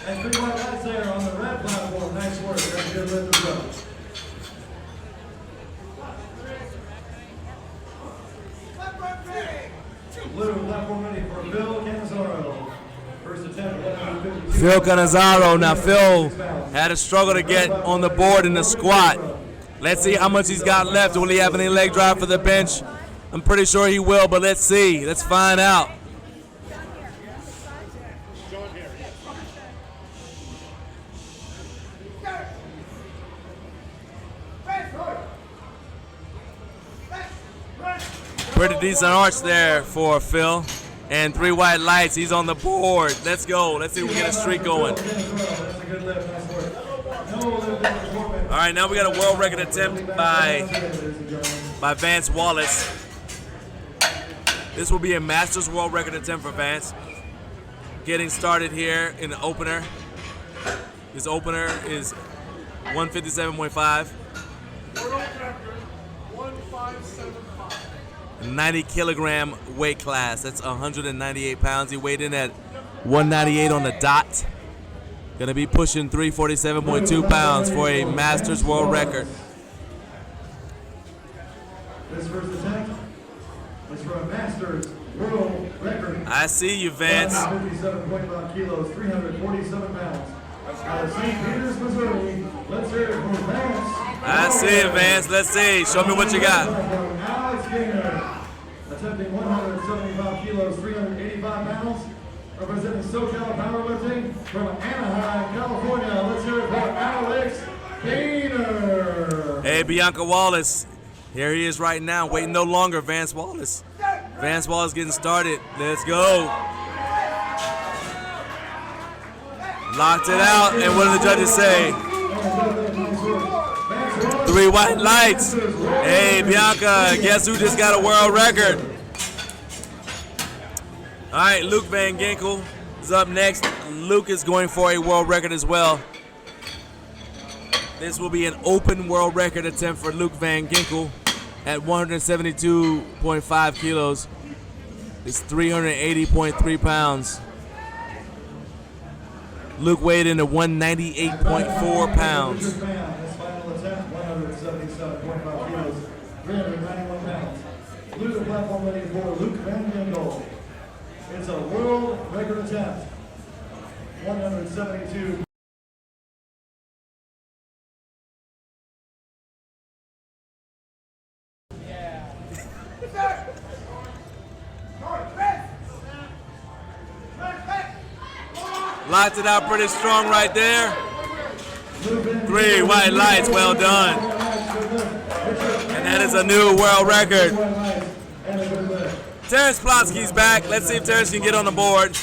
And 3 white lights there on the red platform. Nice work. That's a good lift as well. Blue platform ready for Phil Canizaro. First attempt, 152. Phil Canizaro. Now Phil had a struggle to get on the board in the squat. Let's see how much he's got left. Will he have any leg drive for the bench? I'm pretty sure he will, but let's see. Let's find out. Pretty decent arch there for Phil. And 3 white lights. He's on the board. Let's go. Let's see if we get a streak going. All right, now we got a world record attempt by Vance Wallace. This will be a Masters world record attempt for Vance. Getting started here in the opener. His opener is 157.5. 90 kilogram weight class. That's 198 pounds. He weighed in at 198 on the dot. Gonna be pushing 347.2 pounds for a Masters world record. This first attempt is for a Masters world record. I see you, Vance. 157.5 kilos, 347 pounds. Out of St. Peters, Missouri. Let's hear it for Vance. I see it, Vance. Let's see. Show me what you got. Alex Gaynor, attempting 175 kilos, 385 pounds. Representing SoCal Powerlifting from Anaheim, California. Let's hear it for Alex Gaynor. Hey, Bianca Wallace. Here he is right now, waiting no longer, Vance Wallace. Vance Wallace getting started. Let's go. Locked it out, and what do the judges say? 3 white lights. Hey, Bianca, guess who just got a world record? All right, Luke Van Ginkel is up next. Luke is going for a world record as well. This will be an open world record attempt for Luke Van Ginkel at 172.5 kilos. It's 380.3 pounds. Luke weighed in at 198.4 pounds. His final attempt, 177.5 kilos, 391 pounds. Blue platform ready for Luke Van Ginkel. It's a world record attempt. 172. Locked it out pretty strong right there. 3 white lights, well done. And that is a new world record. Terrence Plotsky's back. Let's see if Terrence can get on the board.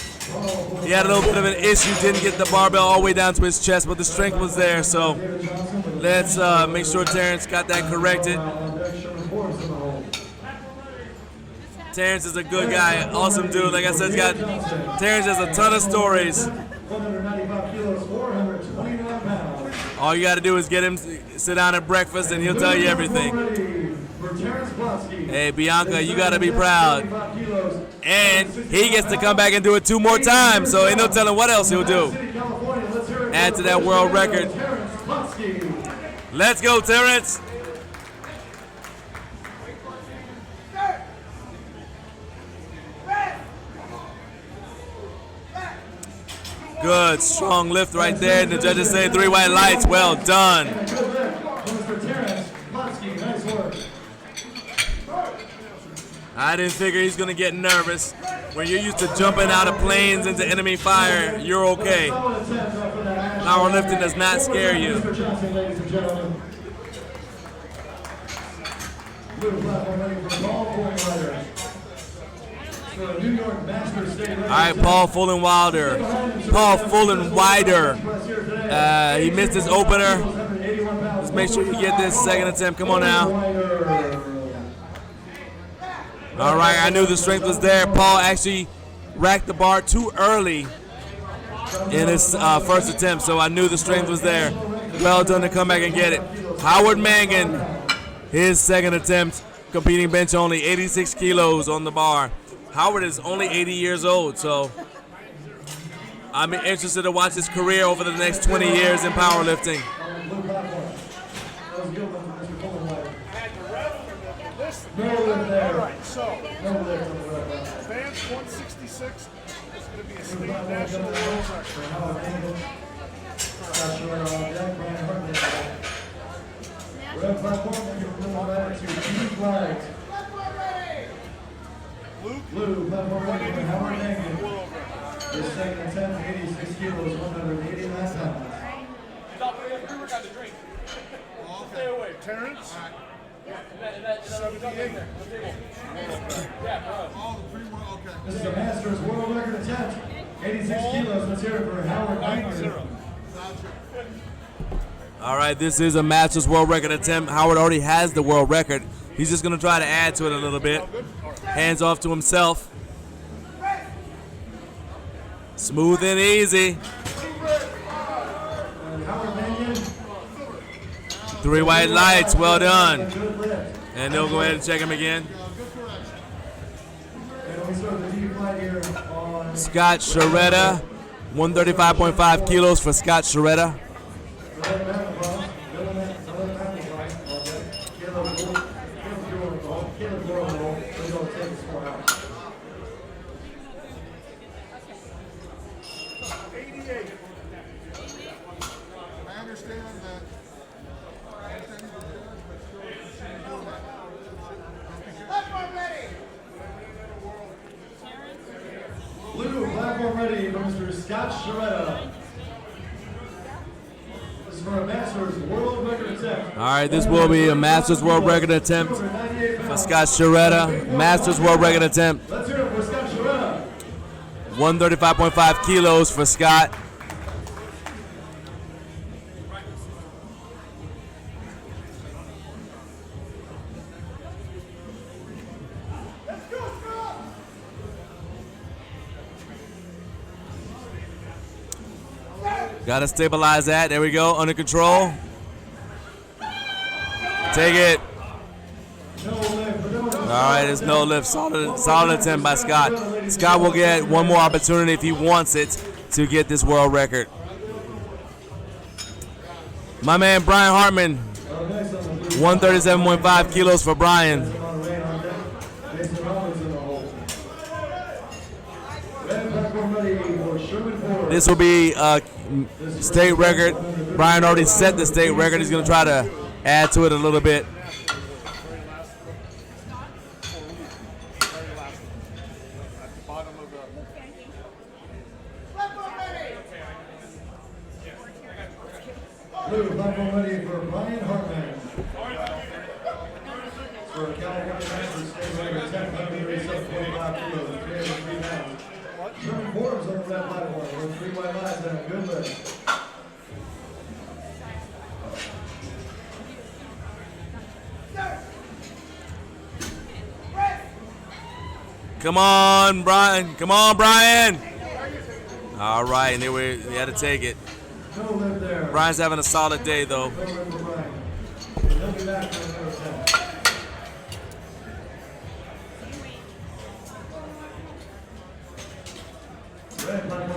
He had a little bit of an issue, didn't get the barbell all the way down to his chest, but the strength was there. So let's make sure Terrence got that corrected. Terrence is a good guy, awesome dude. Like I said, Terrence has a ton of stories. 195 kilos, 429 pounds. All you got to do is get him sit down at breakfast, and he'll tell you everything. For Hey, Bianca, you got to be proud. And he gets to come back and do it 2 more times, so ain't no telling what else he'll do. Add to that world record. Let's go, Terrence. Good, strong lift right there. And the judges say 3 white lights. Well done. I didn't figure he's going to get nervous. When you're used to jumping out of planes into enemy fire, you're okay. Powerlifting does not scare you. All right, Paul Fullen-Wilder. Paul Fullen-Wider. He missed his opener. Let's make sure you get this second attempt. Come on now. All right, I knew the strength was there. Paul actually racked the bar too early in his first attempt, so I knew the strength was there. Well done to come back and get it. Howard Mangan, his second attempt, competing bench only, 86 kilos on the bar. Howard is only 80 years old, so I'm interested to watch his career over the next 20 years in powerlifting. No lift there. All right, so No lift on the red line. advanced 166 is going to be a state national world record. Red platform, to Keith White. Blue platform ready for Howard Mangan. His second attempt, 86 kilos, 189 pounds. Stay away, Terrence. 78. This is a Masters world record attempt, 86 kilos. Let's hear it for Howard Mangan. All right, this is a Masters world record attempt. Howard already has the world record. He's just going to try to add to it a little bit. Hands off to himself. Smooth and easy. 3 white lights, well done. And they'll go ahead and check him again. Scott Sharetta, 135.5 kilos for Scott Sharetta. Blue platform ready for Mr. Scott Sharetta. This is for a Masters world record attempt. All right, this will be a Masters world record attempt for Scott Sharetta. Masters world record attempt. Let's hear it for Scott Sharetta. 135.5 kilos for Scott. Got to stabilize that. There we go. Under control. Take it. All right, it's no lift. Solid attempt by Scott. Scott will get one more opportunity if he wants it to get this world record. My man Brian Hartman, 137.5 kilos for Brian. This will be a state record. Brian already set the state record. He's going to try to add to it a little bit. Blue platform ready for Brian Hartman. For California Masters state record, 137.5 kilos, 303 pounds. Sherman Forbes on the red platform with 3 white lights and a good lift. Come on, Brian. Come on, Brian. All right, and we had to take it. No lift there. Brian's having a solid day, though. No lift for Brian. He'll be back for another attempt.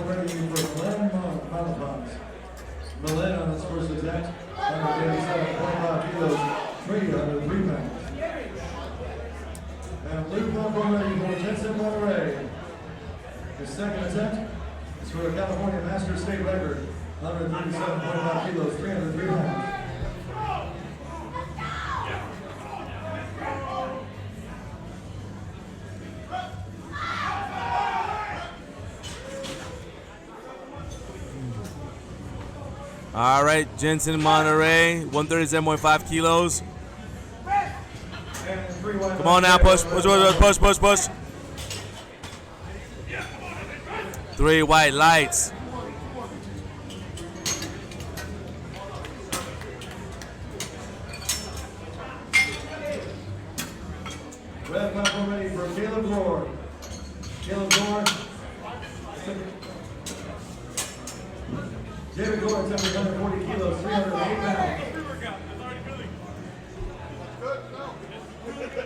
ready for Milan Malapas. Milan on his first attempt, 187.5 kilos, 303 pounds. And blue platform ready for Jensen Monterey. His second attempt is for a California Master State record, 137.5 kilos, 303 pounds. All right, Jensen Monterey, 137.5 kilos. Come on now, push. 3 white lights. Red platform ready for Caleb Gore. Caleb Gore. David Gore attempting 140 kilos, 308 pounds.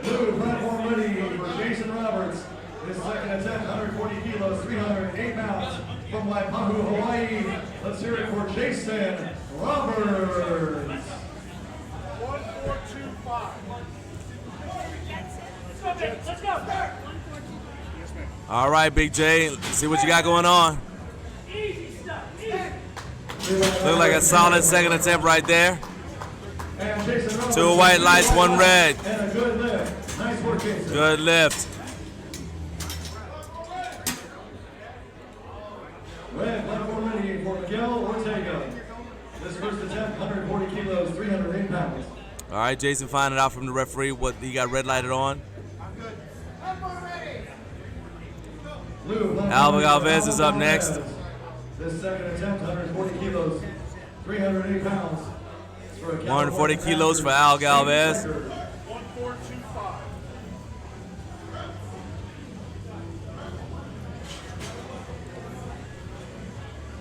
Blue platform ready for Jason Roberts. His second attempt, 140 kilos, 308 pounds from Waipahu, Hawaii. Let's hear it for Jason Roberts. 1425. Let's go. All right, Big J. Let's see what you got going on. Look like a solid second attempt right there. 2 white lights, 1 red. And a good lift. Nice work, Jason. Good lift. Red platform ready for Miguel Ortega. This first attempt, 140 kilos, 308 pounds. All right, Jason finding out from the referee what he got red lighted on. Alba Galvez is up next. This second attempt, 140 kilos, 308 pounds. 140 kilos for Al Galvez. 1425.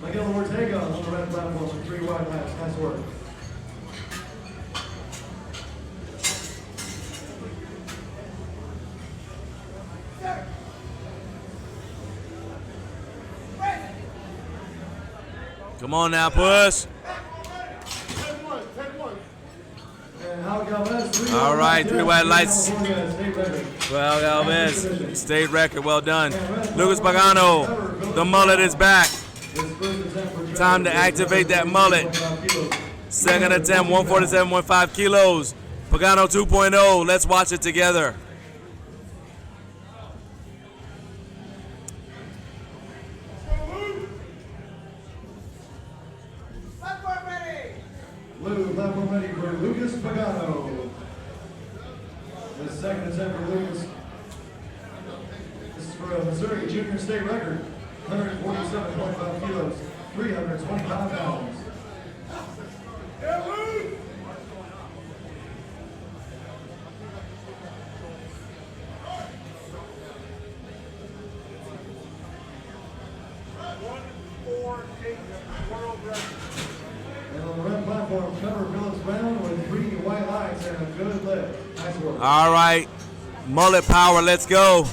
Miguel Ortega on the red platform for 3 wide laps. Nice work. Come on now, push. All right, 3 white lights. Well, Galvez, state record, well done. Lucas Pagano, the mullet is back. Time to activate that mullet. Second attempt, 147.5 kilos. Pagano 2.0, let's watch it together. Blue platform ready for Lucas Pagano. The second attempt for Lucas. This is for a Missouri junior state record. 147.5 kilos, 325 pounds. And on the red platform, Trevor Phillips Brown with 3 white lights and a good lift. Nice work. All right, mullet power, let's go.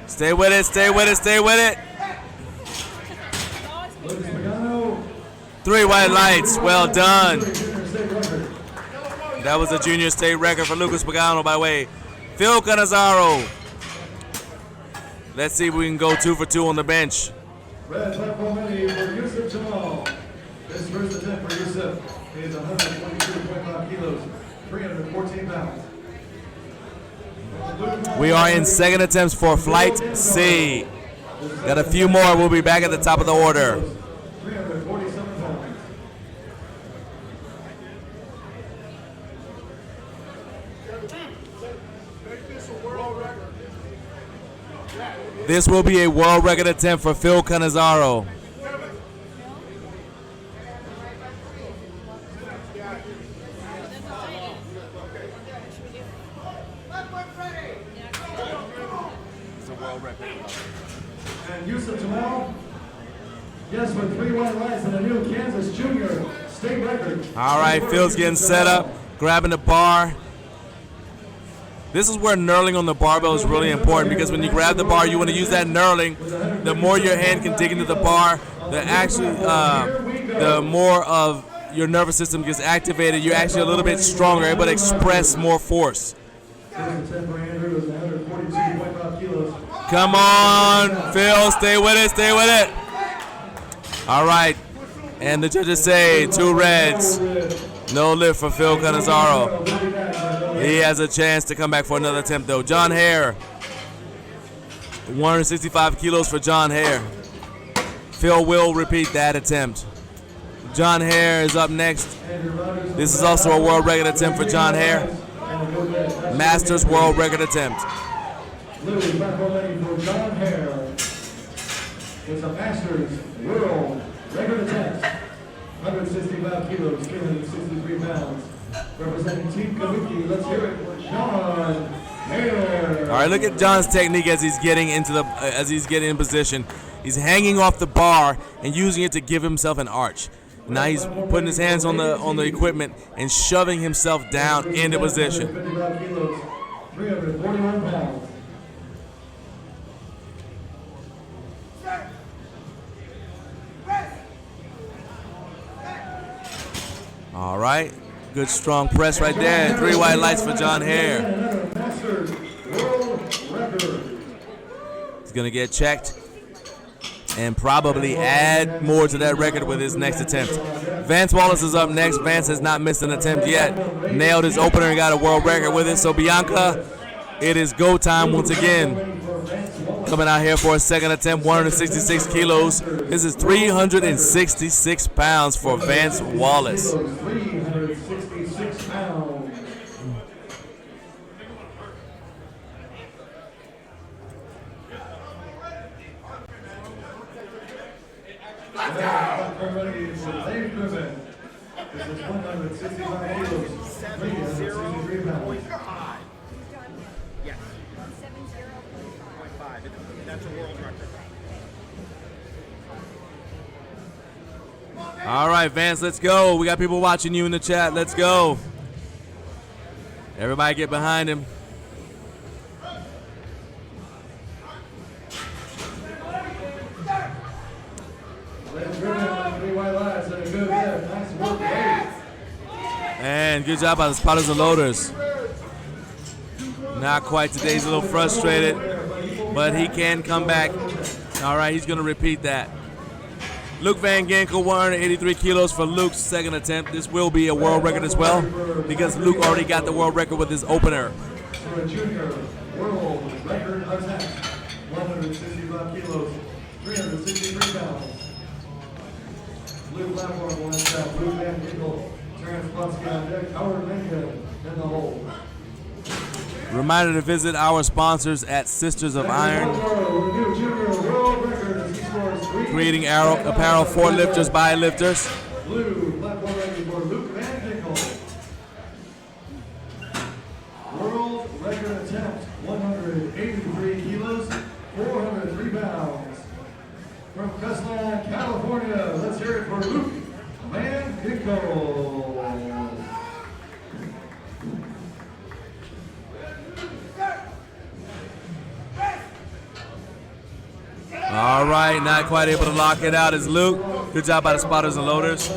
Stay with it, stay with it, stay with it. 3 white lights, well done. That was a junior state record for Lucas Pagano by way. Phil Canizaro. Let's see if we can go 2 for 2 on the bench. Red platform ready for Yusuf Jamal. This first attempt for Yusuf is 122.5 kilos, 314 pounds. We are in second attempts for Flight C. Got a few more. We'll be back at the top of the order. 347 pounds. This will be a world record attempt for Phil Canizaro. And Yusuf Jamal, yes, with 3 white lights and a new Kansas junior state record. All right, Phil's getting set up, grabbing the bar. This is where knurling on the barbell is really important, because when you grab the bar, you want to use that knurling. The more your hand can dig into the bar, the more of your nervous system gets activated. You're actually a little bit stronger, able to express more force. Come on, Phil, stay with it, stay with it. All right, and the judges say 2 reds. No lift for Phil Canizaro. He has a chance to come back for another attempt, though. John Hare, 165 kilos for John Hare. Phil will repeat that attempt. John Hare is up next. This is also a world record attempt for John Hare. Masters world record attempt. For John Hare, it's a Masters world record attempt. 165 kilos, 263 pounds. Representing Team Kabuki, let's hear it for John Hare. All right, look at John's technique as he's getting in position. He's hanging off the bar and using it to give himself an arch. Now he's putting his hands on the equipment and shoving himself down into position. 55 kilos, 341 pounds. All right, good strong press right there. 3 white lights for John Hare. He's gonna get checked and probably add more to that record with his next attempt. Vance Wallace is up next. Vance has not missed an attempt yet. Nailed his opener and got a world record with it. So Bianca, it is go time once again. Coming out here for a second attempt, 166 kilos. This is 366 pounds for Vance Wallace. 366 pounds. Everybody is Dave Griffin. This is 165 kilos, 363 pounds. Yes. 170.5. That's a world record. All right, Vance, let's go. We got people watching you in the chat. Let's go. Everybody get behind him. And good job by the spotters and loaders. Not quite today. He's a little frustrated, but he can come back. All right, he's going to repeat that. Luke Van Ginkel, 183 kilos for Luke's second attempt. This will be a world record as well, because Luke already got the world record with his opener. For a junior world record attempt, 165 kilos, 363 pounds. Blue platform will step. Luke Van Ginkel, Terrence Butsky on deck, Howard Lincoln in the hole. Reminder to visit our sponsors at Sisters of Iron, creating apparel for lifters by lifters. Blue platform record for Luke Van Ginkel. World record attempt, 183 kilos, 403 pounds. From Costa, California, let's hear it for Luke Van Ginkel. All right, not quite able to lock it out is Luke. Good job by the spotters and loaders.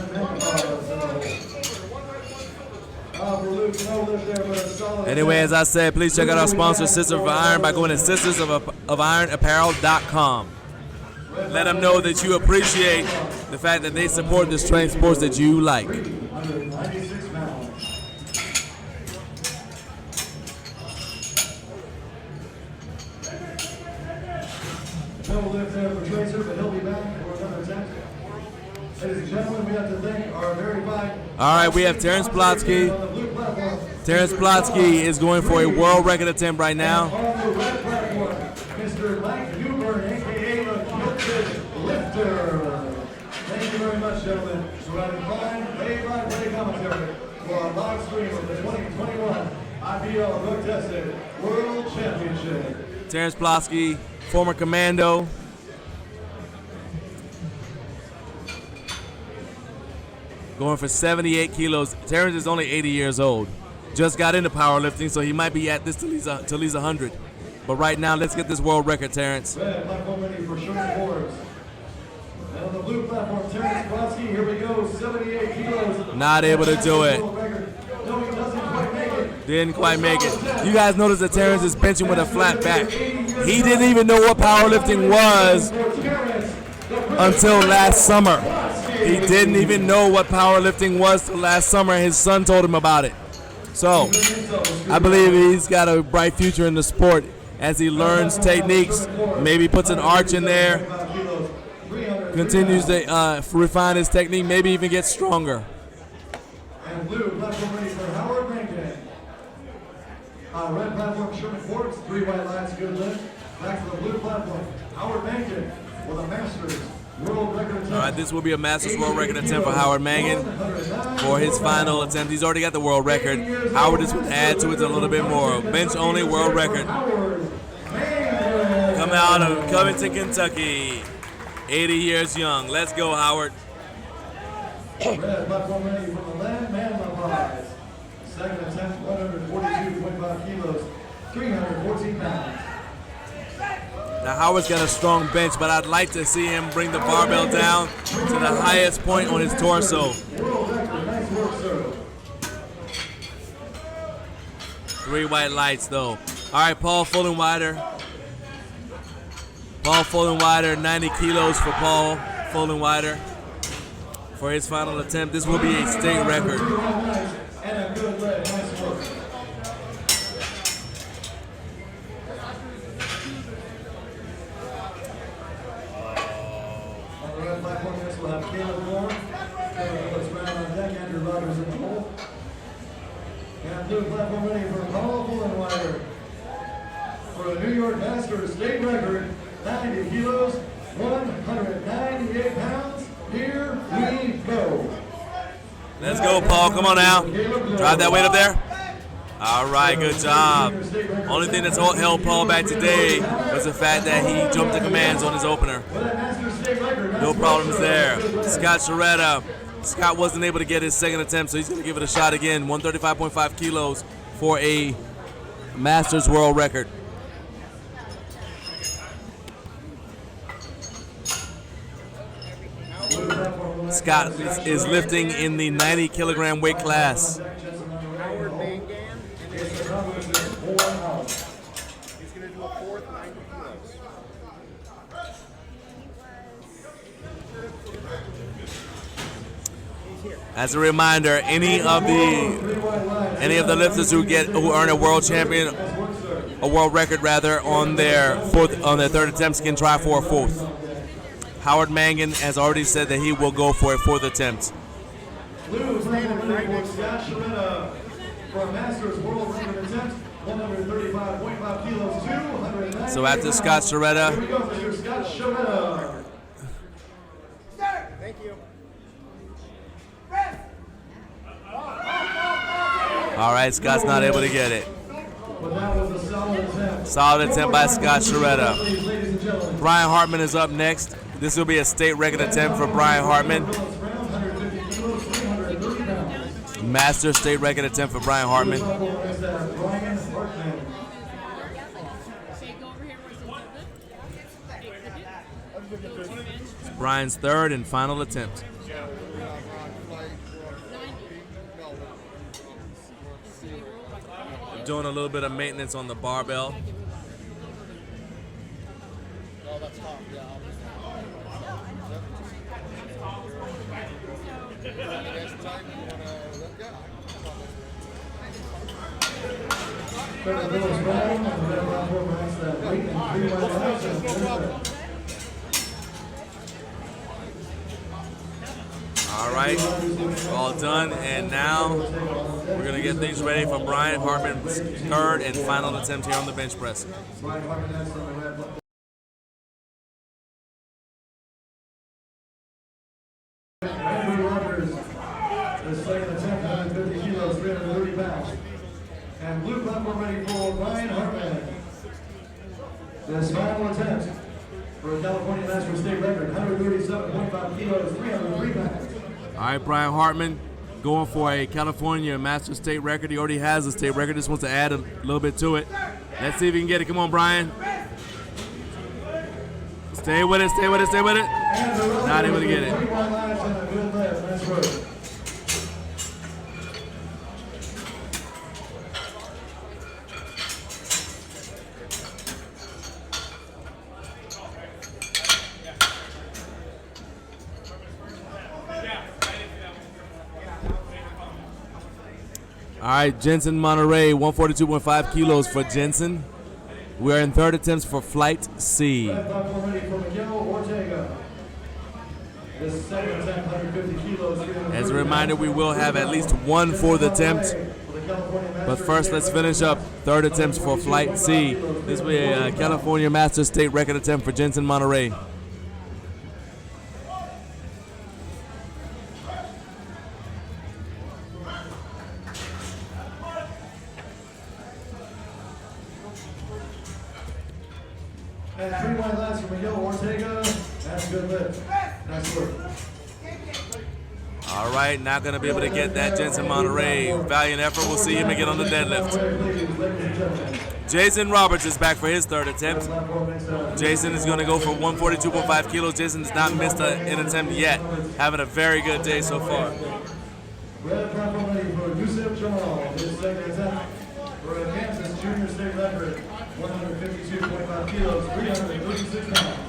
Anyway, as I said, please check out our sponsor, Sisters of Iron, by going to sistersofIronapparel.com. Let them know that you appreciate the fact that they support the strength sports that you like. 96 pounds. No lift there for Tracer, but he'll be back for another attempt. Ladies and gentlemen, we have to thank our very fine. All right, we have Terrence Plotsky. Terrence Plotsky is going for a world record attempt right now. On the red platform, Mr. Mike Newburn, a.k.a. the Hilton Lifter. Thank you very much, gentlemen, for having fine play-by-play commentary for our live stream of the 2021 IPL Drug Tested World Championship. Terrence Plotsky, former commando. Going for 78 kilos. Terrence is only 80 years old. just got into powerlifting, so he might be at this till he's 100. But right now, let's get this world record, Terrence. Red platform ready for Sherman Forbes. And on the blue platform, Terrence Brodsky, here we go, 78 kilos. Not able to do it. No, he doesn't quite make it. Didn't quite make it. You guys notice that Terrence is benching with a flat back. He didn't even know what powerlifting was until last summer. He didn't even know what powerlifting was till last summer. His son told him about it. So, I believe he's got a bright future in the sport as he learns techniques, maybe puts an arch in there, continues to refine his technique, maybe even get stronger. And blue platform ready for Howard Rankin. Red platform, Sherman Forbes, 3 white lines, good lift. Back to the blue platform, Howard Rankin with a Masters World Record attempt. All right, this will be a Masters World Record attempt for Howard Mangan for his final attempt. He's already got the world record. Howard just would add to it a little bit more. Bench only world record. Come out of Covington, Kentucky. 80 years young. Let's go, Howard. Red platform ready for the Landman Prize. Second attempt, 142.5 kilos, 314 pounds. Now Howard's got a strong bench, but I'd like to see him bring the barbell down to the highest point on his torso. World record, nice work, sir. 3 white lights, though. All right, Paul Fullenwider. Paul Fullenwider, 90 kilos for Paul Fullenwider for his final attempt. This will be a state record. And a good leg, nice work. On the red platform, next we'll have Caleb Moore. Caleb Moore's round on deck, Andrew Rogers in the hole. And blue platform ready for Paul Fullenwider for the New York Masters state record, 90 kilos, 198 pounds. Here we go. Let's go, Paul. Come on now. Drive that weight up there. All right, good job. Only thing that's held Paul back today was the fact that he jumped the commands on his opener. No problems there. Scott Sharetta. Scott wasn't able to get his second attempt, so he's going to give it a shot again. 135.5 kilos for a Masters world record. Scott is lifting in the 90 kilogram weight class. Howard Mangan, and he's going to do a fourth 90 kilos. As a reminder, any of the lifters who earn a world champion, a world record rather, on their third attempts can try for a fourth. Howard Mangan has already said that he will go for a fourth attempt. Blue platform Scott Sharetta for a Masters world record attempt, 135.5 kilos, 290. So after Scott Sharetta, here we go, Mr. Scott Sharetta. Thank you. all right, Scott's not able to get it. But that was a solid attempt. Solid attempt by Scott Sharetta. Ladies and gentlemen. Brian Hartman is up next. This will be a state record attempt for Brian Hartman. Master state record attempt for Brian Hartman. It's Brian's third and final attempt. Doing a little bit of maintenance on the barbell. Oh, that's hot. Yeah. All right, all done, and now we're gonna get things ready for Brian Hartman's third and final attempt here on the bench press. The second attempt, 150 kilos, 330 pounds. And blue platform ready for Brian Hartman. This final attempt for a California Masters state record, 137.5 kilos, 303 pounds. All right, Brian Hartman going for a California Master State record. He already has a state record. Just wants to add a little bit to it. Let's see if he can get it. Come on, Brian. Stay with it, stay with it, stay with it. Not able to get it. All right, Jensen Monterey, 142.5 kilos for Jensen. We are in third attempts for flight C. As a reminder, we will have at least one fourth attempt. But first, let's finish up third attempts for flight C. This will be a California Master State record attempt for Jensen Monterey. And 3 wide lines from Miguel Ortega. That's a good lift. Nice work. All right, not going to be able to get that Jensen Monterey. Valiant effort. We'll see him again on the deadlift. Jason Roberts is back for his third attempt. Jason is going to go for 142.5 kilos. Jason has not missed an attempt yet. Having a very good day so far. Red platform ready for Yusuf Jamal. His second attempt for a Kansas junior state record. 152.5 kilos, 336 pounds.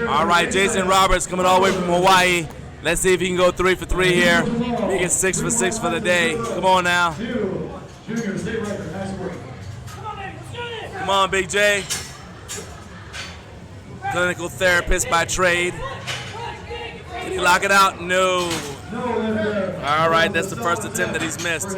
All right, Jason Roberts coming all the way from Hawaii. Let's see if he can go 3 for 3 here. He gets 6 for 6 for the day. Come on now. Come on, Big J. Clinical therapist by trade. Can he lock it out? No. All right, that's the first attempt that he's missed.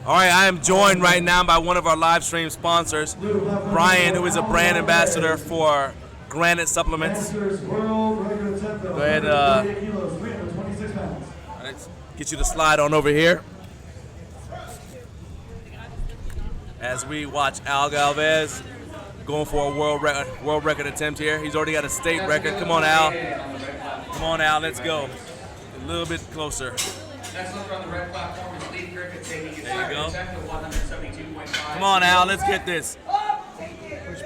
All right, I am joined right now by one of our live stream sponsors, Brian, who is a brand ambassador for Granite Supplements. Go ahead, let's get you to slide on over here. As we watch Al Galvez going for a world record attempt here. He's already got a state record. Come on, Al. Come on, Al, let's go. A little bit closer. Next look on the red platform is Lee Cricket taking his There you go. attempt at 172.5. Come on, Al, let's get this.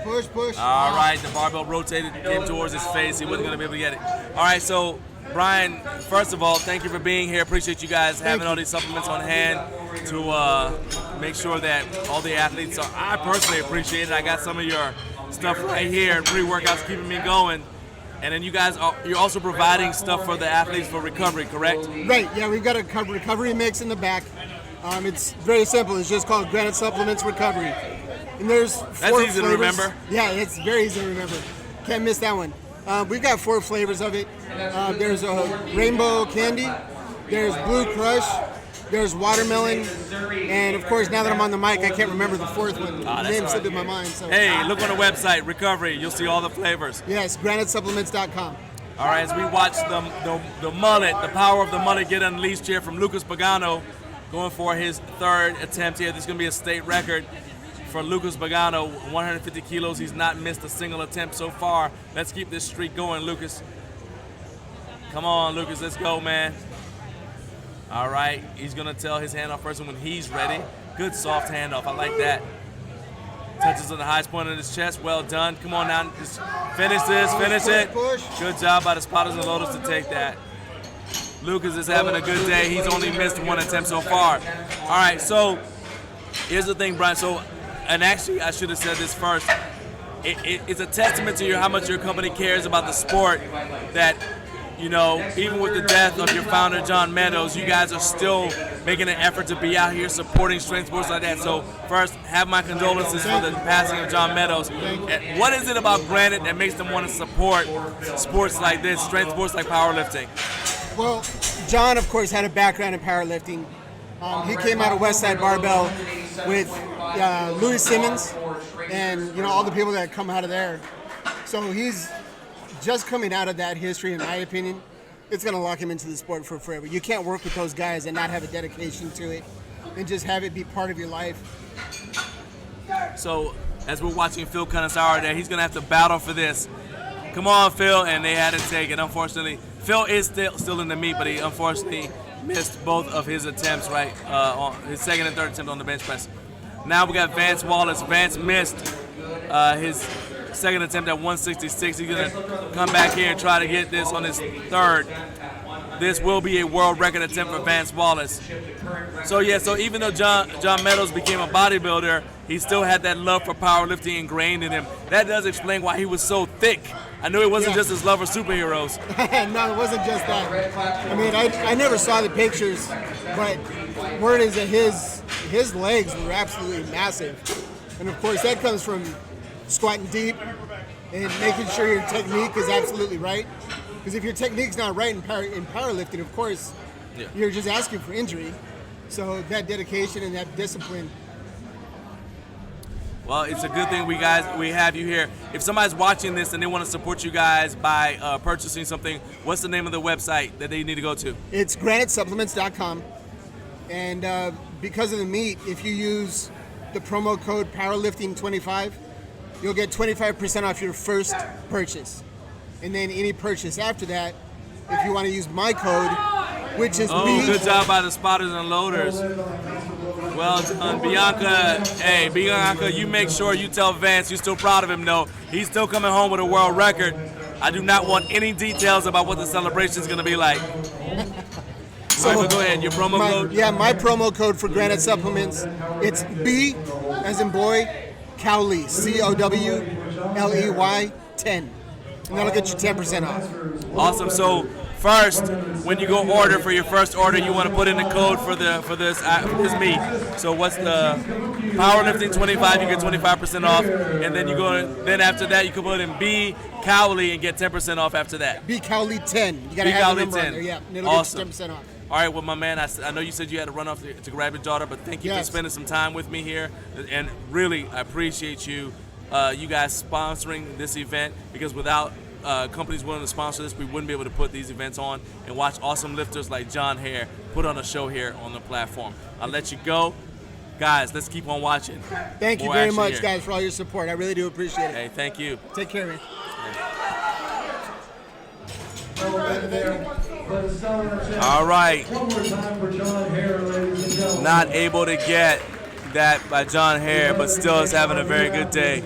Push. All right, the barbell rotated, came towards his face. He wasn't going to be able to get it. All right, so, Brian, first of all, thank you for being here. Appreciate you guys having all these supplements on hand to make sure that all the athletes are. I personally appreciate it. I got some of your stuff right here, pre-workouts keeping me going. And then you guys, you're also providing stuff for the athletes for recovery, correct? Right, yeah, we've got a recovery mix in the back. It's very simple. It's just called Granite Supplements Recovery. And there's 4 That's easy flavors. to remember. Yeah, it's very easy to remember. Can't miss that one. We've got 4 flavors of it. There's a rainbow candy, there's blue crush, there's watermelon, and of course, now that I'm on the mic, I can't remember the 4th one. The name slipped in my mind. So. Hey, look on the website, Recovery. You'll see all the flavors. Yes, granitesupplements.com. All right, as we watch the mullet, the power of the mullet get unleashed here from Lucas Pagano, going for his 3rd attempt here. This is going to be a state record for Lucas Pagano, 150 kilos. He's not missed a single attempt so far. Let's keep this streak going, Lucas. Come on, Lucas, let's go, man. All right, he's going to tell his handoff person when he's ready. Good soft handoff, I like that. Touches on the highest point of his chest, well done. Come on now, just finish this, finish it. Good job by the spotters and loaders to take that. Lucas is having a good day. He's only missed one attempt so far. All right, so here's the thing, Brian. So, and actually, I should have said this first. It's a testament to how much your company cares about the sport that, you know, even with the death of your founder, John Meadows, you guys are still making an effort to be out here supporting strength sports like that. So first, have my condolences for the passing of John Meadows. And what is it about Granite that makes them want to support sports like this, strength sports like powerlifting? Well, John, of course, had a background in powerlifting. He came out of Westside Barbell with Louis Simmons and, you know, all the people that come out of there. So he's just coming out of that history, in my opinion. It's going to lock him into the sport for forever. You can't work with those guys and not have a dedication to it and just have it be part of your life. So as we're watching Phil Connoisseur there, he's going to have to battle for this. Come on, Phil, and they had to take it. Unfortunately, Phil is still in the meet, but he unfortunately missed both of his attempts, right, on his second and third attempt on the bench press. Now we got Vance Wallace. Vance missed his second attempt at 166. He's going to come back here and try to get this on his third. This will be a world record attempt for Vance Wallace. So yeah, so even though John Meadows became a bodybuilder, he still had that love for powerlifting ingrained in him. That does explain why he was so thick. I knew it wasn't just his love for superheroes. No, it wasn't just that. I mean, I never saw the pictures, but word is that his legs were absolutely massive. And of course, that comes from squatting deep and making sure your technique is absolutely right. Because if your technique's not right in powerlifting, of course, you're just asking for injury. So that dedication and that discipline. Well, it's a good thing we have you here. If somebody's watching this and they want to support you guys by purchasing something, what's the name of the website that they need to go to? It's granitesupplements.com. And because of the meet, if you use the promo code POWERLIFTING25, you'll get 25% off your first purchase. And then any purchase after that, if you want to use my code, which is good job by the spotters and loaders. Well done, Bianca. Hey, Bianca, you make sure you tell Vance you're still proud of him, though. He's still coming home with a world record. I do not want any details about what the celebration is going to be like. So, all right, but go ahead, your promo code? Yeah, my promo code for Granite Supplements, it's B, as in boy, Cowley, COWLEY 10. And that'll get you 10% off. Awesome. So first, when you go order for your first order, you want to put in the code for this meet. So what's the powerlifting 25? You get 25% off, and then you go. Then after that, you can put in B Cowley and get 10% off after that. B Cowley 10. You gotta have the number on there. Yeah, and it'll get you 10% off. All right, well, my man, I know you said you had to run off to grab your daughter, but thank you for spending some time with me here, and really, I appreciate you guys sponsoring this event, because without companies willing to sponsor this, we wouldn't be able to put these events on and watch awesome lifters like John Hare put on a show here on the platform. I'll let you go. Guys, let's keep on watching. Thank you very much, guys, for all your support. I really do appreciate it. Hey, thank you. Take care, man. All right. Not able to get that by John Hare, but still is having a very good day.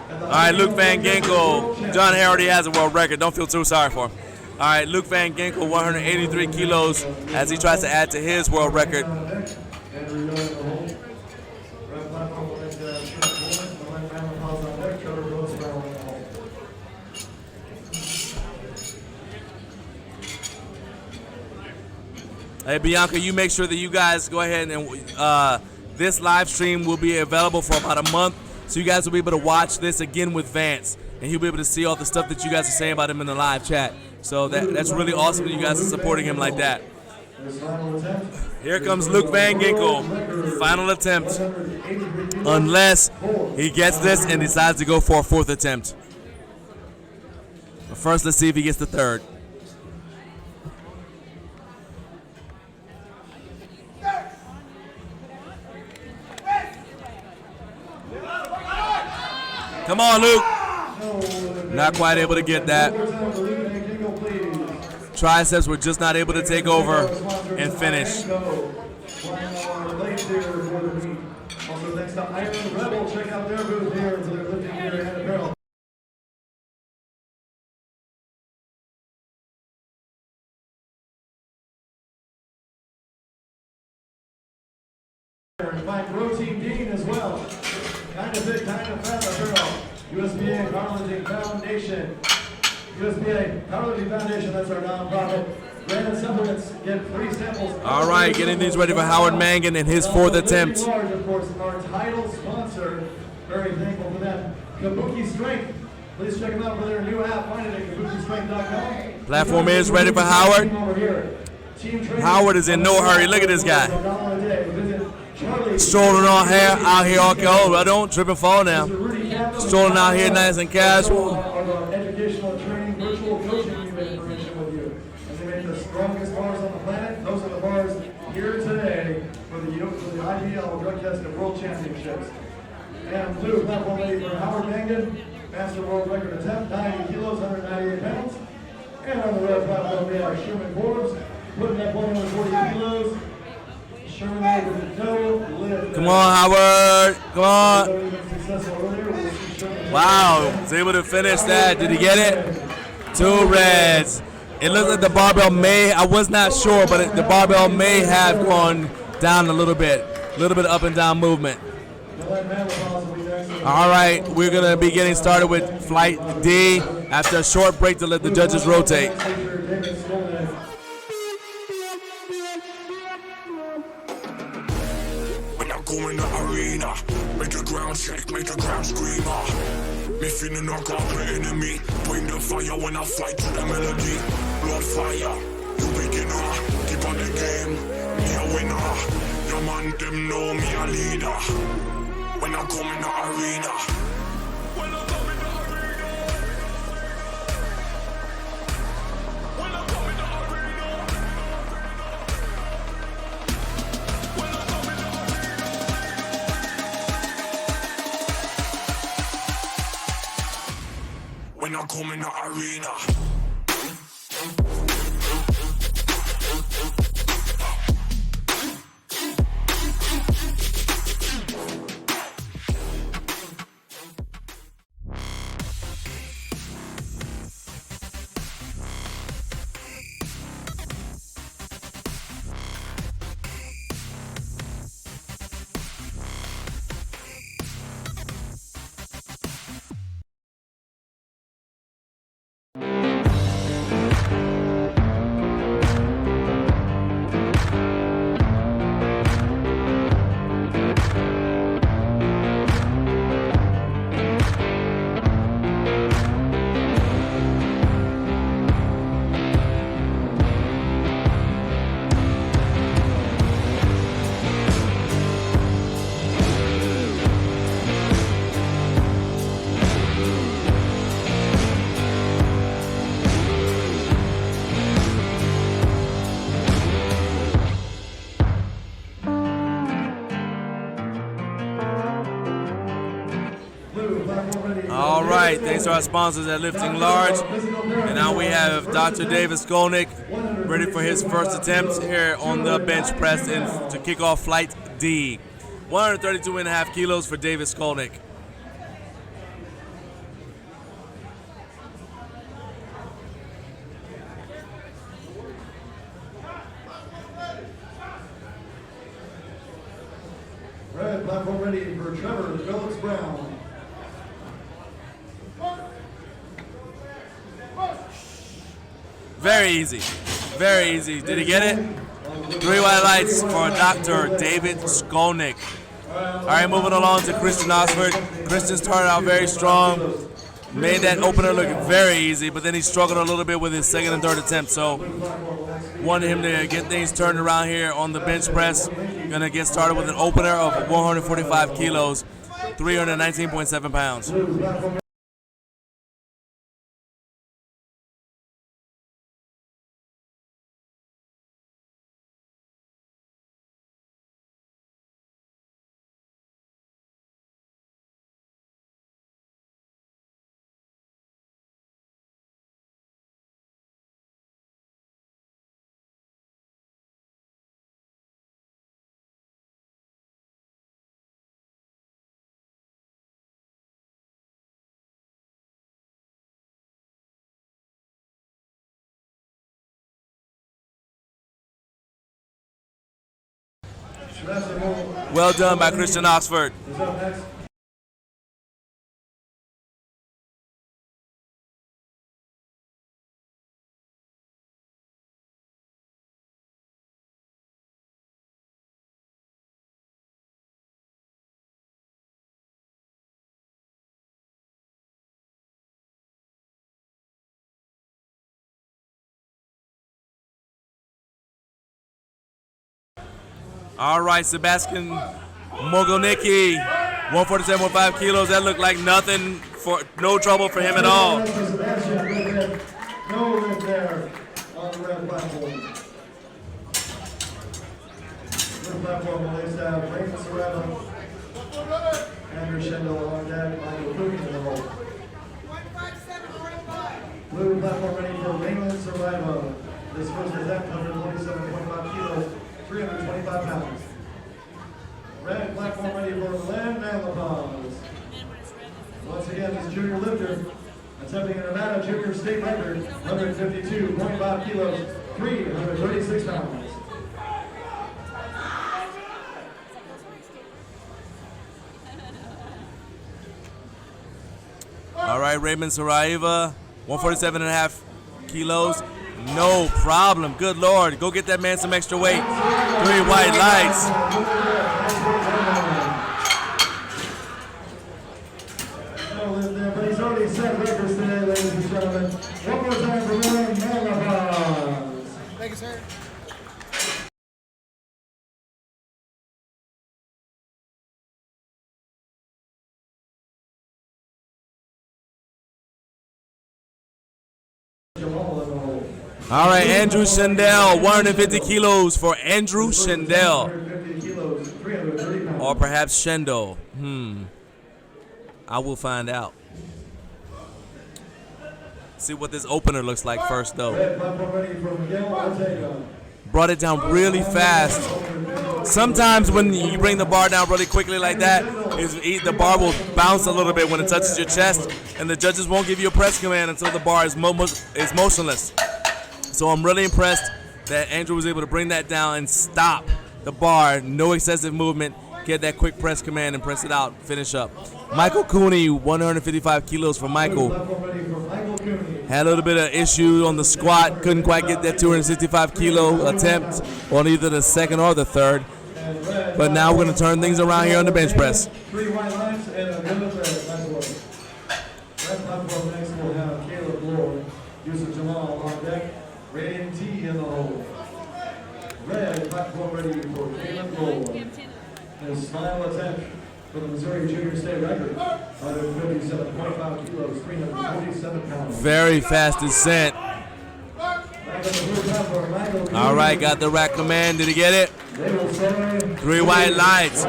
All right, Luke Van Ginkel. John Hare already has a world record. Don't feel too sorry for him. All right, Luke Van Ginkel, 183 kilos, as he tries to add to his world record. Hey, Bianca, you make sure that you guys go ahead and this live stream will be available for about a month, so you guys will be able to watch this again with Vance, and he'll be able to see all the stuff that you guys are saying about him in the live chat. So that's really awesome that you guys are supporting him like that. Here comes Luke Van Ginkel, final attempt, unless he gets this and decides to go for a fourth attempt. But first, let's see if he gets the third. Come on, Luke. Not quite able to get that. Triceps were just not able to take over and finish. Also, thanks to Iron Rebel. Check out their booth here until they're lifting gear and apparel. Find Protein Dean as well. Kind of big, kind of fat apparel. USPA Powerlifting Foundation. USPA Powerlifting Foundation, that's our nonprofit. Branded supplements get free samples. All right, getting these ready for Howard Mangan in his fourth attempt. Large, of course, our title sponsor. Very thankful for them. Kabuki Strength. Please check them out for their new app. Find it at kabukistrength.com. Platform is ready for Howard. Howard is in no hurry. Look at this guy. Strolling on here, out here, okay. Oh, I don't trip and fall now. Strolling out here nice and casual. Educational training, virtual coaching information with you. And they make the strongest bars on the planet. Those are the bars here today for the IPL Drug Testing World Championships. And blue platform ready for Howard Mangan, master world record attempt, 90 kilos, 198 pounds. And on the red platform we have Sherman Forbes, putting that 140 kilos. Sherman made with no lift. Come on, Howard. Come on. Wow, was able to finish that. Did he get it? 2 reds. It looks like the barbell may, I was not sure, but the barbell may have gone down a little bit up and down movement. All right, we're going to be getting started with Flight D after a short break to let the judges rotate. When I go in the arena, make the ground shake, make the ground scream. Me feeling no complete enemy. Bring the fire when I fight to the melody. Blood fire, you beginner. Keep on the game, me a winner. Your man them know me a leader. When I come in the arena. When I come in the arena. When I come in the arena. When I come in the arena. When I come in the arena. All right, thanks to our sponsors at Lifting Large. And now we have Dr. David Skolnick ready for his first attempt here on the bench press to kick off Flight D. 132.5 kilos for David Skolnick. Red platform ready for Trevor Phillips Brown. Very easy. Very easy. Did he get it? 3 white lights for Dr. David Skolnick. All right, moving along to Christian Osford. Christian started out very strong. Made that opener look very easy, but then he struggled a little bit with his second and third attempt. So wanted him to get things turned around here on the bench press. Gonna get started with an opener of 145 kilos, 319.7 pounds. Well done by Christian Oxford. Who's up next? All right, Sebastian Mogolnicki, 147.5 kilos. That looked like nothing, for no trouble for him at all. Sebastian, no lift there on the red platform. Red platform will next have Raymond Serrano, Andrew Schendel on deck, Michael Coogan in the hole. Blue platform ready for Raymond Serrano. This first attempt, 147.5 kilos, 325 pounds. Red platform ready for Len Malapaz. Once again, this junior lifter attempting a Nevada junior state record, 152.5 kilos, 336 pounds. All right, Raymond Saraiva, 147.5 kilos. No problem. Good Lord. Go get that man some extra weight. 3 white lights. No lift there, but he's already set records today, ladies and gentlemen. One more time for Len Malapaz. Thank you, sir. All right, Andrew Schendel, 150 kilos for Andrew Schendel. Or perhaps Shendo. I will find out. See what this opener looks like first, though. Brought it down really fast. Sometimes when you bring the bar down really quickly like that, the bar will bounce a little bit when it touches your chest, and the judges won't give you a press command until the bar is motionless. So I'm really impressed that Andrew was able to bring that down and stop the bar, no excessive movement, get that quick press command and press it out, finish up. Michael Cooney, 155 kilos for Michael. Had a little bit of issue on the squat, couldn't quite get that 265 kilo attempt on either the second or the third. But now we're going to turn things around here on the bench press. 3 white lines and a good lift there. Nice work. Red platform next will have Caleb Lord, Yusuf Jamal on deck, Radiant T in the hole. Red platform ready for Caleb Lord. His final attempt for the Missouri Junior State record, 157.5 kilos, 347 pounds. Very fast descent. All right, got the rack command. Did he get it? 3 white lights.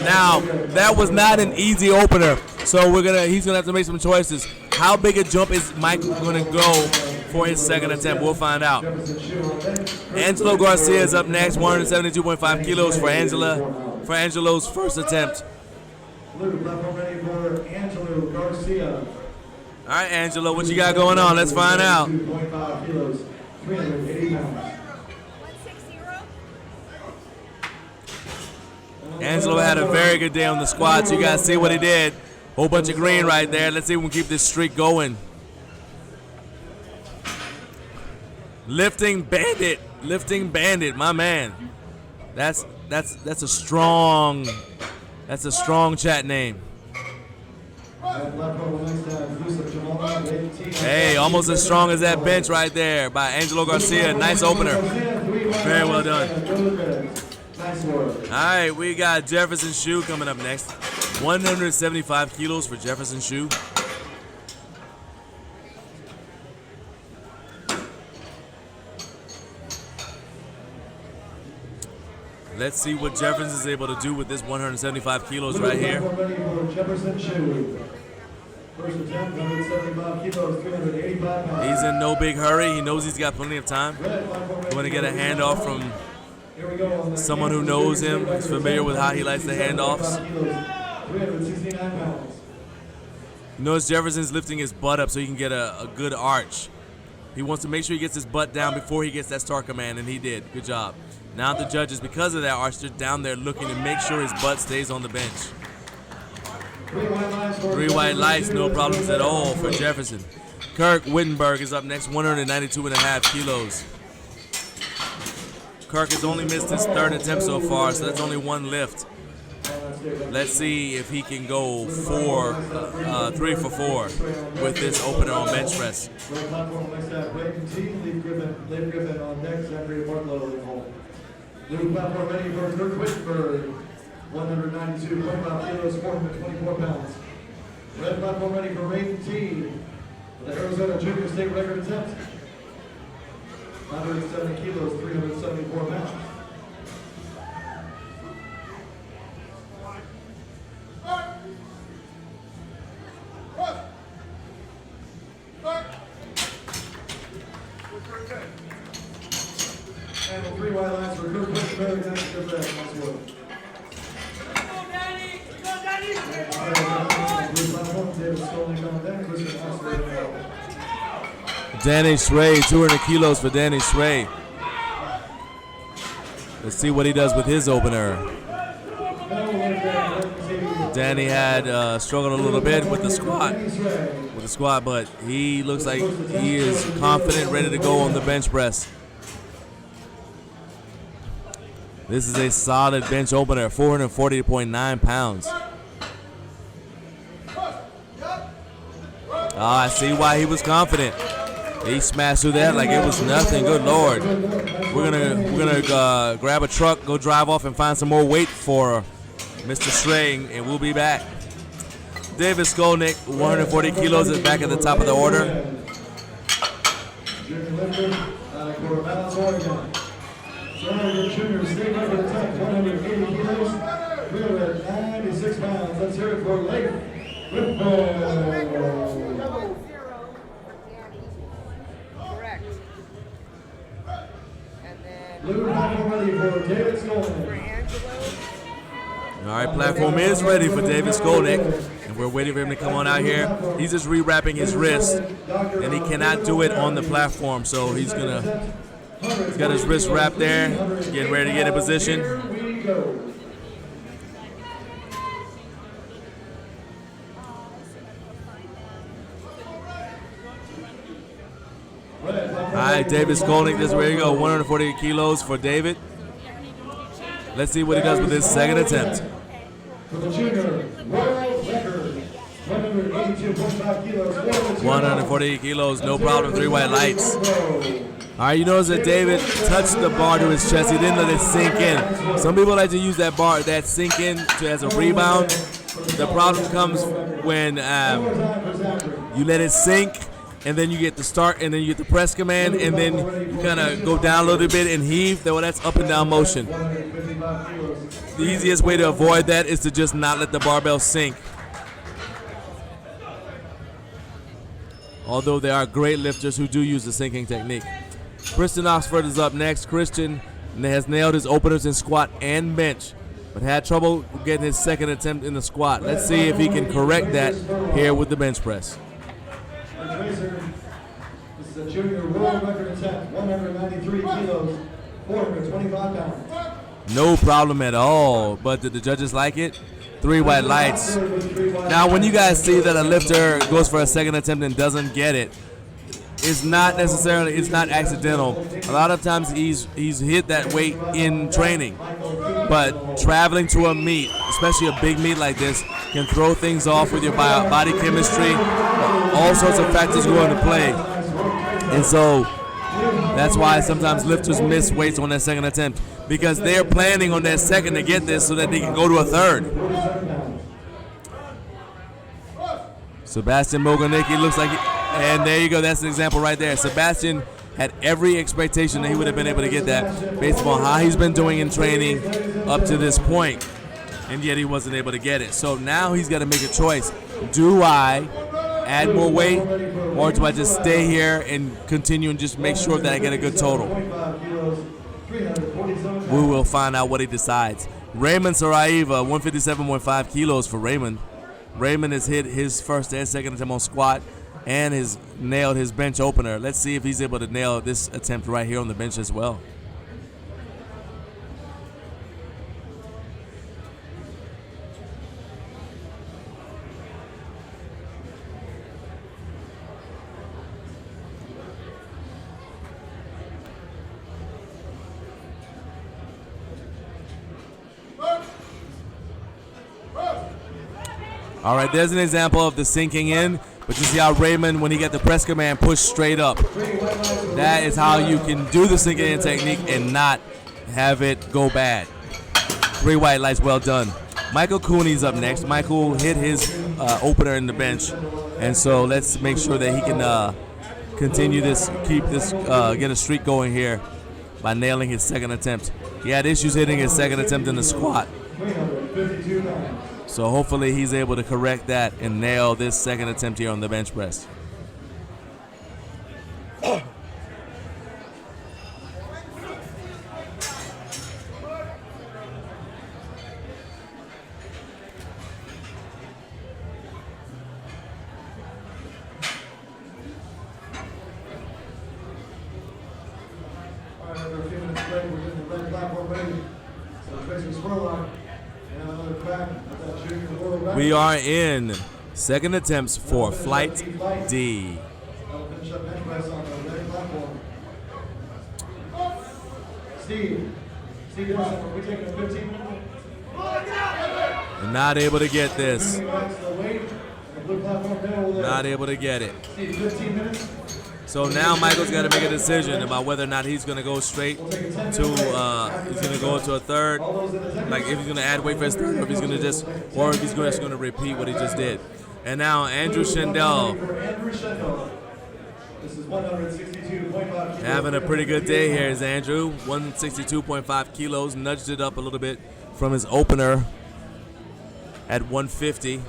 Now, that was not an easy opener, so he's gonna have to make some choices. How big a jump is Mike gonna go for his second attempt? We'll find out. Angelo Garcia is up next, 172.5 kilos for Angelo's first attempt. Blue platform ready for Angelo Garcia. All right, Angelo, what you got going on? Let's find out. 2.5 kilos, 380 pounds. Angelo had a very good day on the squats. You guys see what he did. Whole bunch of green right there. Let's see if we can keep this streak going. Lifting Bandit, my man. That's a strong chat name. Hey, almost as strong as that bench right there by Angelo Garcia. Nice opener. Very well done. All right, we got Jefferson Shue coming up next. 175 kilos for Jefferson Shue. Let's see what Jefferson is able to do with this 175 kilos right here. Jefferson Shue. First attempt, 175 kilos, 385 pounds. He's in no big hurry. He knows he's got plenty of time. He's going to get a handoff from someone who knows him, is familiar with how he likes the handoffs. 369 pounds. Notice Jefferson's lifting his butt up so he can get a good arch. He wants to make sure he gets his butt down before he gets that start command, and he did. Good job. Now the judges, because of that, are just down there looking to make sure his butt stays on the bench. 3 white lights, no problems at all for Jefferson. Kirk Wittenberg is up next, 192.5 kilos. Kirk has only missed his 3rd attempt so far, so that's only 1 lift. Let's see if he can go 3 for 4 with this opener on bench press. Blue platform ready for Kirk Wittenberg, 192.5 kilos, 424 pounds. Red platform ready for Raiden T, the Arizona Junior State record attempt, 170 kilos, 374 pounds. And 3 white lines for Kirk Wittenberg, that's the red, once more. Danny Schray, 200 kilos for Danny Schray. Let's see what he does with his opener. Danny had struggled a little bit with the squat, but he looks like he is confident, ready to go on the bench press. This is a solid bench opener, 440.9 pounds. I see why he was confident. He smashed through that like it was nothing. Good Lord. We're gonna grab a truck, go drive off, and find some more weight for Mr. Schray, and we'll be back. David Skolnick, 140 kilos, is back at the top of the order. Junior State record attempt, 180 kilos, 396 pounds. Let's hear it for Lake Correct. And then blue platform ready for David Skolnick. All right, platform is ready for David Skolnick, and we're waiting for him to come on out here. He's just rewrapping his wrist, and he cannot do it on the platform, so he's got his wrist wrapped there, getting ready to get in position. All right, David Skolnick, this is where you go. 148 kilos for David. Let's see what he does with his 2nd attempt. For the junior world record, 182.5 kilos. 148 kilos, no problem, 3 white lights. All right, you notice that David touched the bar to his chest. He didn't let it sink in. Some people like to use that bar, that sink in as a rebound. The problem comes when you let it sink, and then you get the start, and then you get the press command, and then you kind of go down a little bit and heave. Well, that's up and down motion. The easiest way to avoid that is to just not let the barbell sink. Although there are great lifters who do use the sinking technique. Christian Oxford is up next. Christian has nailed his openers in squat and bench, but had trouble getting his 2nd attempt in the squat. Let's see if he can correct that here with the bench press. This is a junior world record attempt, 193 kilos, 425 pounds. No problem at all, but did the judges like it? 3 white lights. Now, when you guys see that a lifter goes for a 2nd attempt and doesn't get it, it's not accidental. A lot of times he's hit that weight in training, but traveling to a meet, especially a big meet like this, can throw things off with your body chemistry. All sorts of factors go into play, and so that's why sometimes lifters miss weights on their 2nd attempt, because they're planning on their 2nd to get this so that they can go to a 3rd. Sebastian Moganicki looks like, and there you go, that's an example right there. Sebastian had every expectation that he would have been able to get that based upon how he's been doing in training up to this point, and yet he wasn't able to get it. So now he's got to make a choice. Do I add more weight, or do I just stay here and continue and just make sure that I get a good total? We will find out what he decides. Raymond Saraiva, 157.5 kilos for Raymond. Raymond has hit his 1st and 2nd attempt on squat and has nailed his bench opener. Let's see if he's able to nail this attempt right here on the bench as well. All right, there's an example of the sinking in, but you see how Raymond, when he got the press command, pushed straight up. That is how you can do the sinking in technique and not have it go bad. 3 white lights, well done. Michael Cooney's up next. Michael hit his opener in the bench, and so let's make sure that he can continue this, keep this, get a streak going here by nailing his second attempt. He had issues hitting his second attempt in the squat. So hopefully he's able to correct that and nail this second attempt here on the bench press. We are in second attempts for flight D. Steve, we taking a 15 minute? Not able to get this. Not able to get it. So now Michael's got to make a decision about whether or not he's going to go straight to, he's going to go to a third, like if he's going to add weight for his third, or if he's going to just, or if he's just going to repeat what he just did. And now Andrew Schendel having a pretty good day here is Andrew. 162.5 kilos, nudged it up a little bit from his opener at 150.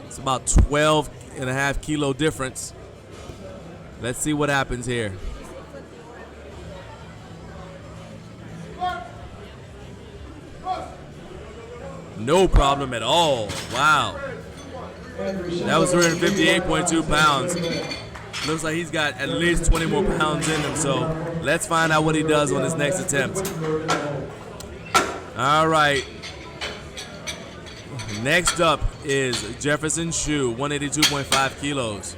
It's about 12.5 kilo difference. Let's see what happens here. No problem at all. Wow. That was 358.2 pounds. Looks like he's got at least 20 more pounds in him, so let's find out what he does on his next attempt. All right. Next up is Jefferson Shu, 182.5 kilos.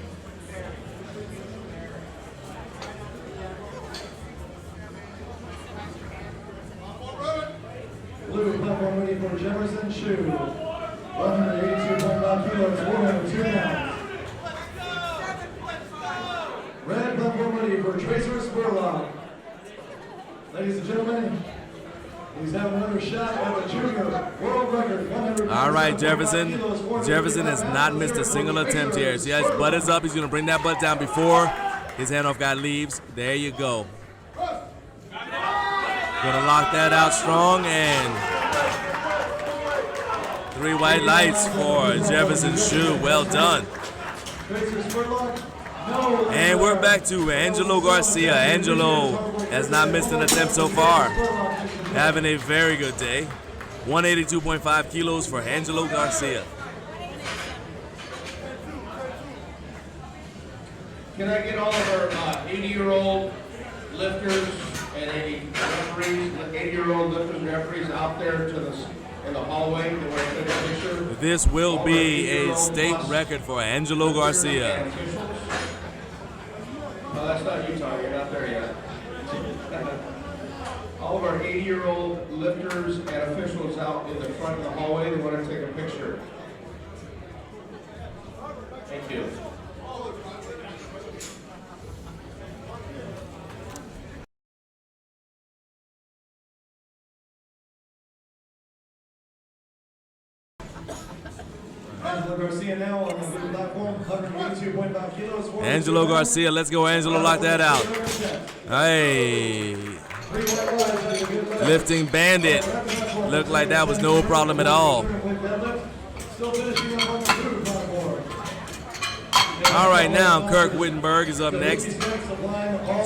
Blue platform ready for Jefferson Shu, 182.5 kilos, 402 pounds. Red platform ready for Tracer Spurlock. Ladies and gentlemen, he's having another shot at the junior world record, 100. All right, Jefferson. Jefferson has not missed a single attempt here. See how his butt is up? He's going to bring that butt down before his handoff guy leaves. There you go. Gonna lock that out strong, and 3 white lights for Jefferson Shu. Well done. And we're back to Angelo Garcia. Angelo has not missed an attempt so far. Having a very good day. 182.5 kilos for Angelo Garcia. Can I get all of our 80-year-old lifters and 80-year-old lifters and referees out there in the hallway? They want to take a picture. This will be a state record for Angelo Garcia. Oh, that's not Utah. You're not there yet. All of our 80-year-old lifters and officials out in the front of the hallway, they want to take a picture. Thank you. Angelo Garcia now on the blue platform, 182.5 kilos. Angelo Garcia, let's go, Angelo, lock that out. Hey. Lifting bandit. Looked like that was no problem at all. All right, now Kirk Wittenberg is up next.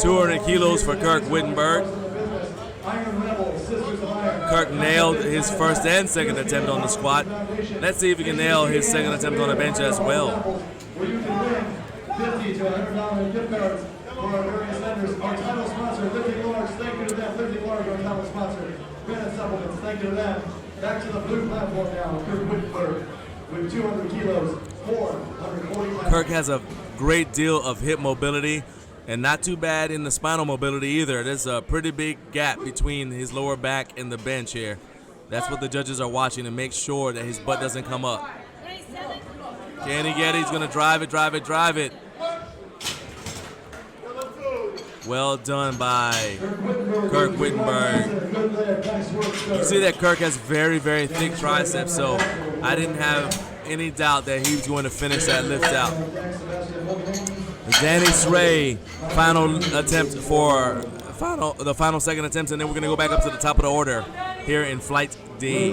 200 kilos for Kirk Wittenberg. Kirk nailed his first and second attempt on the squat. Let's see if he can nail his second attempt on the bench as well. Where you can win $50 to $100 gift cards for our various vendors. Our title sponsor, Lifting Large, thank you to them. Lifting Large, our title sponsor. Bennett Supplements, thank you to them. Back to the blue platform now. Kirk Wittenberg with 200 kilos, 440 pounds. Kirk has a great deal of hip mobility and not too bad in the spinal mobility either. There's a pretty big gap between his lower back and the bench here. That's what the judges are watching to make sure that his butt doesn't come up. Can he get it? He's going to drive it, drive it, drive it. Well done by Kirk Wittenberg. You see that Kirk has very, very thick triceps, so I didn't have any doubt that he was going to finish that lift out. Danny Sray, final attempt for the final second attempt, and then we're going to go back up to the top of the order here in Flight D.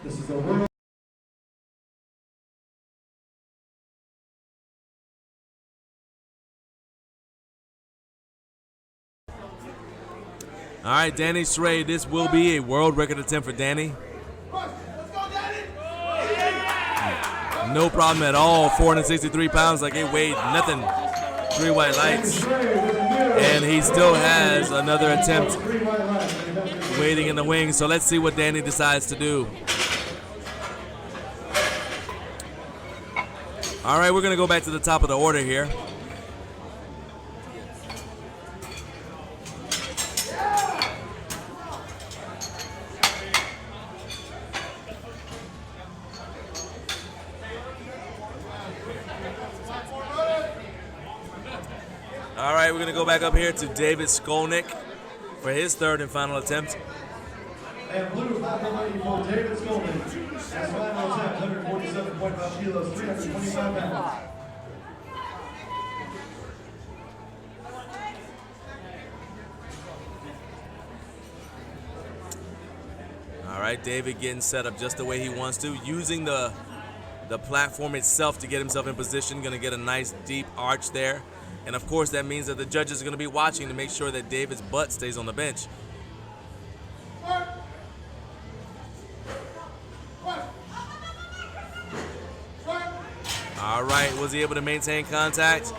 This is the world. All right, Danny Sray, this will be a world record attempt for Danny. No problem at all, 463 pounds, like it weighed nothing. 3 white lights. And he still has another attempt waiting in the wings, so let's see what Danny decides to do. All right, we're gonna go back to the top of the order here. All right, we're going to go back up here to David Skolnick for his third and final attempt. And blue platform ready for David Skolnick. That's final attempt, 147.5 kilos, 325 pounds. All right, David getting set up just the way he wants to, using the platform itself to get himself in position. Going to get a nice deep arch there. And of course, that means that the judges are going to be watching to make sure that David's butt stays on the bench. All right, was he able to maintain contact?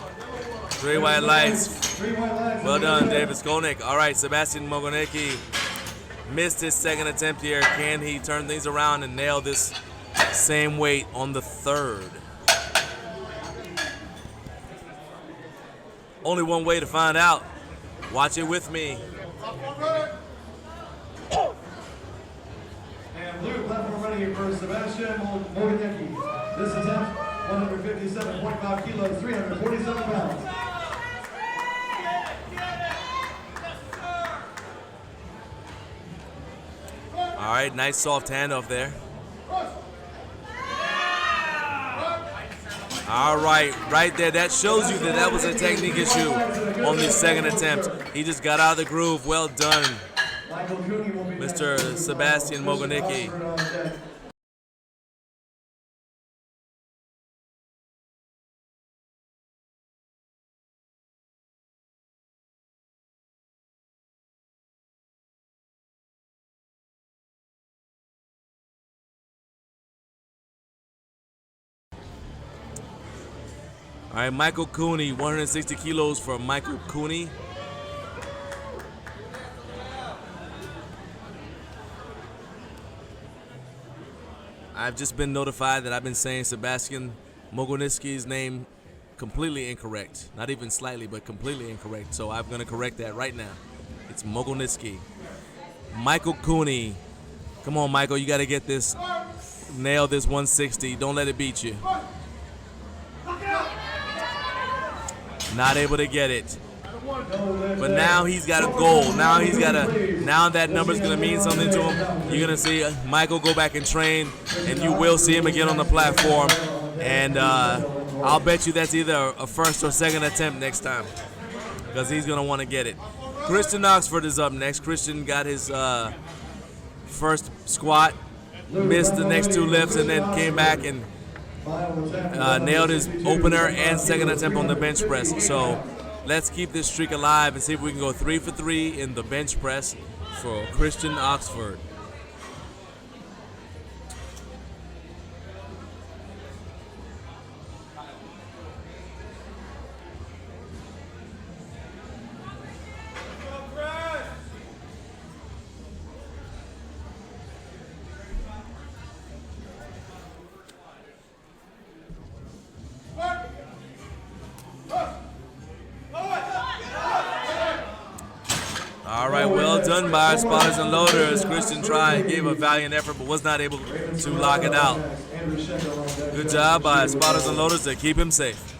3 white lights. Well done, David Skolnick. All right, Sebastian Mogonecki missed his second attempt here. Can he turn things around and nail this same weight on the third? Only one way to find out. Watch it with me. And blue platform ready for Sebastian Mogonecki. This attempt, 157.5 kilos, 347 pounds. All right, nice soft handoff there. All right, right there. That shows you that that was a technique issue on the second attempt. He just got out of the groove. Well done, Mr. Sebastian Mogonecki. All right, Michael Cooney, 160 kilos for Michael Cooney. I've just been notified that I've been saying Sebastian Mogonecki's name completely incorrect. Not even slightly, but completely incorrect. So I'm going to correct that right now. It's Mogonecki. Michael Cooney. Come on, Michael, you got to get this. Nail this 160. Don't let it beat you. Not able to get it. But now he's got a goal. Now that number's going to mean something to him. You're going to see Michael go back and train, and you will see him again on the platform. And I'll bet you that's either a first or second attempt next time, because he's going to want to get it. Christian Oxford is up next. Christian got his first squat, missed the next 2 lifts, and then came back and nailed his opener and second attempt on the bench press. So let's keep this streak alive and see if we can go 3 for 3 in the bench press for Christian Oxford. All right, well done by our spotters and loaders. Christian tried, gave a valiant effort, but was not able to lock it out. Good job by spotters and loaders to keep him safe.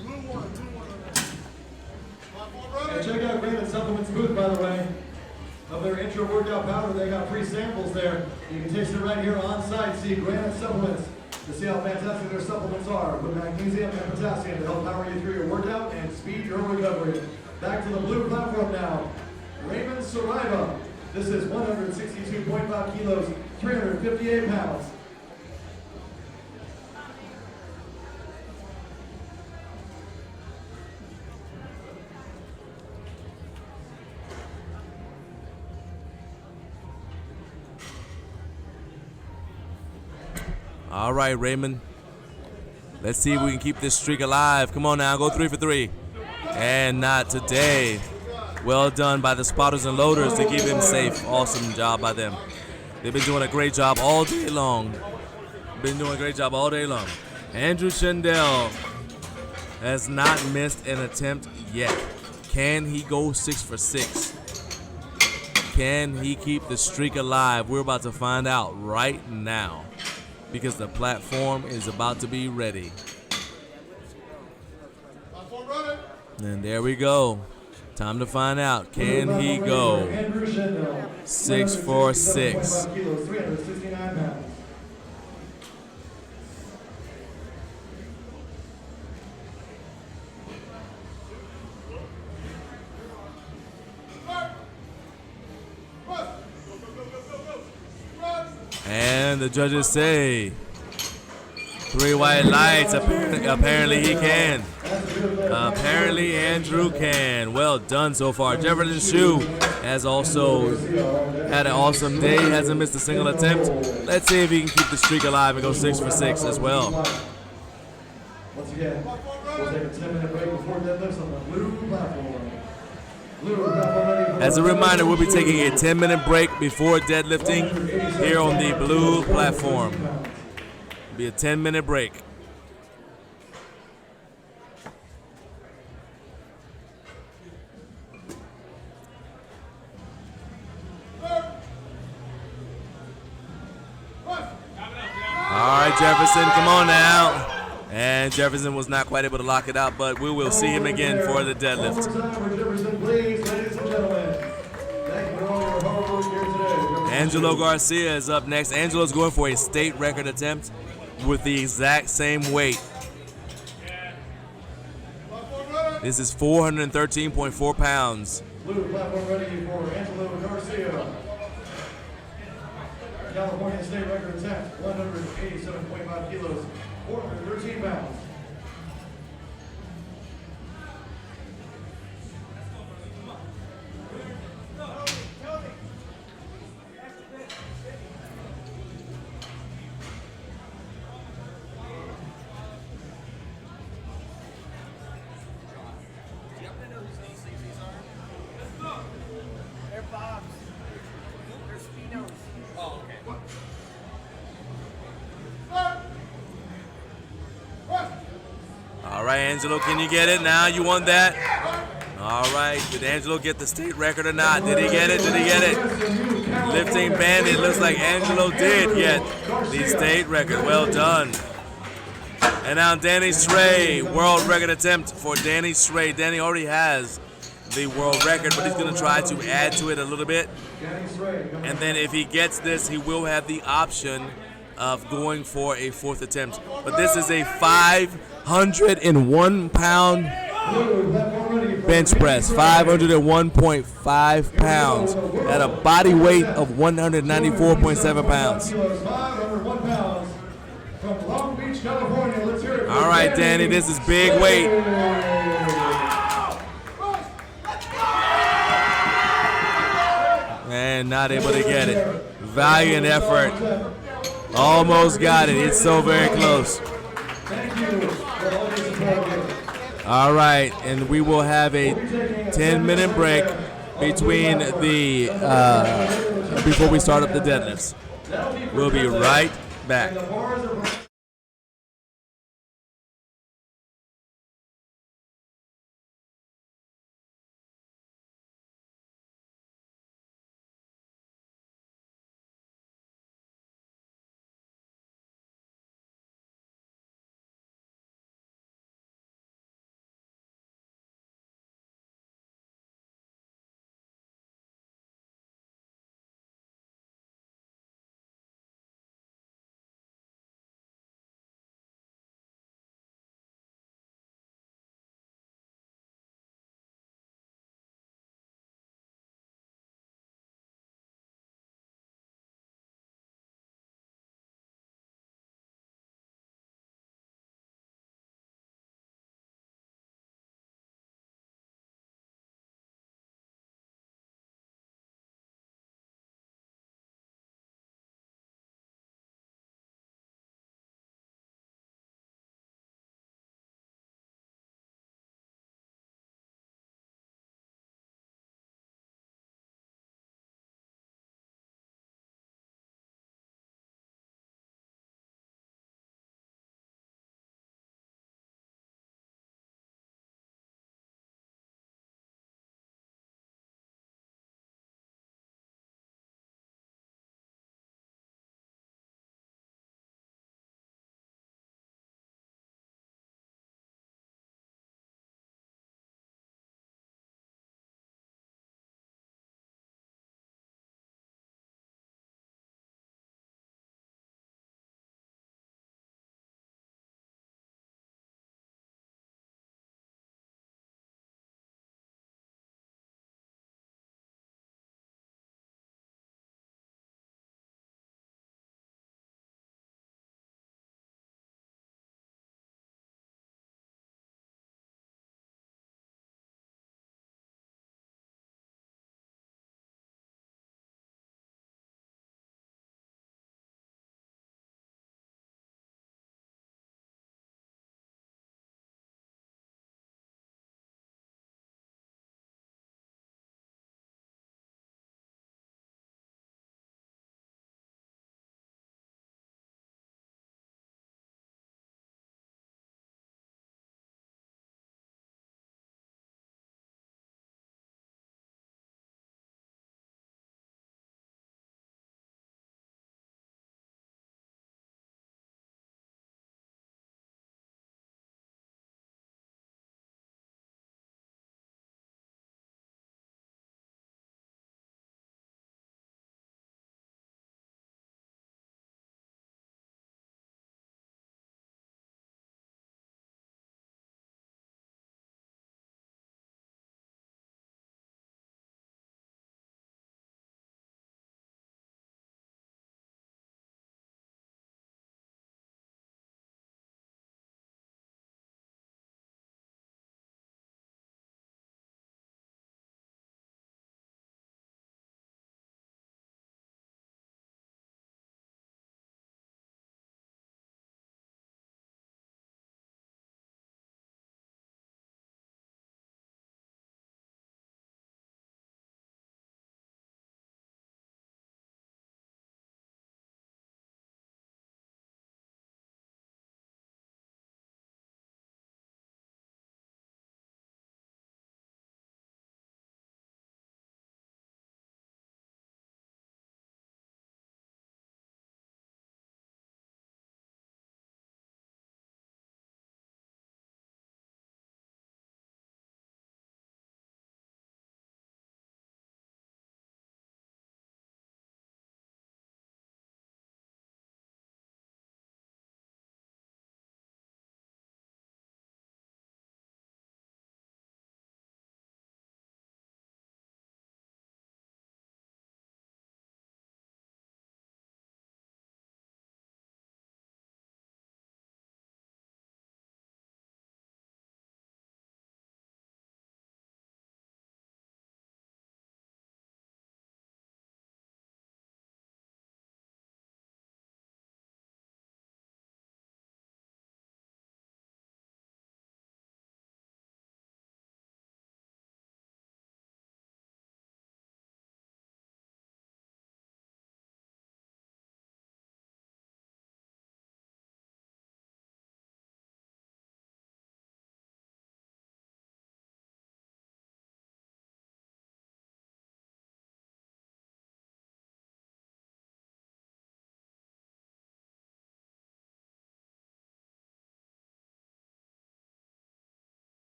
Hey, check out Granite Supplements booth, by the way. Of their intro workout powder, they got free samples there. You can taste it right here on site. See Granite Supplements to see how fantastic their supplements are with magnesium and potassium to help power you through your workout and speed your recovery. Back to the blue platform now. Raymond Saraiva. This is 162.5 kilos, 358 pounds. All right, Raymond. Let's see if we can keep this streak alive. Come on now, go 3 for 3. And not today. Well done by the spotters and loaders to keep him safe. Awesome job by them. They've been doing a great job all day long. Andrew Shendell has not missed an attempt yet. Can he go 6 for 6? Can he keep the streak alive? We're about to find out right now, because the platform is about to be ready. And there we go. Time to find out. Can he go 6 for 6? And the judges say 3 white lights. Apparently he can. Apparently Andrew can. Well done so far. Jefferson Shue has also had an awesome day. Hasn't missed a single attempt. Let's see if he can keep the streak alive and go 6 for 6 as well. Once again, we'll take a 10-minute break before deadlifts on the blue platform. As a reminder, we'll be taking a 10-minute break before deadlifting here on the blue platform. It'll be a 10-minute break. All right, Jefferson, come on now. And Jefferson was not quite able to lock it out, but we will see him again for the deadlift. Angelo Garcia is up next. Angelo's going for a state record attempt with the exact same weight. This is 413.4 pounds. Blue platform ready for Angelo Garcia. California state record attempt, 187.5 kilos, 413 pounds. They're Bob's. They're Spinos. Oh, okay. All right, Angelo, can you get it now? You want that? All right, did Angelo get the state record or not? Did he get it? Did he get it? Lifting bandit, looks like Angelo did get the state record. Well done. And now Danny Sray, world record attempt for Danny Sray. Danny already has the world record, but he's going to try to add to it a little bit. And then if he gets this, he will have the option of going for a 4th attempt. But this is a 501-pound bench press, 501.5 pounds at a body weight of 194.7 pounds. All right, Danny, this is big weight. And not able to get it. Valiant effort. Almost got it. It's so very close. All right, and we will have a 10-minute break between the before we start up the deadlifts. We'll be right back.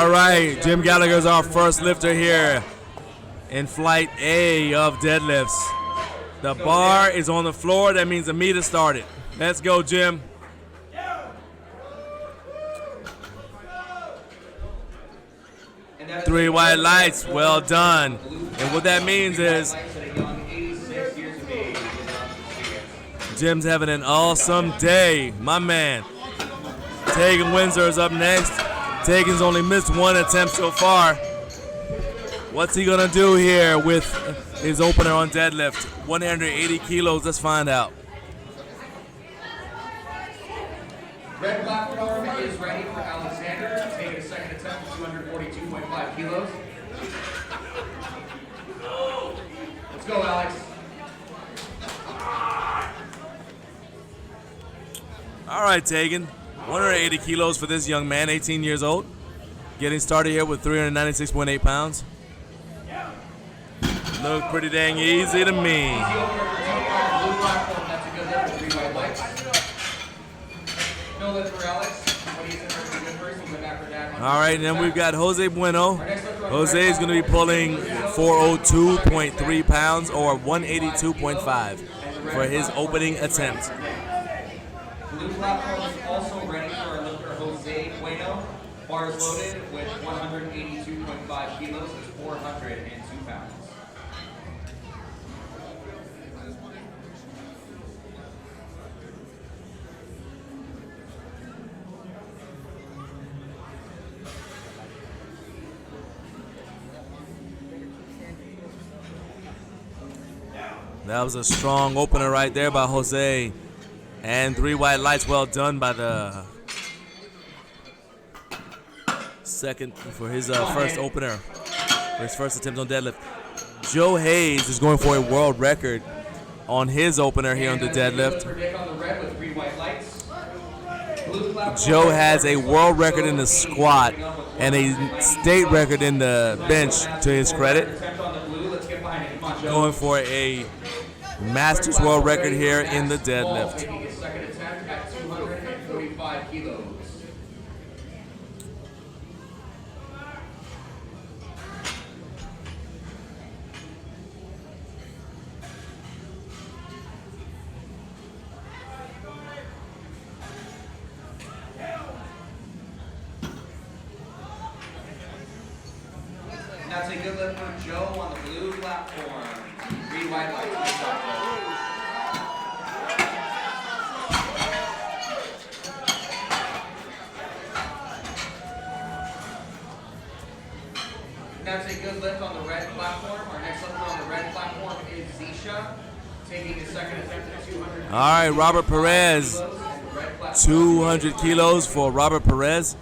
All right, Jim Gallagher's our first lifter here in flight A of deadlifts. The bar is on the floor. That means the meet has started. Let's go, Jim. Three white lights, well done. And what that means is Jim's having an awesome day, my man. Tegan Windsor is up next. Tegan's only missed one attempt so far. What's he gonna do here with his opener on deadlift? 180 kilos, let's find out. Red platform is ready for Alexander. Taking a second attempt, 242.5 kilos. Let's go, Alex. All right, Tegan. 180 kilos for this young man, 18 years old. Getting started here with 396.8 pounds. Look pretty dang easy to me. All right, and then we've got Jose Bueno. Jose is going to be pulling 402.3 pounds or 182.5 for his opening attempt. Blue platform is also ready for our lifter Jose Bueno. Bars loaded with 182.5 kilos is 402 pounds. That was a strong opener right there by Jose. And three white lights, well done by the second for his first opener, for his first attempt on deadlift. Joe Hayes is going for a world record on his opener here on the deadlift. Joe has a world record in the squat and a state record in the bench to his credit. Going for a Masters world record here in the deadlift. Second attempt at 245 kilos. That's a good lift for Joe on the blue platform. Three white lights. That's a good lift on the red platform. Our next lifter on the red platform is Zisha, taking his second attempt at 200. All right, Robert Perez. 200 kilos for Robert Perez.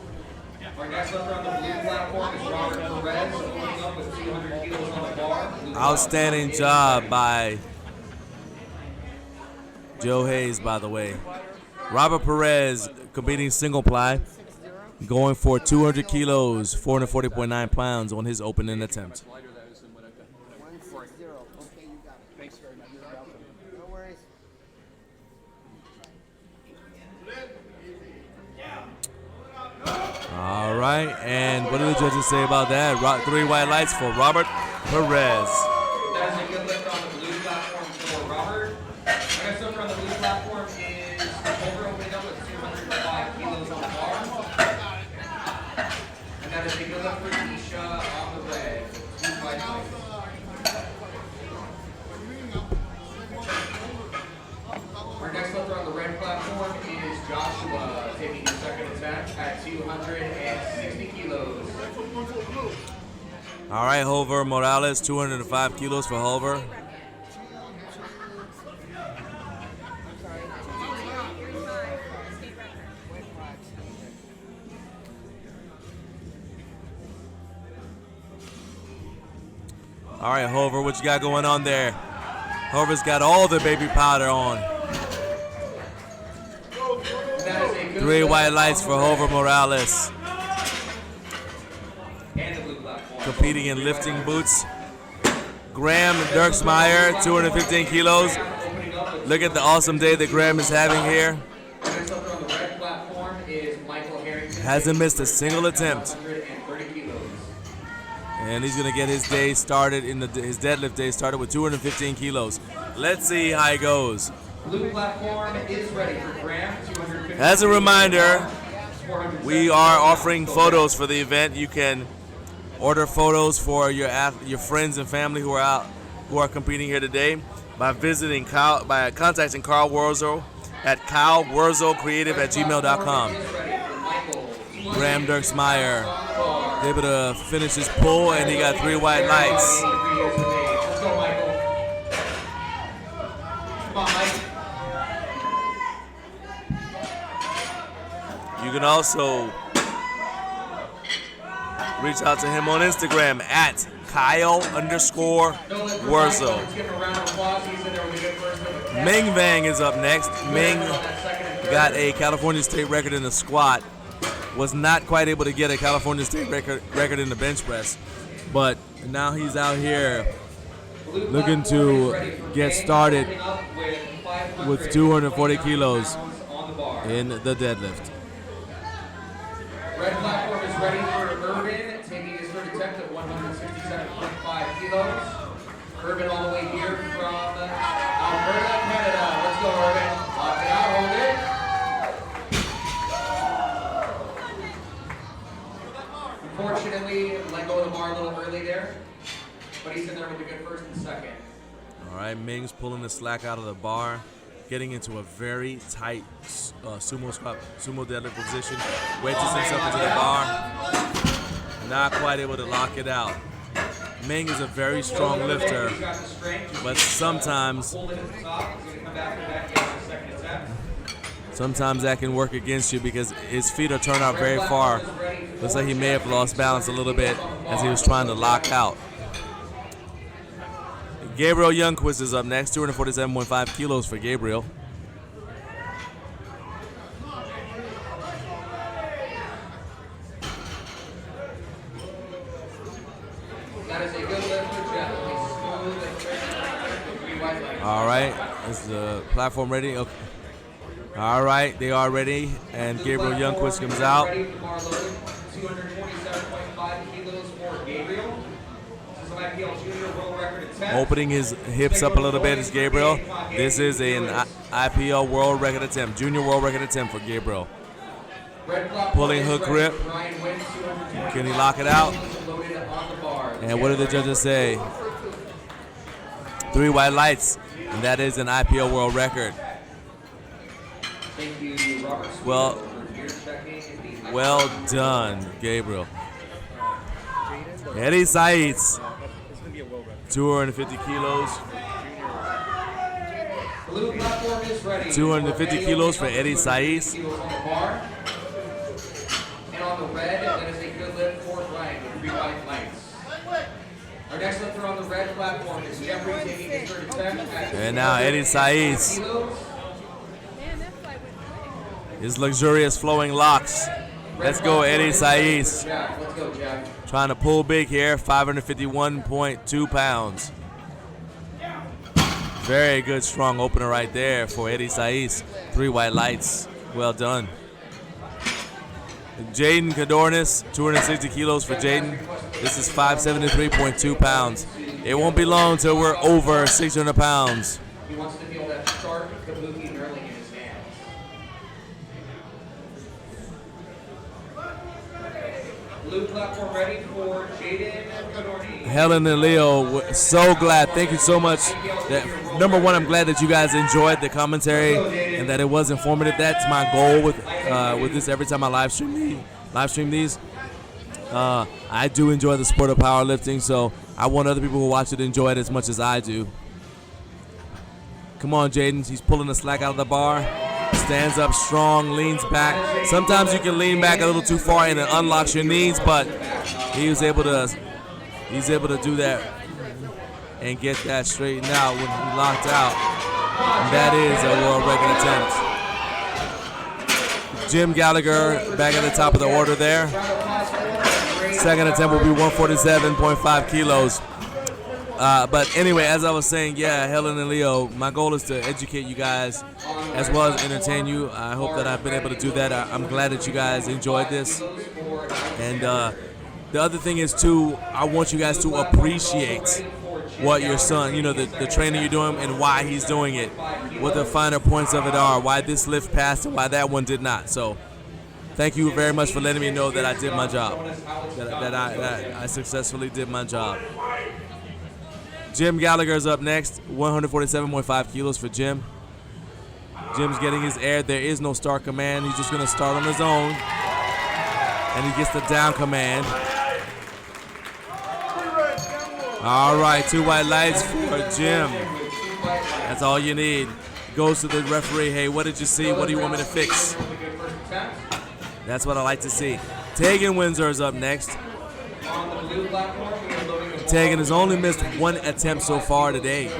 Our next lifter on the blue platform is Robert Perez, opening up with 200 kilos on the bar. Outstanding job by Joe Hayes, by the way. Robert Perez competing single ply, going for 200 kilos, 440.9 pounds on his opening attempt. All right, and what do the judges say about that? Three white lights for Robert Perez. That is a good lift on the blue platform for Robert. Our next lifter on the blue platform is Over, opening up with 205 kilos on the bar. And that is a good lift for Nisha on the red. 2 white lights. Our next lifter on the red platform is Joshua, taking his second attempt at 260 kilos. All right, Hover Morales, 205 kilos for Hover. All right, Hover, what you got going on there? Hover's got all the baby powder on. 3 white lights for Hover Morales. Competing in lifting boots. Graham Dirksmeyer, 215 kilos. Look at the awesome day that Graham is having here. Hasn't missed a single attempt. And he's going to get his day started his deadlift day started with 215 kilos. Let's see how he goes. Blue platform is ready for Graham. 250. As a reminder, we are offering photos for the event. You can order photos for your friends and family who are competing here today by contacting Carl Wurzel at carlwurzelcreative@gmail.com. Graham Dirksmeyer able to finish his pull, and he got 3 white lights. Let's go, Michael. Come on, Mike. You can also reach out to him on Instagram at Kyle_Wurzel. Ming Vang is up next. Ming got a California State record in the squat. Was not quite able to get a California State record in the bench press. But now he's out here looking to get started with 240 kilos in the deadlift. Red platform is ready for Urban, taking his third attempt at 167.5 kilos. Urban all the way here from Alberta, Canada. Let's go, Urban. Lock it out, hold it. Unfortunately, let go of the bar a little early there, but he's in there with a good first and second. All right, Ming's pulling the slack out of the bar, getting into a very tight sumo deadlift position, wedges himself into the bar, not quite able to lock it out. Ming is a very strong lifter, but sometimes that can work against you because his feet are turned out very far. Looks like he may have lost balance a little bit as he was trying to lock out. Gabriel Youngquist is up next, 247.5 kilos for Gabriel. That is a good lift for Jeff. All right, is the platform ready? Okay. All right, they are ready, and Gabriel Youngquist comes out. 227.5 kilos for Gabriel. This is an IPL junior world record attempt. Opening his hips up a little bit is Gabriel. This is an IPL world record attempt, junior world record attempt for Gabriel. Pulling hook grip. Can he lock it out? And what did the judges say? 3 white lights, and that is an IPL world record. Thank you, Robert. Well done, Gabriel. Eddie Saiz, 250 kilos. Blue platform is ready. 250 kilos for Eddie Saiz. And on the red, that is a good lift for Brian with 3 white lights. Our next lifter on the red platform is Jeffrey taking his third attempt. And now Eddie Saiz. His luxurious flowing locks. Let's go, Eddie Saiz. Let's go, Jack. Trying to pull big here, 551.2 pounds. Very good, strong opener right there for Eddie Saiz. 3 white lights. Well done. Jaden Cadornis, 260 kilos for Jaden. This is 573.2 pounds. It won't be long till we're over 600 pounds. He wants to feel that sharp kabuki knurling in his hands. Blue platform ready for Jaden Cadorni. Helen and Leo, so glad. Thank you so much. Number one, I'm glad that you guys enjoyed the commentary and that it was informative. That's my goal with this every time I live stream these. I do enjoy the sport of powerlifting, so I want other people who watch it to enjoy it as much as I do. Come on, Jaden. He's pulling the slack out of the bar. Stands up strong, leans back. Sometimes you can lean back a little too far and it unlocks your knees, but he's able to do that and get that straightened out when he locked out. And that is a world record attempt. Jim Gallagher back at the top of the order there. Second attempt will be 147.5 kilos. But anyway, as I was saying, yeah, Helen and Leo, my goal is to educate you guys as well as entertain you. I hope that I've been able to do that. I'm glad that you guys enjoyed this. And the other thing is too, I want you guys to appreciate what your son, you know, the training you're doing and why he's doing it, what the finer points of it are, why this lift passed and why that one did not. So thank you very much for letting me know that I did my job, that I successfully did my job. Jim Gallagher's up next, 147.5 kilos for Jim. Jim's getting his air. There is no start command. He's just going to start on his own. And he gets the down command. All right, 2 white lights for Jim. That's all you need. Goes to the referee. Hey, what did you see? What do you want me to fix? That's what I like to see. Tegan Windsor is up next. Tegan has only missed 1 attempt so far today.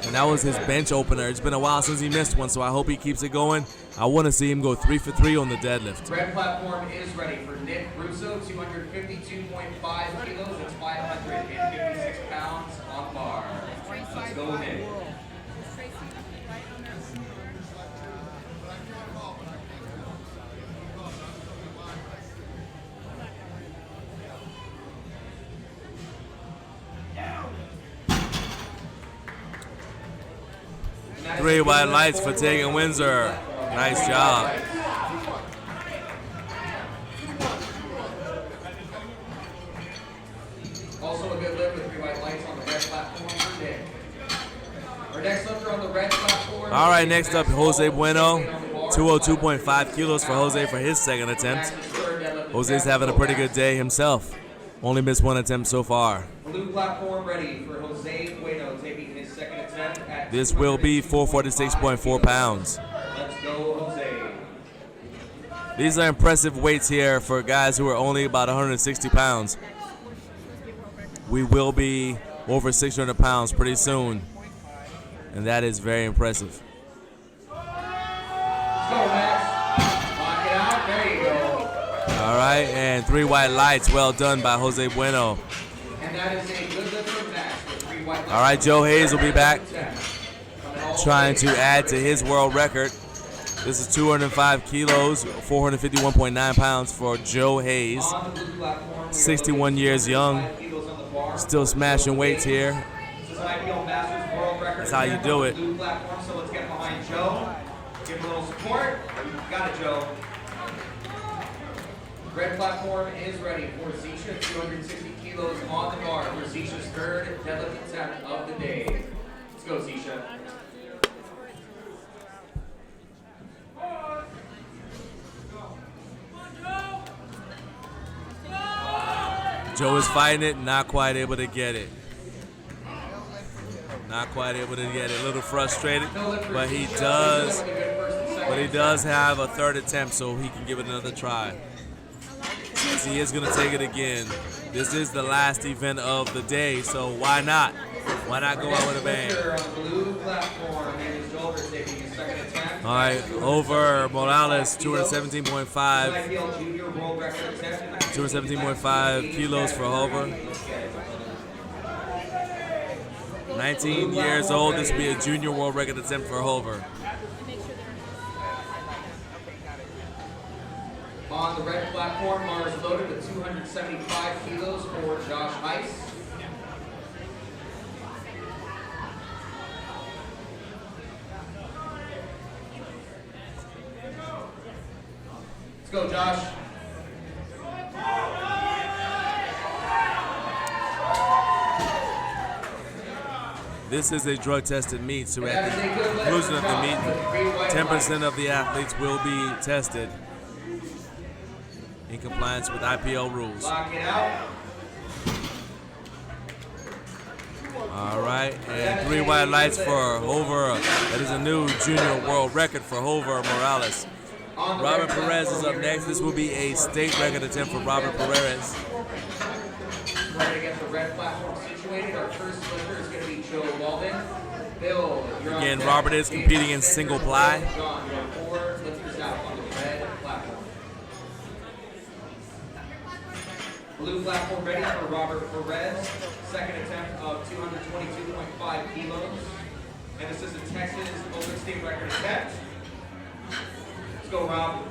And that was his bench opener. It's been a while since he missed one, so I hope he keeps it going. I want to see him go 3 for 3 on the deadlift. Red platform is ready for Nick Russo, 252.5 kilos. That's 556 pounds on bar. Let's go, Nick. Three white lights for Tegan Windsor. Nice job. Also a good lift with 3 white lights on the red platform for Nick. Our next lifter on the red platform. All right, next up, Jose Bueno. 202.5 kilos for Jose for his second attempt. Jose's having a pretty good day himself. Only missed 1 attempt so far. Blue platform ready for Jose Bueno taking his second attempt at This will be 446.4 pounds. Let's go, Jose. These are impressive weights here for guys who are only about 160 pounds. We will be over 600 pounds pretty soon, and that is very impressive. Let's go, Max. Lock it out. There you go. All right, and 3 white lights. Well done by Jose Bueno. And that is a good lift from Max with 3 white lights. All right, Joe Hayes will be back, trying to add to his world record. This is 205 kilos, 451.9 pounds for Joe Hayes. 61 years young, still smashing weights here. That's how you do it. So let's get behind Joe. Give him a little support. Got it, Joe. Red platform is ready for Zisha, 260 kilos on the bar for Zisha's third deadlift attempt of the day. Let's go, Zisha. Joe is fighting it, not quite able to get it. Not quite able to get it. A little frustrated, but he does have a third attempt, so he can give it another try. Since he is going to take it again. This is the last event of the day, so why not? Why not go out with a bang? All right, over Morales, 217.5 kilos for Hover. 19 years old, this will be a junior world record attempt for Hover. On the red platform, bar is loaded with 275 kilos for Josh Heiss. Let's go, Josh. This is a drug-tested meet, so at the conclusion of the meet, 10% of the athletes will be tested in compliance with IPL rules. Lock it out. All right, and 3 white lights for Hover. That is a new junior world record for Hover Morales. Robert Perez is up next. This will be a state record attempt for Robert Perez. Ready to get the red platform situated. Our first lifter is going to be Joe Walden. Bill, you're Again, on Robert deck. is competing in single ply. John, you have 4 lifters out on the red platform. Blue platform ready for Robert Perez. Second attempt of 222.5 kilos. And this is a Texas Open State record attempt. Let's go, Rob.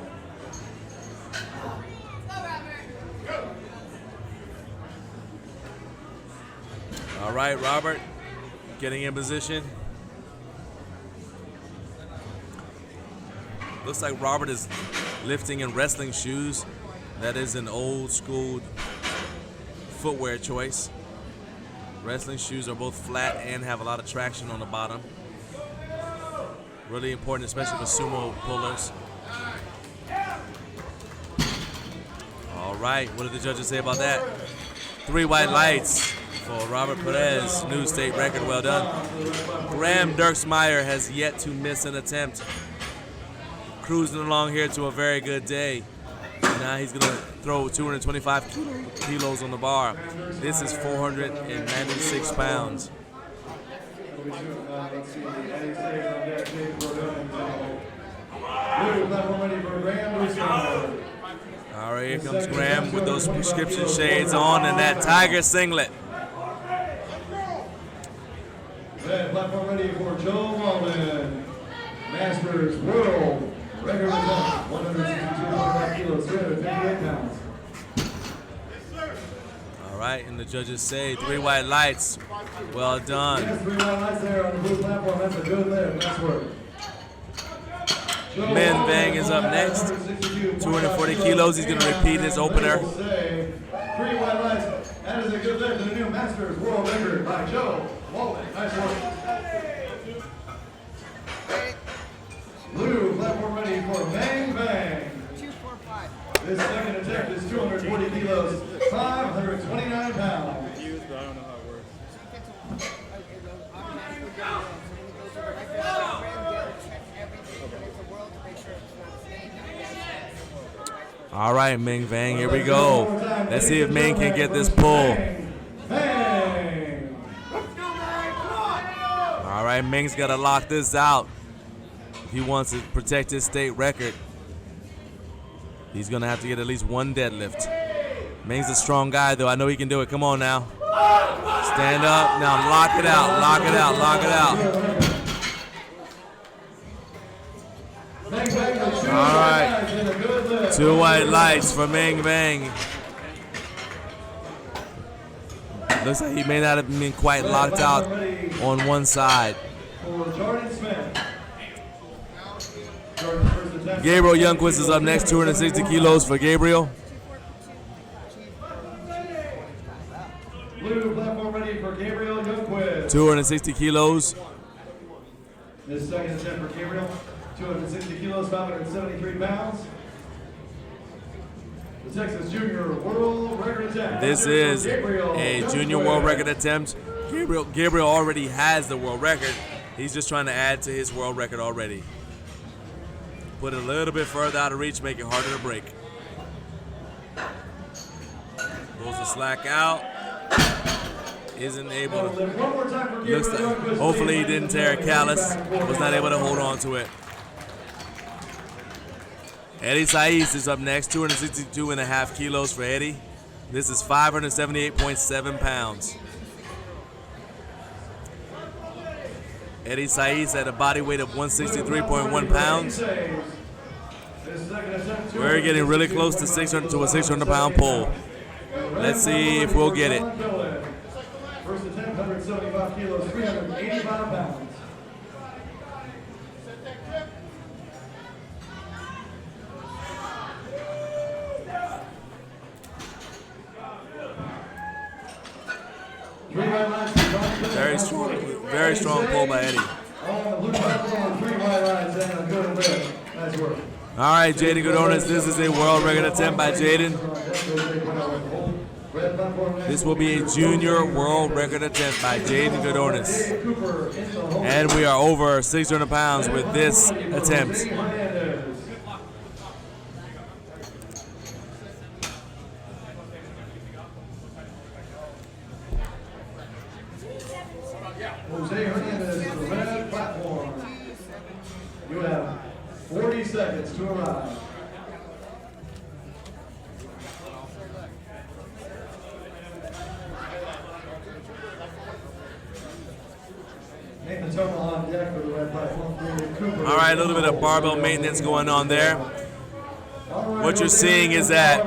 All right, Robert, getting in position. Looks like Robert is lifting in wrestling shoes. That is an old school footwear choice. Wrestling shoes are both flat and have a lot of traction on the bottom. Really important, especially for sumo pullers. All right, what did the judges say about that? 3 white lights for Robert Perez, new state record, well done. Graham Dirksmeyer has yet to miss an attempt. Cruising along here to a very good day. Now he's gonna throw 225 kilos on the bar. This is 496 pounds. All right, here comes Graham with those prescription shades on and that tiger singlet. Red platform ready for Joe Walden. Masters World Record attempt, 162.5 kilos, 358 pounds. All right, and the judges say 3 white lights. Well done. Yes, 3 white lights there on the blue platform. That's a good lift. Nice work. Min Vang is up next. 240 kilos. He's going to repeat his opener. 3 white lights. That is a good lift to the new Masters World Record by Joe Walden. Nice work. Blue platform ready for Bang Bang. 245. This second attempt is 240 kilos, 529 pounds. I don't know how it works. All right, Ming Vang, here we go. Let's see if Ming can get this pull. All right, Ming's got to lock this out. If he wants to protect his state record, he's going to have to get at least 1 deadlift. Ming's a strong guy, though. I know he can do it. Come on now. Stand up. Now lock it out. Lock it out. Lock it out. All right. 2 white lights for Ming Vang. Looks like he may not have been quite locked out on one side. Gabriel Youngquist is up next, 260 kilos for Gabriel. Blue platform ready for Gabriel Youngquist. 260 kilos. This second attempt for Gabriel, 260 kilos, 573 pounds. The Texas Junior World Record attempt. This is a Junior World Record attempt. Gabriel already has the world record. He's just trying to add to his world record already. Put it a little bit further out of reach, make it harder to break. Pulls the slack out. Isn't able to. Looks like, hopefully he didn't tear a callus. Was not able to hold on to it. Eddie Saiz is up next, 262.5 kilos for Eddie. This is 578.7 pounds. Eddie Saiz had a body weight of 163.1 pounds. We're getting really close to a 600-pound pull. Let's see if we'll get it. First attempt, 175 kilos, 385 pounds. Very strong pull by Eddie. All right, Jaden Godonis, this is a world record attempt by Jaden. This will be a junior world record attempt by Jaden Godonis. And we are over 600 pounds with this attempt. Jose Hernandez to the red platform. You have 40 seconds to arrive. Nathan Toma on deck for the red platform. All right, a little bit of barbell maintenance going on there. What you're seeing is that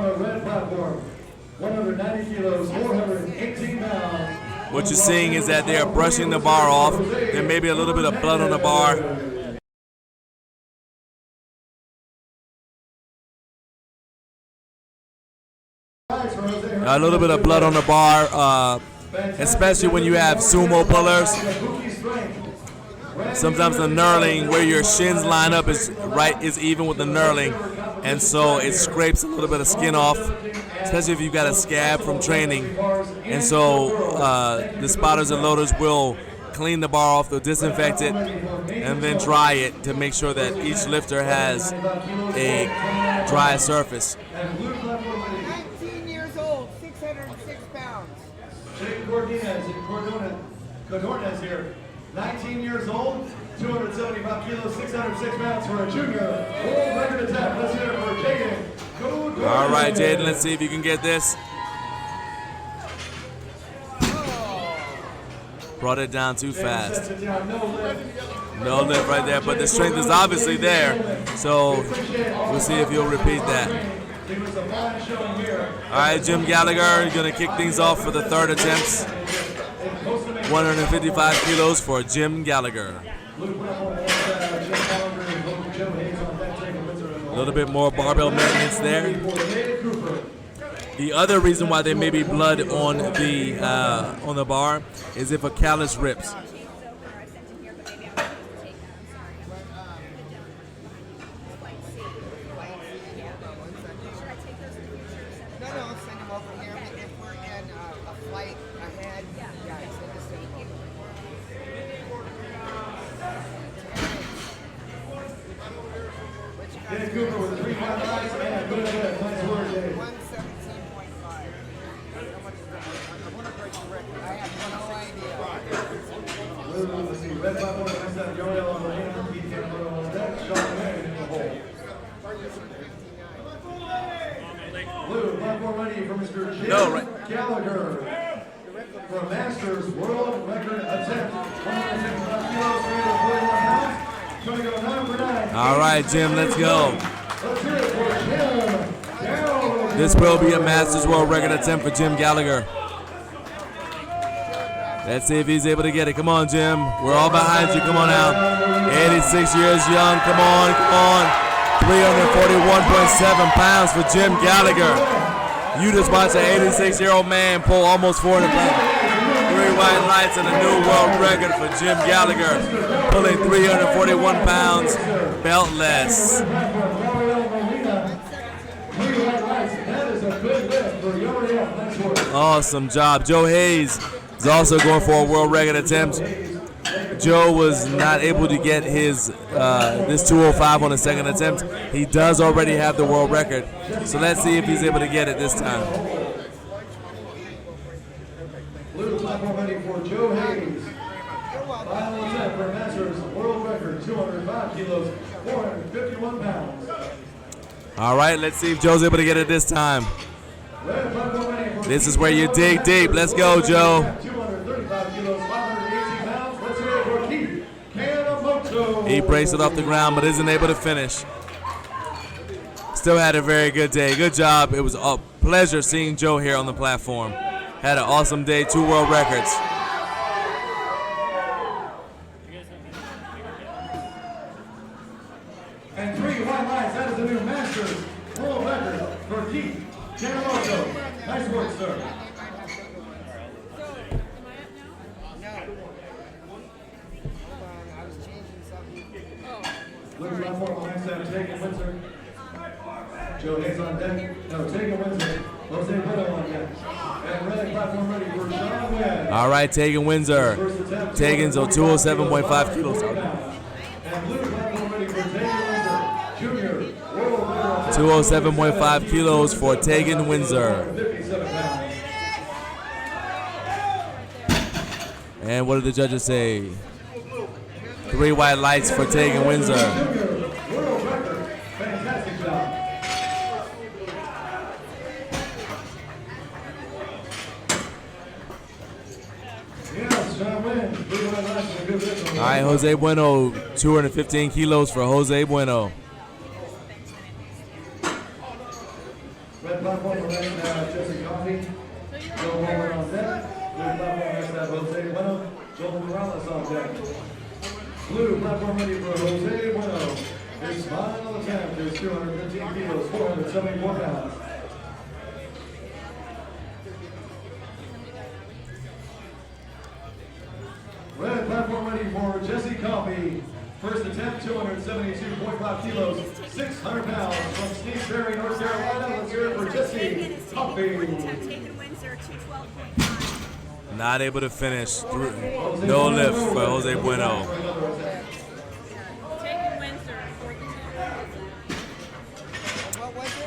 190 kilos, 418 pounds. what you're seeing is that they are brushing the bar off. There may be a little bit of blood on the bar. A little bit of blood on the bar, especially when you have sumo pullers. Sometimes the knurling, where your shins line up, is even with the knurling, and so it scrapes a little bit of skin off, especially if you've got a scab from training. And so the spotters and loaders will clean the bar off, they'll disinfect it, and then dry it to make sure that each lifter has a dry surface. 19 years old, 606 pounds. Jake Cordonez here. 19 years old, 275 kilos, 606 pounds for a junior world record attempt. Let's hear it for Jaden. All right, Jaden, let's see if you can get this. Brought it down too fast. No lift right there, but the strength is obviously there. So we'll see if he'll repeat that. All right, Jim Gallagher going to kick things off for the third attempt. 155 kilos for Jim Gallagher. A little bit more barbell maintenance there. The other reason why there may be blood on the bar is if a callus rips. Dennis Cooper with 3 5 nights and a good event. Nice work, Dave. 117.5. I have no idea. Let's see. Red platform next time. Joel on the hand. Pete Campbell on deck. Sean Mann in the hole. Blue platform ready for Mr. Jim Gallagher. For a Masters World Record attempt. 165 kilos, 341 pounds. All right, Jim, let's go. This will be a Masters World Record attempt for Jim Gallagher. Let's see if he's able to get it. Come on, Jim. We're all behind you. Come on out. 86 years young. Come on, come on. 341.7 pounds for Jim Gallagher. You just watched an 86-year-old man pull almost 400 pounds. 3 white lights and a new world record for Jim Gallagher, pulling 341 pounds beltless. Awesome job. Joe Hayes is also going for a world record attempt. Joe was not able to get his this 205 on the second attempt. He does already have the world record, so let's see if he's able to get it this time. Blue platform ready for Joe Hayes. Final attempt for Masters World Record, 205 kilos, 451 pounds. All right, let's see if Joe's able to get it this time. This is where you dig deep. Let's go, Joe. 235 kilos, 518 pounds. Let's hear it for Keith Kanemoto. He breaks it off the ground, but isn't able to finish. Still had a very good day. Good job. It was a pleasure seeing Joe here on the platform. Had an awesome day, 2 world records. And 3 white lights. That is the new Masters World Record for Keith Kanemoto. Nice work, sir. Looking platform on next time, Taking Windsor. Joe Hayes on deck. No, Taking Windsor. Jose Bueno on deck. And red platform ready for Sean Webb. All right, Tegan Windsor. Tegan's on 207.5 kilos. And blue platform ready for Tegan Windsor. Junior world record. 207.5 kilos for Tegan Windsor. 57 pounds. And what did the judges say? 3 white lights for Tegan Windsor. World record. Fantastic job. Yes, Sean Webb. Blue white lights for good business. All right, Jose Bueno, 215 kilos for Jose Bueno. Red platform for Jesse Coffee. Joe Homer on deck. Blue platform next Joel Morales on deck. Blue platform ready for Jose Bueno. His final attempt is 215 kilos, 474 pounds. Red platform ready for Jesse Coffey. First attempt, 272.5 kilos, 600 pounds from Steve Ferry, North Carolina. Let's hear it for Jesse Coffey. Not able to finish. No lift for Jose Bueno.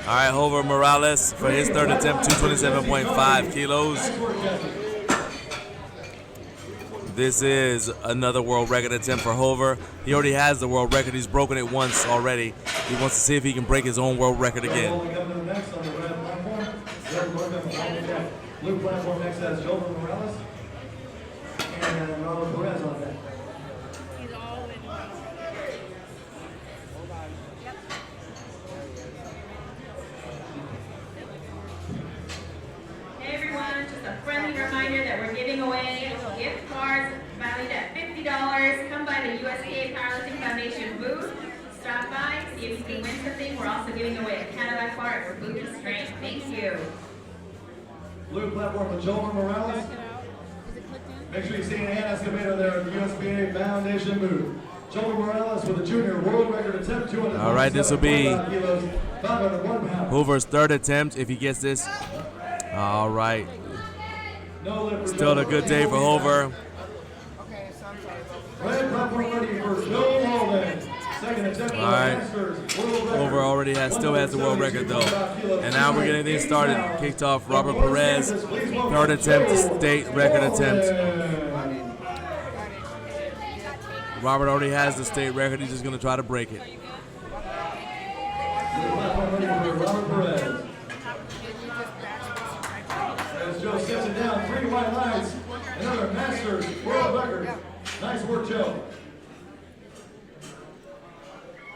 All right, Hover Morales for his third attempt, 227.5 kilos. This is another world record attempt for Hover. He already has the world record. He's broken it once already. He wants to see if he can break his own world record again. Blue platform next has Joel Morales and Ronald Perez on deck. He's all in. Hey everyone, just a friendly reminder that we're giving away gift cards valued at $50. Come by the USPA Powerlifting Foundation booth. Stop by, see if you can win something. We're also giving away a Cadillac bar for Kabuki Strength. Thank you. Blue platform with Joel Morales. Make sure you see an hand excavator there at the USPA Foundation booth. Joel Morales with a junior world record attempt, 200. All right, this will be kilos, 501 pounds. Hoover's third attempt if he gets this. All right. Still a good day for Hoover. Red platform ready for Bill Walden. Second attempt All right. Hoover already still has the world record though. And now we're getting things started. Kicked off Robert Perez. Third attempt, state record attempt. Robert already has the state record. He's just going to try to break it. Platform ready for Robert Perez. As Joe sets it down, 3 white lines. Another Masters world record. Nice work, Joe.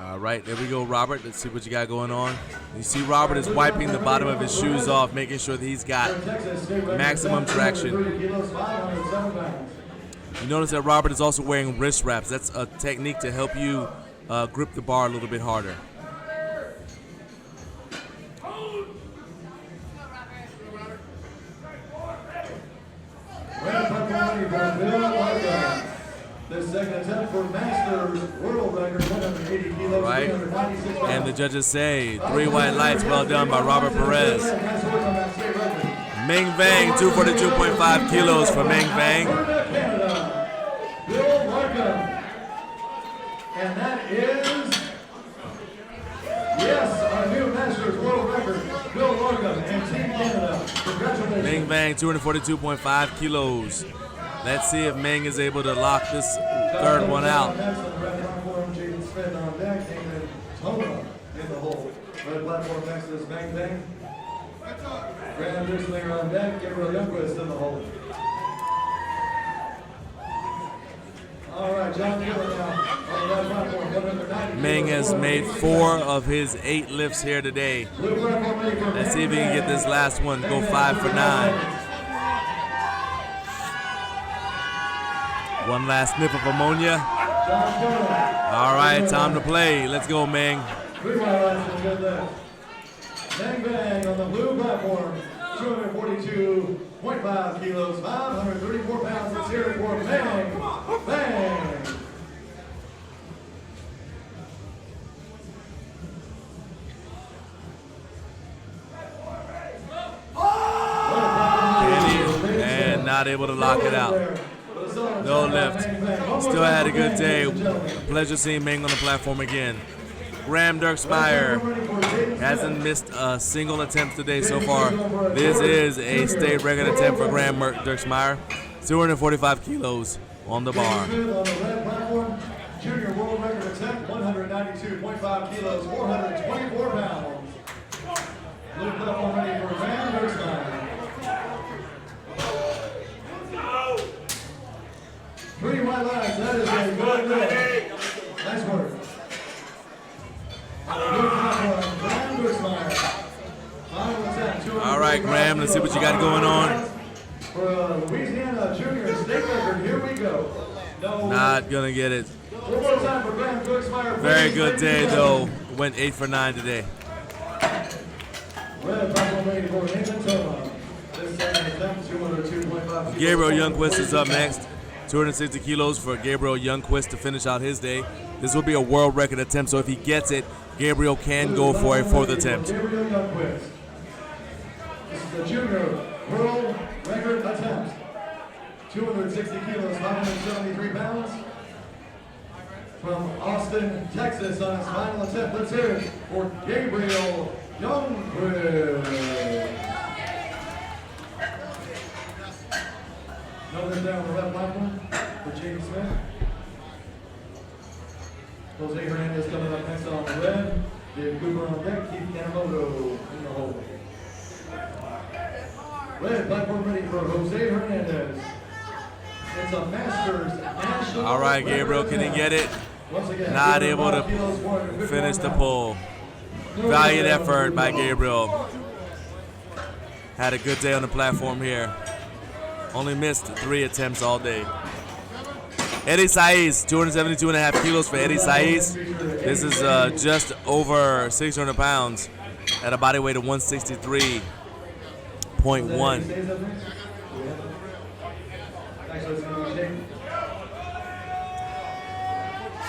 All right, there we go, Robert. Let's see what you got going on. You see Robert is wiping the bottom of his shoes off, making sure that he's got maximum traction. You notice that Robert is also wearing wrist wraps. That's a technique to help you grip the bar a little bit harder. This second attempt for Masters world record, 180 kilos, Right. 396 pounds. And the judges say 3 white lights. Well done by Robert Perez. Meng Vang, 242.5 kilos for Meng Vang. Canada, Bill Markham. And that is, yes, our new Masters world record, Bill Markham and Team Canada. Congratulations. Meng Vang, 242.5 kilos. Let's see if Meng is able to lock this third one out. Red platform next is Meng Vang. Graham Dixlinger on deck, Gabriel Youngquist in the hole. All right, John Taylor now on the red platform, 190. Meng has made 4 of his 8 lifts here today. Let's see if he can get this last one, go 5 for 9. One last sniff of ammonia. All right, time to play. Let's go, Meng. 3 miles for good lift. Meng Vang on the blue platform, 242.5 kilos, 534 pounds. Let's hear it for Meng Vang. And not able to lock it out. No lift. Still had a good day. Pleasure seeing Meng on the platform again. Graham Dirksmeyer hasn't missed a single attempt today so far. This is a state record attempt for Graham Dirksmeyer. 245 kilos on the bar. Junior world record attempt, 192.5 kilos, 424 pounds. Blue platform ready for Graham Dirksmeyer. 3 white lines, that is a good lift. Nice work. All right, Graham, let's see what you got going on. For Louisiana Junior State record, here we go. No. Not gonna get it. One more time for Graham Brooksmeyer. Very good day though. Went 8 for 9 today. Red platform ready for Nathan Toma. This second attempt, 202.5. Gabriel Youngquist is up next. 260 kilos for Gabriel Youngquist to finish out his day. This will be a world record attempt, so if he gets it, Gabriel can go for a fourth attempt. Gabriel Youngquist. This is the junior world record attempt. 260 kilos, 573 pounds. From Austin, Texas on his final attempt. Let's hear it for Gabriel Youngquist. Another down the left platform for James Smith. Jose Hernandez coming up next on the red. Dave Cooper on deck. Keith Yamamoto in the hole. Red platform ready for Jose Hernandez. It's a Masters national. All right, Gabriel, can he get it? Once again, not able to finish the pull. Valiant effort by Gabriel. Had a good day on the platform here. Only missed 3 attempts all day. Eddie Saiz, 272.5 kilos for Eddie Saiz. This is just over 600 pounds at a body weight of 163.1.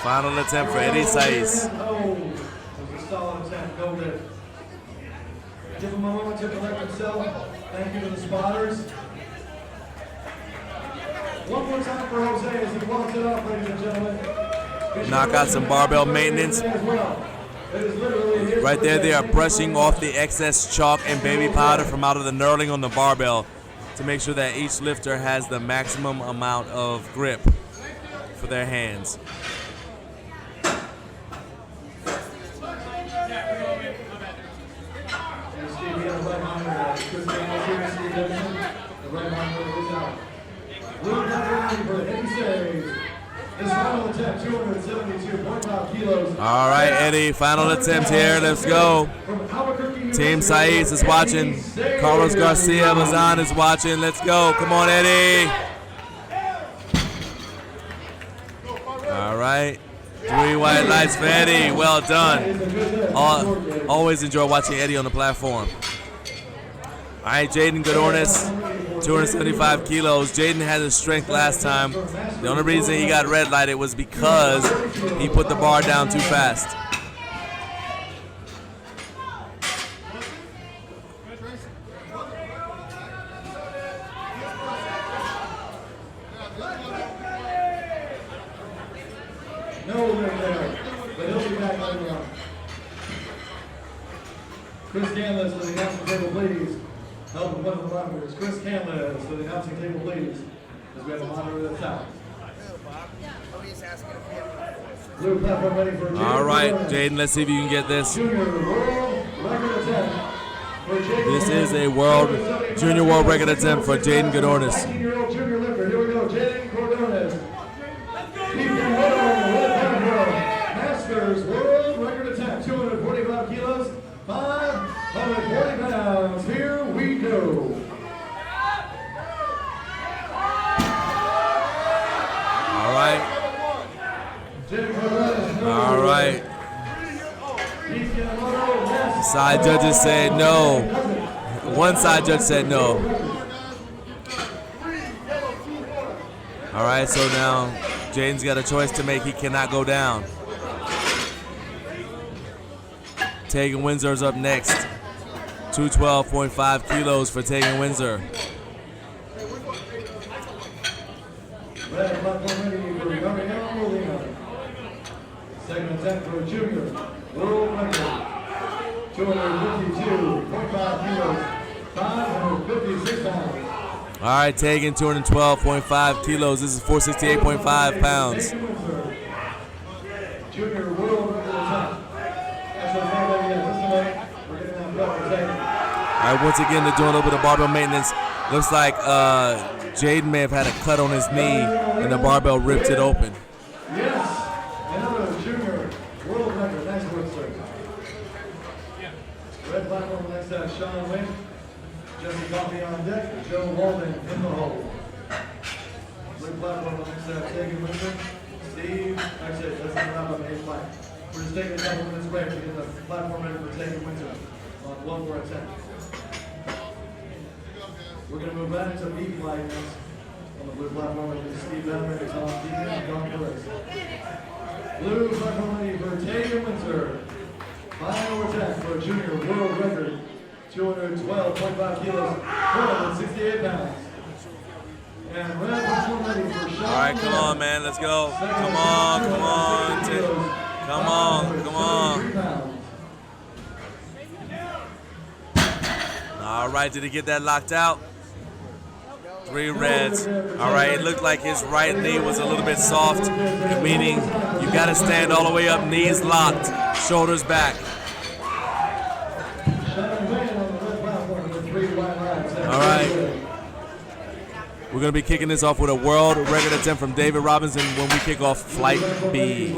Final attempt for Eddie Saiz. Give him a moment to collect himself. Thank you to the spotters. One more time for Jose as he walks it off, ladies and gentlemen. Knock out some barbell maintenance. Right there, they are brushing off the excess chalk and baby powder from out of the knurling on the barbell to make sure that each lifter has the maximum amount of grip for their hands. All right, Eddie, final attempt here. Let's go. Team Saiz is watching. Carlos Garcia Bazan is watching. Let's go. Come on, Eddie. All right. 3 white lights for Eddie. Well done. Always enjoy watching Eddie on the platform. All right, Jaden Godornis, 275 kilos. Jaden had his strength last time. The only reason he got red lighted was because he put the bar down too fast. No limit there, but he'll be back later on. Chris Canlis to the announcing table, please. Help with one of the monitors. Chris Canlis to the announcing table, please. As we have a monitor that's out. Blue platform ready for Jaden. All right, Jaden, let's see if you can get this. Junior world record attempt for Jaden. This is a junior world record attempt for Jaden Godornis. 19-year-old junior lifter. Here we go, Jaden Godornis. Masters world record attempt, 245 kilos, 540 pounds. Here we go. All right. All right. Side judges said no. One side judge said no. All right, so now Jaden's got a choice to make. He cannot go down. Tegan Windsor's up next. 212.5 kilos for Tegan Windsor. Red platform ready for Gabriel Molina. Second attempt for junior world record. 252.5 kilos, 556 pounds. All right, Tegan, 212.5 kilos. This is 468.5 pounds. Junior world record attempt. All right, once again, they're doing a little bit of barbell maintenance. Looks like Jaden may have had a cut on his knee, and the barbell ripped it open. Yes, another junior world record. Nice work, sir. Red platform next to Sean Wynn. Jesse Coffey on deck, Joe Walden in the hole. Blue platform on next to Tegan Winter. Steve, actually, that's not wrap up A flag. We're just taking a couple minutes break to get the platform ready for Tegan Winter on one more attempt. We're going to move back to B flag next. On the blue platform with Steve Benner, Tom Deegan, and Don Perez. Blue platform ready for Tegan Winter. Final attack for a junior world record. 212.5 kilos, 468 pounds. And red platform ready for Sean. All right, come on, man. Let's go. Come on, come on. Come on, come on. All right, did he get that locked out? 3 reds. All right, it looked like his right knee was a little bit soft, meaning you got to stand all the way up, knees locked, shoulders back. All right. We're going to be kicking this off with a world record attempt from David Robinson when we kick off Flight B.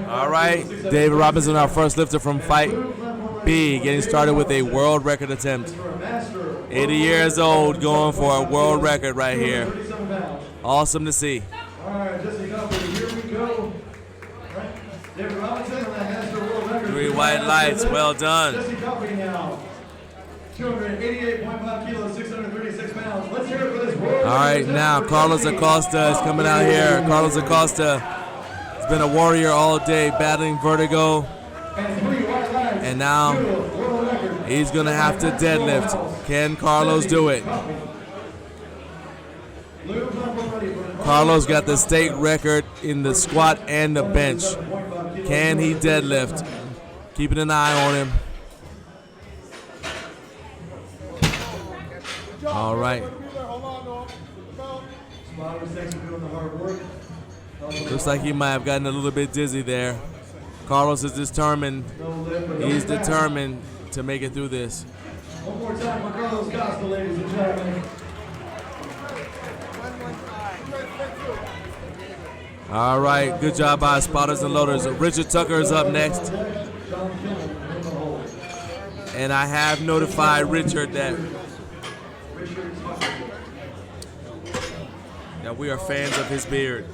All right, David Robinson, our first lifter from Fight B, getting started with a world record attempt. 80 years old, going for a world record right here. Awesome to see. All right, Jesse Coffey, here we go. David Robinson, and that has the world record. 3 white lights, well done. Jesse Coffey now, 288.5 kilos, 636 pounds. Let's hear it for this world. All right, now Carlos Acosta is coming out here. Carlos Acosta has been a warrior all day, battling vertigo. And now he's going to have to deadlift. Can Carlos do it? Carlos got the state record in the squat and the bench. Can he deadlift? Keeping an eye on him. All right. Looks like he might have gotten a little bit dizzy there. Carlos is determined. He's determined to make it through this. One more time for Carlos Costa, ladies and gentlemen. All right, good job by spotters and loaders. Richard Tucker is up next. And I have notified Richard that we are fans of his beard.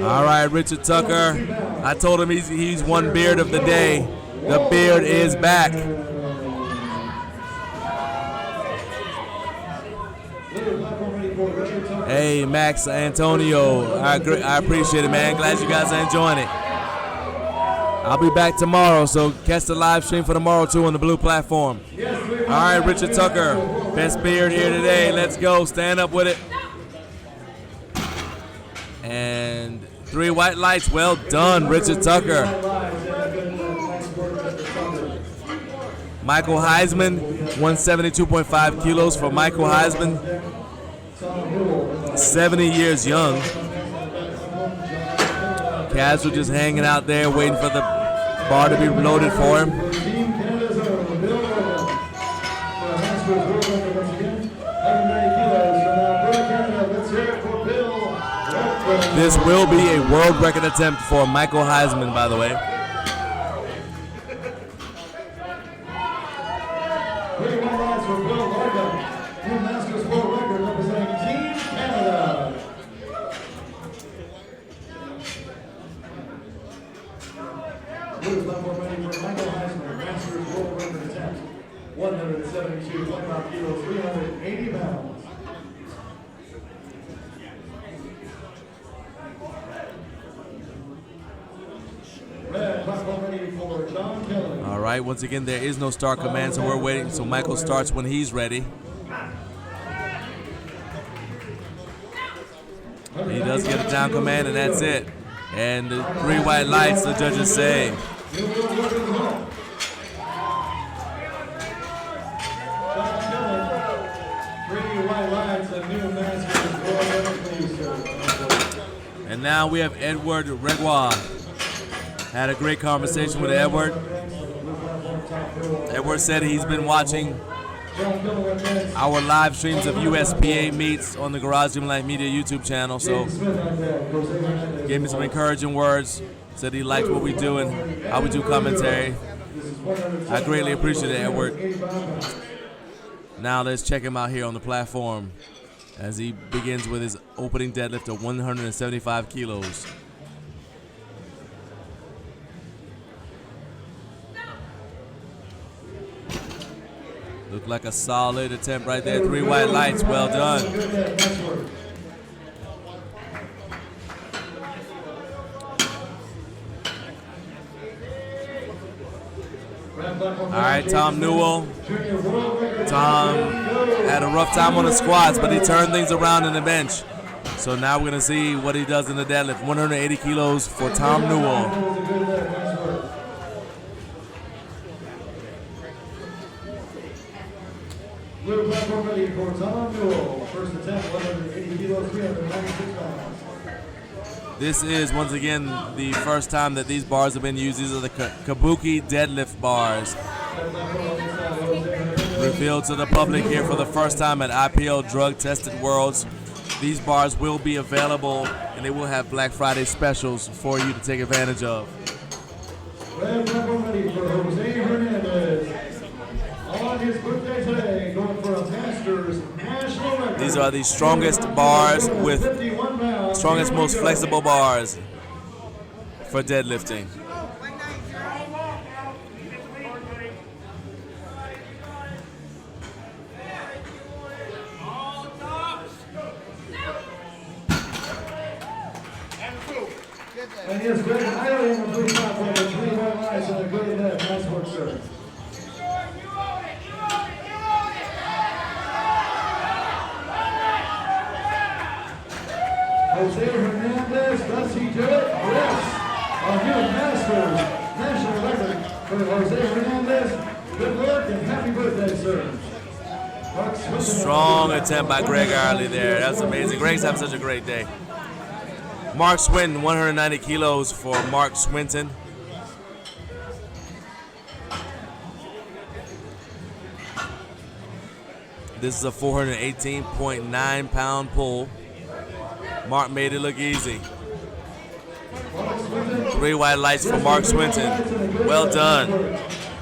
All right, Richard Tucker. I told him he's one beard of the day. The beard is back. Hey, Max Antonio. I appreciate it, man. Glad you guys are enjoying it. I'll be back tomorrow, so catch the live stream for tomorrow, too, on the blue platform. All right, Richard Tucker. Best beard here today. Let's go. Stand up with it. And 3 white lights. Well done, Richard Tucker. Michael Heisman, 172.5 kilos for Michael Heisman. 70 years young. Cats were just hanging out there waiting for the bar to be loaded for him. This will be a world record attempt for Michael Heisman, by the way. right, once again, there is no start command, so we're waiting. So Michael starts when he's ready. He does get a down command, and that's it. And the 3 white lights, the judges say. And now we have Edward Gregoire. Had a great conversation with Edward. Edward said he's been watching our live streams of USPA meets on the Garage Gym Life Media YouTube channel, so gave me some encouraging words, said he liked what we do and how we do commentary. I greatly appreciate it, Edward. Now let's check him out here on the platform as he begins with his opening deadlift of 175 kilos. Looked like a solid attempt right there. 3 white lights, well done. All right, Tom Newell. Tom had a rough time on the squats, but he turned things around in the bench. So now we're gonna see what he does in the deadlift. 180 kilos for Tom Newell. Blue platform ready for Tom Newell. First attempt, 180 kilos, 396 pounds. This is, once again, the first time that these bars have been used. These are the Kabuki deadlift bars. Revealed to the public here for the first time at IPL Drug Tested Worlds. These bars will be available, and they will have Black Friday specials for you to take advantage of. Red platform ready for Jose Hernandez. On his birthday today, going for a Masters national record. These are the strongest bars with strongest, most flexible bars for deadlifting. And here's Greg Riley on the blue platform with 3 white lights and a good head. Nice work, sir. Jose Hernandez, does he do it? Yes! A new Masters national record for Jose Hernandez. Good luck and happy birthday, sir. Strong attempt by Greg Arley there. That's amazing. Greg's having such a great day. Mark Swinton, 190 kilos for Mark Swinton. This is a 418.9 pound pull. Mark made it look easy. 3 white lights for Mark Swinton. Well done.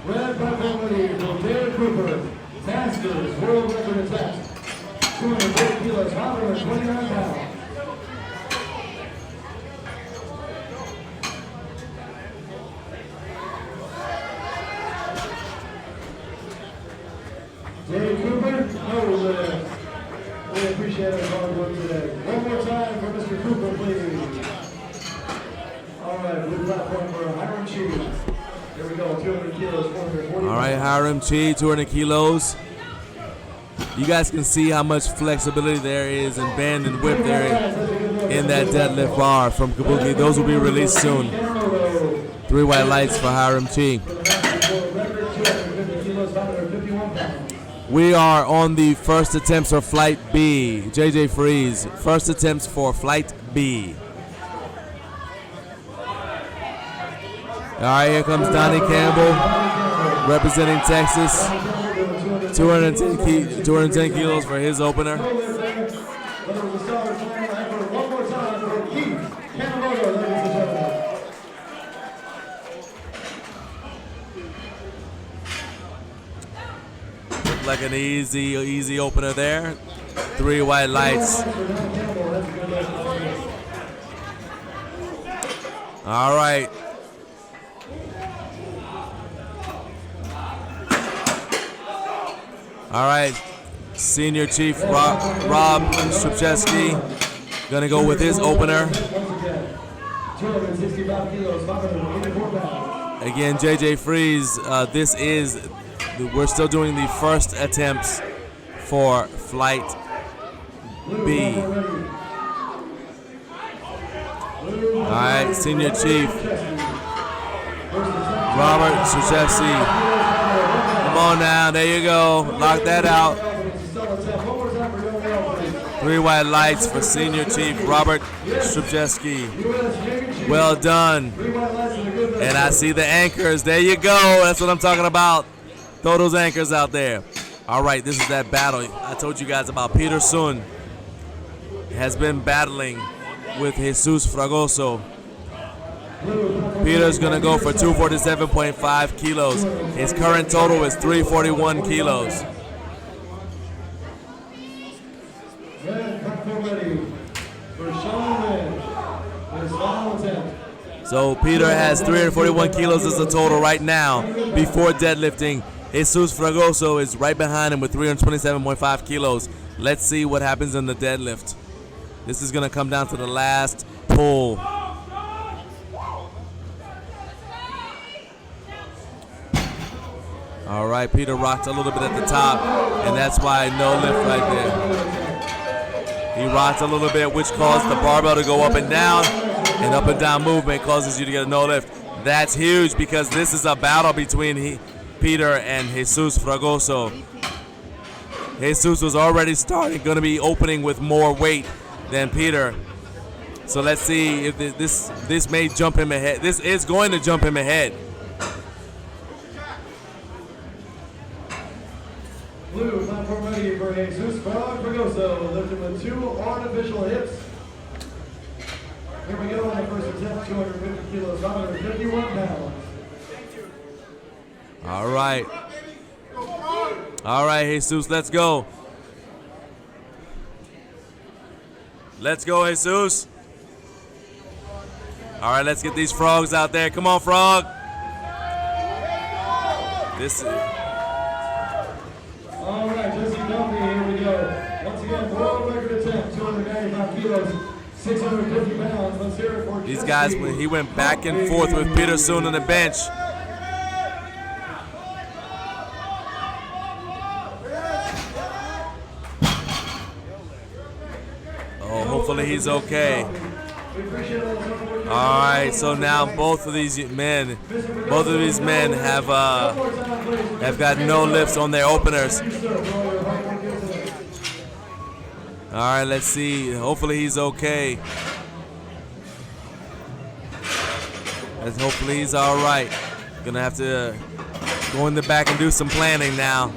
Red buffalo for Derek Cooper. Masters world record attack. 240 kilos, 129 pounds. Dave Cooper, no lift. We appreciate his hard work today. One more time for Mr. Cooper, please. All right, blue platform for Hiram Chi. Here we go, 200 kilos, 440. All right, Hiram Chi, 200 kilos. You guys can see how much flexibility there is in bend and whip there in that deadlift bar from Kabuki. Those will be released soon. 3 white lights for Hiram Chi. We are on the first attempts for Flight B. JJ Freeze, first attempts for Flight B. All right, here comes Donnie Campbell, representing Texas. 210 kilos for his opener. Looked like an easy opener there. 3 white lights. All right. All right, Senior Chief Rob Strupczewski gonna go with his opener. Again, JJ Freeze, we're still doing the first attempts for flight B. All right, Senior Chief Robert Strzelecki. Come on now, there you go. Lock that out. 3 white lights for Senior Chief Robert Strzelecki. Well done. And I see the anchors. There you go. That's what I'm talking about. Throw those anchors out there. All right, this is that battle I told you guys about. Peter Sun has been battling with Jesus Fragoso. Peter's going to go for 247.5 kilos. His current total is 341 kilos. So Peter has 341 kilos as a total right now before deadlifting. Jesus Fragoso is right behind him with 327.5 kilos. Let's see what happens in the deadlift. This is going to come down to the last pull. All right, Peter rocked a little bit at the top, and that's why no lift right there. He rocked a little bit, which caused the barbell to go up and down, and up and down movement causes you to get a no lift. That's huge because this is a battle between Peter and Jesus Fragoso. Jesus was already going to be opening with more weight than Peter. So let's see if this may jump him ahead. This is going to jump him ahead. Blue platform ready for Jesus Fragoso, lifting with 2 artificial hips. Here we go on the first attempt, 250 kilos, 151 pounds. All right. All right, Jesus, let's go. Let's go, Jesus. All right, let's get these frogs out there. Come on, frog. All right, Jesse Duffy, here we go. Once again, world record attempt, 295 kilos, 650 pounds. Let's hear it for These Jesse. guys, he went back and forth with Peter Sun on the bench. Oh, hopefully he's okay. All right, so now both of these men have got no lifts on their openers. All right, let's see. Hopefully he's okay. Hopefully he's all right. Gonna have to go in the back and do some planning now.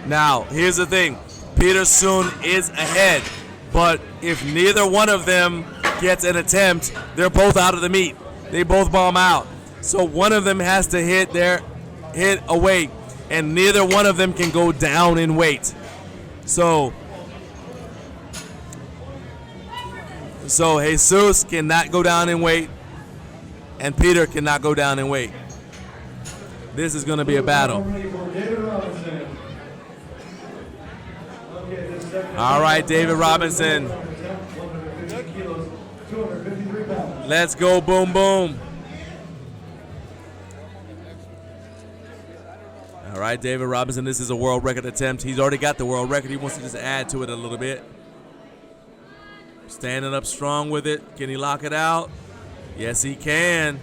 Now, here's the thing. Peter Sun is ahead, but if neither one of them gets an attempt, they're both out of the meet. They both bomb out. So one of them has to hit a weight, and neither one of them can go down in weight. So Jesus cannot go down in weight, and Peter cannot go down in weight. This is going to be a battle. All right, David Robinson. Let's go, boom, boom. All right, David Robinson, this is a world record attempt. He's already got the world record. He wants to just add to it a little bit. Standing up strong with it. Can he lock it out? Yes, he can.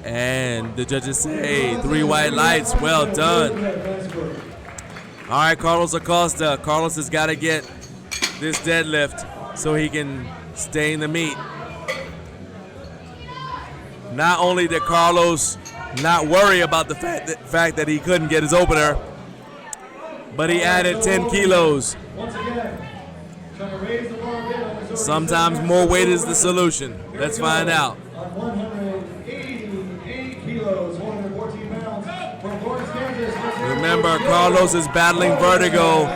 And the judges say 3 white lights. Well done. All right, Carlos Acosta. Carlos has got to get this deadlift so he can stay in the meet. Not only did Carlos not worry about the fact that he couldn't get his opener, but he added 10 kilos. Sometimes more weight is the solution. Let's find out. 188 kilos, 114 pounds. From Florence, Kansas. Remember, Carlos is battling vertigo.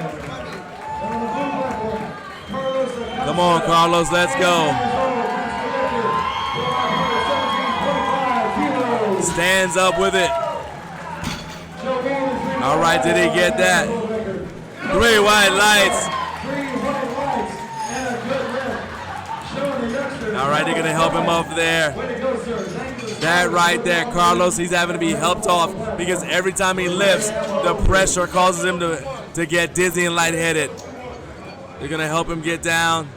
Come on, Carlos, let's go. Stands up with it. All right, did he get that? 3 white lights. All right, they're going to help him up there. That right there, Carlos, he's having to be helped off because every time he lifts, the pressure causes him to get dizzy and lightheaded. They're gonna help him get down.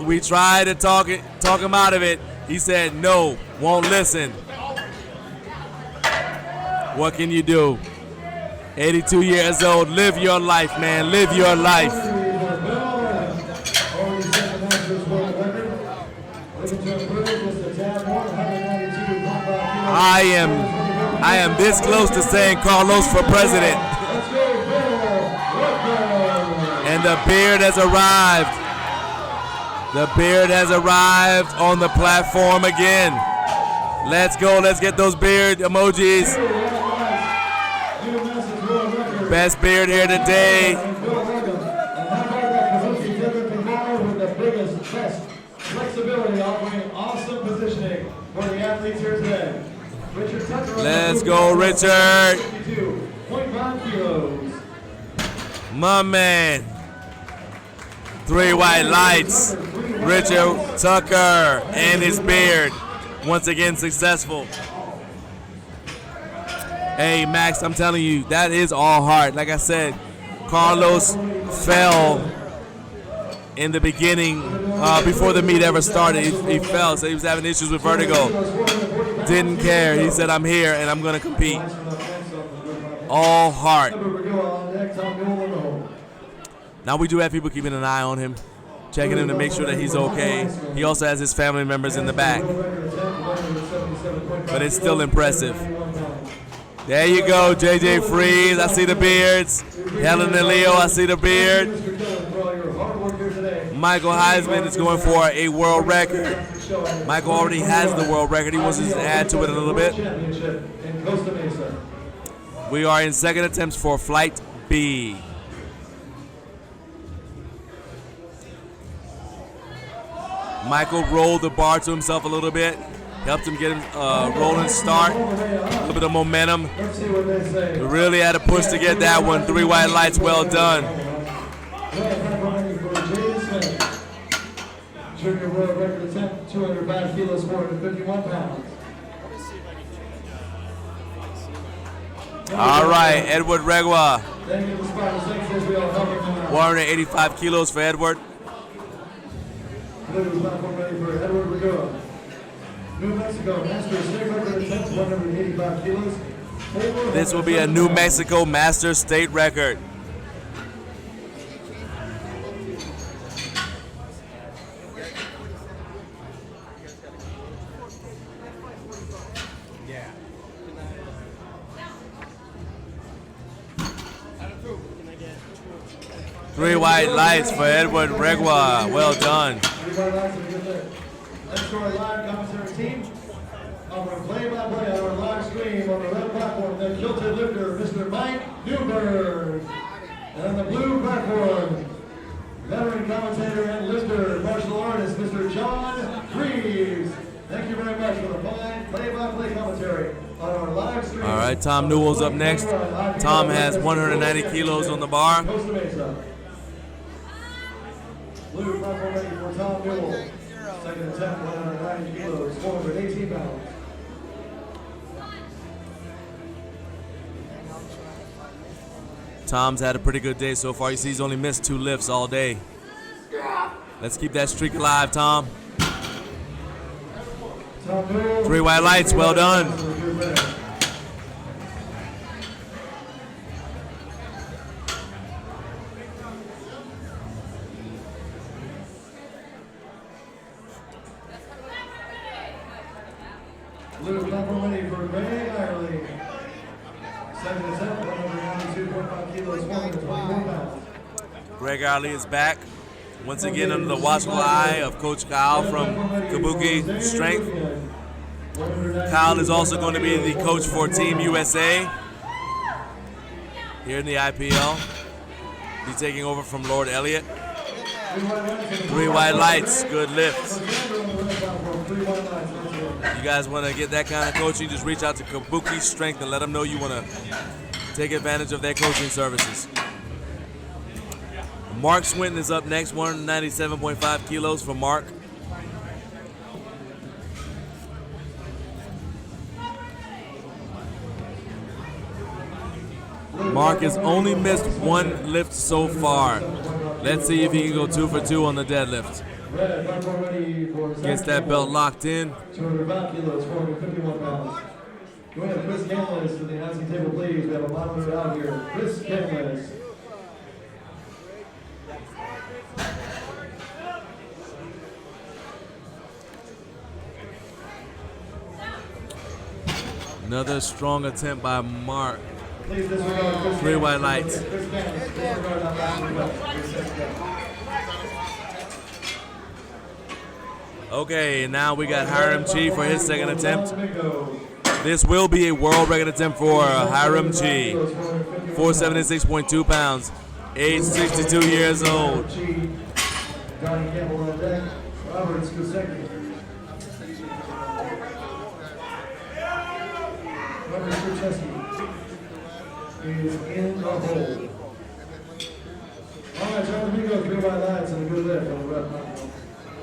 We tried to talk him out of it. He said no, won't listen. What can you do? 82 years old, live your life, man, live your life. I am this close to saying Carlos for president. And the beard has arrived. The beard has arrived on the platform again. Let's go, let's get those beard emojis. Best beard here today. Flexibility, offering awesome positioning for the athletes here today. Let's go, Richard. 0.5 kilos. My man. 3 white lights. Richard Tucker and his beard. Once again successful. Hey, Max, I'm telling you, that is all heart. Like I said, Carlos fell in the beginning before the meet ever started. He fell, so he was having issues with vertigo. Didn't care. He said, I'm here and I'm going to compete. All heart. Now we do have people keeping an eye on him, checking him to make sure that he's okay. He also has his family members in the back. But it's still impressive. There you go, JJ Freeze. I see the beards. Helen and Leo, I see the beard. Michael Heisman is going for a world record. Michael already has the world record. He wants to add to it a little bit. We are in second attempts for Flight B. Michael rolled the bar to himself a little bit. Helped him get him rolling start. A little bit of momentum. We really had to push to get that one. 3 white lights, well done. Junior world record attempt, 205 kilos, 451 pounds. All right, Edward Regua. Thank you for sponsors. Thanks as we all help him out. 185 kilos for Edward. Blue platform ready for Edward Regua. New Mexico, Master State record attempt, 185 kilos. This will be a New Mexico Master State record. Three white lights for Edward Regua. Well done. Let's go our live commentary team. On our play-by-play on our live stream on the red platform, the kilted lifter, Mr. Mike Newberg. And on the blue platform, veteran commentator and lifter, martial artist, Mr. John Reeves. Thank you very much for the fine play-by-play commentary on our live stream. All right, Tom Newell's up next. Tom has 190 kilos on the bar. Costa Mesa. Blue platform ready for Tom Newell. Second attempt, 190 kilos, 418 pounds. Tom's had a pretty good day so far. You see he's only missed 2 lifts all day. Let's keep that streak alive, Tom. 3 white lights, well done. Blue platform ready for Greg Ireland. Second attempt, 192.5 kilos, 421 pounds. Greg Arley is back. Once again under the watchful eye of Coach Kyle from Kabuki Strength. Kyle is also going to be the coach for Team USA here in the IPL. He's taking over from Lord Elliott. 3 white lights, good lift. You guys want to get that kind of coaching, just reach out to Kabuki Strength and let them know you want to take advantage of their coaching services. Mark Swinton is up next, 197.5 kilos for Mark. Mark has only missed one lift so far. Let's see if he can go 2 for 2 on the deadlift. Gets that belt locked in. 205 kilos, 451 pounds. Go ahead, Chris Canlis to the announcing table, please. We have a monitor out here. Chris Canlis. Another strong attempt by Mark. Please disregard Chris 3 white lights. Chris Canlis, disregard that last request. Okay, now we got Hiram Chi for his second attempt. This will be a world record attempt for Hiram Chi. 476.2 pounds, age 62 years old. Johnny Campbell on deck. Robert Skusecki. Robert Skusecki is in the hole. All right, John Domingo, 3 white lights and a good lift on the red platform.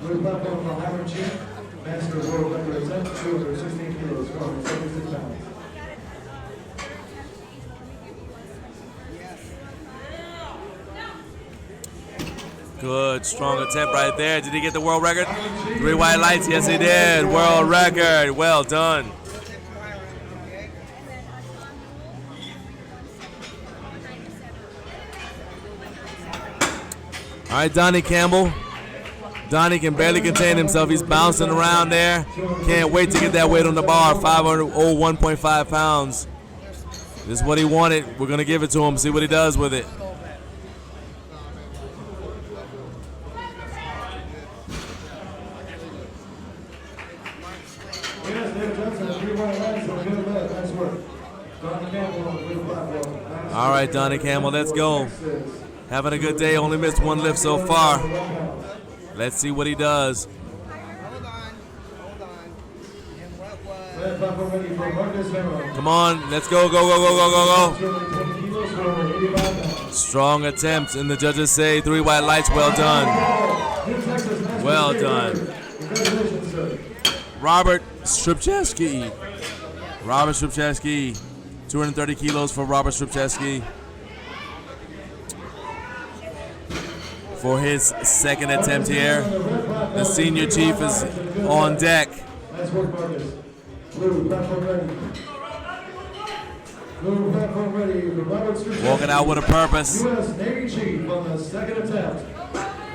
Blue platform from Hiram Chi, master of world record attempt, 216 kilos, 476 pounds. Good, strong attempt right there. Did he get the world record? 3 white lights, yes he did. World record, well done. All right, Donnie Campbell. Donnie can barely contain himself. He's bouncing around there. Can't wait to get that weight on the bar, 501.5 pounds. This is what he wanted. We're going to give it to him, see what he does with it. All right, Donnie Campbell, let's go. Having a good day, only missed one lift so far. Let's see what he does. Come on, let's go, go, go, go, go, go, go. Strong attempts, and the judges say 3 white lights, well done. Well done. Robert Stripcheski. Robert Stripcheski, 230 kilos for Robert Stripcheski. For his second attempt here. The senior chief is on deck. Nice work, Marcus. Blue platform ready. Blue platform ready. Robert Stripcheski. Walking out with a purpose. U.S. Navy chief on the second attempt.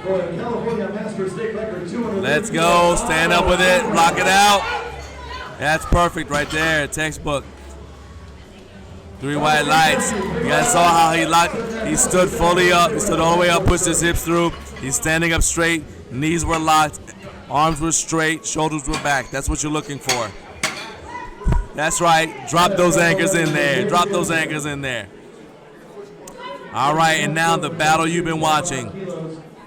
For a California Master State record, 200. Let's go. Stand up with it. Rock it out. That's perfect right there. Textbook. 3 white lights. You guys saw how he locked. He stood fully up. He stood all the way up, pushed his hips through. He's standing up straight. Knees were locked. Arms were straight. Shoulders were back. That's what you're looking for. That's right. Drop those anchors in there. Drop those anchors in there. All right, and now the battle you've been watching.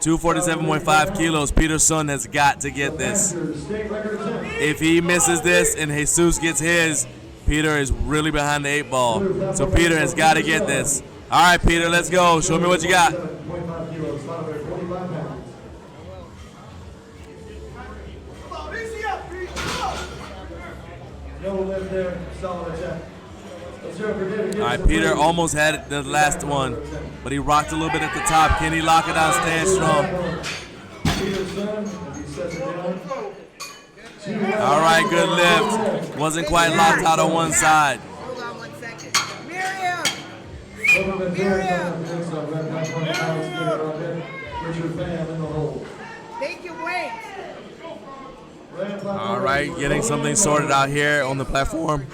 247.5 kilos. Peter Sun has got to get this. If he misses this and Jesus gets his, Peter is really behind the 8 ball. So Peter has got to get this. All right, Peter, let's go. Show me what you got. All right, Peter almost had it the last one, but he rocked a little bit at the top. Can he lock it out, stand strong? All right, good lift. Wasn't quite locked out on one side. Hold on 1 second. Take your weight. All right, getting something sorted out here on the platform.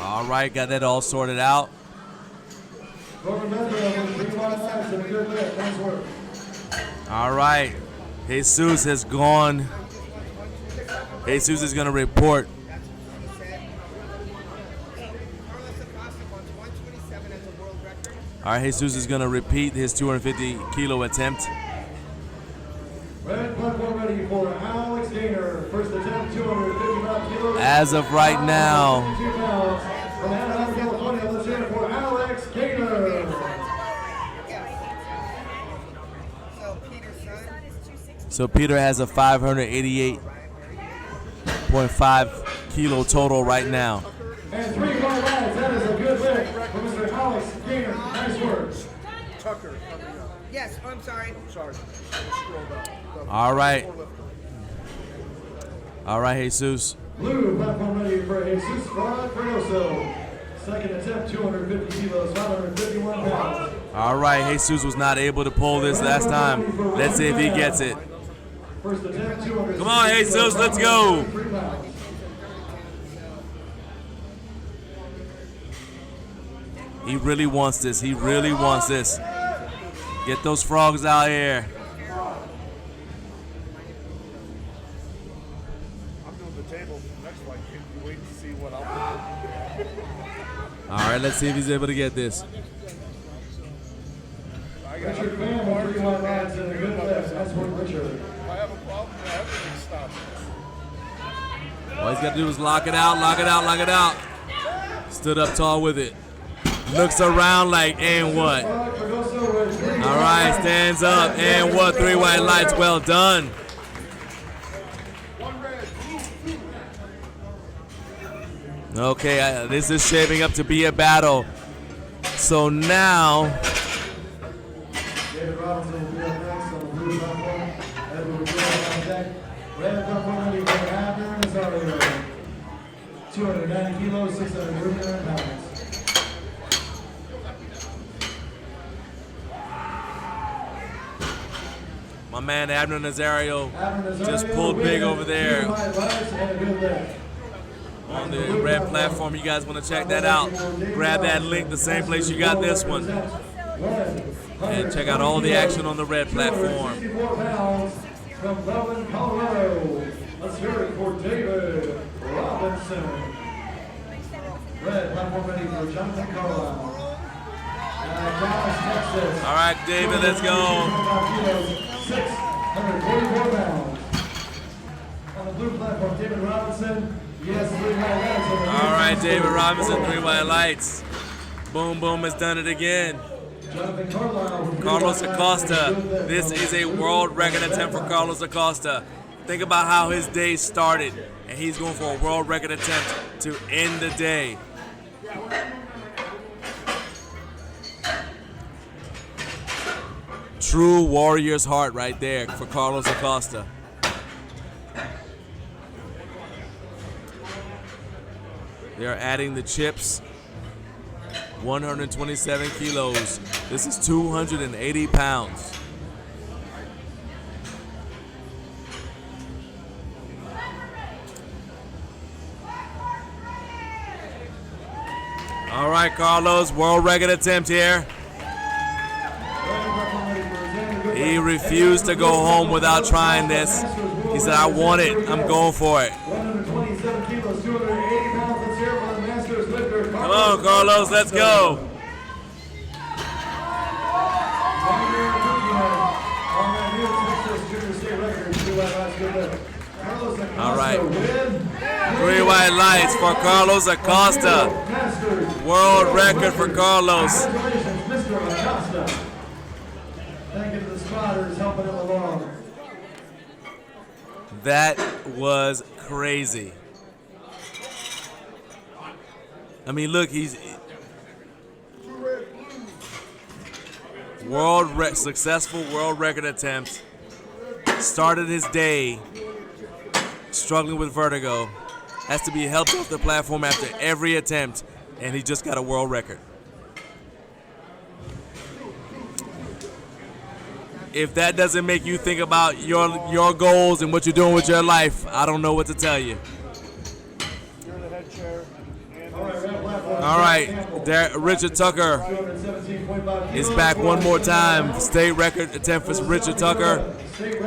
All right, got that all sorted out. All right, Jesus has gone. Jesus is going to report. All right, Jesus is going to repeat his 250 kilo attempt. Red platform ready for Alex Gaynor. First attempt, 255 kilos. As of right now, So Peter has a 588.5 kilo total right now. And 3 more lads. That is a good lift for Mr. Alex Gainer. Nice work. Tucker. Yes, I'm sorry. Sorry. All right. All right, Jesus. Blue platform ready for Jesus Cardoso. Second attempt, 250 kilos, 551 pounds. All right, Jesus was not able to pull this last time. Let's see if he gets it. First attempt, 250 Come on, Jesus, let's go. He really wants this. He really wants this. Get those frogs out here. I'm doing the table next fight. You wait to see what I'll do. All right, let's see if he's able to get this. Richard Van, 31 lads and a good lift. That's what Richard. If I have a problem, everything stops. All he's got to do is lock it out, lock it out, lock it out. Stood up tall with it. Looks around like, and what? All right, stands up, and what? 3 white lights, well done. Okay, this is shaping up to be a battle. So now, David Robinson will be up next on the blue platform. Edward will be on deck. Red platform ready for Abner Nazario. 290 kilos, 639 pounds. my man Abner Nazario just pulled big over there on the red platform. You guys want to check that out? Grab that link, the same place you got this one. And check out all the action on the red platform. 64 pounds from Loveland, Colorado. Let's hear it for David Robinson. Red platform ready for Jonathan Carlisle. Dallas, Texas. All right, David, let's go. 644 pounds. On the blue platform, David Robinson. Yes, 3 white lights. All right, David Robinson, 3 white lights. Boom, boom, has done it again. Carlos Acosta. This is a world record attempt for Carlos Acosta. Think about how his day started, and he's going for a world record attempt to end the day. True warrior's heart right there for Carlos Acosta. They're adding the chips. 127 kilos. This is 280 pounds. All right, Carlos, world record attempt here. He refused to go home without trying this. He said, I want it. I'm going for it. 127 kilos, 280 pounds. Let's hear it for the Masters lifter. Come on, Carlos, let's go. All right. 3 white lights for Carlos Acosta. World record for Carlos. Congratulations, Mr. Acosta. Thank you to the spotters helping him along. That was crazy. I mean, look, he's successful world record attempt. Started his day struggling with vertigo. Has to be helped off the platform after every attempt, and he just got a world record. If that doesn't make you think about your goals and what you're doing with your life, I don't know what to tell you. All right, Richard Tucker is back one more time. State record attempt for Richard Tucker,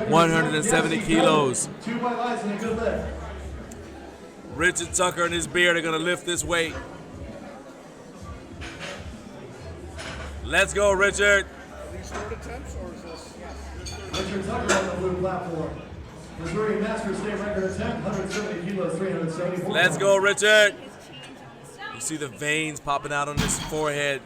170 kilos. 2 white lights and a good lift. Richard Tucker and his beard are gonna lift this weight. Let's go, Richard. Are these third attempts or is this? Richard Tucker on the blue platform. Missouri Masters state record attempt, 170 kilos, 374. Let's go, Richard. You see the veins popping out on his forehead.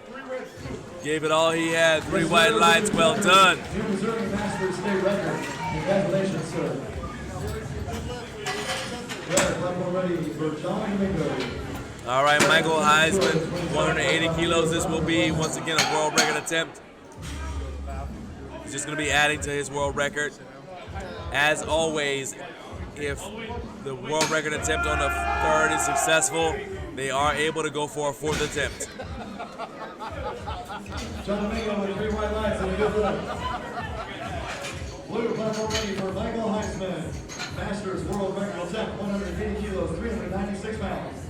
Gave it all he had. 3 white lights, well done. New Missouri Masters state record. Congratulations, sir. Platform ready for John Domingo. All right, Michael Heisman, 180 kilos. This will be, once again, a world record attempt. He's just going to be adding to his world record. As always, if the world record attempt on the third is successful, they are able to go for a fourth attempt. John Domingo with 3 white lights and a good look. Blue platform ready for Michael Heisman. Masters world record attempt, 180 kilos, 396 pounds.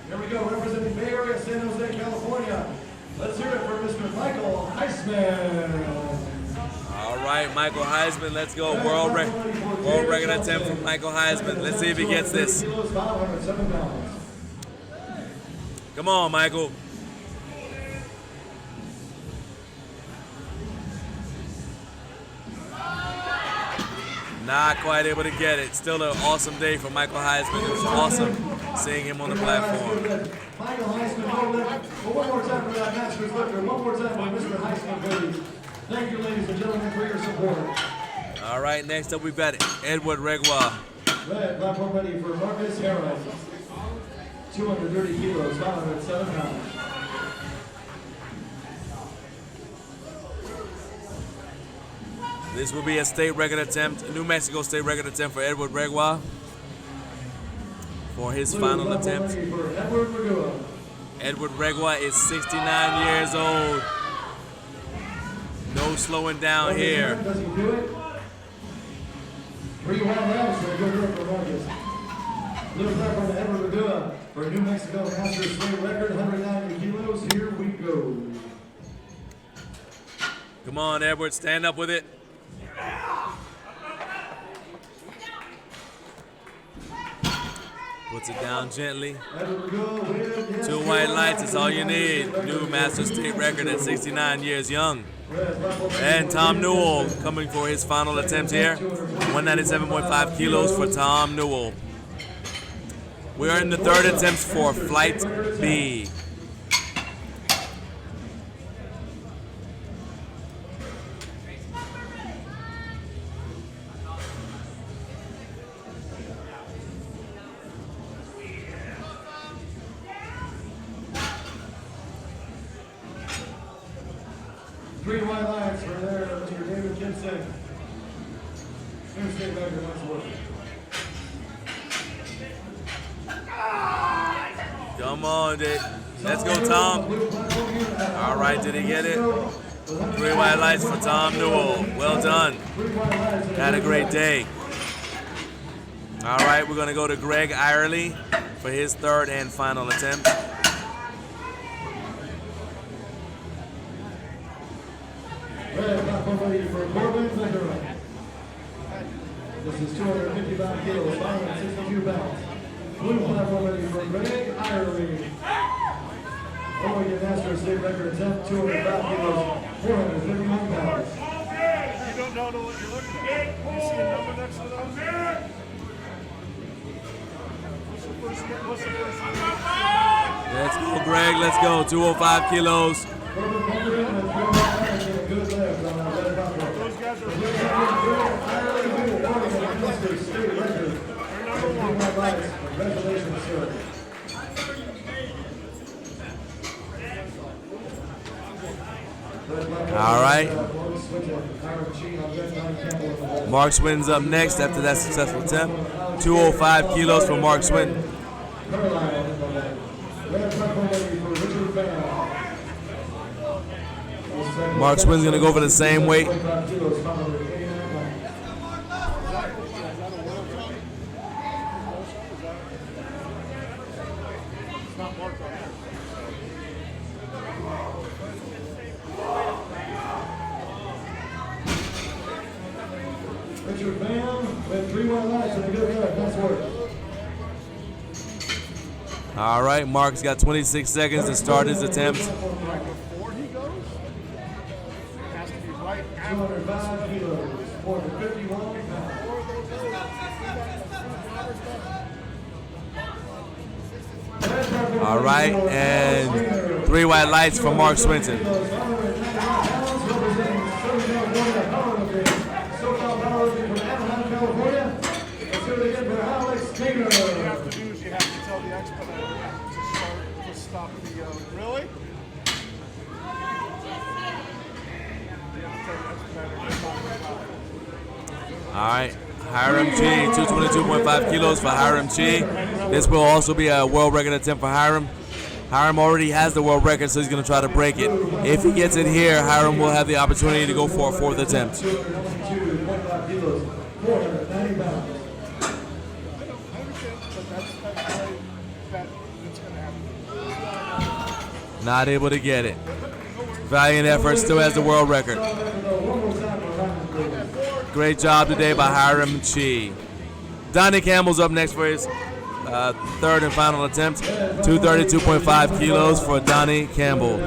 Here we go, representing Bay Area, San Jose, California. Let's hear it for Mr. Michael Heisman. All right, Michael Heisman, let's go. World record attempt from Michael Heisman. Let's see if he gets this. Come on, Michael. Not quite able to get it. Still an awesome day for Michael Heisman. It was awesome seeing him on the platform. Michael Heisman, one more time for that Masters lifter. One more time for Mr. Heisman, please. Thank you, ladies and gentlemen, for your support. All right, next up we've got Edward Regwa. Red platform ready for Marcus Harris. 230 kilos, 507 pounds. This will be a state record attempt, a New Mexico state record attempt for Edward Regwa for his final attempt. Edward Regwa is 69 years old. No slowing down here. Does he do it? 3 white rounds for a good look for Marcus. Blue platform Edward Regua for New Mexico Masters state record, 190 kilos. Here we go. Come on, Edward, stand up with it. Puts it down gently. 2 white lights is all you need. New Master State record at 69 years young. And Tom Newell coming for his final attempt here. 197.5 kilos for Tom Newell. We are in the third attempt for Flight B. Three white lines for there, Mr. David Gibson. New state record once more. Come on, Dick. Let's go, Tom. All right, did he get it? 3 white lights for Tom Newell. Well done. Had a great day. All right, we're going to go to Greg Irely for his third and final attempt. Red platform ready for Corbin Zechariah. This is 255 kilos, 562 pounds. Blue platform ready for Greg Irely. Oregon Masters state record attempt, 205 kilos, 451 pounds. You don't know what you're looking at. You see a number next to those? What's the first one? Let's go, Greg. Let's go. 205 kilos. Those guys are Congratulations, sir. All right. Mark Swinton's up next after that successful attempt. 205 kilos for Mark Swinton. Mark Swinton's going to go for the same weight. Richard Bam with 3 white lights and a good look. Nice work. All right, Mark's got 26 seconds to start his attempt. Before he goes, it has to be right 205 kilos, 451 pounds. All right, and 3 white lights for Mark Swinton. Really? All right, Hiram Chi, 222.5 kilos for Hiram Chi. This will also be a world record attempt for Hiram. Hiram already has the world record, so he's going to try to break it. If he gets it here, Hiram will have the opportunity to go for a 4th attempt. Not able to get it. Valiant effort, still has the world record. Great job today by Hiram Chi. Donnie Campbell's up next for his 3rd and final attempt. 232.5 kilos for Donnie Campbell.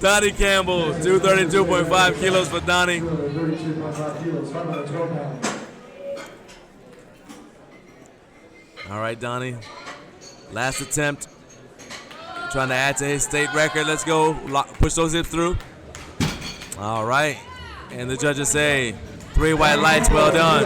Donnie Campbell, 232.5 kilos for Donnie. All right, Donnie. Last attempt. Trying to add to his state record. Let's go. Push those hips through. All right. And the judges say 3 white lights. Well done.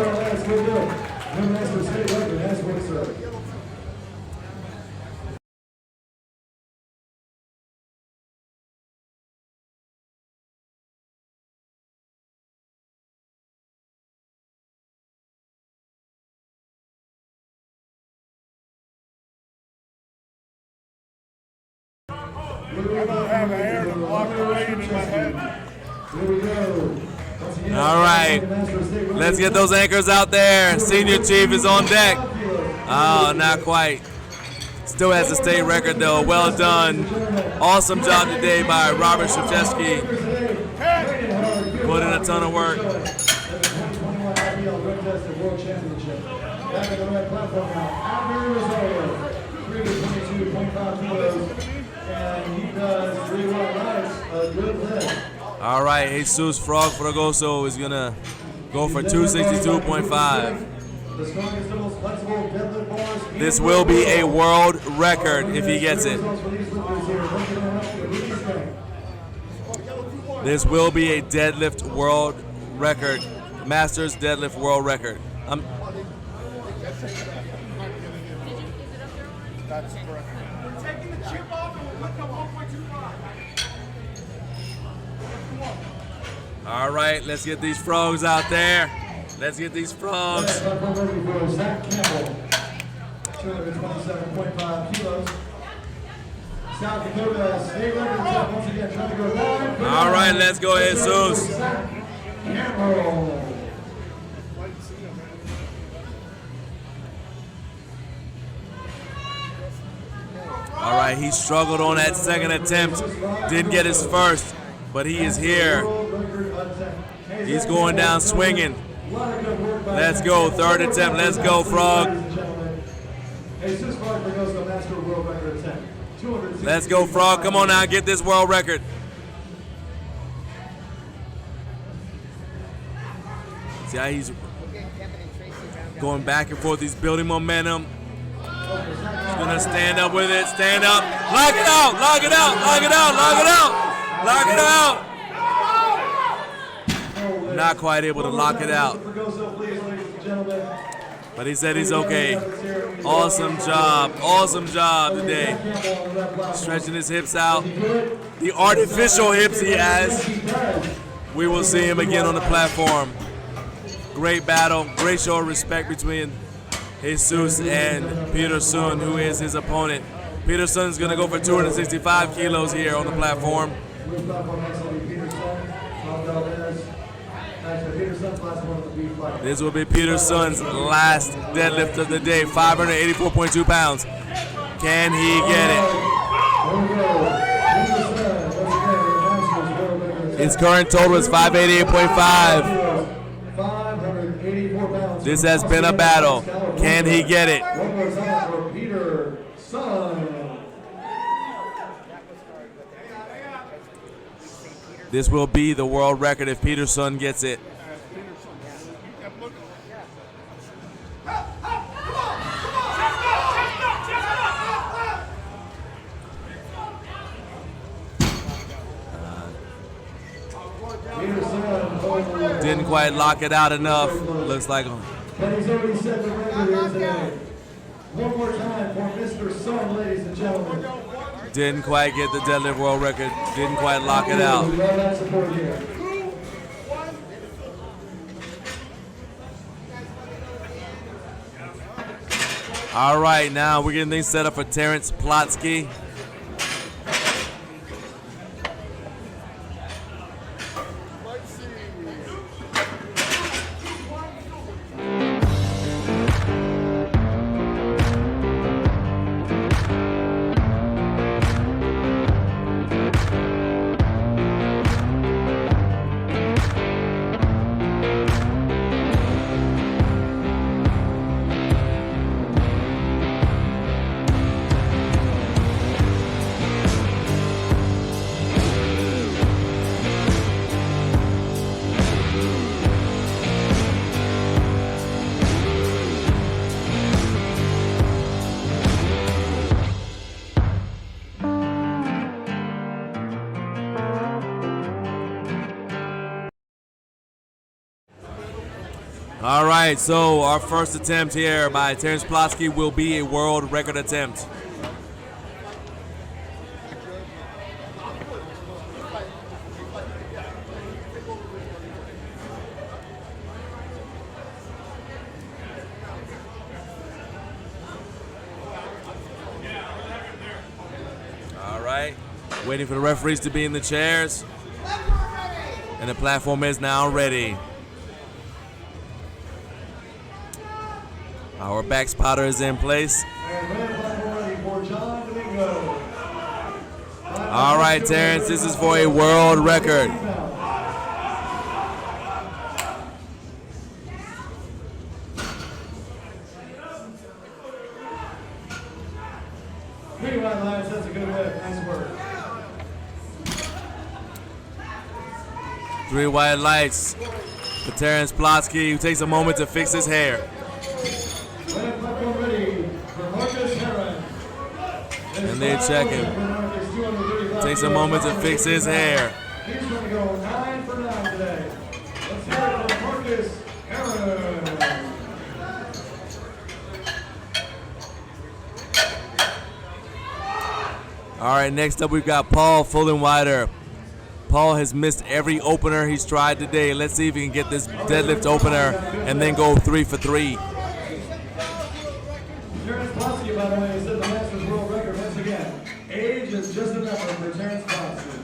I don't have the hair to block the rain in my head. All right, let's get those anchors out there. Senior Chief is on deck. Oh, not quite. Still has the state record though. Well done. Awesome job today by Robert Shevchevsky. Put in a ton of work. All right, Jesus Frog Fragoso is gonna go for 262.5. This will be a world record if he gets it. This will be a deadlift world record, Masters deadlift world record. That's correct. Taking the chip off and we'll put the 1.25. All right, let's get these frogs out there. Let's get these frogs. Zach Campbell, 227.5 kilos. South Dakota state record once again trying to go down. All right, let's go, Jesus. All right, he struggled on that second attempt. Didn't get his first, but he is here. He's going down swinging. Let's go, 3rd attempt. Let's go, Frog. Let's go, Frog. Come on now, get this world record. See how he's going back and forth. He's building momentum. He's gonna stand up with it. Stand up. Lock it out. Lock it out. Lock it out. Lock it out. Lock it out. Not quite able to lock it out. But he said he's okay. Awesome job. Awesome job today. Stretching his hips out. The artificial hips he has. We will see him again on the platform. Great battle. Great show of respect between Jesus and Peter Sun, who is his opponent. Peter Sun is going to go for 265 kilos here on the platform. This will be Peter Sun's last deadlift of the day, 584.2 pounds. Can he get it? His current total is 588.5. 584 pounds. This has been a battle. Can he get it? One more time for Peter Sun. This will be the world record if Peterson gets it. Didn't quite lock it out enough. Looks like But he's already set the record here today. One more time for Mr. Sun, ladies and gentlemen. didn't quite get the deadlift world record. Didn't quite lock it out. All right, now we're getting things set up for Terrence Plotsky. All right, so our first attempt here by Terrence Plotsky will be a world record attempt. All right, waiting for the referees to be in the chairs. And the platform is now ready. Our back spotter is in place. All right, Terrence, this is for a world record. That's a good hit. Nice work. 3 white lights for Terrence Plotsky, who takes a moment to fix his hair. And they're checking. Takes a moment to fix his hair. He's going to go 9 for 9 today. Let's hear it from Marcus Aaron. All right, next up we've got Paul Fullenwider. Paul has missed every opener he's tried today. Let's see if he can get this deadlift opener and then go 3 for 3. Terrence Plotsky, by the way, set the Masters world record once again. Age is just a number for Terrence Plotsky.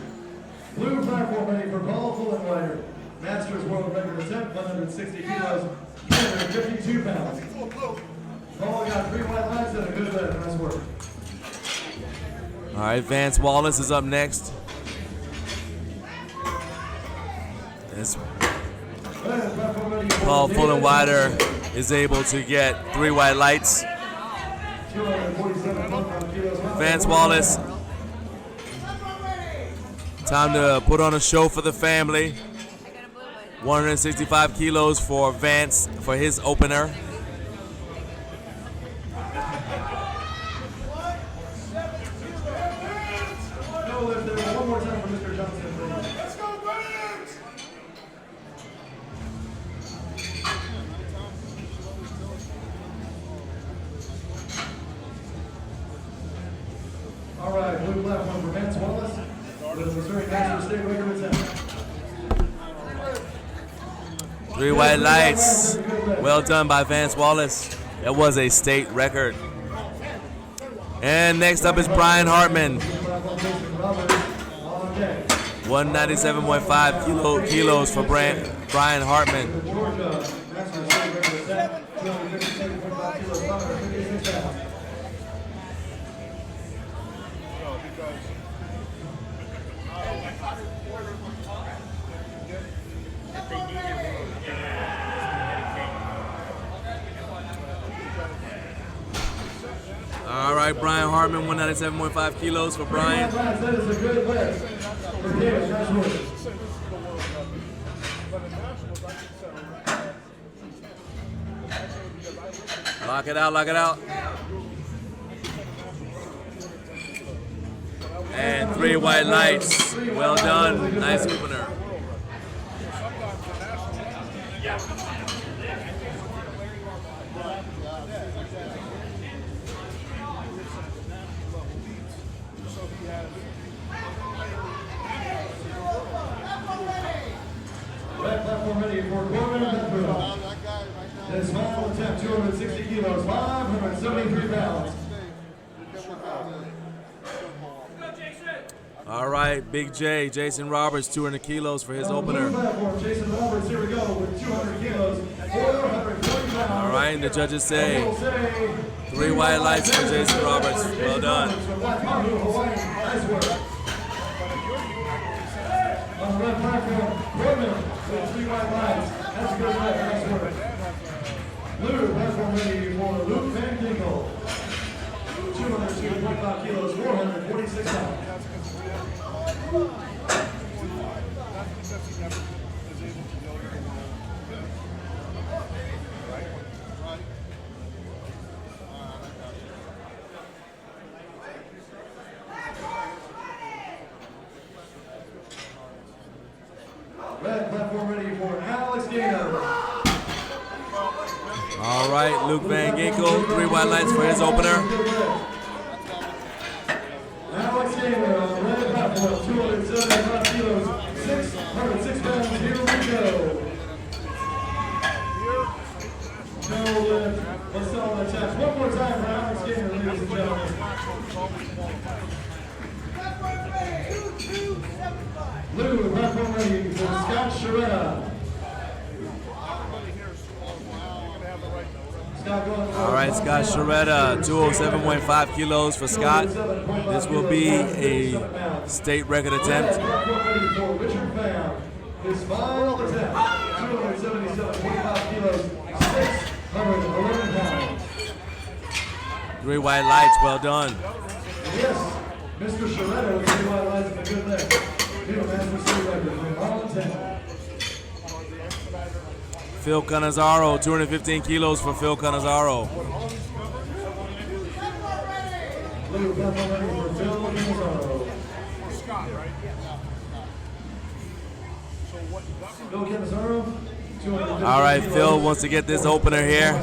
Blue platform ready for Paul Fullenwider. Masters world record attempt, 160 kilos, 252 pounds. Paul got 3 white lights and a good lift. Nice work. All right, Vance Wallace is up next. As Paul Fullenwider is able to get 3 white lights. Vance Wallace, time to put on a show for the family. 165 kilos for Vance for his opener. One more time for Mr. Johnson, please. Let's go, Burns! All right, blue platform for Vance Wallace. The Missouri National State record attempt. 3 white lights. Well done by Vance Wallace. That was a state record. And next up is Brian Hartman. 197.5 kilos for Brian Hartman. All right, Brian Hartman, 197.5 kilos for Brian. That is a good lift. Okay, nice work. Lock it out, lock it out. And 3 white lights. Well done. Nice opener. Red platform ready for Corbin. His final attempt, 260 kilos, 573 pounds. All right, Big J, Jason Roberts, 200 kilos for his opener. Jason Roberts, here we go, with 200 kilos, 440 pounds. All right, and the judges say 3 white lights for Jason Roberts. Well done. Nice work. On the red platform, Corbin with 3 white lights. That's a good lift. Nice work. Blue platform ready for Luke Van Ginkel. 202.5 kilos, 446 pounds. Red platform ready for Alex Gainer. All right, Luke Van Ginkel, 3 white lights for his opener. Alex Gainer on the red platform, 275 kilos, 606 pounds. Here we go. No lift. Let's start on the chest. One more time for Alex Gainer, ladies and gentlemen. Blue platform ready for Scott Sharetta. All right, Scott Sharetta, 207.5 kilos for Scott. This will be a state record attempt. His final attempt, 277.5 kilos, 611 pounds. 3 white lights, well done. Yes, Mr. Sharetta with 3 white lights and a good lift. New national state record from Arlington. Phil Cannizzaro, 215 kilos for Phil Cannizzaro. Blue platform ready for Phil Cannizzaro. Phil Cannizzaro. All right, Phil wants to get this opener here.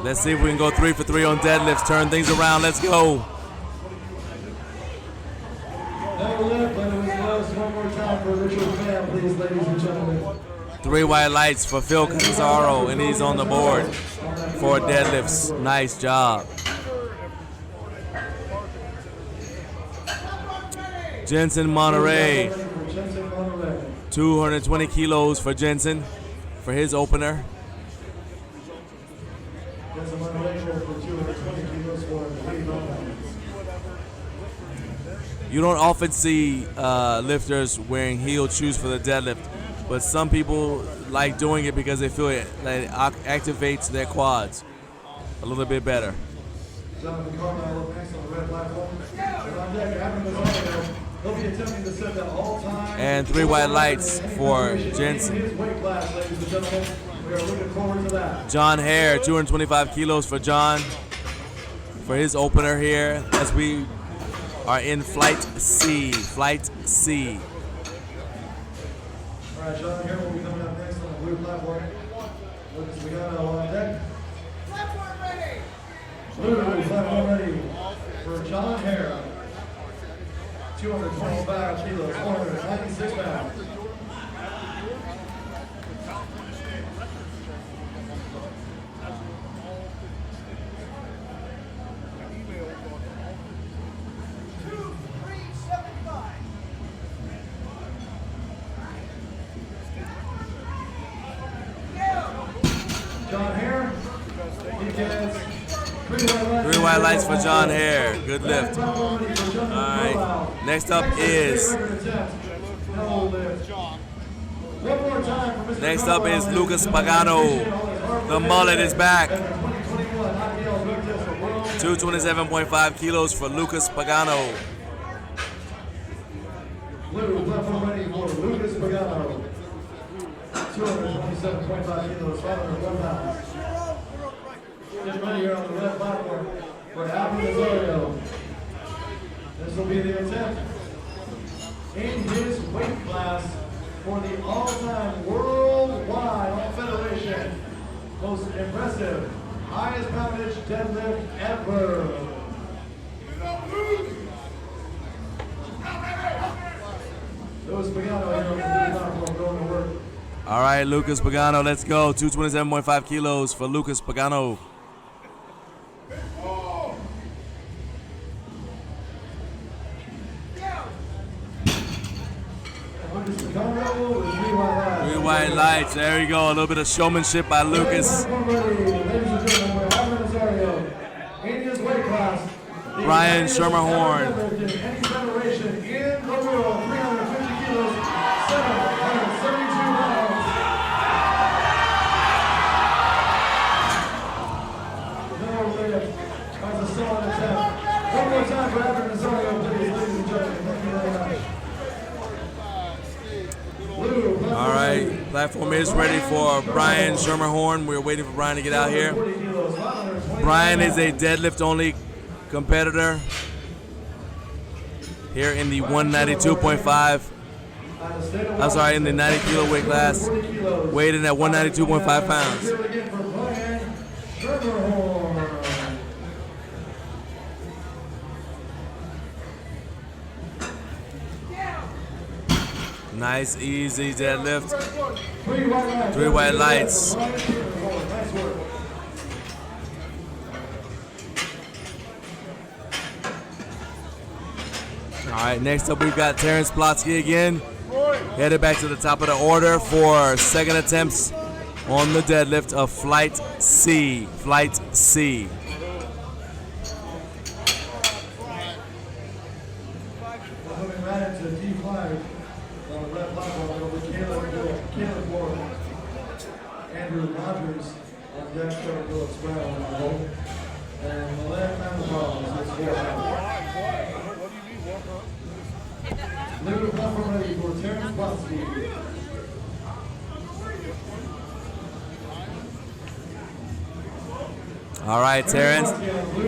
Let's see if we can go 3 for 3 on deadlifts. Turn things around. Let's go. No lift, but it was close. One more time for Richard Pham, please, ladies and gentlemen. 3 white lights for Phil Cannizzaro, and he's on the board for deadlifts. Nice job. Jensen Monterey, 220 kilos for Jensen for his opener. You don't often see lifters wearing heel shoes for the deadlift, but some people like doing it because they feel it activates their quads a little bit better. Jonathan Carmine up next on the red platform. On deck, Adam Mazzano. He'll be attempting to set the all-time. And 3 white lights for Jensen. His weight class, ladies and gentlemen. We are looking forward to that. John Hare, 225 kilos for John for his opener here as we are in Flight C. Flight C. All right, John Hare will be coming up next on the blue platform. Lucas Vigano on deck. Platform ready. Blue platform ready for John Hare. 225 kilos, 496 pounds. John Hare, he gets 3 white lights for John Hare. Good lift. All right. Next up is Lucas Pagano. The mullet is back. 2021 IPL drug test for world. 227.5 kilos for Lucas Pagano. Blue platform ready for Lucas Pagano. 227.5 kilos, 501 pounds. Get ready here on the red platform for Alvin Osorio. This will be the attempt in his weight class for the all-time worldwide all-federation most impressive highest poundage deadlift ever. Lucas Pagano here on the platform going to work. All right, Lucas Pagano, let's go. 227.5 kilos for Lucas Pagano. Three white lights. There you go. A little bit of showmanship by Lucas. Brian Schermerhorn. One more time for Alvin Osorio, please, ladies and gentlemen. Thank you very much. All right, platform is ready for Brian Schermerhorn. We're waiting for Brian to get out here. Brian is a deadlift-only competitor here in the 192.5. I'm sorry, in the 90 kilo weight class, weighed in at 192.5 pounds. Nice, easy deadlift. Three white lights. All right, next up we've got Terrence Plotsky again. Headed back to the top of the order for second attempts on the deadlift of Flight C. Flight C. Andrew Rogers on deck, Trevor Phillips Brown on the hole, and Milan Mandelbaum is 4 pounds. Blue platform ready for Terrence Plotsky. All right, Terrence.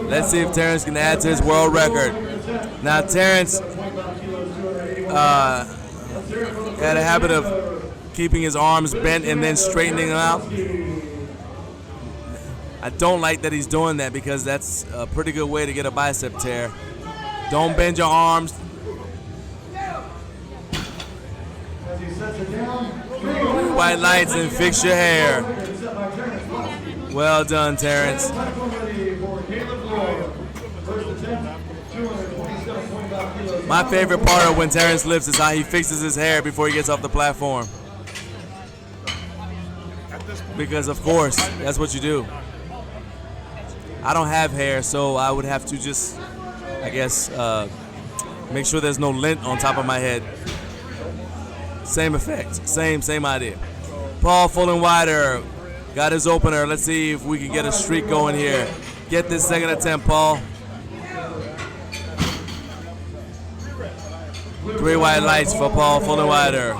Let's see if Terrence can add to his world record. Now, Terrence had a habit of keeping his arms bent and then straightening them out. I don't like that he's doing that because that's a pretty good way to get a bicep tear. Don't bend your arms. White lights and fix your hair. Well done, Terrence. My favorite part of when Terrence lifts is how he fixes his hair before he gets off the platform. Because of course, that's what you do. I don't have hair, so I would have to just, I guess, make sure there's no lint on top of my head. Same effect, same idea. Paul Fullenwider got his opener. Let's see if we can get a streak going here. Get this second attempt, Paul. Three white lights for Paul Fullenwider.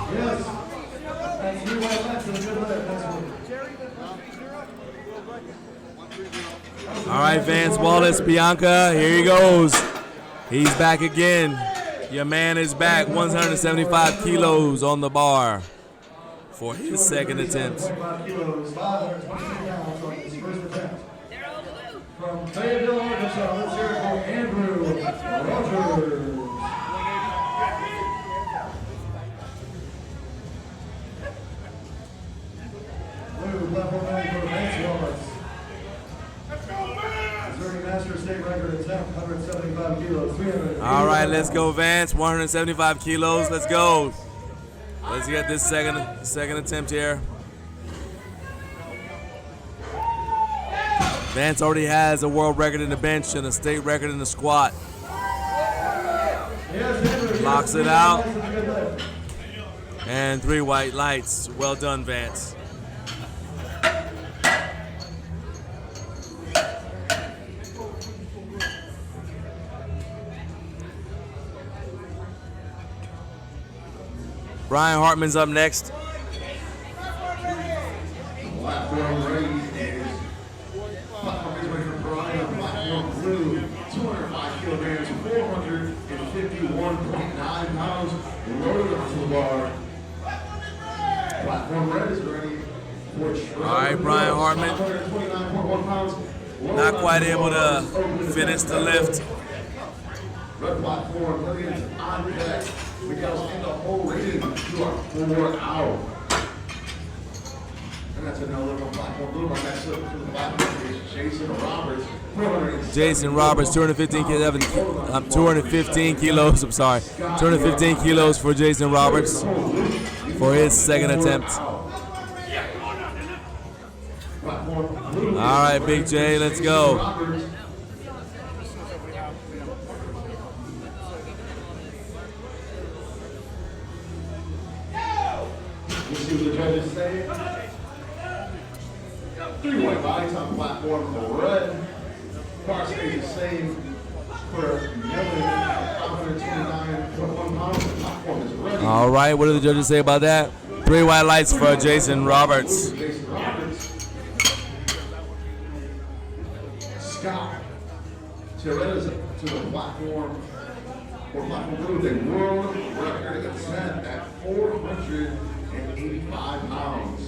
All right, Vance Wallace Bianca, here he goes. He's back again. Your man is back, 175 kilos on the bar for his second attempt. From Fayetteville, Arkansas, let's hear it for Andrew Rogers. Blue platform ready for Vance Wallace. Missouri Master State record attempt, 175 kilos, 300. All right, let's go, Vance. 175 kilos. Let's go. Let's get this second attempt here. Vance already has a world record in the bench and a state record in the squat. Locks it out. And three white lights. Well done, Vance. Brian Hartman's up next. Platform ready is platform is ready for Brian. Platform blue, 205 kilograms, 451.9 pounds, loaded onto the bar. Platform red is ready for All right, Brian Hartman. 529.1 pounds. Not quite able to finish the lift. Red platform, millions on deck. Miguel's in the whole rating. You are 4 out. And that's another one platform blue. Right next to the platform is Jason Roberts. Jason Roberts, 215 kilos. I'm sorry, 215 kilos for Jason Roberts for his second attempt. All right, Big J, let's go. We'll see what the judges say. 3 white bodies on platform red. Bar stays the same for 529.1 pounds. The platform is ready. All right, what do the judges say about that? 3 white lights for Jason Roberts. Jason Roberts. Scott Therese to the platform for platform blue with a world record attempt at 485 pounds.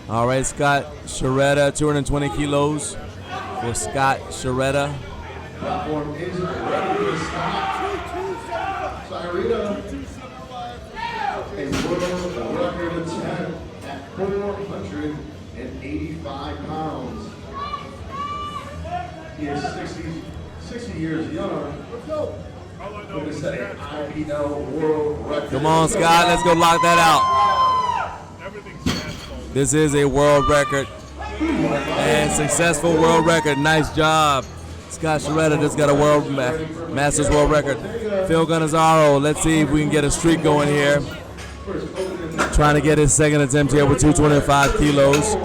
All right, Scott Sharetta, 220 kilos for Scott Sharetta. Platform is ready to stop. Cyrita, a world record attempt at 485 pounds. He is 60 years young. Going to set an IPL world record. Come on, Scott, let's go lock that out. This is a world record and successful world record. Nice job. Scott Sharetta just got a world Masters world record. Phil Gunazaro, let's see if we can get a streak going here. Trying to get his second attempt here with 225 kilos.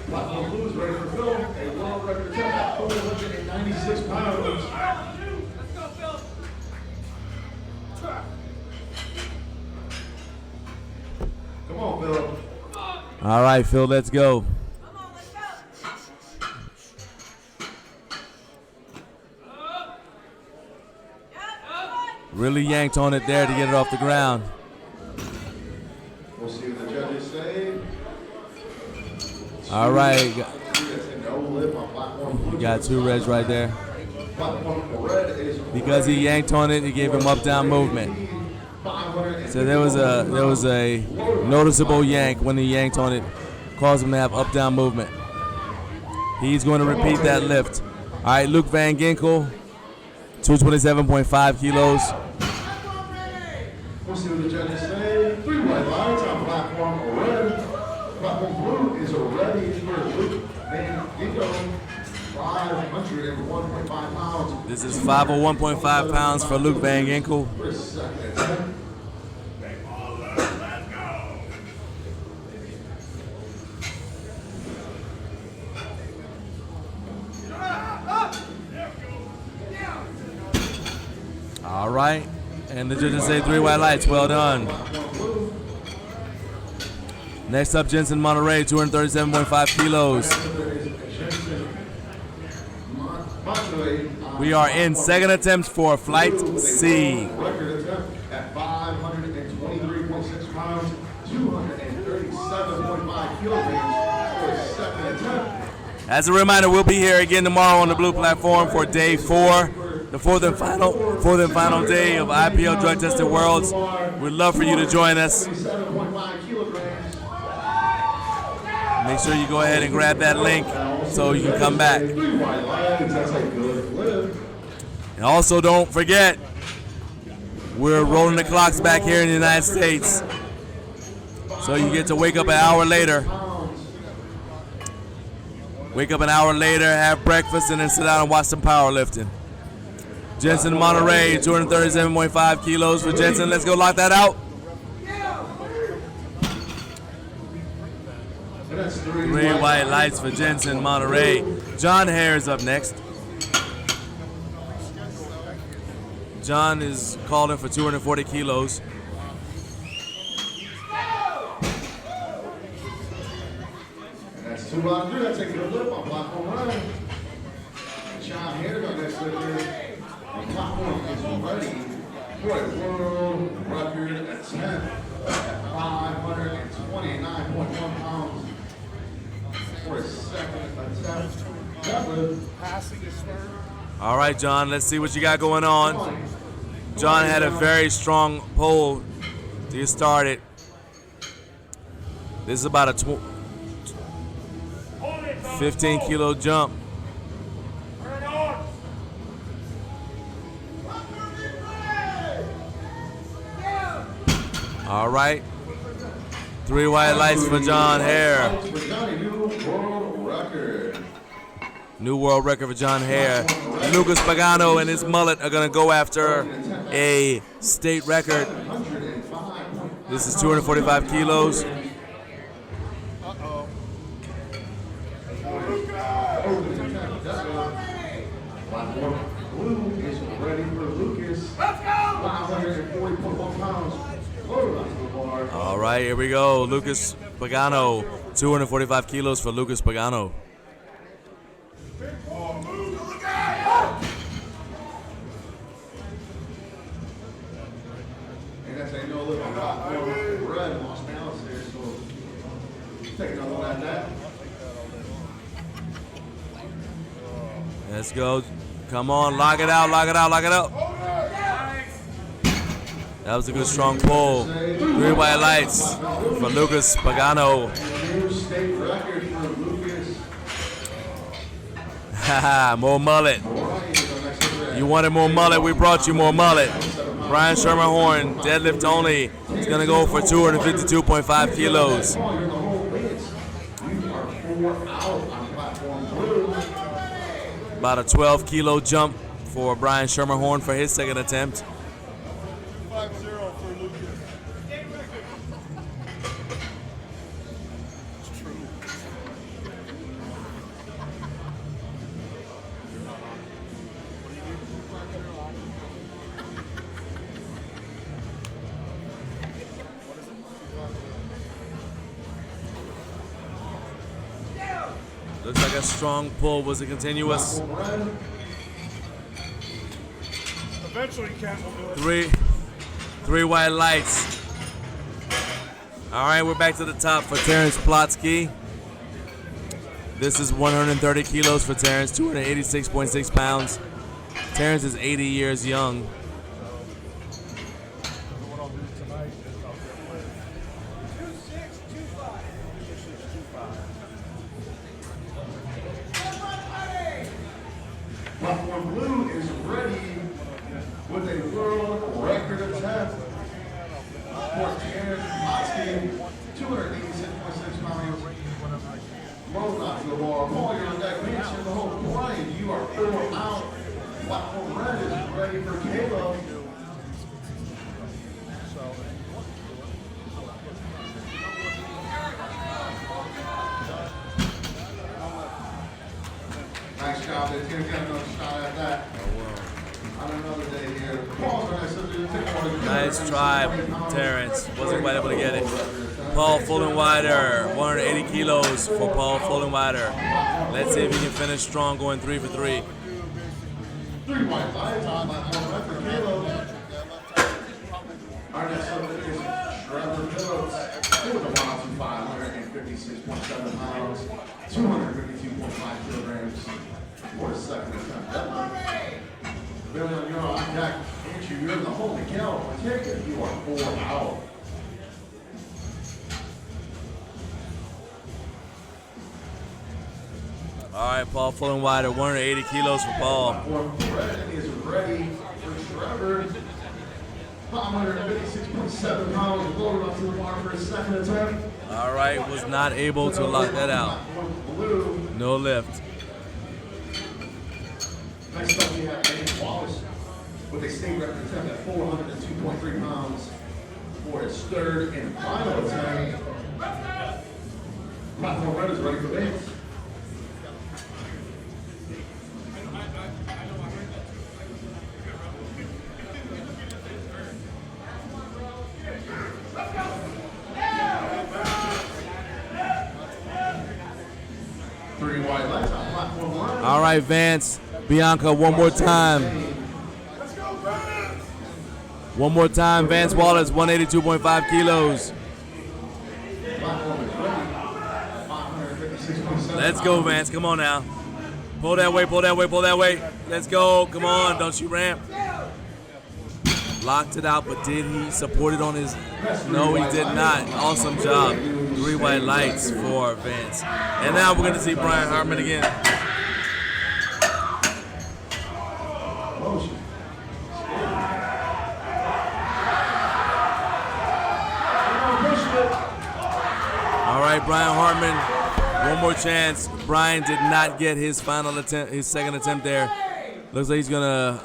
Platform blue is ready for Phil. A world record attempt at 496 pounds. Come on, Phil. All right, Phil, let's go. Really yanked on it there to get it off the ground. We'll see what the judges say. All right. No lip on platform blue. You got 2 reds right there. Platform red is Because he yanked on it, he gave him up-down movement. So there was a noticeable yank when he yanked on it, caused him to have up-down movement. He's going to repeat that lift. All right, Luke Van Ginkel, 227.5 kilos. We'll see what the judges say. 3 white lines on platform red. Platform blue is ready for Luke Van Ginkel. 501.5 pounds. This is 501.5 pounds for Luke Van Ginkel. For his second attempt. All right, and the judges say 3 white lights. Well done. Next up, Jensen Monterey, 237.5 kilos. We are in second attempts for Flight C. Record attempt at 523.6 pounds, 237.5 kilograms for his second attempt. As a reminder, we'll be here again tomorrow on the blue platform for day 4, the fourth and final day of IPL Drug Tested Worlds. We'd love for you to join us. 37.5 kilograms. Make sure you go ahead and grab that link so you can come back. 3 white lines, that's a good flip. And also don't forget, we're rolling the clocks back here in the United States. So you get to wake up an hour later. Wake up an hour later, have breakfast, and then sit down and watch some powerlifting. Jensen Monterey, 237.5 kilos for Jensen. Let's go lock that out. 3 white lights for Jensen Monterey. John Hare is up next. John is called in for 240 kilos. That's 2 out of 3. That's a good lift on platform run. John Hare on next lift here. The platform is ready for a world record attempt at 529.1 pounds for a second attempt. Deadlift. Passing is third. All right, John, let's see what you got going on. John had a very strong pull to get started. This is about a 15 kilo jump. All right. 3 white lights for John Hare. New world record for John Hare. Lucas Pagano and his mullet are going to go after a state record. This is 245 kilos. Blue is ready for Lucas. Let's go! 540.1 pounds. All right, here we go. Lucas Pagano, 245 kilos for Lucas Pagano. And that's a no look on top. Red lost balance there, so take another one at that. Let's go. Come on, lock it out, lock it out, lock it out. That was a good strong pull. 3 white lights for Lucas Pagano. New state record for Lucas. Haha, more mullet. You wanted more mullet, we brought you more mullet. Brian Sherman Horn, deadlift only. He's gonna go for 252.5 kilos. About a 12 kilo jump for Brian Sherman Horn for his second attempt. 5-0 for Lucas. It's true. Looks like a strong pull. Was it continuous? Eventually, Ken will do it. Three white lights. All right, we're back to the top for Terrence Plotsky. This is 130 kilos for Terrence, 286.6 pounds. Terrence is 80 years young. What I'll do tonight is I'll get with 2625. Platform Blue is ready with a world record attempt for Terrence Plotsky, 286.6 pounds. Low knock to the bar. Paul, you're on deck. Bench in the whole Brian, you are 4 out. Platform Red is ready for Caleb. Nice job. It's going to get another shot at that. On another day here. Paul's going to Nice try, Terrence. Wasn't quite able to get it. Paul Fullenwider, 180 kilos for Paul Fullenwider. Let's see if he can finish strong going 3 for 3. 3 white lights on platform Red for Caleb. Our next subject is Trevor Phillips. He was a wild 556.7 pounds, 252.5 kilograms. What a second attempt. Billy, you're on deck. Andrew, you're in the holy cow. Take it. You are 4 out. All right, Paul Fullenwider, 180 kilos for Paul. Red is ready for Trevor. 556.7 pounds, loaded onto the bar for his second attempt. All right, was not able to lock that out. No lift. Next up, we have Dave Wallace with a state record attempt at 402.3 pounds for his third and final attempt. Platform red is ready for Dave. All right, Vance, Bianca, one more time. One more time, Vance Wallace, 182.5 kilos. Let's go, Vance. Come on now. Pull that weight, pull that weight, pull that weight. Let's go. Come on. Don't you ramp. Locked it out, but did he support it on his? No, he did not. Awesome job. 3 white lights for Vance. And now we're going to see Brian Hartman again. All right, Brian Hartman, one more chance. Brian did not get his final attempt, his second attempt there. Looks like he's gonna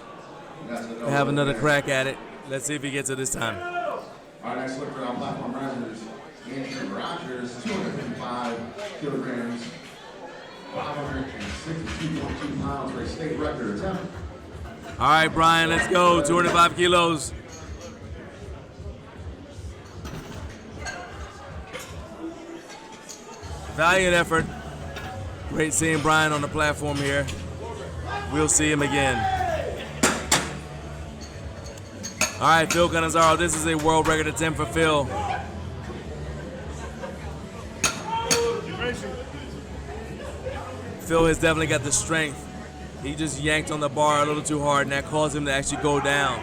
have another crack at it. Let's see if he gets it this time. Our next lifter on platform risers, Andrew Rogers, 255 kilograms, 562.2 pounds for a state record attempt. All right, Brian, let's go. 205 kilos. Valiant effort. Great seeing Brian on the platform here. We'll see him again. All right, Phil Canizaro, this is a world record attempt for Phil. Phil has definitely got the strength. He just yanked on the bar a little too hard, and that caused him to actually go down.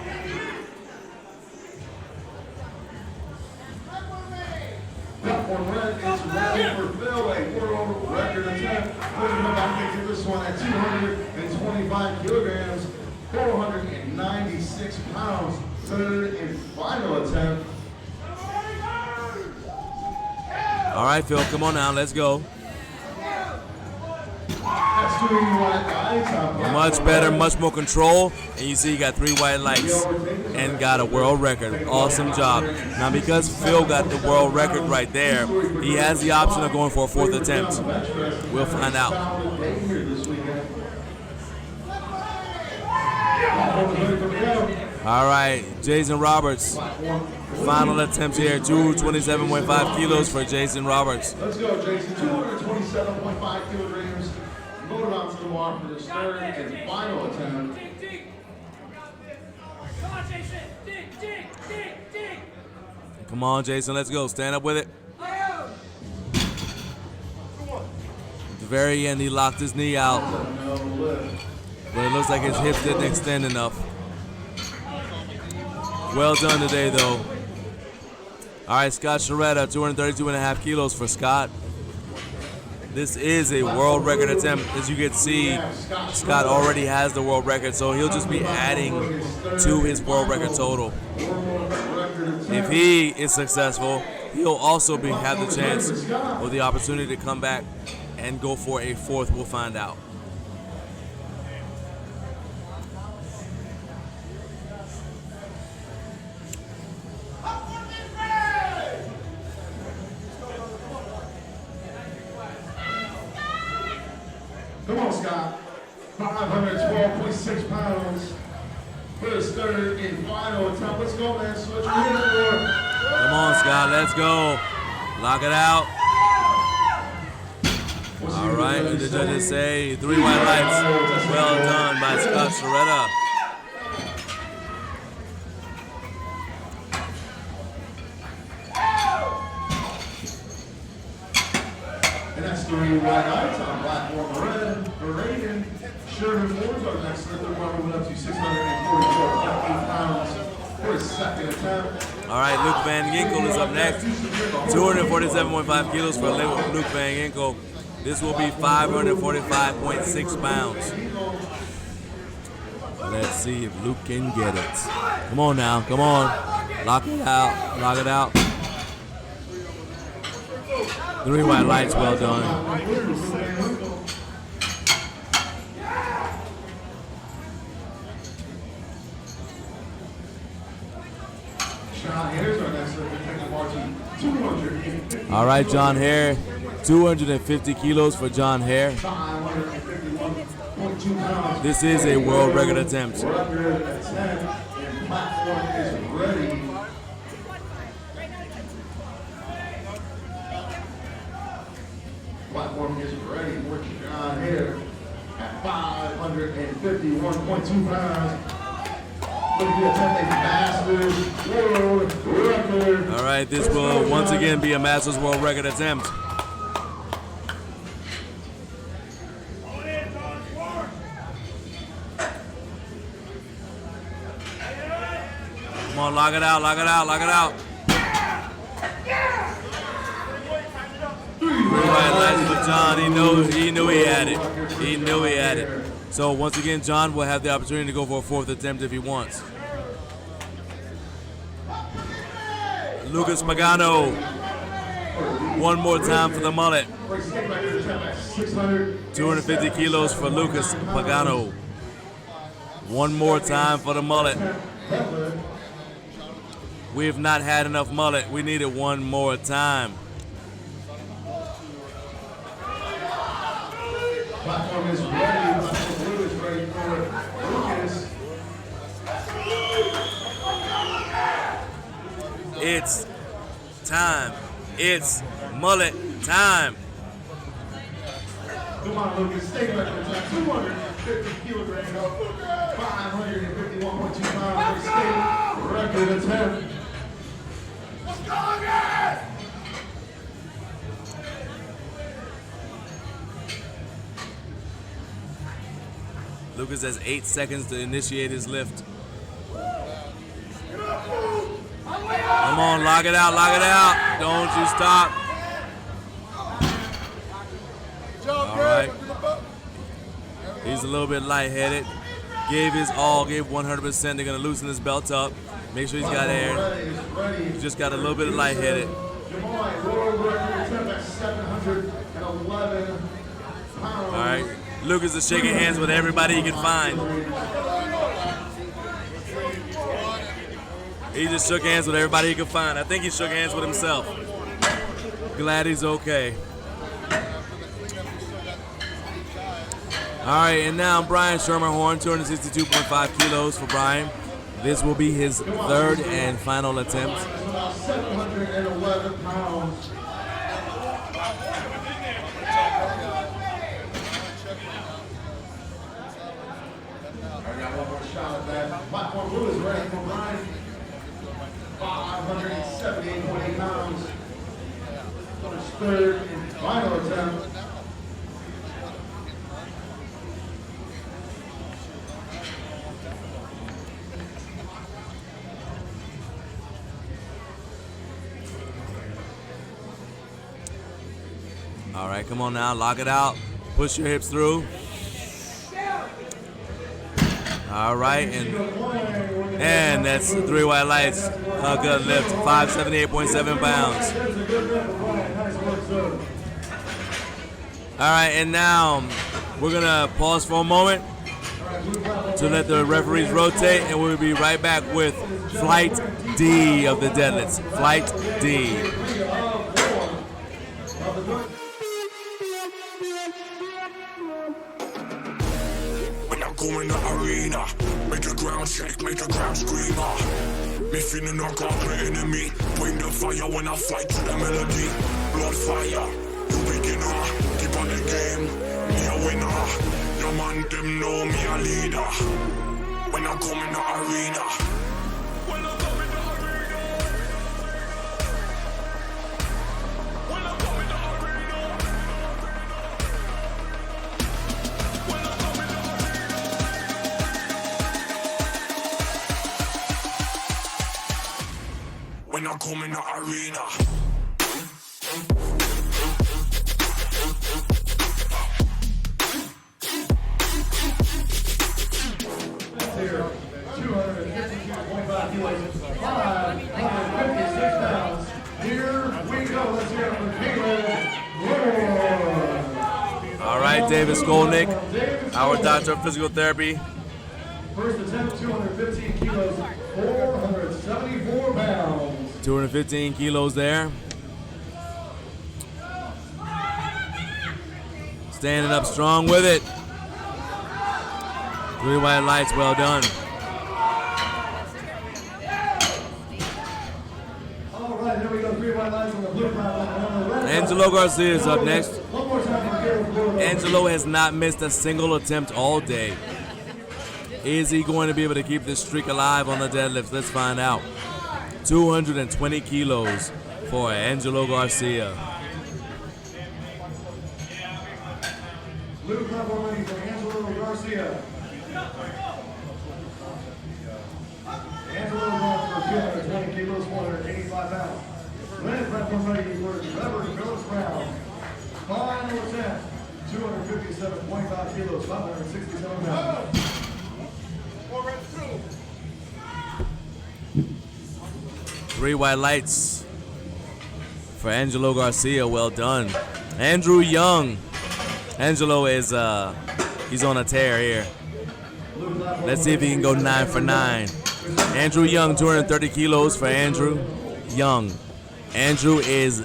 Platform red is ready for Phil, a world record attempt. Putting him back into this one at 225 kilograms, 496 pounds. Third and final attempt. All right, Phil, come on now, let's go. Much better, much more control, and you see he got 3 white lights and got a world record. Awesome job. Now, because Phil got the world record right there, he has the option of going for a 4th attempt. We'll find out. All right, Jason Roberts. Final attempt here, 227.5 kilos for Jason Roberts. Let's go, Jason. 227.5 kilograms. Loaded onto the bar for this third and final attempt. Come on, Jason, let's go. Stand up with it. At the very end, he locked his knee out. But it looks like his hips didn't extend enough. Well done today, though. All right, Scott Sharetta, 232.5 kilos for Scott. This is a world record attempt. As you can see, Scott already has the world record, so he'll just be adding to his world record total. If he is successful, he'll also have the chance or the opportunity to come back and go for a 4th. We'll find out. Come on, Scott. 512.6 pounds for his third and final attempt. Let's go, man. So what you here for? Come on, Scott. Let's go. Lock it out. All right. What did the judges say? 3 white lights. Well done by Scott Sharetta. And that's 3 white lights on platform red for Reagan. Sherman Moore's our next lifter. Went up to 644.8 pounds for his second attempt. All right, Luke Van Ginkel is up next. 247.5 kilos for Luke Van Ginkel. This will be 545.6 pounds. Let's see if Luke can get it. Come on now, come on. Lock it out, lock it out. 3 white lights, well done. All right, John Hare, 250 kilos for John Hare. This is a world record attempt. Platform is ready for John Hare at 551.2 pounds. All right, this will once again be a Masters World Record attempt. Come on, lock it out, lock it out, lock it out. 3 white lights for John. He knew he had it. He knew he had it. So once again, John will have the opportunity to go for a 4th attempt if he wants. Lucas Pagano, one more time for the mullet. 250 kilos for Lucas Pagano. One more time for the mullet. We have not had enough mullet. We need it one more time. Platform is ready. Blue is ready for Lucas. It's time. It's mullet time. Come on, Lucas. Stay back for time. 250 kilograms. 551.2 pounds. State record attempt. Let's go, guys! Lucas has 8 seconds to initiate his lift. Come on, lock it out, lock it out. Don't you stop. All right. He's a little bit lightheaded. Gave his all, gave 100%. They're going to loosen his belt up. Make sure he's got air. He just got a little bit of lightheaded. All right. Lucas is shaking hands with everybody he can find. He just shook hands with everybody he could find. I think he shook hands with himself. Glad he's okay. All right, and now Brian Shermerhorn, 262.5 kilos for Brian. This will be his 3rd and final attempt. 711 pounds. Platform blue is ready for Brian. 578.8 pounds. For his 3rd and final attempt. All right, come on now, lock it out. Push your hips through. All right, and that's 3 white lights. A good lift, 578.7 pounds. All right, and now we're gonna pause for a moment to let the referees rotate, and we'll be right back with Flight D of the deadlifts. Flight D. Go in the arena, make the ground shake, make the ground scream. Me feeling like I'm the enemy. Bring the fire when I fight to the melody. Blood fire, you beginner. Keep on the game, me a winner. Your man them know me a leader. When I come in the arena. When I come in the arena. When I come in the arena. When I come in the when I come in the arena. here. 252.5 kilos, 556 pounds. Here we go. Let's hear it for Caleb. All right, David Skolnick, our doctor of physical therapy. First attempt, 215 kilos, 474 pounds. 215 kilos there. Standing up strong with it. 3 white lights, well done. All right, here we go. 3 white lights on the blue platform. Angelo Garcia is up next. One more time for Caleb. Angelo has not missed a single attempt all day. Is he going to be able to keep this streak alive on the deadlifts? Let's find out. 220 kilos for Angelo Garcia. Blue platform ready for Angelo Garcia. Angelo going for 220 kilos, 485 pounds. Red platform ready for Trevor Phillips Brown. Final attempt, 257.5 kilos, 567 pounds. 3 white lights for Angelo Garcia, well done. Andrew Young. Angelo is, he's on a tear here. Let's see if he can go 9 for 9. Andrew Young, 230 kilos for Andrew Young. Andrew is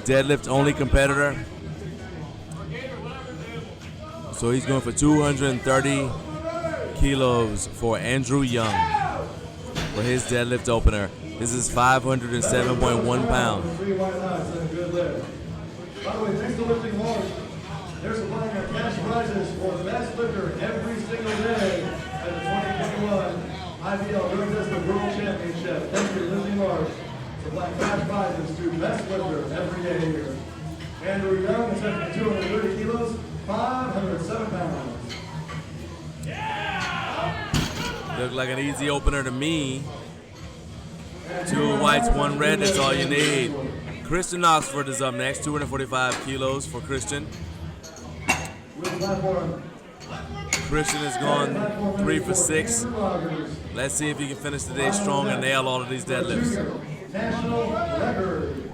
deadlift only competitor. So he's going for 230 kilos for Andrew Young for his deadlift opener. This is 507.1 pounds. 3 white lights and a good lift. By the way, thanks to Lifting Large, they're supplying our cash prizes for best lifter every single day at the 2021 IPL Drug Testing World Championship. Thank you, Lifting Large, supplying cash prizes to best lifter every day here. Andrew Young is at 230 kilos, 507 pounds. Look like an easy opener to me. 2 whites, 1 red, that's all you need. Christian Oxford is up next, 245 kilos for Christian. Christian is going 3 for 6. Let's see if he can finish the day strong and nail all of these deadlifts. National record.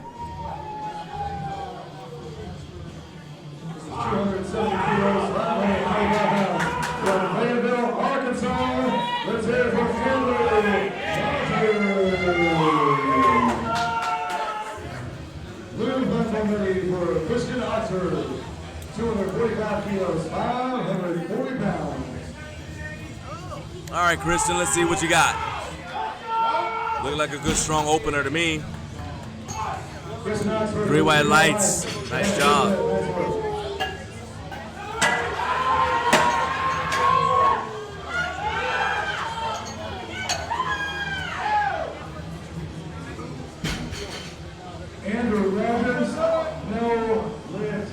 270 kilos, 595 pounds. From Fayetteville, Arkansas, let's hear it for Henry. Blue platform ready for Christian Oxford. 245 kilos, 540 pounds. All right, Christian, let's see what you got. Look like a good, strong opener to me. 3 white lights. Nice job. Andrew Rogers, no lift.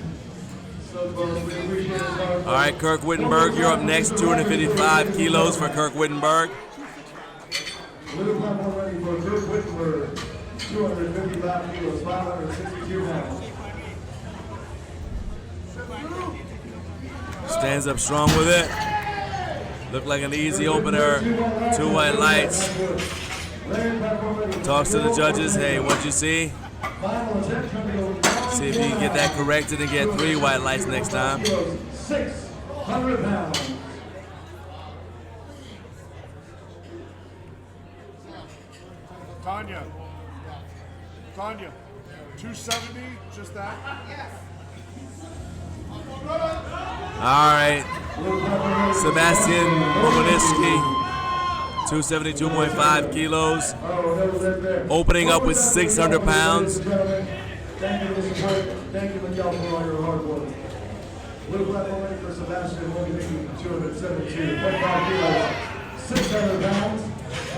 So close, we appreciate it. All right, Kirk Wittenberg, you're up next. 255 kilos for Kirk Wittenberg. Blue platform ready for Kirk Wittenberg. 255 kilos, 562 pounds. Stands up strong with it. Look like an easy opener. 2 white lights. Talks to the judges. Hey, what'd you see? See if you can get that corrected and get 3 white lights next time. 600 pounds. Tanya, 270, just that? All right. Sebastian Mogoniski, 272.5 kilos. Opening up with 600 pounds. Thank you for the support. Thank you, Miguel, for all your hard work. Blue platform ready for Sebastian Mogoniski, 272.5 kilos, 600 pounds.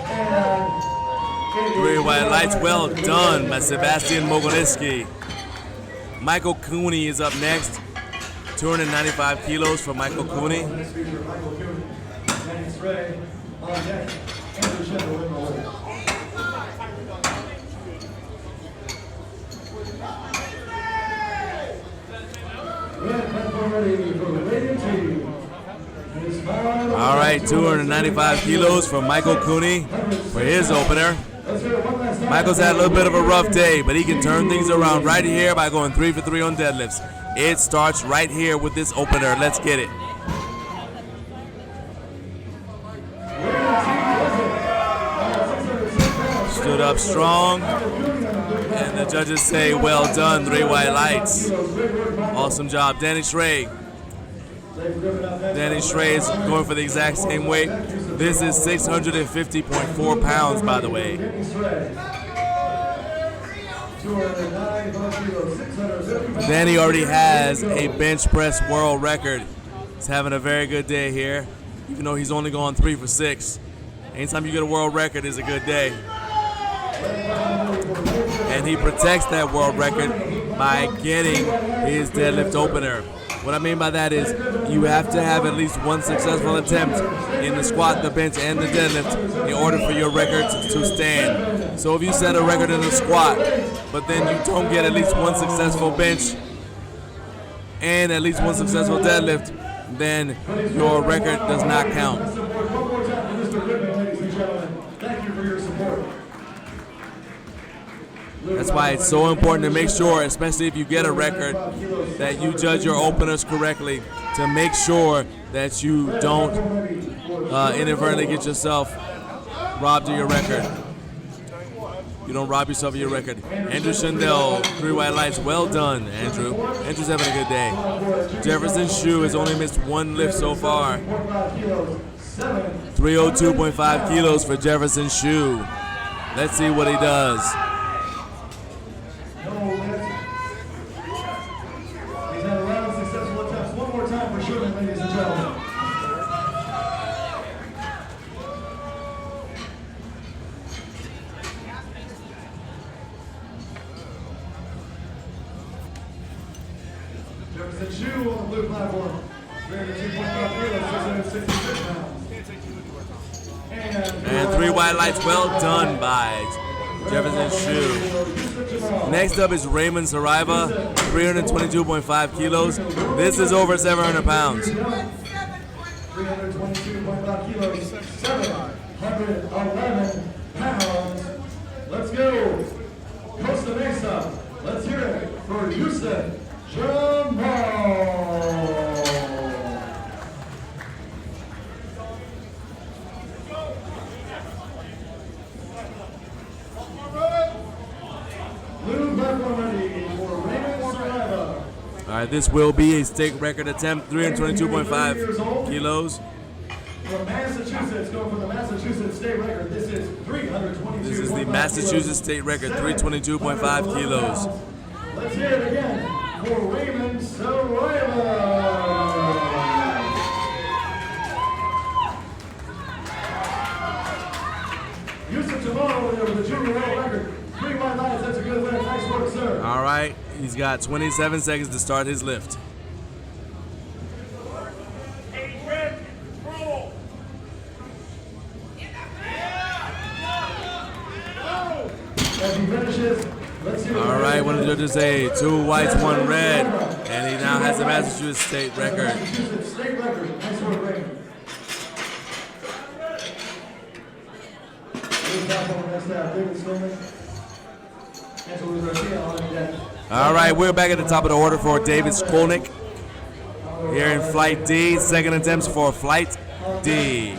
And 3 white lights, well done by Sebastian Mogoniski. Michael Cooney is up next. 295 kilos for Michael Cooney. Next feature, Michael Cooney. Dennis Ray on deck. Andrew Shepard in the hole. Red platform ready for the Radiant team. All right, right, 295 kilos for Michael Cooney for his opener. Michael's had a little bit of a rough day, but he can turn things around right here by going 3 for 3 on deadlifts. It starts right here with this opener. Let's get it. Stood up strong, and the judges say, well done, 3 white lights. Awesome job, Danny Schrey. Danny Schrey is going for the exact same weight. This is 650.4 pounds, by the way. Danny already has a bench press world record. He's having a very good day here, even though he's only gone 3 for 6. Anytime you get a world record is a good day. And he protects that world record by getting his deadlift opener. What I mean by that is you have to have at least one successful attempt in the squat, the bench, and the deadlift in order for your record to stand. So if you set a record in the squat, but then you don't get at least one successful bench and at least one successful deadlift, then your record does not count. Thank you for your support. That's why it's so important to make sure, especially if you get a record, that you judge your openers correctly to make sure that you don't inadvertently get yourself robbed of your record. You don't rob yourself of your record. Andrew Shandell, 3 white lights. Well done, Andrew. Andrew's having a good day. Jefferson Shue has only missed 1 lift so far. 302.5 kilos for Jefferson Shue. Let's see what he does. He's had 11 successful attempts. One more time for Sherman, ladies and gentlemen. Jefferson Shue on the blue platform. 302.5 kilos, 666 pounds. And 3 white lights. Well done by Jefferson Shue. Next up is Raymond Saraiva, 322.5 kilos. This is over 700 pounds. 322.5 kilos, 711 pounds. Let's go. Costa Mesa. Let's hear it for Houston Jamal. Blue platform ready for Raymond Saraiva. All right, this will be a state record attempt, 322.5 kilos. From Massachusetts, going for the Massachusetts state record. This is 322. This is the Massachusetts state record, 322.5 kilos. Let's hear it again for Raymond Saraiva. Yusuf Jamal over there with the junior world record. 3 white lights, that's a good win. Nice work, sir. All right, he's got 27 seconds to start his lift. As he finishes, let's hear it. All right, what did the judges say? 2 whites, 1 red, and he now has the Massachusetts state record. Massachusetts state record. Nice work, Raymond. All right, we're back at the top of the order for David Skolnick here in Flight D. Second attempts for Flight D.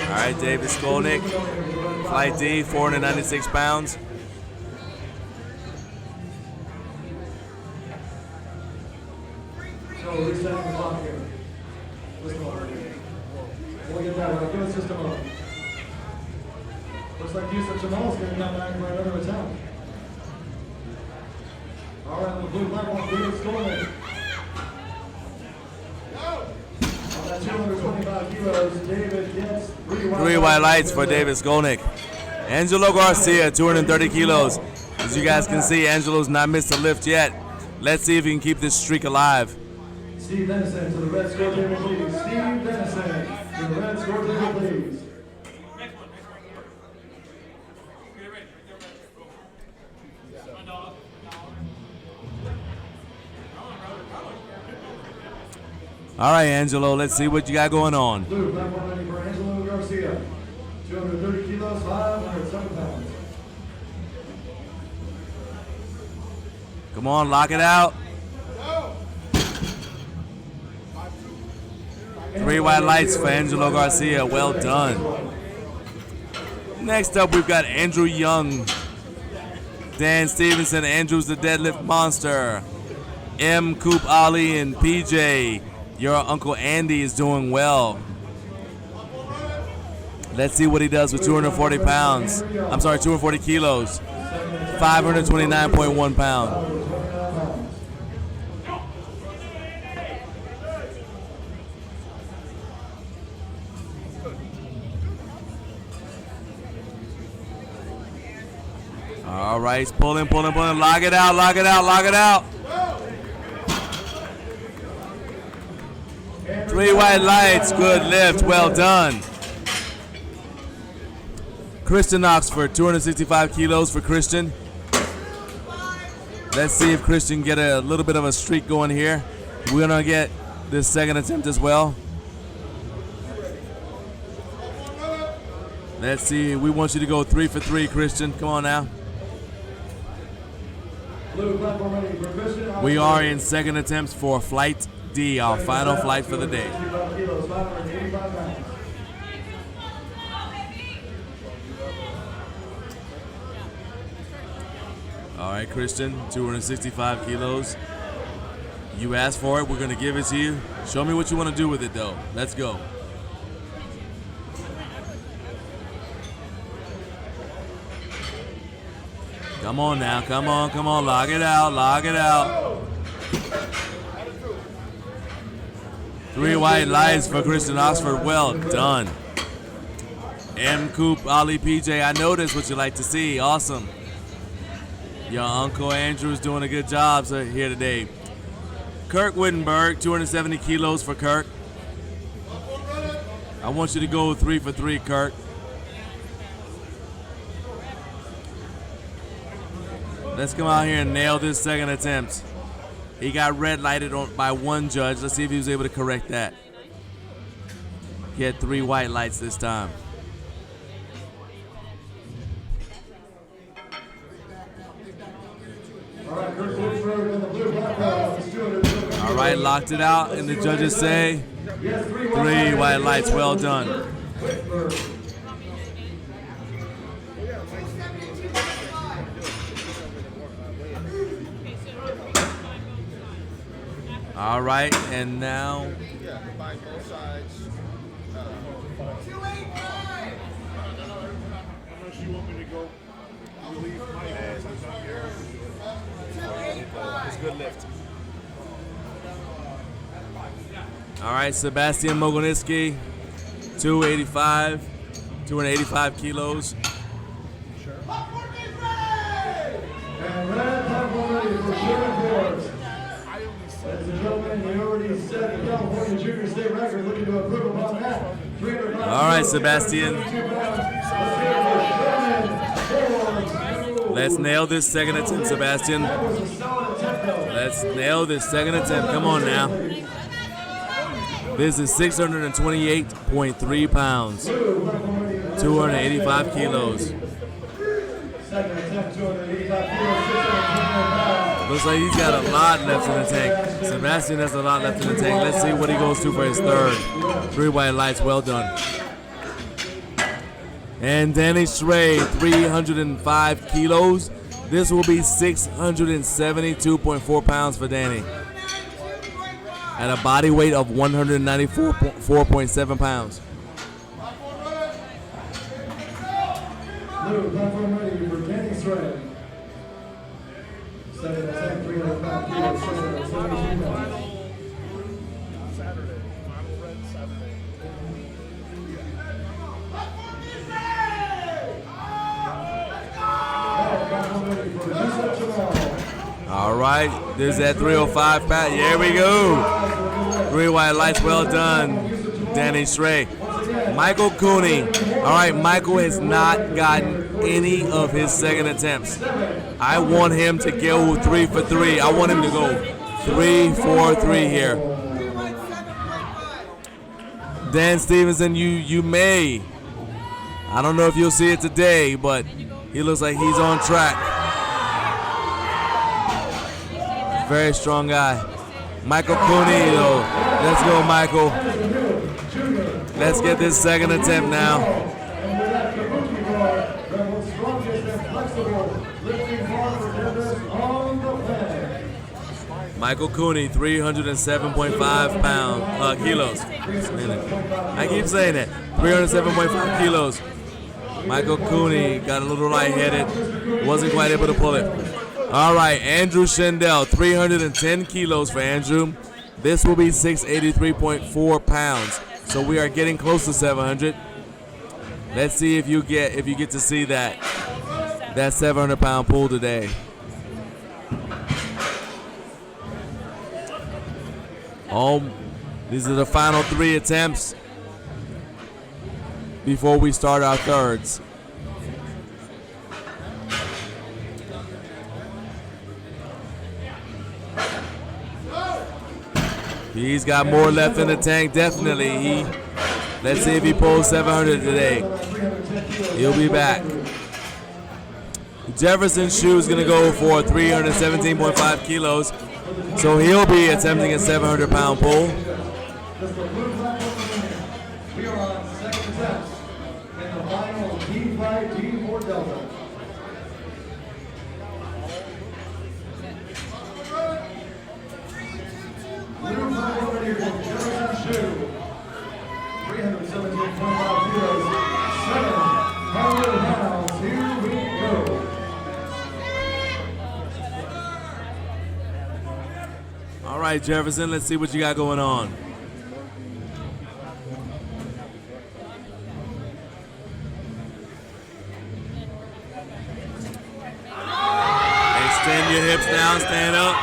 All right, David Skolnick, Flight D, 496 pounds. So resetting the clock here. We'll get that right. Give us just a moment. Looks like Yusuf Jamal's going to come back for another attempt. All right, on the blue platform, David Skolnick. On that 225 kilos, David gets 3 white lights for David Skolnick. Angelo Garcia, 230 kilos. As you guys can see, Angelo's not missed a lift yet. Let's see if he can keep this streak alive. Steve Dennison to the red score table, please. Steve Dennison to the red score table, please. All right, Angelo, let's see what you got going on. Blue platform ready for Angelo Garcia. 230 kilos, 507 pounds. Come on, lock it out. 3 white lights for Angelo Garcia. Well done. Next up, we've got Andrew Young, Dan Stevenson. Andrew's the deadlift monster. M. Coop Ali and PJ. Your Uncle Andy is doing well. Let's see what he does with 240 pounds. I'm sorry, 240 kilos. 529.1 pounds. All right, he's pulling. Lock it out. 3 white lights, good lift, well done. Christian Oxford, 265 kilos for Christian. Let's see if Christian can get a little bit of a streak going here. We're gonna get this second attempt as well. Let's see, we want you to go 3 for 3, Christian. Come on now. We are in second attempts for flight D, our final flight for the day. All right, Christian, 265 kilos. You asked for it, we're gonna give it to you. Show me what you wanna do with it though. Let's go. Come on now, come on, lock it out. 3 white lights for Christian Oxford, well done. M. Coop, Ali PJ, I know that's what you like to see, awesome. Your Uncle Andrew is doing a good job here today. Kirk Wittenberg, 270 kilos for Kirk. I want you to go 3 for 3, Kirk. Let's come out here and nail this second attempt. He got red lighted by one judge. Let's see if he was able to correct that. He had 3 white lights this time. All right, locked it out, and the judges say 3 white lights. Well done. All right, and now It's good lift. all right, Sebastian Mogoniski, 285 kilos. And red platform ready for Junior Forbes. Ladies and gentlemen, he already set the California Junior State record, looking to improve upon that. All right, Sebastian. Let's nail this second attempt, Sebastian. Let's nail this second attempt. Come on now. This is 628.3 pounds, 285 kilos. Second attempt, 285 kilos, 629 Looks like he's got a lot left in the tank. Sebastian has a lot left in the tank. Let's see what he goes to for his third. 3 white lights, well done. And Danny Stray, 305 kilos. This will be 672.4 pounds for Danny. At a body weight of 194.7 pounds. Blue platform ready for Danny Stray. Second attempt, 305 kilos, 672 pounds. All right, there's that 305 pound. Here we go. 3 white lights, well done, Danny Stray. Michael Cooney. All right, Michael has not gotten any of his second attempts. I want him to go 3 for 3. I want him to go 3 for 3 here. Dan Stevenson, you may. I don't know if you'll see it today, but he looks like he's on track. Very strong guy. Michael Cooney, though. Let's go, Michael. Let's get this second attempt now. Michael Cooney, 307.5 kilos. I keep saying it. 307.5 kilos. Michael Cooney got a little lightheaded. Wasn't quite able to pull it. All right, Andrew Schendel, 310 kilos for Andrew. This will be 683.4 pounds. So we are getting close to 700. Let's see if you get to see that 700-pound pull today. These are the final 3 attempts before we start our thirds. He's got more left in the tank, definitely. Let's see if he pulls 700 today. He'll be back. Jefferson Shoe is going to go for 317.5 kilos. So he'll be attempting a 700-pound pull. We are on second attempt in the final D5 D4 Delta. Blue flag over here from Jefferson Shoe. 317.5 kilos, 700 pounds. Here we go. All right, Jefferson, let's see what you got going on. Extend your hips down, stand up.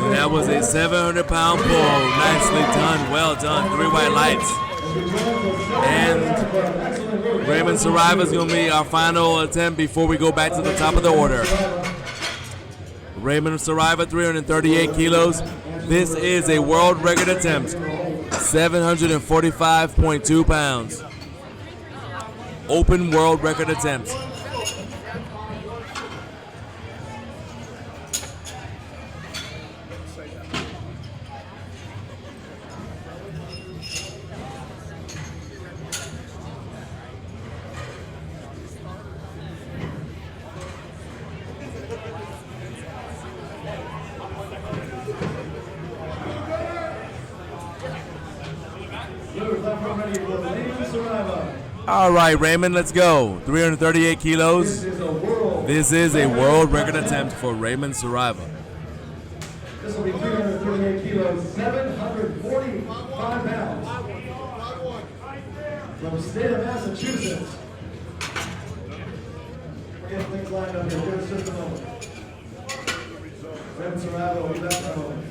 And that was a 700-pound pull. Nicely done, well done. 3 white lights. And Raymond Saraiva is going to be our final attempt before we go back to the top of the order. Raymond Saraiva, 338 kilos. This is a world record attempt, 745.2 pounds. Open world record attempt. All right, Raymond, let's go. 338 kilos. This is a world record attempt for Raymond Saraiva. This will be 338 kilos, 745 pounds. From the state of Massachusetts. We're getting things lined up here. Give us just a moment. Raymond Saraiva will be back in a moment.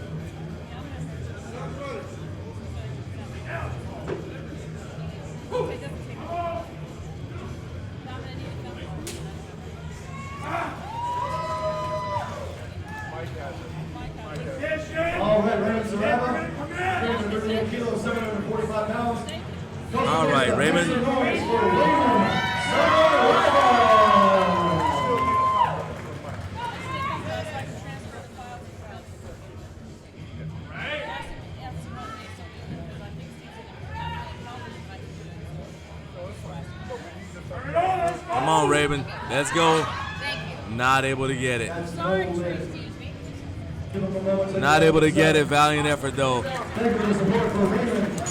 All right, Raymond Saraiva, 338 kilos, 745 pounds. All right, Raymond. Come on, Raymond. Let's go. Not able to get it. Not able to get it. Valiant effort, though.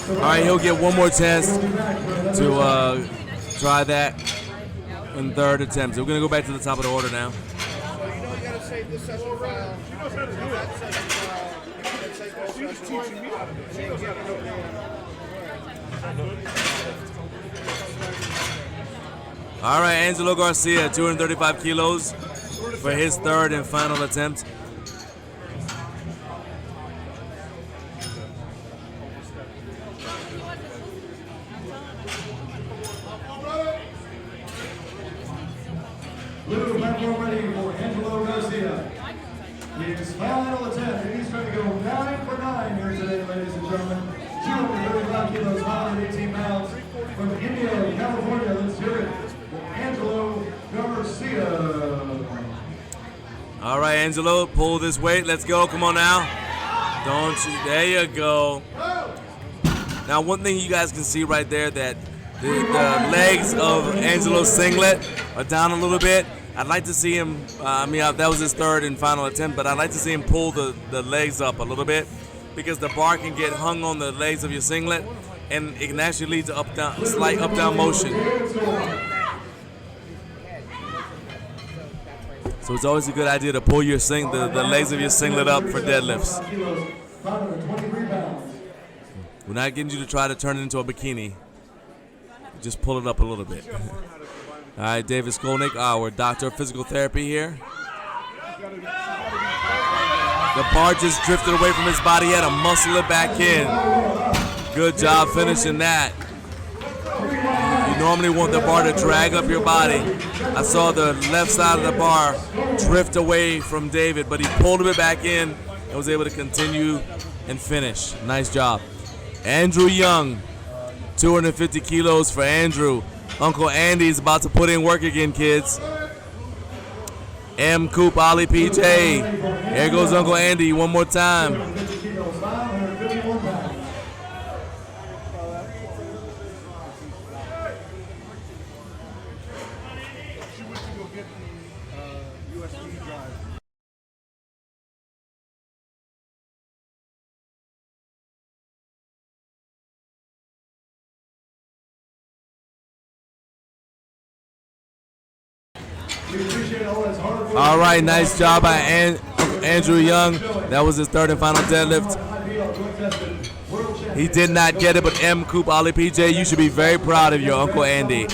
All right, he'll get one more test to try that in third attempt. So we're going to go back to the top of the order now. So you know you got to save this session file. She knows how to do that session file. And save those sessions. She's teaching me how to do it. She knows how to do it. All right, Angelo Garcia, 235 kilos for his third and final attempt. Blue platform ready for Angelo Garcia. His final attempt, and he's trying to go 9 for 9 here today, ladies and gentlemen. Angelo, pull this weight. Let's go. Come on now. Don't you? There you go. Now, one thing you guys can see right there, that the legs of Angelo's singlet are down a little bit. I'd like to see him, that was his third and final attempt, but I'd like to see him pull the legs up a little bit, because the bar can get hung on the legs of your singlet, and it can actually lead to slight up-down motion. So it's always a good idea to pull your the legs of your singlet up for deadlifts. We're not getting you to try to turn it into a bikini. Just pull it up a little bit. All right, David Skolnick, our doctor of physical therapy here. The bar just drifted away from his body. He had to muscle it back in. Good job finishing that. You normally want the bar to drag up your body. I saw the left side of the bar drift away from David, but he pulled it back in and was able to continue and finish. Nice job. Andrew Young, 250 kilos for Andrew. Uncle Andy's about to put in work again, kids. M. Coop, Ollie PJ. There goes Uncle Andy one more time. All right, nice job by Andrew Young. That was his third and final deadlift. He did not get it, but M. Coop, Ollie PJ, you should be very proud of your Uncle Andy.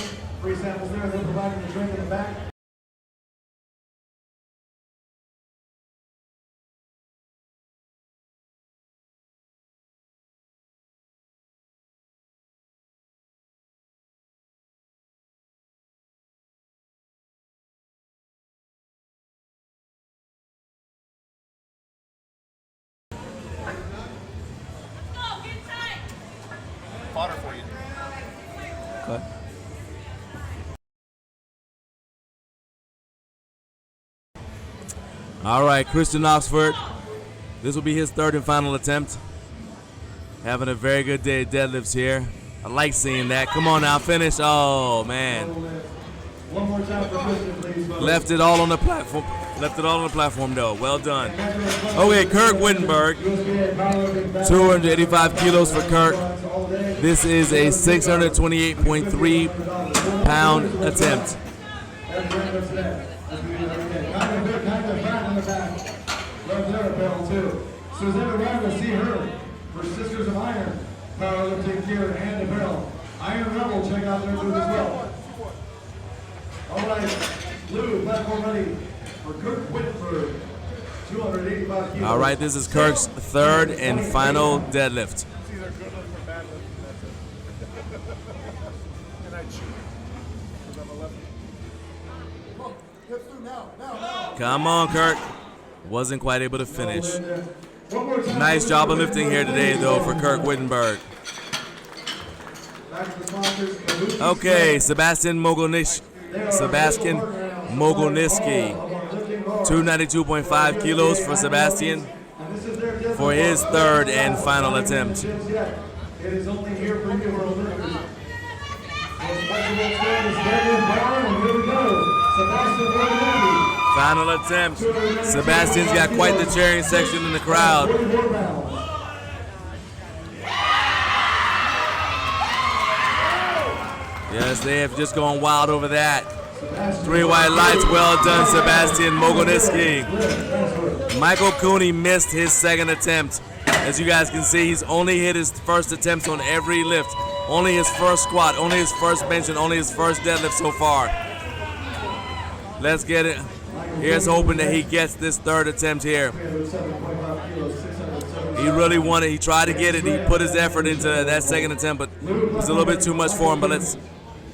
All right, Christian Oxford. This will be his third and final attempt. Having a very good day at deadlifts here. I like seeing that. Come on now, finish. Oh, man. One more time for Christian, please. Left it all on the platform. Left it all on the platform, though. Well done. Okay, Kirk Wittenberg. 285 kilos for Kirk. This is a 628.3 pound attempt. Susanna Randall, see her for Sisters of Iron, powerlifting gear and apparel. Iron Rebel, check out their booth as well. All right, blue platform ready for Kirk Whitford, 285 kilos. All right, this is Kirk's third and final deadlift. Come on, Kirk. Wasn't quite able to finish. Nice job of lifting here today, though, for Kirk Wittenberg. Okay, Sebastian Mogoniski. 292.5 kilos for Sebastian for his third and final attempt. It is only here for you, world leaders. Final attempt. Sebastian's got quite the cheering section in the crowd. Yes, they have just gone wild over that. 3 white lights. Well done, Sebastian Mogoniski. Michael Cooney missed his second attempt. As you guys can see, he's only hit his first attempts on every lift. Only his first squat, only his first bench, and only his first deadlift so far. Let's get it. Here's hoping that he gets this third attempt here. He really wanted, he tried to get it, he put his effort into that second attempt, but it was a little bit too much for him, but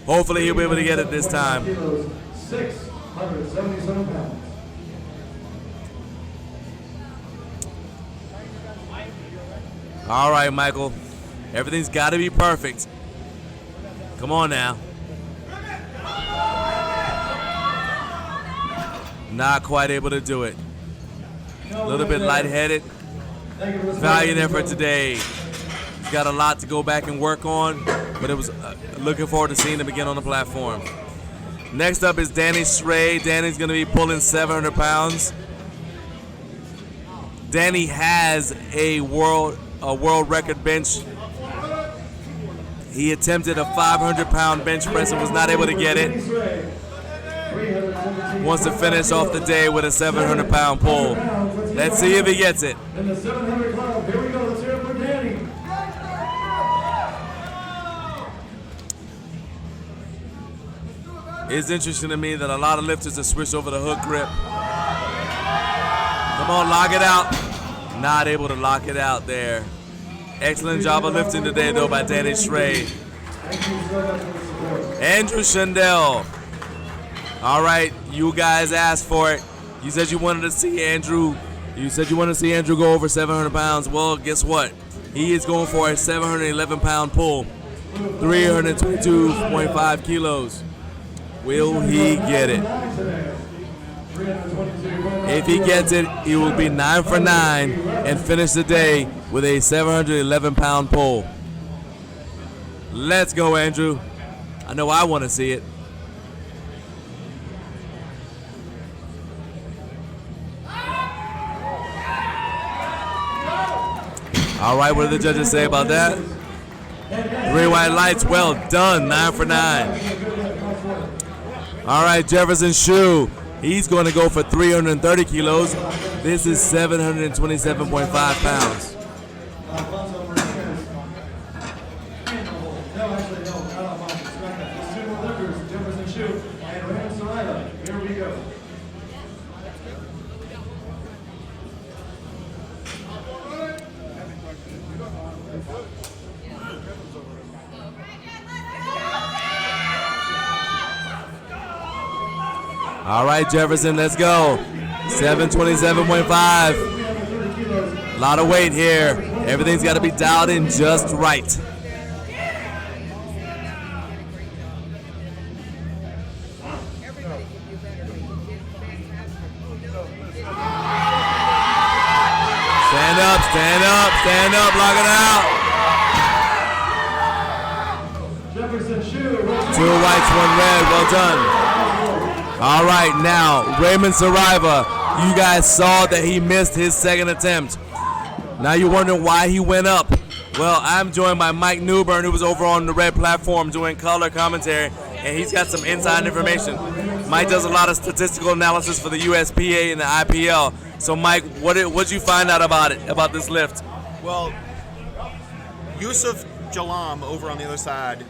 hopefully he'll be able to get it this time. 677 pounds. All right, Michael. Everything's got to be perfect. Come on now. Not quite able to do it. A little bit lightheaded. Valiant effort today. He's got a lot to go back and work on, but it was looking forward to seeing him again on the platform. Next up is Danny Schray. Danny's going to be pulling 700 pounds. Danny has a world record bench. He attempted a 500-pound bench press and was not able to get it. Wants to finish off the day with a 700-pound pull. Let's see if he gets it. In the 700 club, here we go. Let's hear it for Danny. It's interesting to me that a lot of lifters have switched over to hook grip. Come on, lock it out. Not able to lock it out there. Excellent job of lifting today, though, by Danny Schray. Andrew Shandell. All right, you guys asked for it. You said you wanted to see Andrew. You said you wanted to see Andrew go over 700 pounds. Well, guess what? He is going for a 711-pound pull, 322.5 kilos. Will he get it? If he gets it, he will be 9 for 9 and finish the day with a 711-pound pull. Let's go, Andrew. I know I want to see it. All right, what do the judges say about that? 3 white lights, well done, 9 for 9. All right, Jefferson Shue. He's going to go for 330 kilos. This is 727.5 pounds. All right, Jefferson, let's go. 727.5. A lot of weight here. Everything's got to be dialed in just right. Stand up, stand up, stand up, lock it out. 2 whites, 1 red, well done. All right, now, Raymond Saraiva, you guys saw that he missed his second attempt. Now you're wondering why he went up. Well, I'm joined by Mike Newburn, who was over on the red platform doing color commentary, and he's got some inside information. Mike does a lot of statistical analysis for the USPA and the IPL. So, Mike, what'd you find out about this lift? Well, Yusuf Jalam over on the other side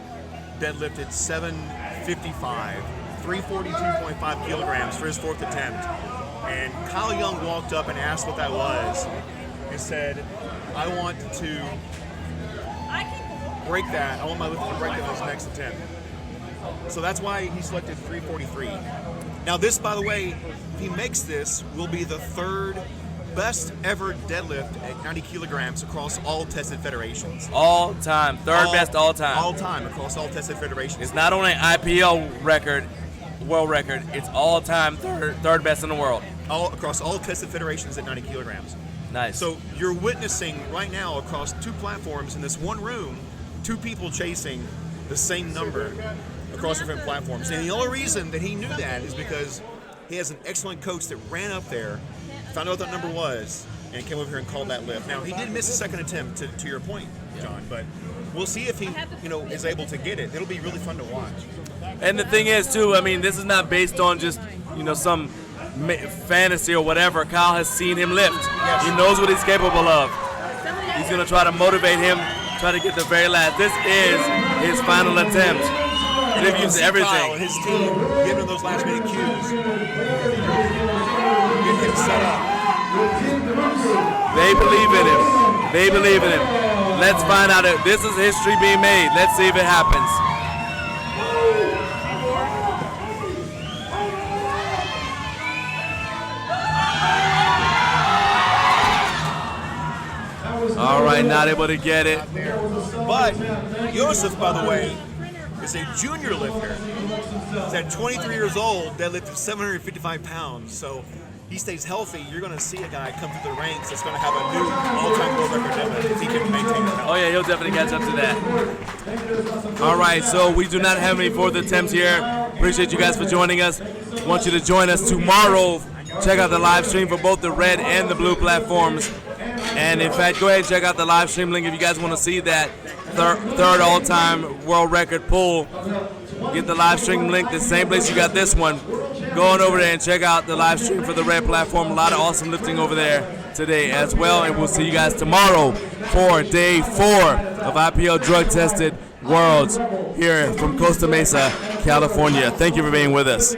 deadlifted 755. 342.5 kilograms for his 4th attempt. And Kyle Young walked up and asked what that was and said, I want to break that. I want my lifter to break that in his next attempt. So that's why he selected 343. Now this, by the way, if he makes this, will be the 3rd best ever deadlift at 90 kilograms across all tested federations. All time, 3rd best all time. All time across all tested federations. It's not only an IPL record, world record, it's all-time third best in the world. All across all tested federations at 90 kilograms. Nice. So you're witnessing right now across 2 platforms in this one room, 2 people chasing the same number across different platforms. And the only reason that he knew that is because he has an excellent coach that ran up there, found out what that number was, and came over here and called that lift. Now he did miss a second attempt, to your point, John, but we'll see if he, is able to get it. It'll be really fun to watch. And the thing is, too, I mean, this is not based on just, some fantasy or whatever. Kyle has seen him lift. Yes. He knows what he's capable of. He's going to try to motivate him, try to get the very last. This is his final attempt. It gives everything. Kyle and his team giving him those last minute cues. Get him set up. They believe in him. They believe in him. Let's find out if this is history being made. Let's see if it happens. All right, not able to get it. But Yosef, by the way, is a junior lifter. He's at 23 years old, deadlifted 755 pounds. So he stays healthy, you're going to see a guy come through the ranks that's going to have a new all-time world record doing if he can maintain that health. Oh yeah, he'll definitely catch up to that. All right, so we do not have any further attempts here. Appreciate you guys for joining us. Want you to join us tomorrow. Check out the live stream for both the red and the blue platforms. And in fact, go ahead and check out the live stream link if you guys want to see that third all-time world record pull. Get the live stream link, the same place you got this one. Go on over there and check out the live stream for the red platform. A lot of awesome lifting over there today as well. And we'll see you guys tomorrow for day 4 of IPL Drug Tested Worlds here from Costa Mesa, California. Thank you for being with us.